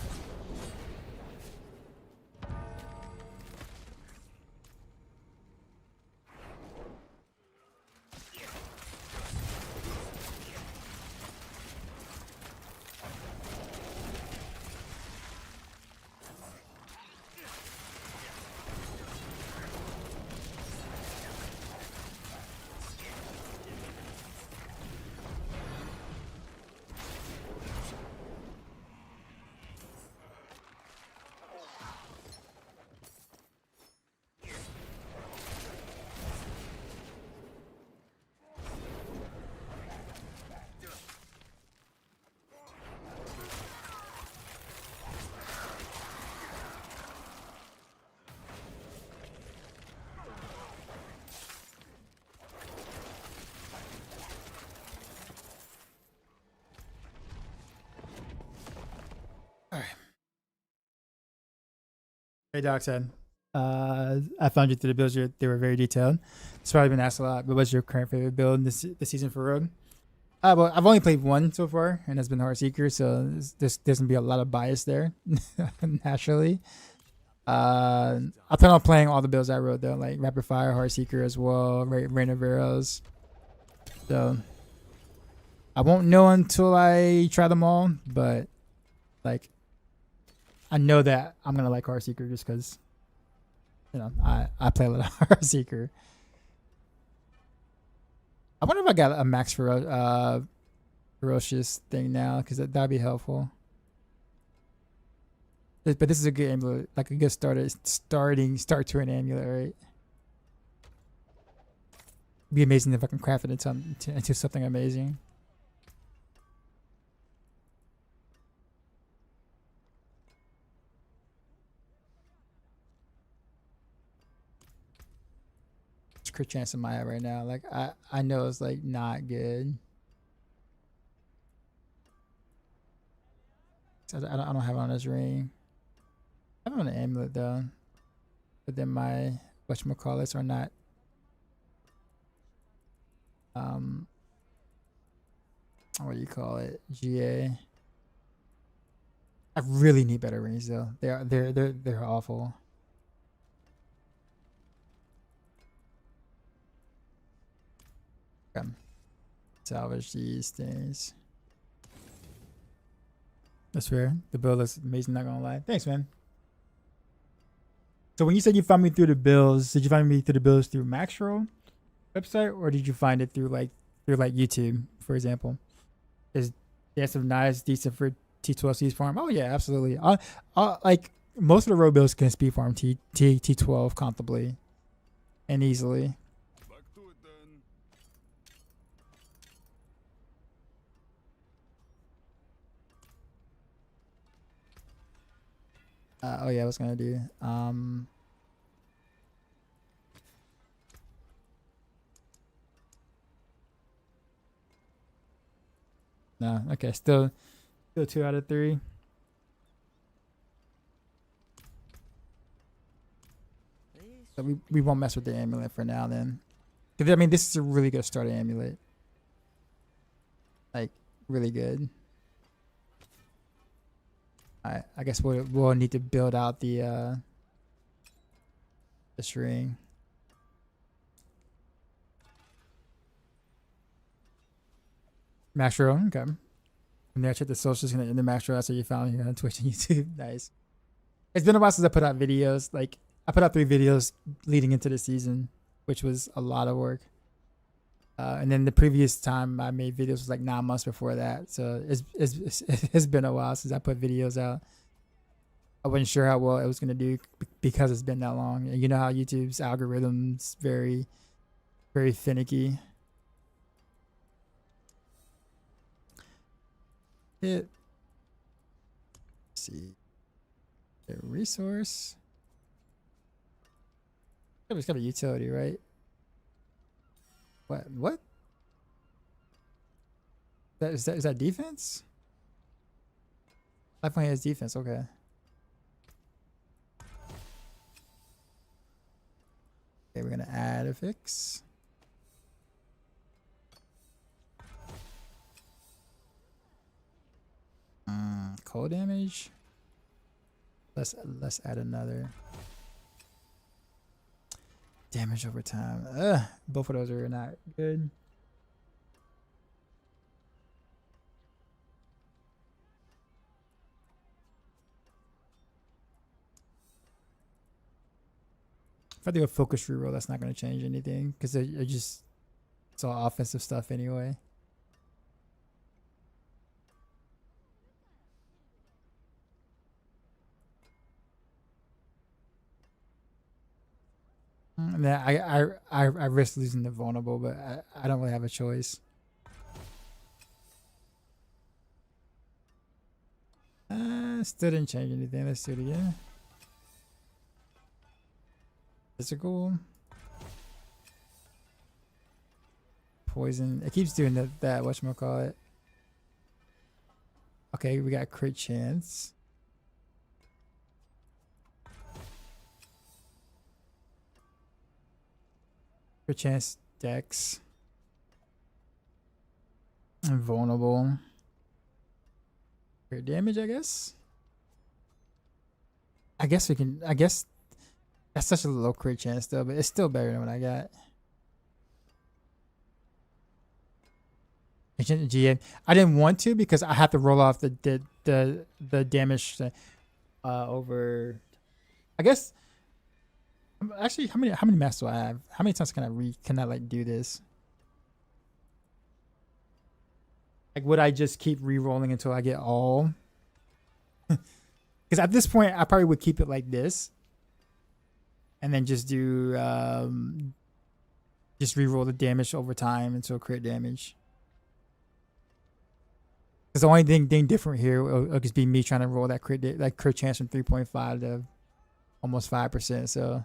Speaker 1: Hey, Doc said, I found you through the builds. They were very detailed. It's probably been asked a lot, but what's your current favorite build this season for Rogue? Well, I've only played one so far, and that's been Heartseeker, so there's going to be a lot of bias there, naturally. I plan on playing all the builds I wrote, though, like Rapid Fire, Heartseeker as well, Rain of Arrows. So, I won't know until I try them all, but, like, I know that I'm going to like Heartseeker just because, you know, I play a lot of Heartseeker. I wonder if I got a max ferocious thing now, because that'd be helpful. But this is a good amulet, like a good start to an amulet, right? It'd be amazing if I can craft it into something amazing. Crit chance in my head right now. Like I know it's like not good. I don't have it on this ring. I have it on an amulet though. But then my whatchamacallits are not what do you call it? GA. I really need better rings though. They're awful. Salvage these things. That's fair. The build looks amazing, not gonna lie. Thanks, man. So when you said you found me through the builds, did you find me through the builds through Maxroll website, or did you find it through like YouTube, for example? Is Dance of Knives decent for T12 speed farm? Oh yeah, absolutely. Like most of the road builds can speed farm T12 comfortably and easily. Oh yeah, I was gonna do. No, okay, still 2 out of 3. So we won't mess with the amulet for now then. 'Cause I mean, this is a really good starter amulet. Like really good. I guess we'll need to build out the string. Macro, okay. And then I checked the socials in the Macro. That's what you found here on Twitch and YouTube. Nice. It's been a while since I put out videos. Like I put out 3 videos leading into the season, which was a lot of work. And then the previous time I made videos was like 9 months before that. So it's been a while since I put videos out. I wasn't sure how well it was going to do because it's been that long. And you know how YouTube's algorithm's very, very finicky. Let's see. The resource. It's got a utility, right? What? Is that defense? Lifeline has defense, okay. Okay, we're gonna add a fix. Cold damage. Let's add another. Damage over time. Both of those are not good. If I do a focus reroll, that's not going to change anything because it's all offensive stuff anyway. And then I risk losing the vulnerable, but I don't really have a choice. Still didn't change anything. Let's do it again. Physical. Poison. It keeps doing that whatchamacallit. Okay, we got crit chance. Crit chance dex. Invulnerable. Crit damage, I guess. I guess we can. I guess that's such a low crit chance though, but it's still better than what I got. Agent GA. I didn't want to because I have to roll off the damage over. I guess. Actually, how many masks do I have? How many times can I like do this? Like, would I just keep re-rolling until I get all? Because at this point, I probably would keep it like this, and then just do just re-roll the damage over time until crit damage. Because the only thing different here will just be me trying to roll that crit chance from 3.5 to almost 5%. So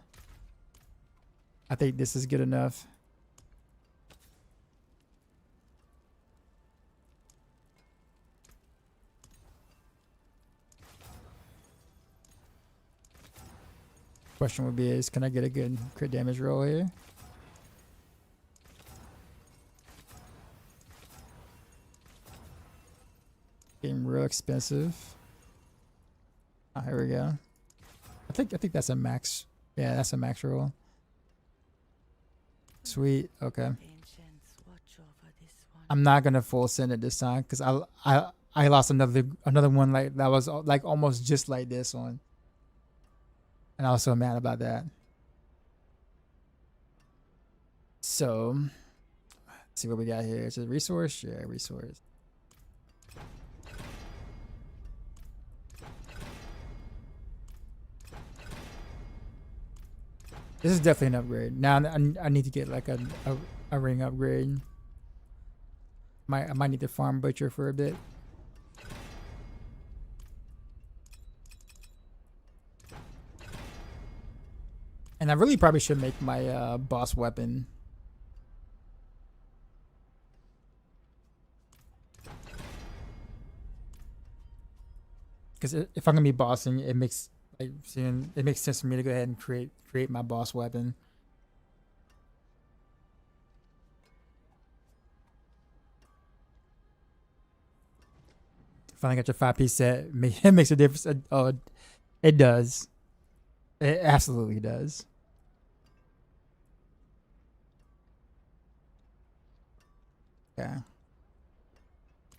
Speaker 1: I think this is good enough. Question would be is, can I get a good crit damage roll here? Getting real expensive. Oh, here we go. I think that's a max. Yeah, that's a max roll. Sweet. Okay.
Speaker 4: Ancients, watch over this one.
Speaker 1: I'm not gonna full send it this time because I lost another one like that was like almost just like this one, and I was so mad about that. So, let's see what we got here. Is it resource? Yeah, resource. This is definitely an upgrade. Now I need to get like a ring upgrade. I might need to farm butcher for a bit. And I really probably should make my boss weapon. Because if I'm gonna be bossing, it makes sense for me to go ahead and create my boss weapon. Finally got your 5-piece set. It makes a difference. Oh, it does. It absolutely does. Okay. How am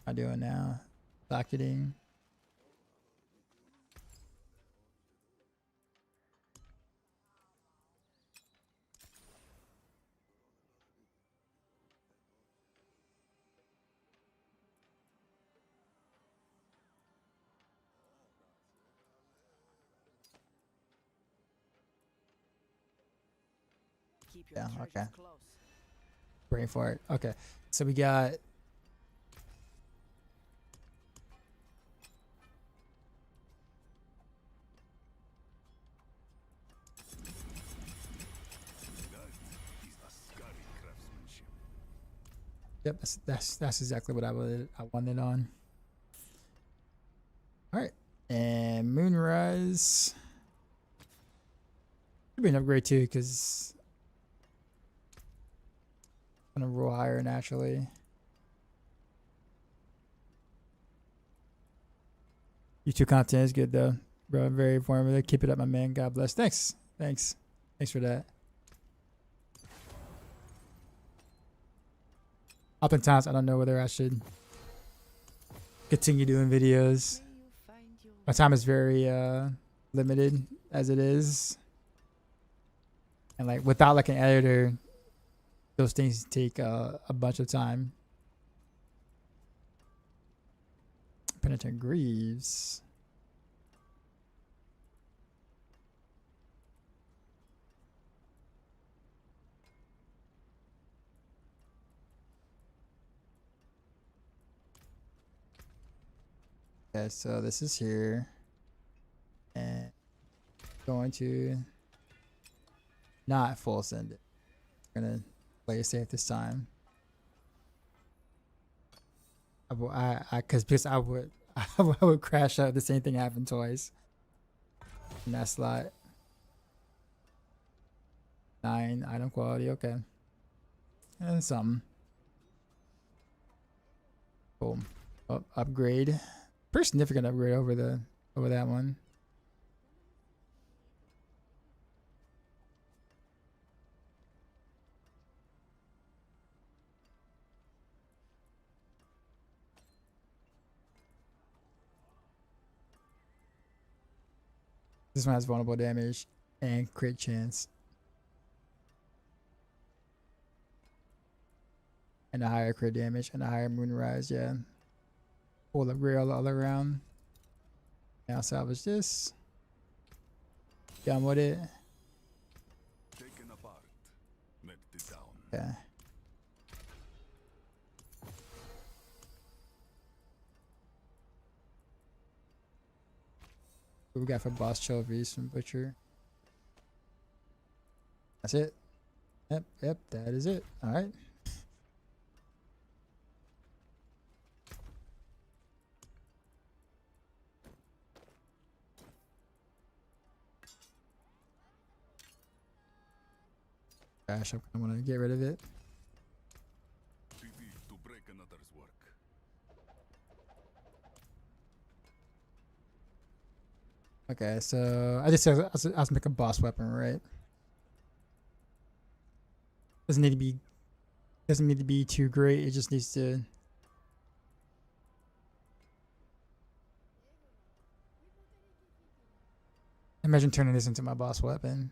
Speaker 1: I doing now? Docketing.
Speaker 4: Keep your
Speaker 1: Yeah,
Speaker 4: churches
Speaker 1: okay.
Speaker 4: close.
Speaker 1: Brain fart. Okay. So we got Yep, that's exactly what I wanted on. All right. And Moonrise. Should be an upgrade too, because I'm gonna roll higher naturally. YouTube content is good though, bro. Very informative. Keep it up, my man. God bless. Thanks for that. Oftentimes, I don't know whether I should continue doing videos.
Speaker 4: May you find your
Speaker 1: My time is very limited as it is, and like without like an editor, those things take a bunch of time. Penitent Greaves. Okay, so this is here, and going to not full send it. I'm gonna play it safe this time. Because I would I would crash out if the same thing happened twice in that slot. 9 item quality. Okay, and something. Boom. Upgrade. Pretty significant upgrade over that one. This one has vulnerable damage and crit chance. And a higher crit damage and a higher moonrise, yeah. Full upgrade all around. Now salvage this. Done with it.
Speaker 2: Taken apart, melted down.
Speaker 1: Yeah. What we got for boss trophies from Butcher? That's it. Yep, that is it. Alright. Gosh, I want to get rid of it.
Speaker 2: Pity to break another's work.
Speaker 1: Okay, so I just I'll make a boss weapon, right? Doesn't need to be too great. It just needs to. Imagine turning this into my boss weapon.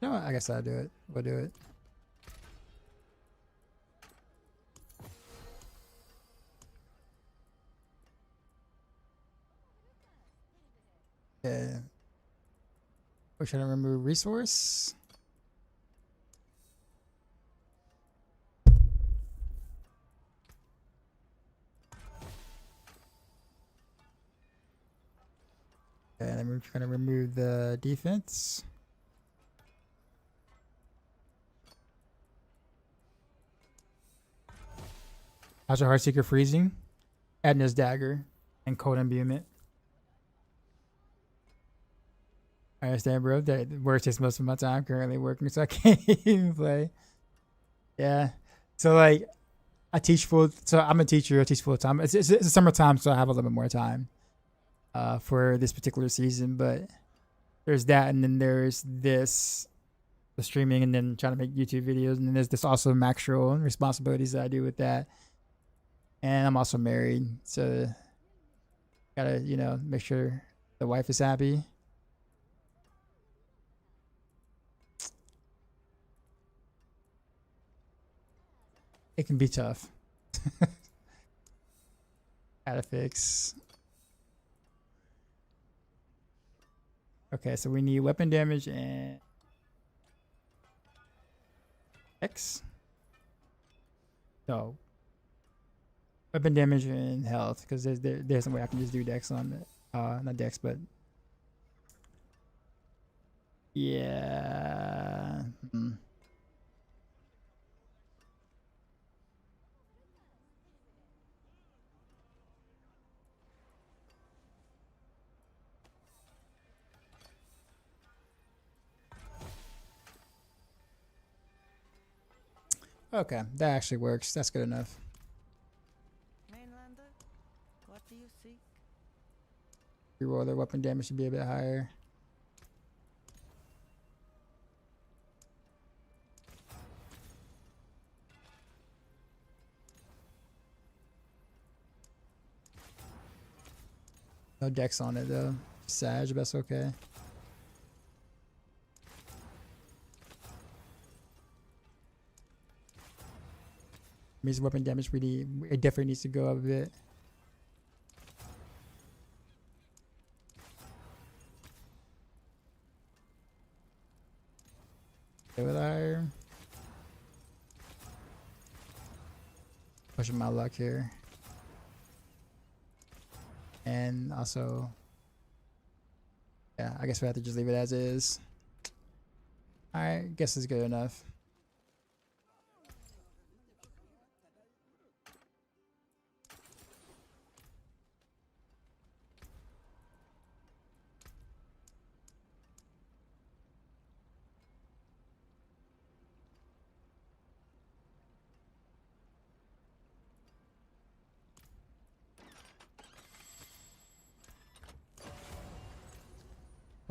Speaker 1: You know what? I guess I'll do it. We'll do it. Yeah. We're trying to remove resource. And then we're trying to remove the defense. How's your Heartseeker freezing? Adding his dagger and cold imbuement. I understand, bro. That work takes most of my time currently working, so I can't even play. Yeah. So like, I teach so I'm a teacher. I teach full time. It's summertime, so I have a little bit more time for this particular season. But there's that, and then there's this, the streaming, and then trying to make YouTube videos, and then there's this also actual responsibilities that I do with that. And I'm also married, so gotta make sure the wife is happy. It can be tough. Gotta fix. Okay, so we need weapon damage and X. No. Weapon damage and health, because there's some way I can just do dex on it. Not dex, but yeah. Okay, that actually works. That's good enough.
Speaker 4: Mainlander, what do you seek?
Speaker 1: Reroll their weapon damage to be a bit higher. No dex on it though. Sag, but that's okay. Means weapon damage it definitely needs to go up a bit. Okay, with higher. Pushing my luck here. And also, yeah, I guess we have to just leave it as is. Alright, guess it's good enough.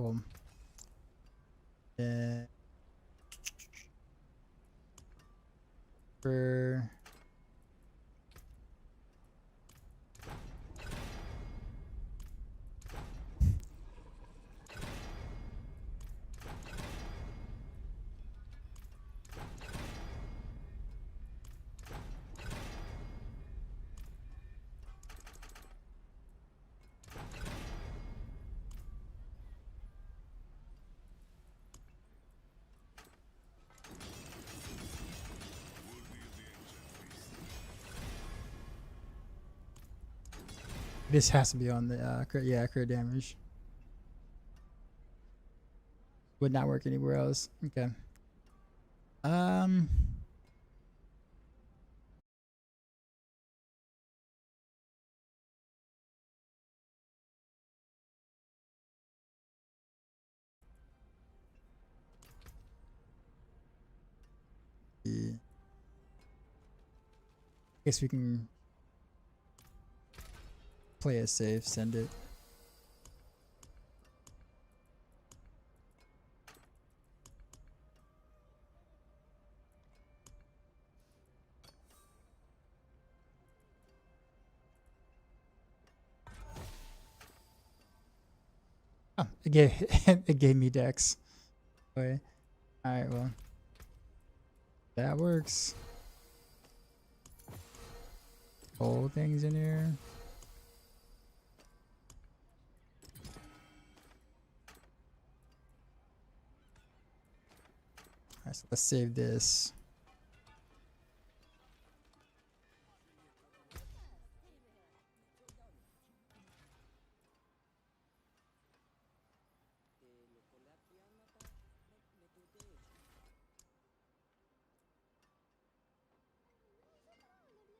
Speaker 1: Cool. Yeah. For this has to be on the crit damage. Would not work anywhere else. Okay. Yeah. Guess we can play it safe, send it. Oh, it gave it gave me Dex. Okay. Alright, well. That works. Whole things in here. Alright, so let's save this.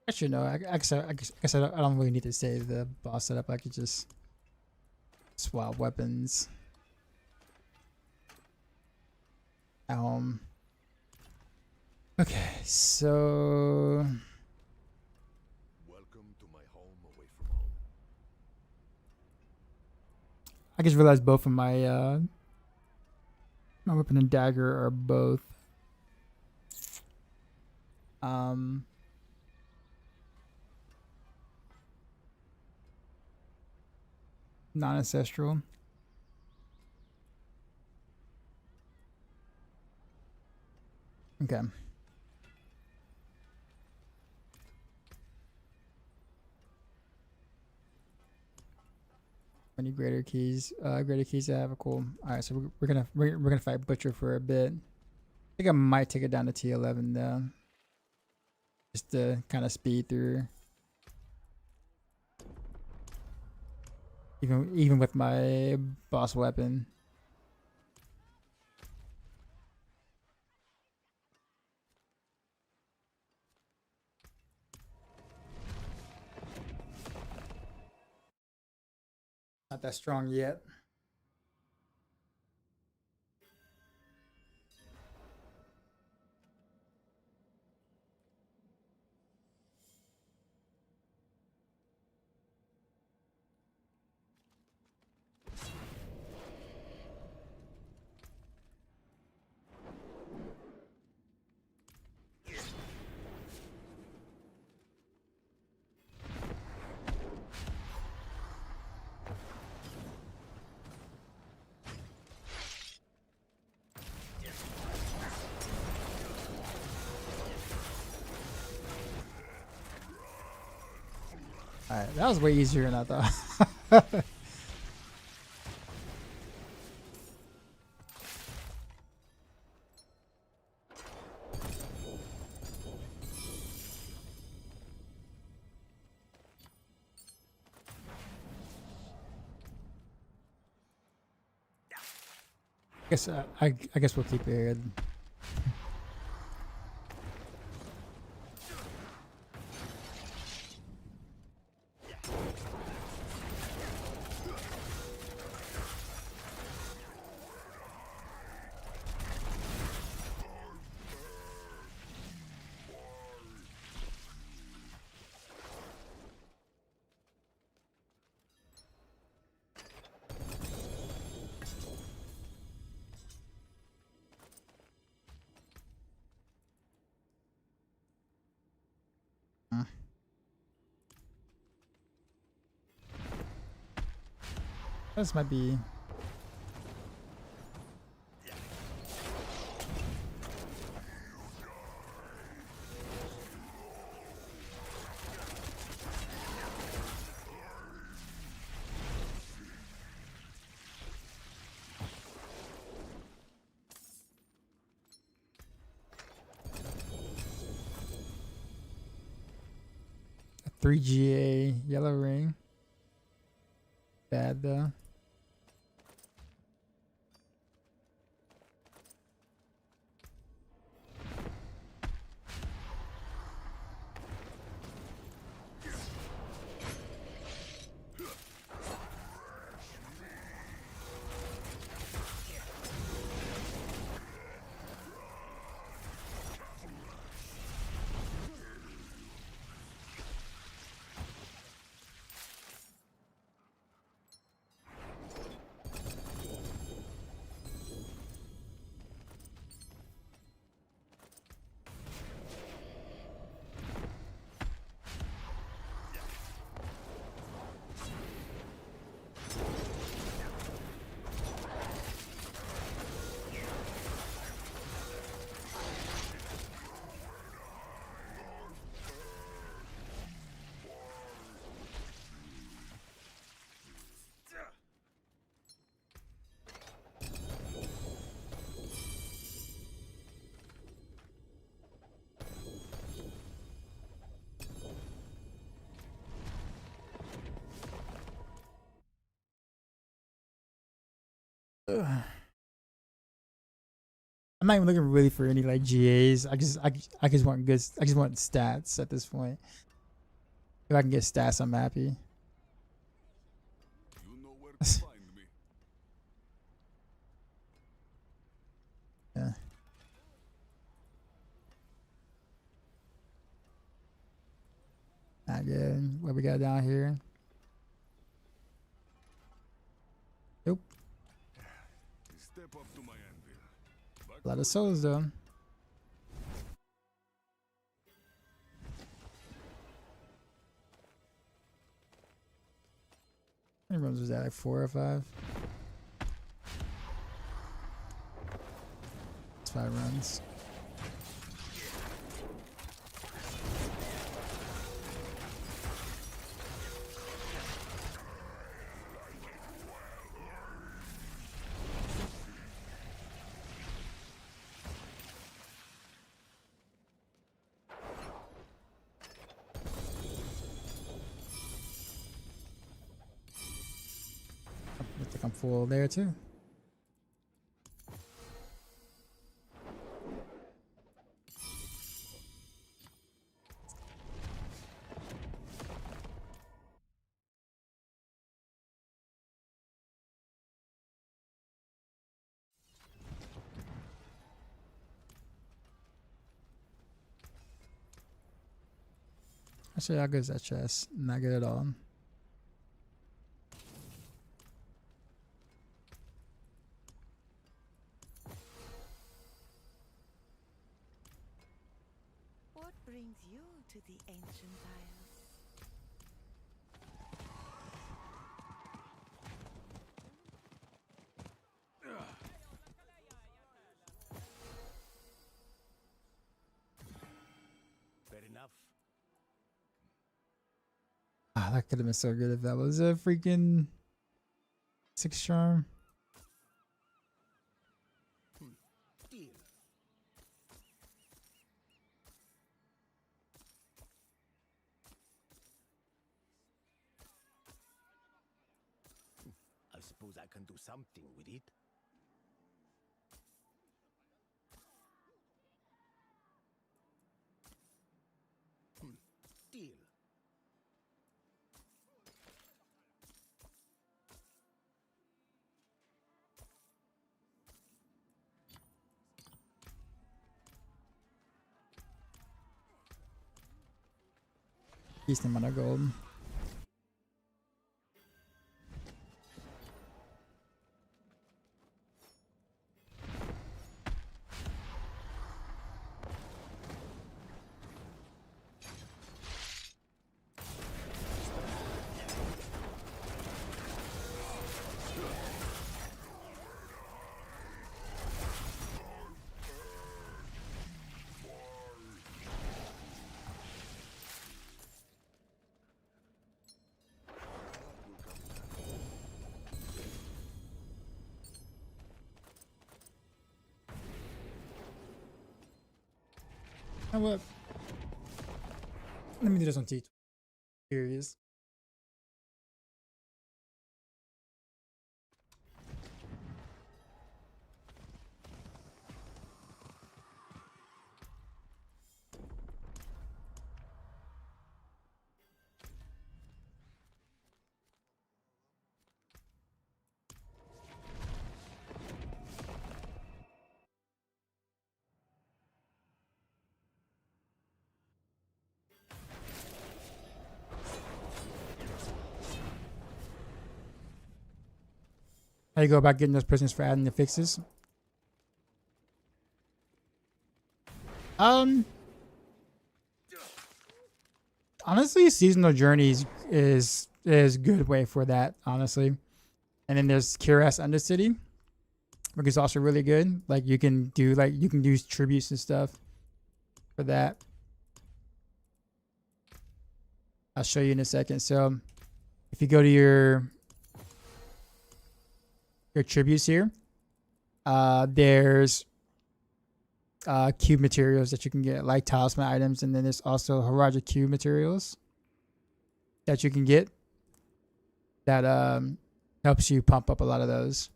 Speaker 1: Actually, no. I guess I don't really need to save the boss setup. I could just swap weapons. Okay, so
Speaker 2: Welcome to my home away from home.
Speaker 1: I just realized both of my my weapon and dagger are both non-ancestral. Okay. Many greater keys. Greater keys I have. Cool. All right, so we're gonna fight Butcher for a bit. I think I might take it down to T11 though, just to kind of speed through. Even with my boss weapon. Not that strong yet. Alright, that was way easier than I thought. I guess we'll keep it here. This might be. A 3GA yellow ring. Bad though. Ugh. I'm not even looking really for any like GAs. I just want good. I just want stats at this point. If I can get stats, I'm happy.
Speaker 2: You know where to find me.
Speaker 1: Yeah. Not good. What we got down here? Nope.
Speaker 2: Step up to my anvil. Back
Speaker 1: A lot
Speaker 2: to
Speaker 1: of souls though. How many runs was that? Like 4 or 5? It's 5 runs. Looks like I'm full there too. Actually, how good is that chest? Not good at all.
Speaker 4: What brings you to the ancient isles?
Speaker 8: Fair enough.
Speaker 1: Ah, that could have been so good if that was a freaking 6 charm.
Speaker 8: Deal. I suppose I can do something with it. Deal.
Speaker 1: Decent amount of gold. You know what? Let me do this on T12. Curious. How you go about getting those prisons for adding the fixes? Honestly, seasonal journeys is a good way for that, honestly. And then there's Curious Undercity, which is also really good. Like you can do tributes and stuff for that. I'll show you in a second. So if you go to your tributes here, there's cube materials that you can get, like talisman items, and then there's also Haraja cube materials that you can get that helps you pump up a lot of those.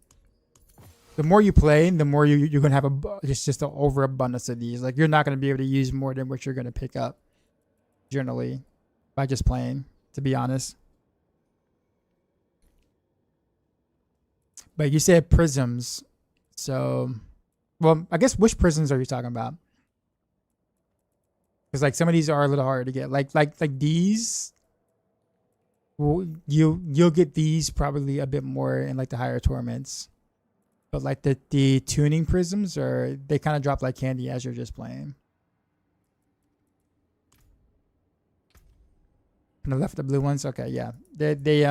Speaker 1: The more you play, the more you're gonna have just an overabundance of these. Like you're not gonna be able to use more than what you're gonna pick up generally by just playing, to be honest. But you said prisms, so well, I guess which prisms are you talking about? Because like some of these are a little harder to get. Like these, well, you'll get these probably a bit more in like the higher torments. But like the tuning prisms they kind of drop like candy as you're just playing. On the left, the blue ones. Okay, yeah, they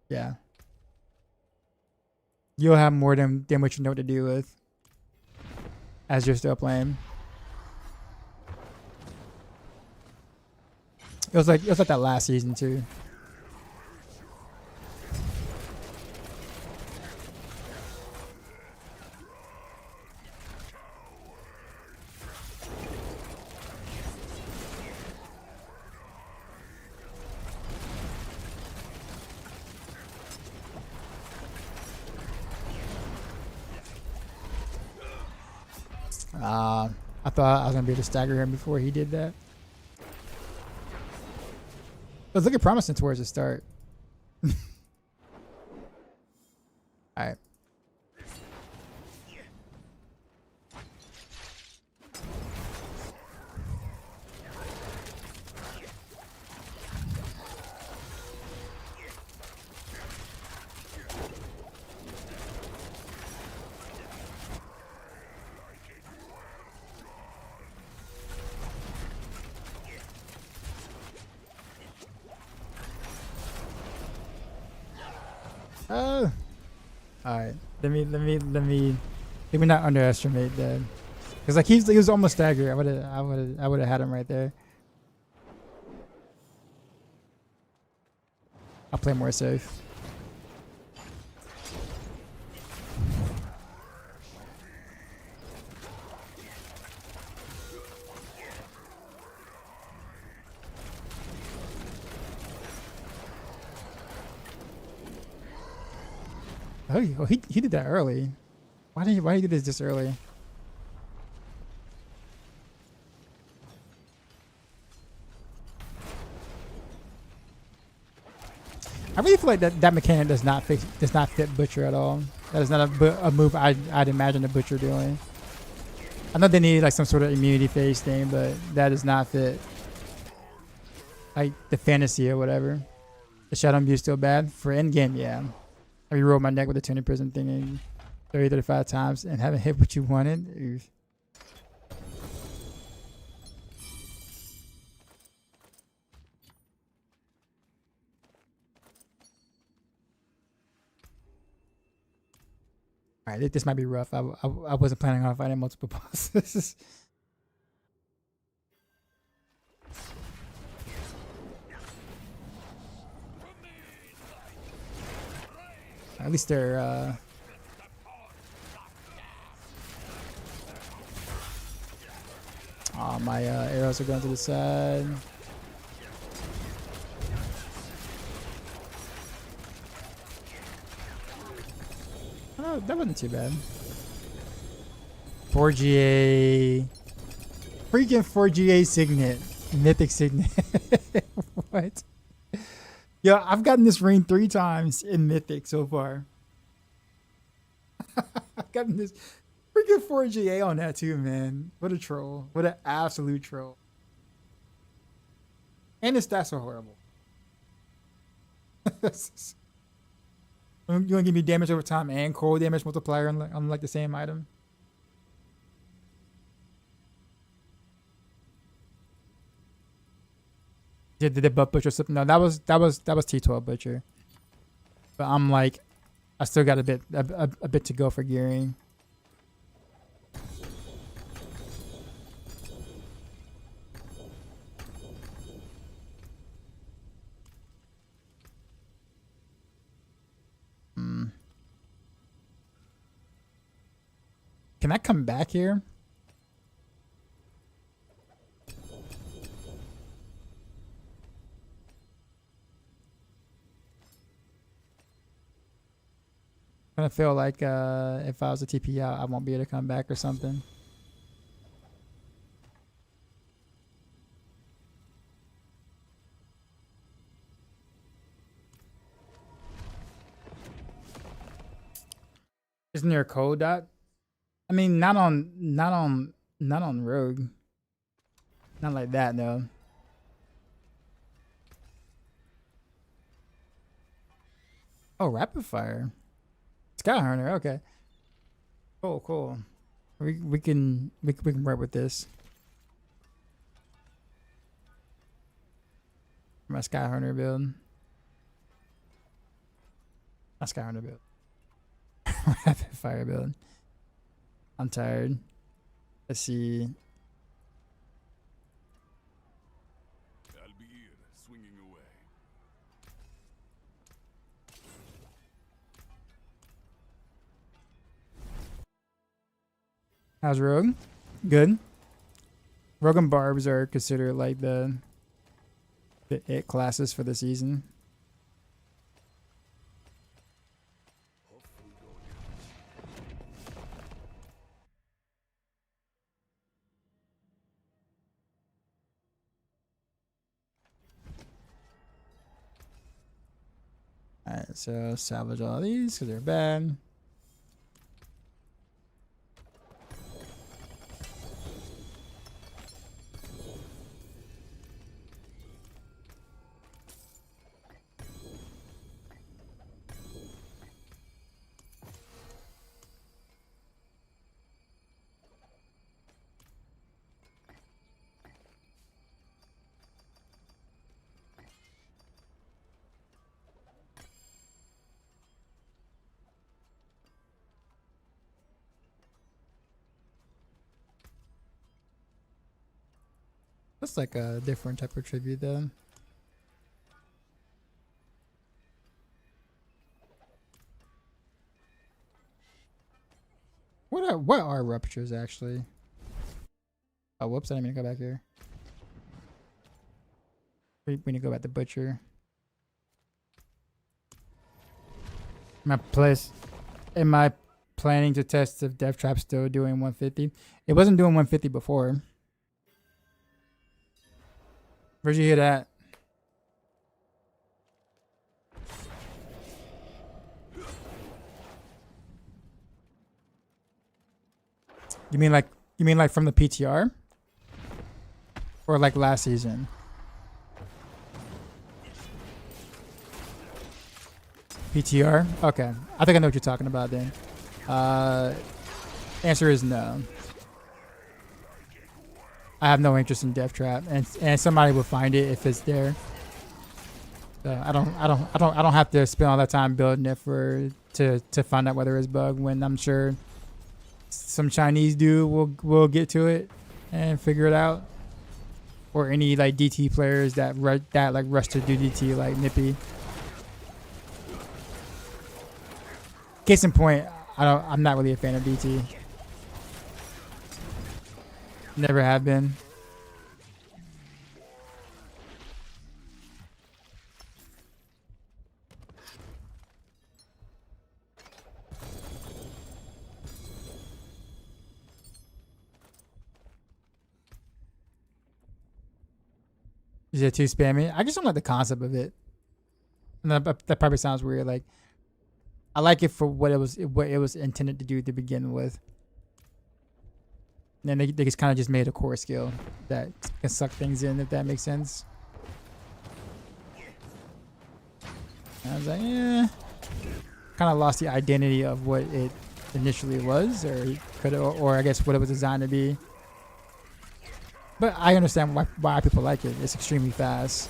Speaker 1: yeah. You'll have more than what you know what to do with as you're still playing. It was like that last season too. I thought I was gonna be able to stagger him before he did that. It was looking promising towards the start. Alright. Alright. Let me not underestimate that. Cause like he was almost staggered. I would have had him right there. I'll play more safe. Oh, he did that early. Why did he do this early? I really feel like that mechanic does not fit Butcher at all. That is not a move I'd imagine a Butcher doing. I know they need like some sort of immunity phase thing, but that does not fit like the fantasy or whatever. The Shadow Imbue is still bad for endgame, yeah. I re-rolled my neck with the tuning prism thing 30, 35 times and haven't hit what you wanted. Oof. Alright, this might be rough. I wasn't planning on fighting multiple bosses. At least they're oh, my arrows are going to the side. Oh, that wasn't too bad. 4GA. Freaking 4GA Signet. Mythic Signet. What? Yo, I've gotten this ring 3 times in Mythic so far. I've gotten this freaking 4GA on that too, man. What a troll. What an absolute troll. And his stats are horrible. You want to give me damage over time and cold damage multiplier on like the same item? Did they buff butcher something? No, that was T12 butcher. But I'm like, I still got a bit to go for gearing. Can I come back here? I feel like if I was a TP out, I won't be able to come back or something. Isn't there a code dot? I mean, not on Rogue. Not like that though. Oh, rapid fire. Skyhunter, okay. Cool. We can work with this. My Skyhunter build. My Skyhunter build. Rapid fire build. I'm tired. Let's see.
Speaker 2: I'll begin swinging away.
Speaker 1: How's Rogue? Good. Rogue and Barbs are considered like the it classes for the season. Alright, so salvage all these because they're bad. That's like a different type of tribute though. What are ruptures actually? Oh, whoops! I didn't mean to go back here. We need to go back to butcher. Am I planning to test if Death Trap's still doing 150? It wasn't doing 150 before. Where'd you hear that? You mean like from the PTR? Or like last season? PTR? Okay. I think I know what you're talking about then. Answer is no. I have no interest in Death Trap, and somebody will find it if it's there. So I don't have to spend all that time building it to find out whether it's bugged, when I'm sure some Chinese dude will get to it and figure it out, or any like DT players that rush to do DT like Nippy. Case in point, I'm not really a fan of DT. Never have been. Is it too spammy? I just don't like the concept of it. And that probably sounds weird. Like, I like it for what it was intended to do to begin with. And then they just kind of just made a core skill that can suck things in, if that makes sense. And I was like, yeah. Kind of lost the identity of what it initially was, or I guess what it was designed to be. But I understand why people like it. It's extremely fast.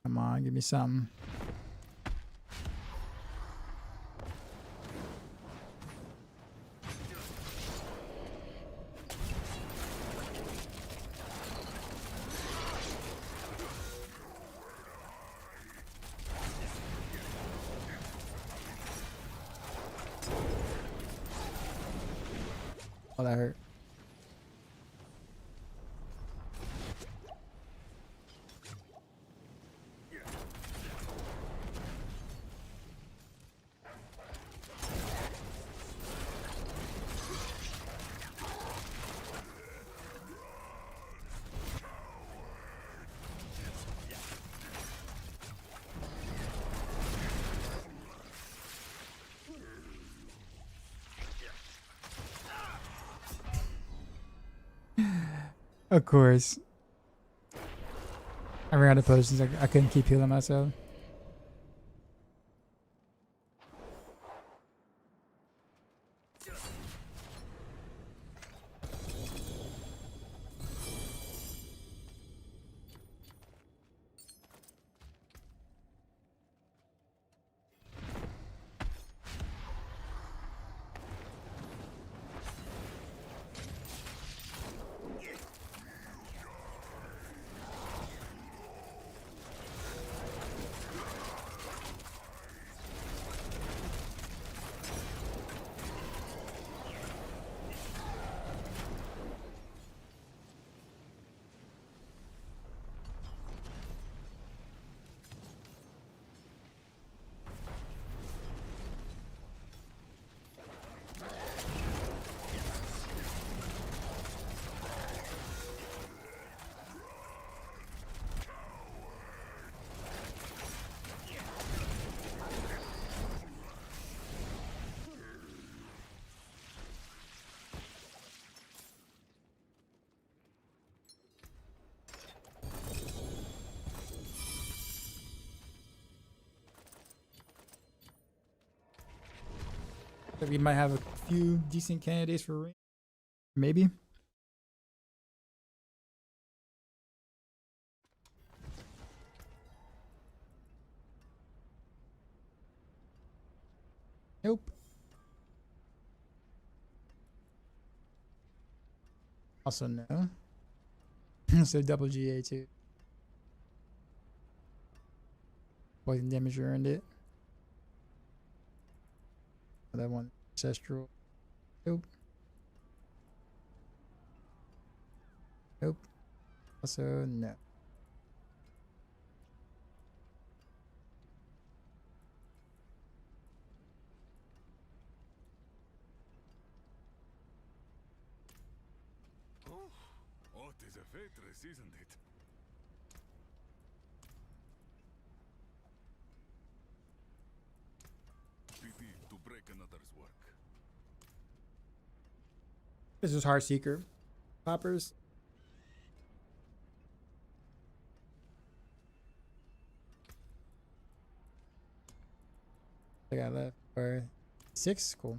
Speaker 1: Come on, give me something. Oh, that hurt. Of course. I ran out of potions. I couldn't keep healing myself. We might have a few decent candidates for ring. Maybe. Nope. Also no. So double GA too. Poison damage earned it. That one ancestral. Nope. Nope. Also no.
Speaker 2: Oh, it is a waitress, isn't it? Pity to break another's work.
Speaker 1: This is Heartseeker. Poppers. I got left for 6. Cool.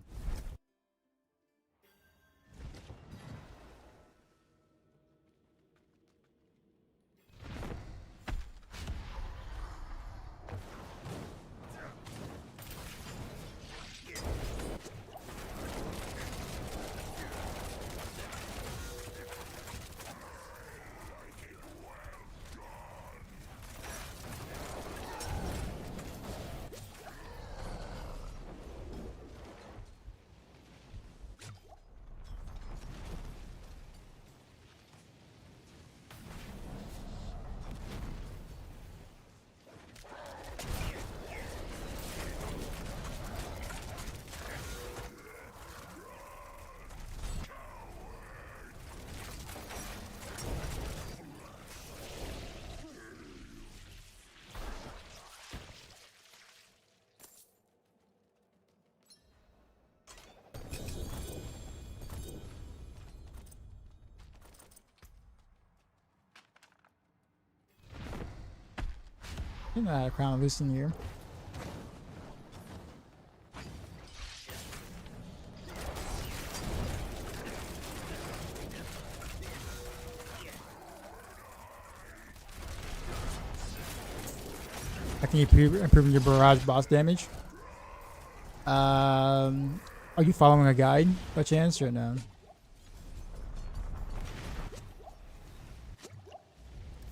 Speaker 1: I think I had a crown loose in here. I can improving your barrage boss damage. Are you following a guide by chance or no?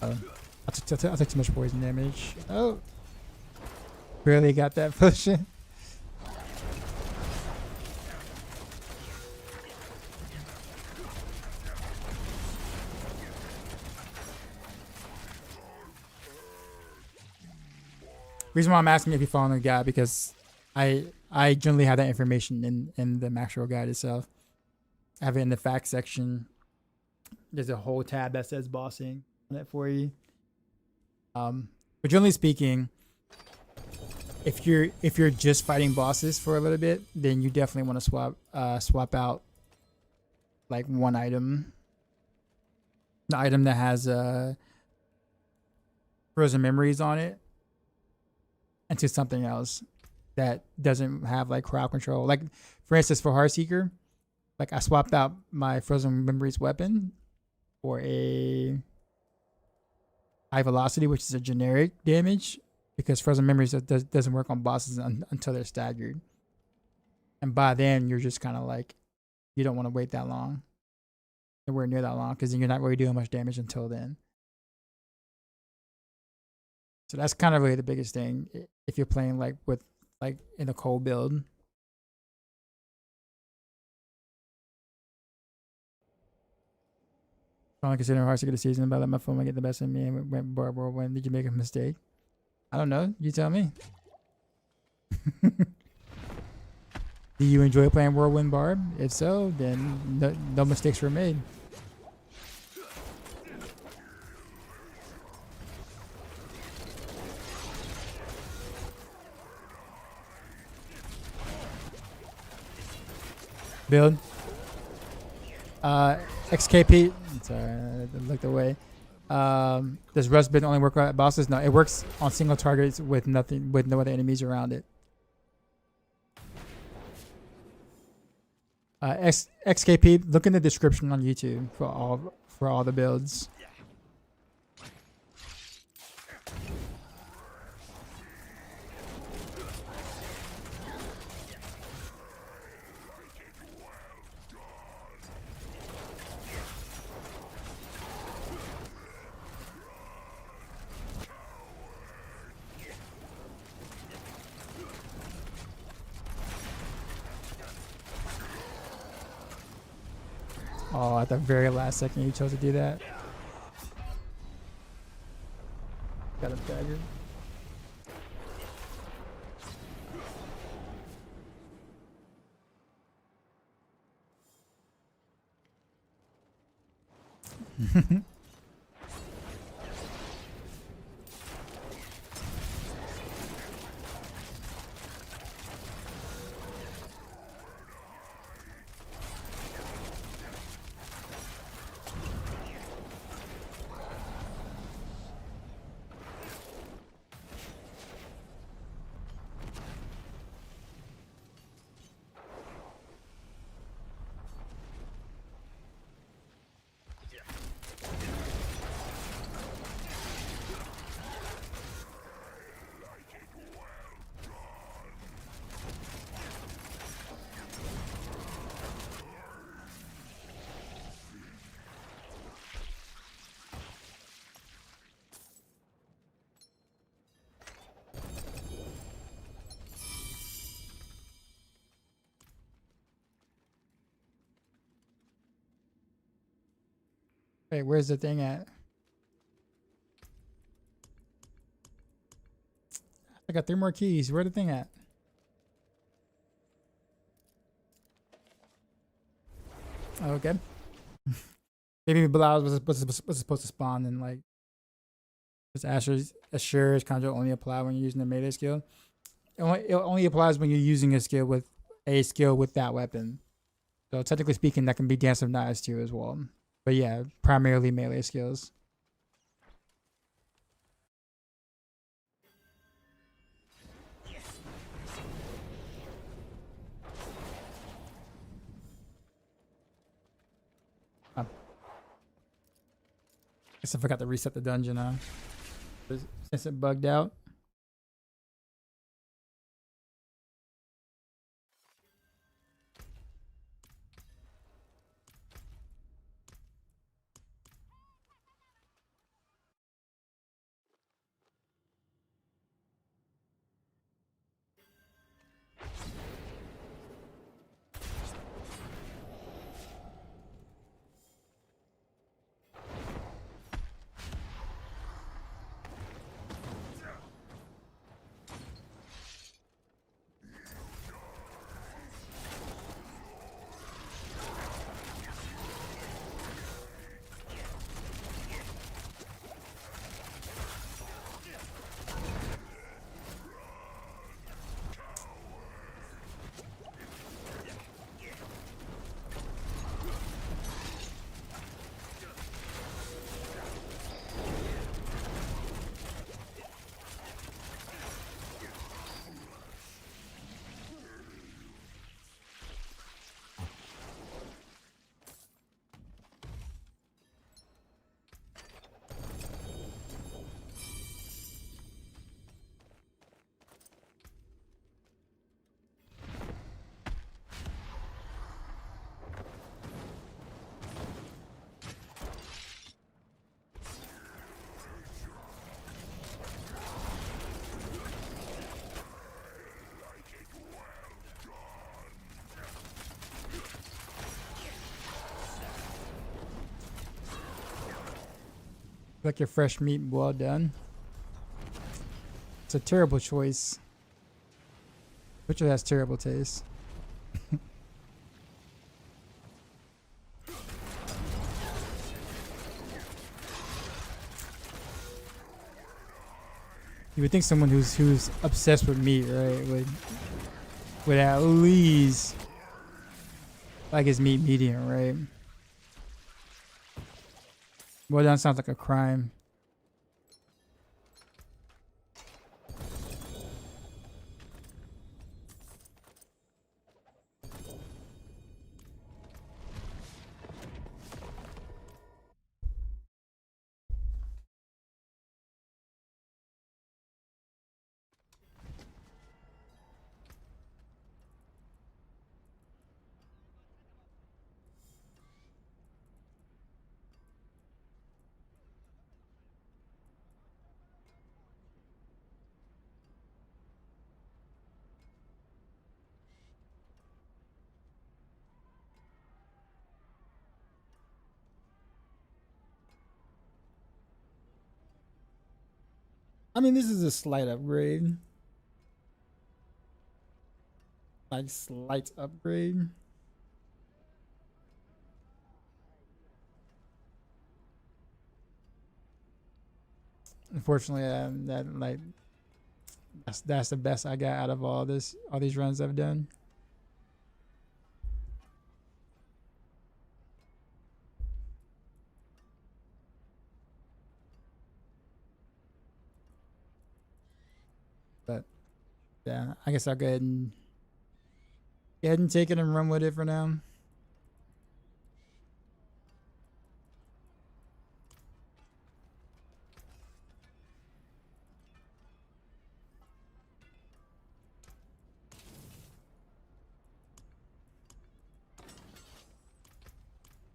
Speaker 1: Oh. I took too much poison damage. Oh. Barely got that potion. Reason why I'm asking if you're following the guide because I generally have that information in the actual guide itself. I have it in the facts section. There's a whole tab that says bossing on it for you. But generally speaking, if you're just fighting bosses for a little bit, then you definitely want to swap out like one item, the item that has frozen memories on it, into something else that doesn't have like crowd control. Like for instance, for Heartseeker, like I swapped out my frozen memories weapon for a high velocity, which is a generic damage, because frozen memories doesn't work on bosses until they're staggered. And by then, you're just kind of like, you don't want to wait that long, nowhere near that long, because then you're not really doing much damage until then. So that's kind of really the biggest thing if you're playing like with like in a cold build. Only considering Heartseeker this season, but I let my phone get the best of me and went Barbara. When did you make a mistake? I don't know. You tell me. Do you enjoy playing Whirlwind Barb? If so, then no mistakes were made. Build. XKP. Sorry, I looked away. Does Rust Bit only work on bosses? No, it works on single targets with no other enemies around it. XKP. Look in the description on YouTube for all the builds. Oh, at the very last second you chose to do that. Got a dagger. Wait, where's the thing at? I got 3 more keys. Where's the thing at? Oh, okay. Maybe Bilal was supposed to spawn in like this Assure's conjure only apply when you're using the melee skill. It only applies when you're using a skill with that weapon. So technically speaking, that can be Dance of Knives too as well. But yeah, primarily melee skills. Guess I forgot to reset the dungeon since it bugged out. Like your fresh meat well done. It's a terrible choice. Butcher has terrible taste. You would think someone who's obsessed with meat, right, would at least like his meat medium, right? Well done sounds like a crime. I mean, this is a slight upgrade. Like, slight upgrade. Unfortunately, that's the best I got out of all these runs I've done. But yeah, I guess I'll go ahead and take it and run with it for now.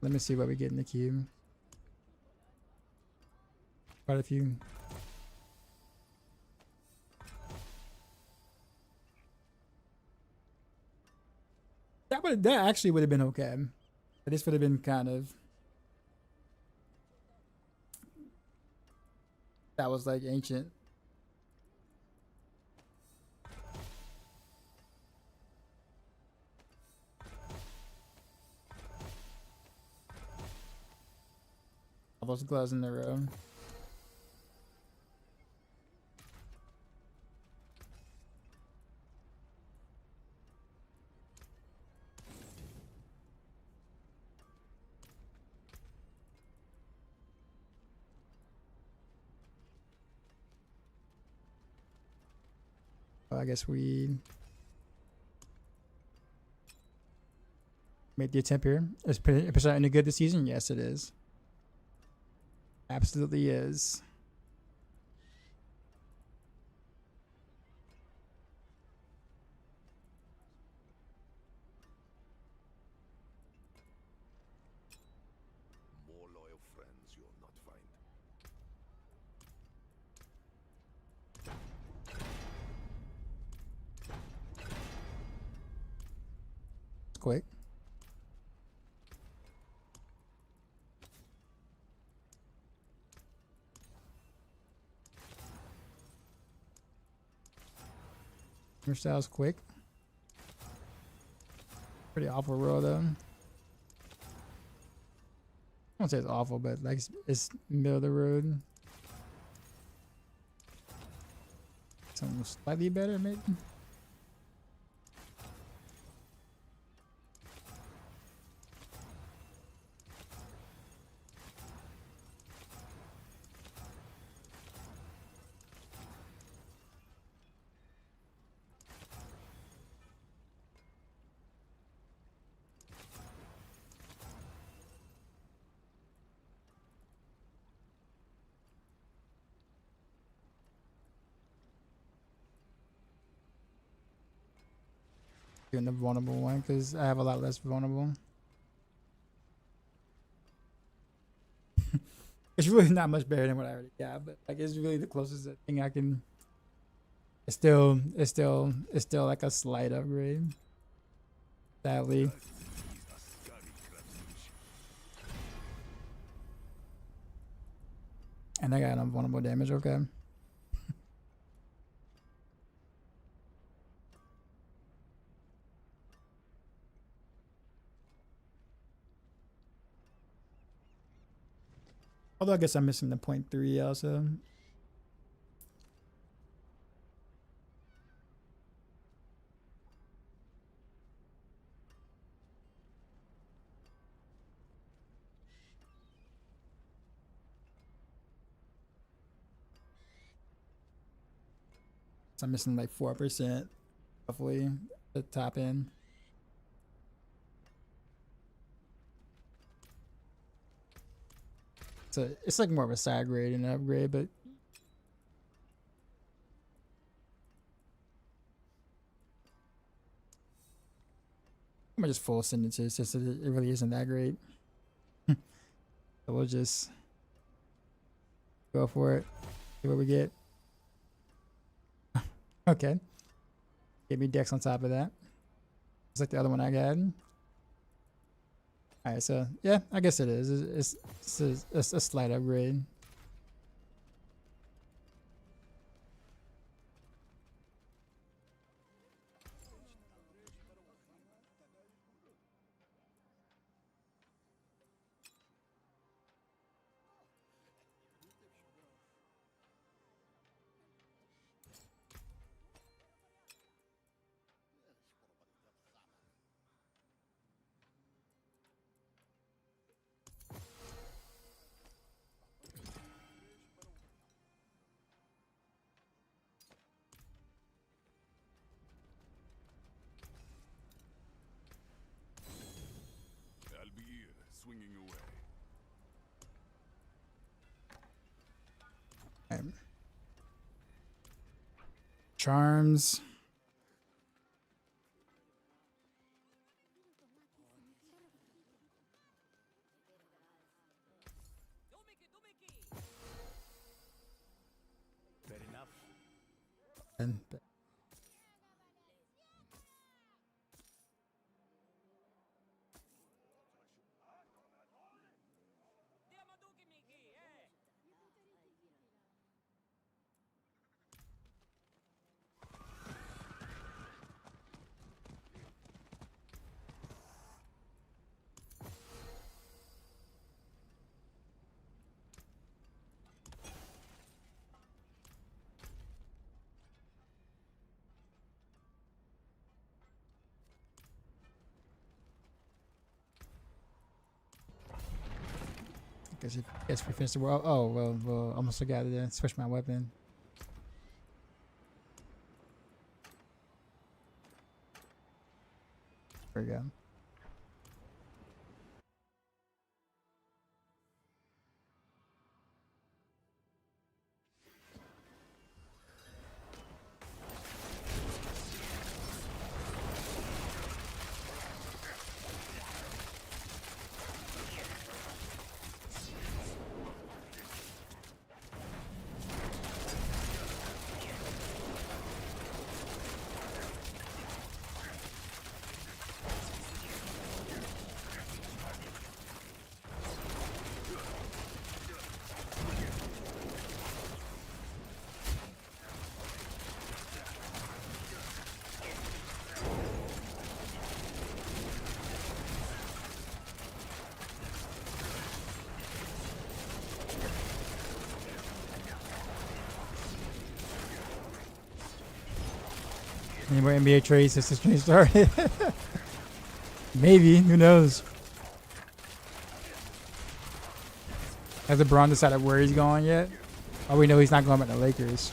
Speaker 1: Let me see what we get in the cube. Quite a few. That actually would have been okay. But this would have been kind of That was like ancient. All those gloves in the room. I guess we made the attempt here. Is percent any good this season? Yes, it is. Absolutely is.
Speaker 2: More loyal friends you'll not find.
Speaker 1: It's quick. Your style's quick. Pretty awful roll though. I won't say it's awful, but like it's middle of the road. Something slightly better, maybe. Doing the vulnerable one because I have a lot less vulnerable. It's really not much better than what I already got, but like it's really the closest thing I can. It's still like a slight upgrade. Sadly. And I got vulnerable damage. Okay. Although I guess I'm missing the 0.3 also. So I'm missing like 4%, roughly, the top end. So it's like more of a side grade and an upgrade, but I'm gonna just full sentences since it really isn't that great. So we'll just go for it. See what we get. Okay. Give me Dex on top of that. It's like the other one I got. Alright, so yeah, I guess it is. It's a slight upgrade.
Speaker 2: Swinging away.
Speaker 1: Charms.
Speaker 8: Fair enough.
Speaker 1: And Guess we finished the world. Oh well, almost forgot to switch my weapon. There we go. Any more NBA trades since the stream started? Maybe. Who knows? Has LeBron decided where he's going yet? Oh, we know he's not going back to the Lakers.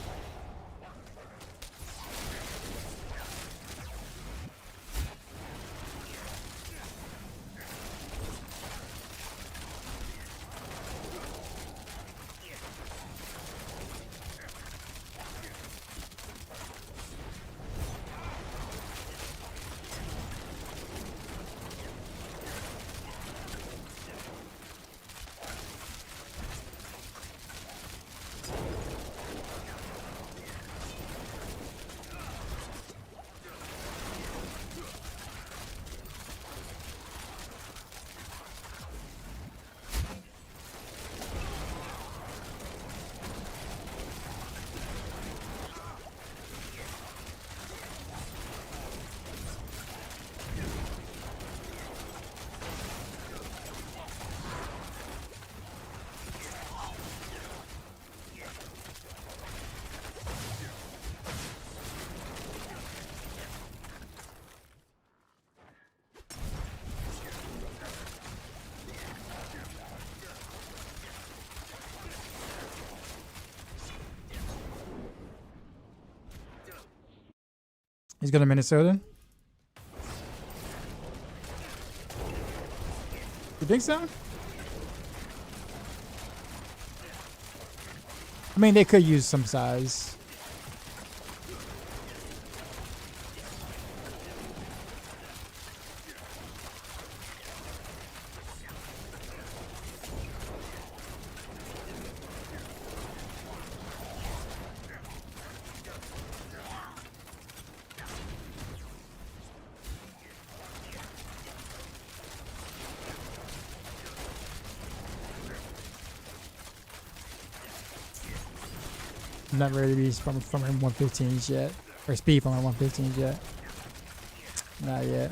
Speaker 1: He's going to Minnesota. You think so? I mean, they could use some size. I'm not ready to be from 115s yet. Or speed from 115s yet. Not yet.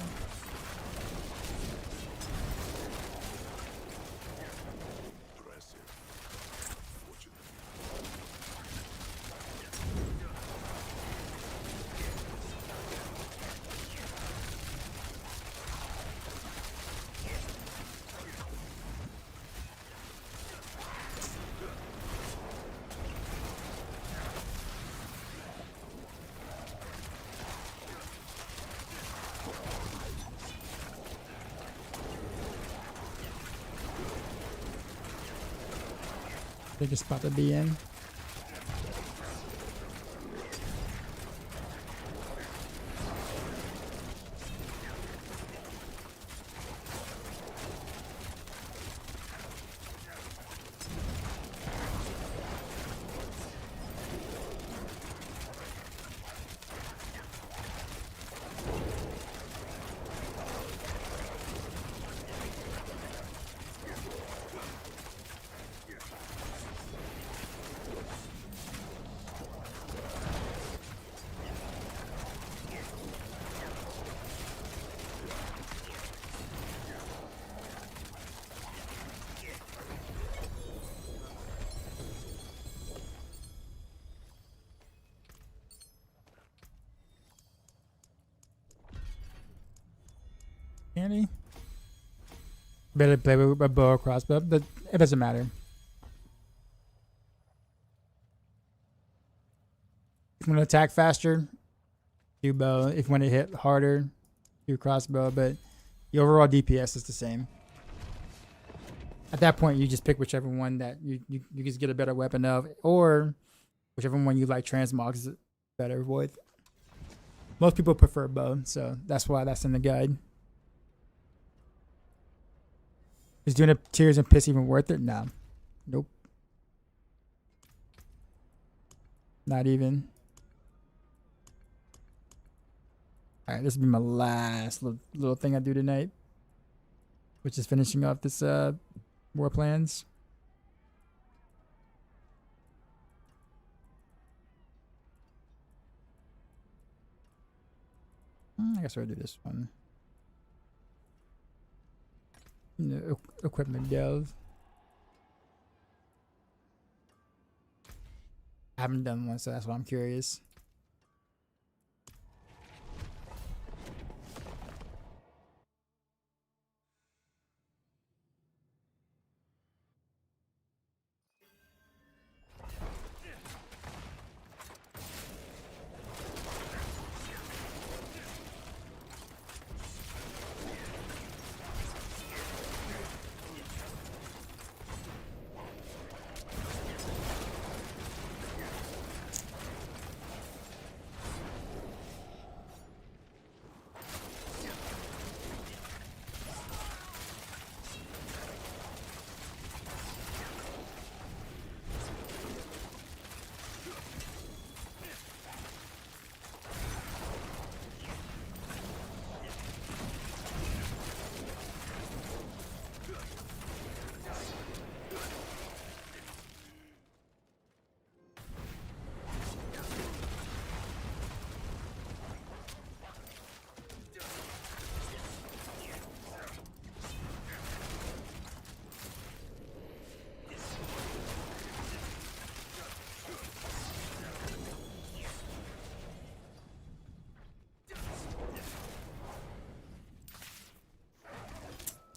Speaker 1: Biggest spot to be in. Can he? better to play with a bow or crossbow, but it doesn't matter. If you want to attack faster, do bow. If you want to hit harder, do crossbow. But the overall DPS is the same. At that point, you just pick whichever one that you just get a better weapon of, or whichever one you like transmogs better with. Most people prefer bow, so that's why that's in the guide. Is doing a tears and piss even worth it? No. Nope. Not even. Alright, this will be my last little thing I do tonight, which is finishing off this war plans. I guess I'll do this one. No, equipment dev. I haven't done one, so that's why I'm curious.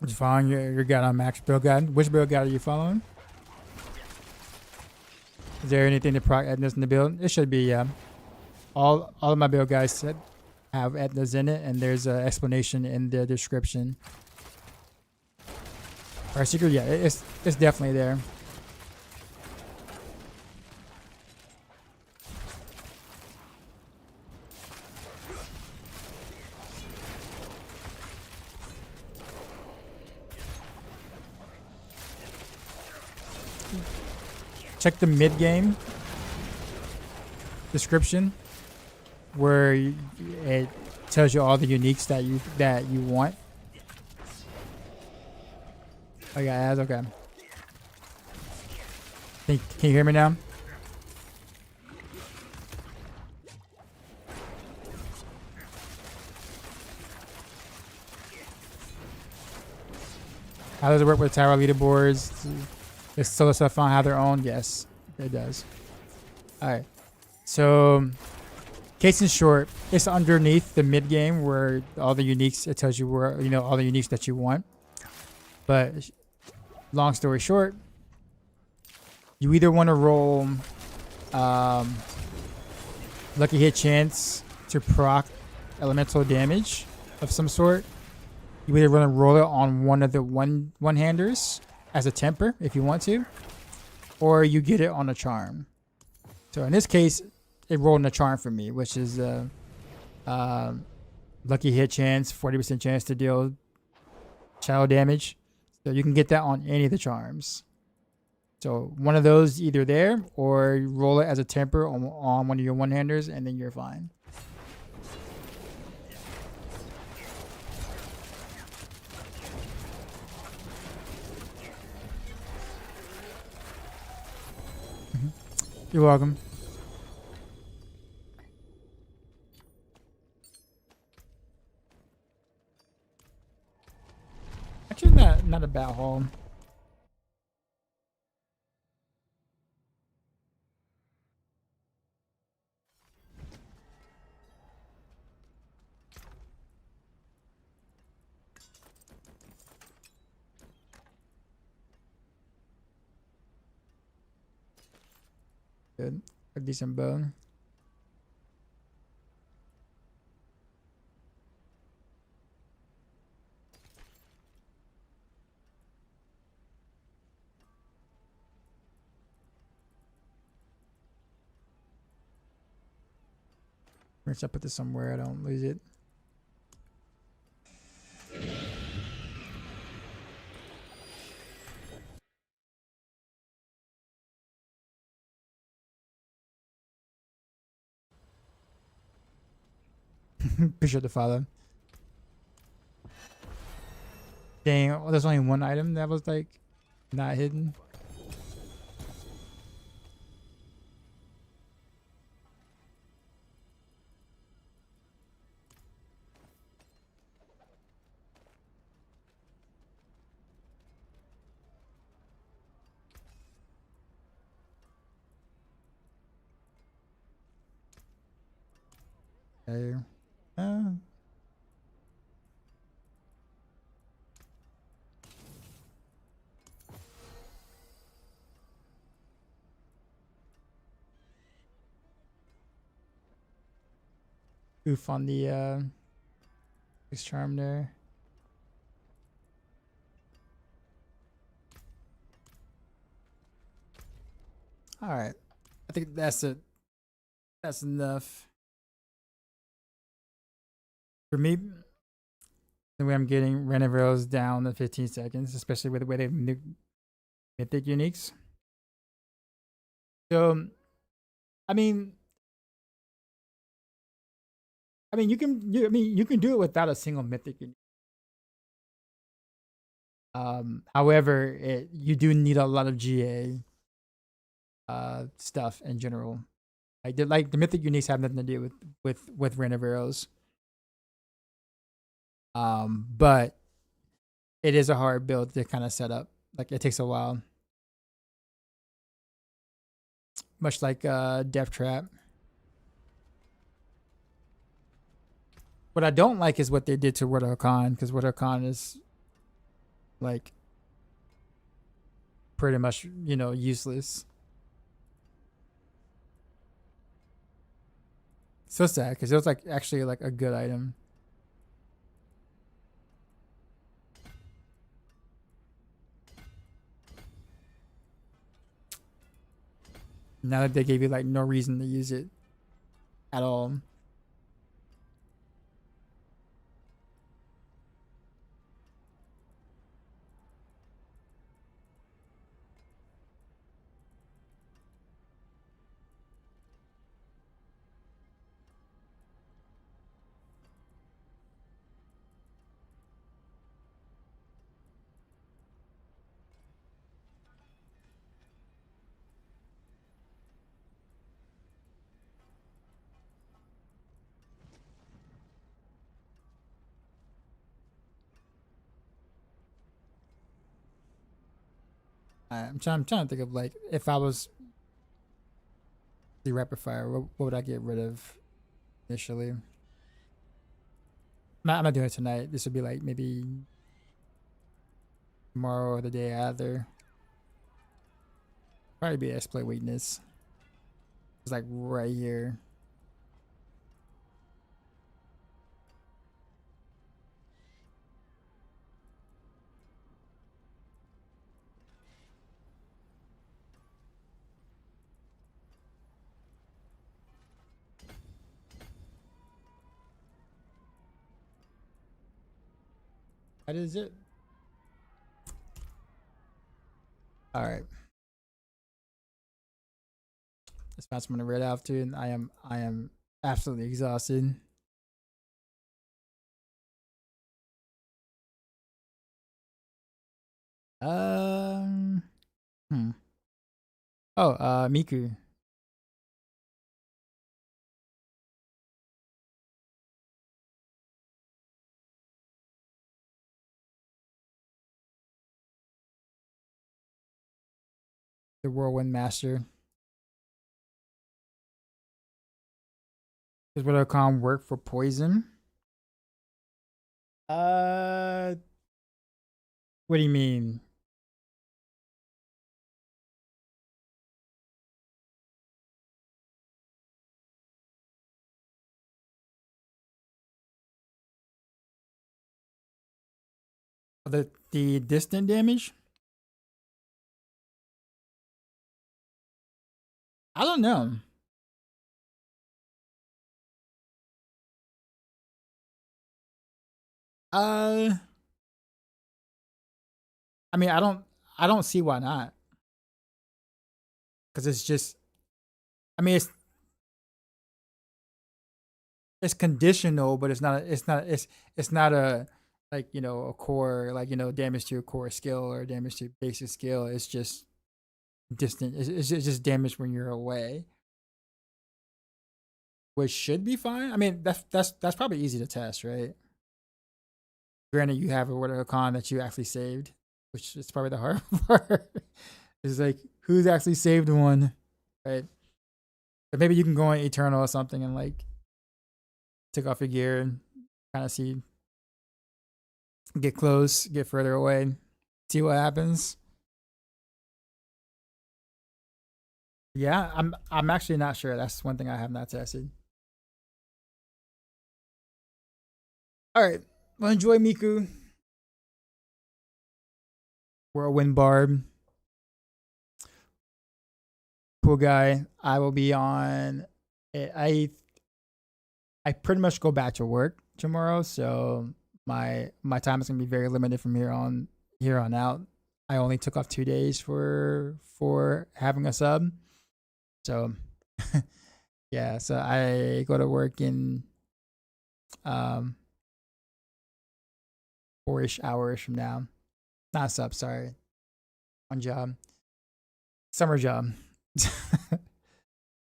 Speaker 1: Did you follow your guide on Max build guide? Which build guide are you following? Is there anything to proc Etnas in the build? It should be, yeah. All of my build guides have Etnas in it, and there's an explanation in the description. Heartseeker, yeah, it's definitely there. Check the mid game description where it tells you all the uniques that you want. Oh yeah, that's okay. Can you hear me now? How does it work with tower leaderboards? Does SSF have their own? Yes, it does. Alright. So, case in short, it's underneath the mid game where all the uniques, it tells you where, all the uniques that you want. But, long story short, you either want to roll lucky hit chance to proc elemental damage of some sort. You either want to roll it on one of the one-handers as a temper if you want to, or you get it on a charm. So in this case, it rolled on a charm for me, which is lucky hit chance, 40% chance to deal shadow damage. So you can get that on any of the charms. So one of those either there, or you roll it as a temper on one of your one-handers, and then you're fine. You're welcome. Actually, not a bad haul. Good. A decent bow. Make sure I put this somewhere I don't lose it. Appreciate the follow. Dang, oh, there's only one item that was like not hidden. Okay. Oof on the charm there. All right, I think that's it. That's enough for me. The way I'm getting Reneville's down to 15 seconds, especially with the way they've mythic uniques. So, I mean, you can you can do it without a single mythic unique. However, you do need a lot of GA stuff in general. Like the mythic uniques have nothing to do with Reneville's. But it is a hard build to kind of set up. Like it takes a while. Much like Death Trap. What I don't like is what they did to Widow Khan, because Widow Khan is like pretty much, you know, useless. So sad, because it was like actually like a good item. Now that they gave you like no reason to use it at all. I'm trying to think of like if I was the rapid fire, what would I get rid of initially? I'm not doing it tonight. This would be like maybe tomorrow or the day after. Probably be exploit weakness. It's like right here. That is it. All right. This match I'm gonna read after, and I am absolutely exhausted. Um. Oh, Miku. The Whirlwind Master. Does Widowcom work for poison? What do you mean? The distant damage. I don't know. I mean, I don't see why not. Because it's just, I mean, it's conditional, but it's not a like, you know, a core, like, you know, damage to your core skill or damage to basic skill. It's just distant. It's just damage when you're away, which should be fine. I mean, that's probably easy to test, right? Granted, you have a whatever con that you actually saved, which is probably the hard part. It's like, who's actually saved one, right? But maybe you can go on Eternal or something and like take off your gear and kind of see, get close, get further away, see what happens. Yeah, I'm actually not sure. That's one thing I have not tested. All right, well, enjoy Miku. Whirlwind Barb. Cool guy. I will be on. I pretty much go back to work tomorrow, so my time is gonna be very limited from here on out. I only took off 2 days for having a sub, so yeah. So I go to work in 4-ish hours from now. Not sub, sorry. On job, summer job.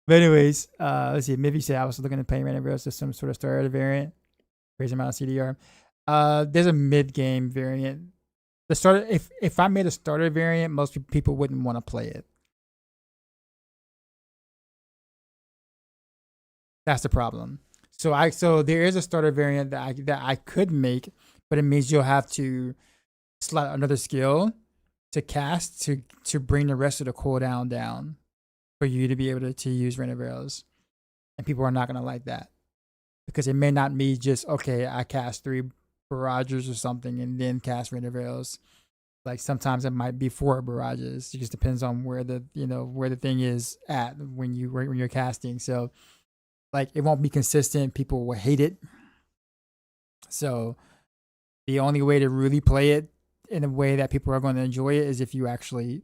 Speaker 1: But anyways, let's see. Maybe say I was looking to pay random rails to some sort of starter variant. Crazy amount of CDR. There's a mid game variant. The starter, if I made a starter variant, most people wouldn't want to play it. That's the problem. So there is a starter variant that I could make, but it means you'll have to slot another skill to cast to bring the rest of the cooldown down for you to be able to use random rails. And people are not gonna like that. Because it may not be just, okay, I cast 3 barrages or something and then cast random rails. Like sometimes it might be 4 barrages. It just depends on where the thing is at when you're casting. So like it won't be consistent. People will hate it. So the only way to really play it in a way that people are going to enjoy it is if you actually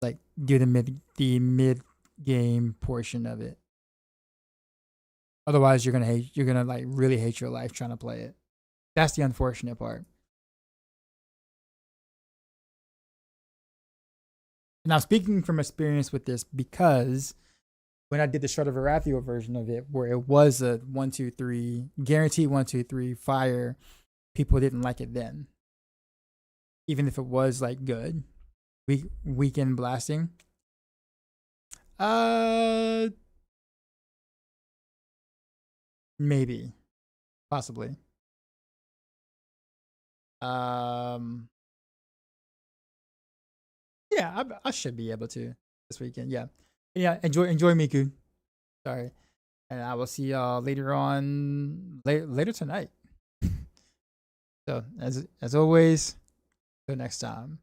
Speaker 1: like do the mid game portion of it. Otherwise, you're gonna like really hate your life trying to play it. That's the unfortunate part. Now, speaking from experience with this, because when I did the Shred of Arathio version of it, where it was a 1, 2, 3 guaranteed 1, 2, 3 fire, people didn't like it then, even if it was like good. Weekend blasting. Maybe, possibly. Yeah, I should be able to this weekend. Yeah, yeah. Enjoy Miku. Sorry, and I will see y'all later on later tonight. So as always, till next time.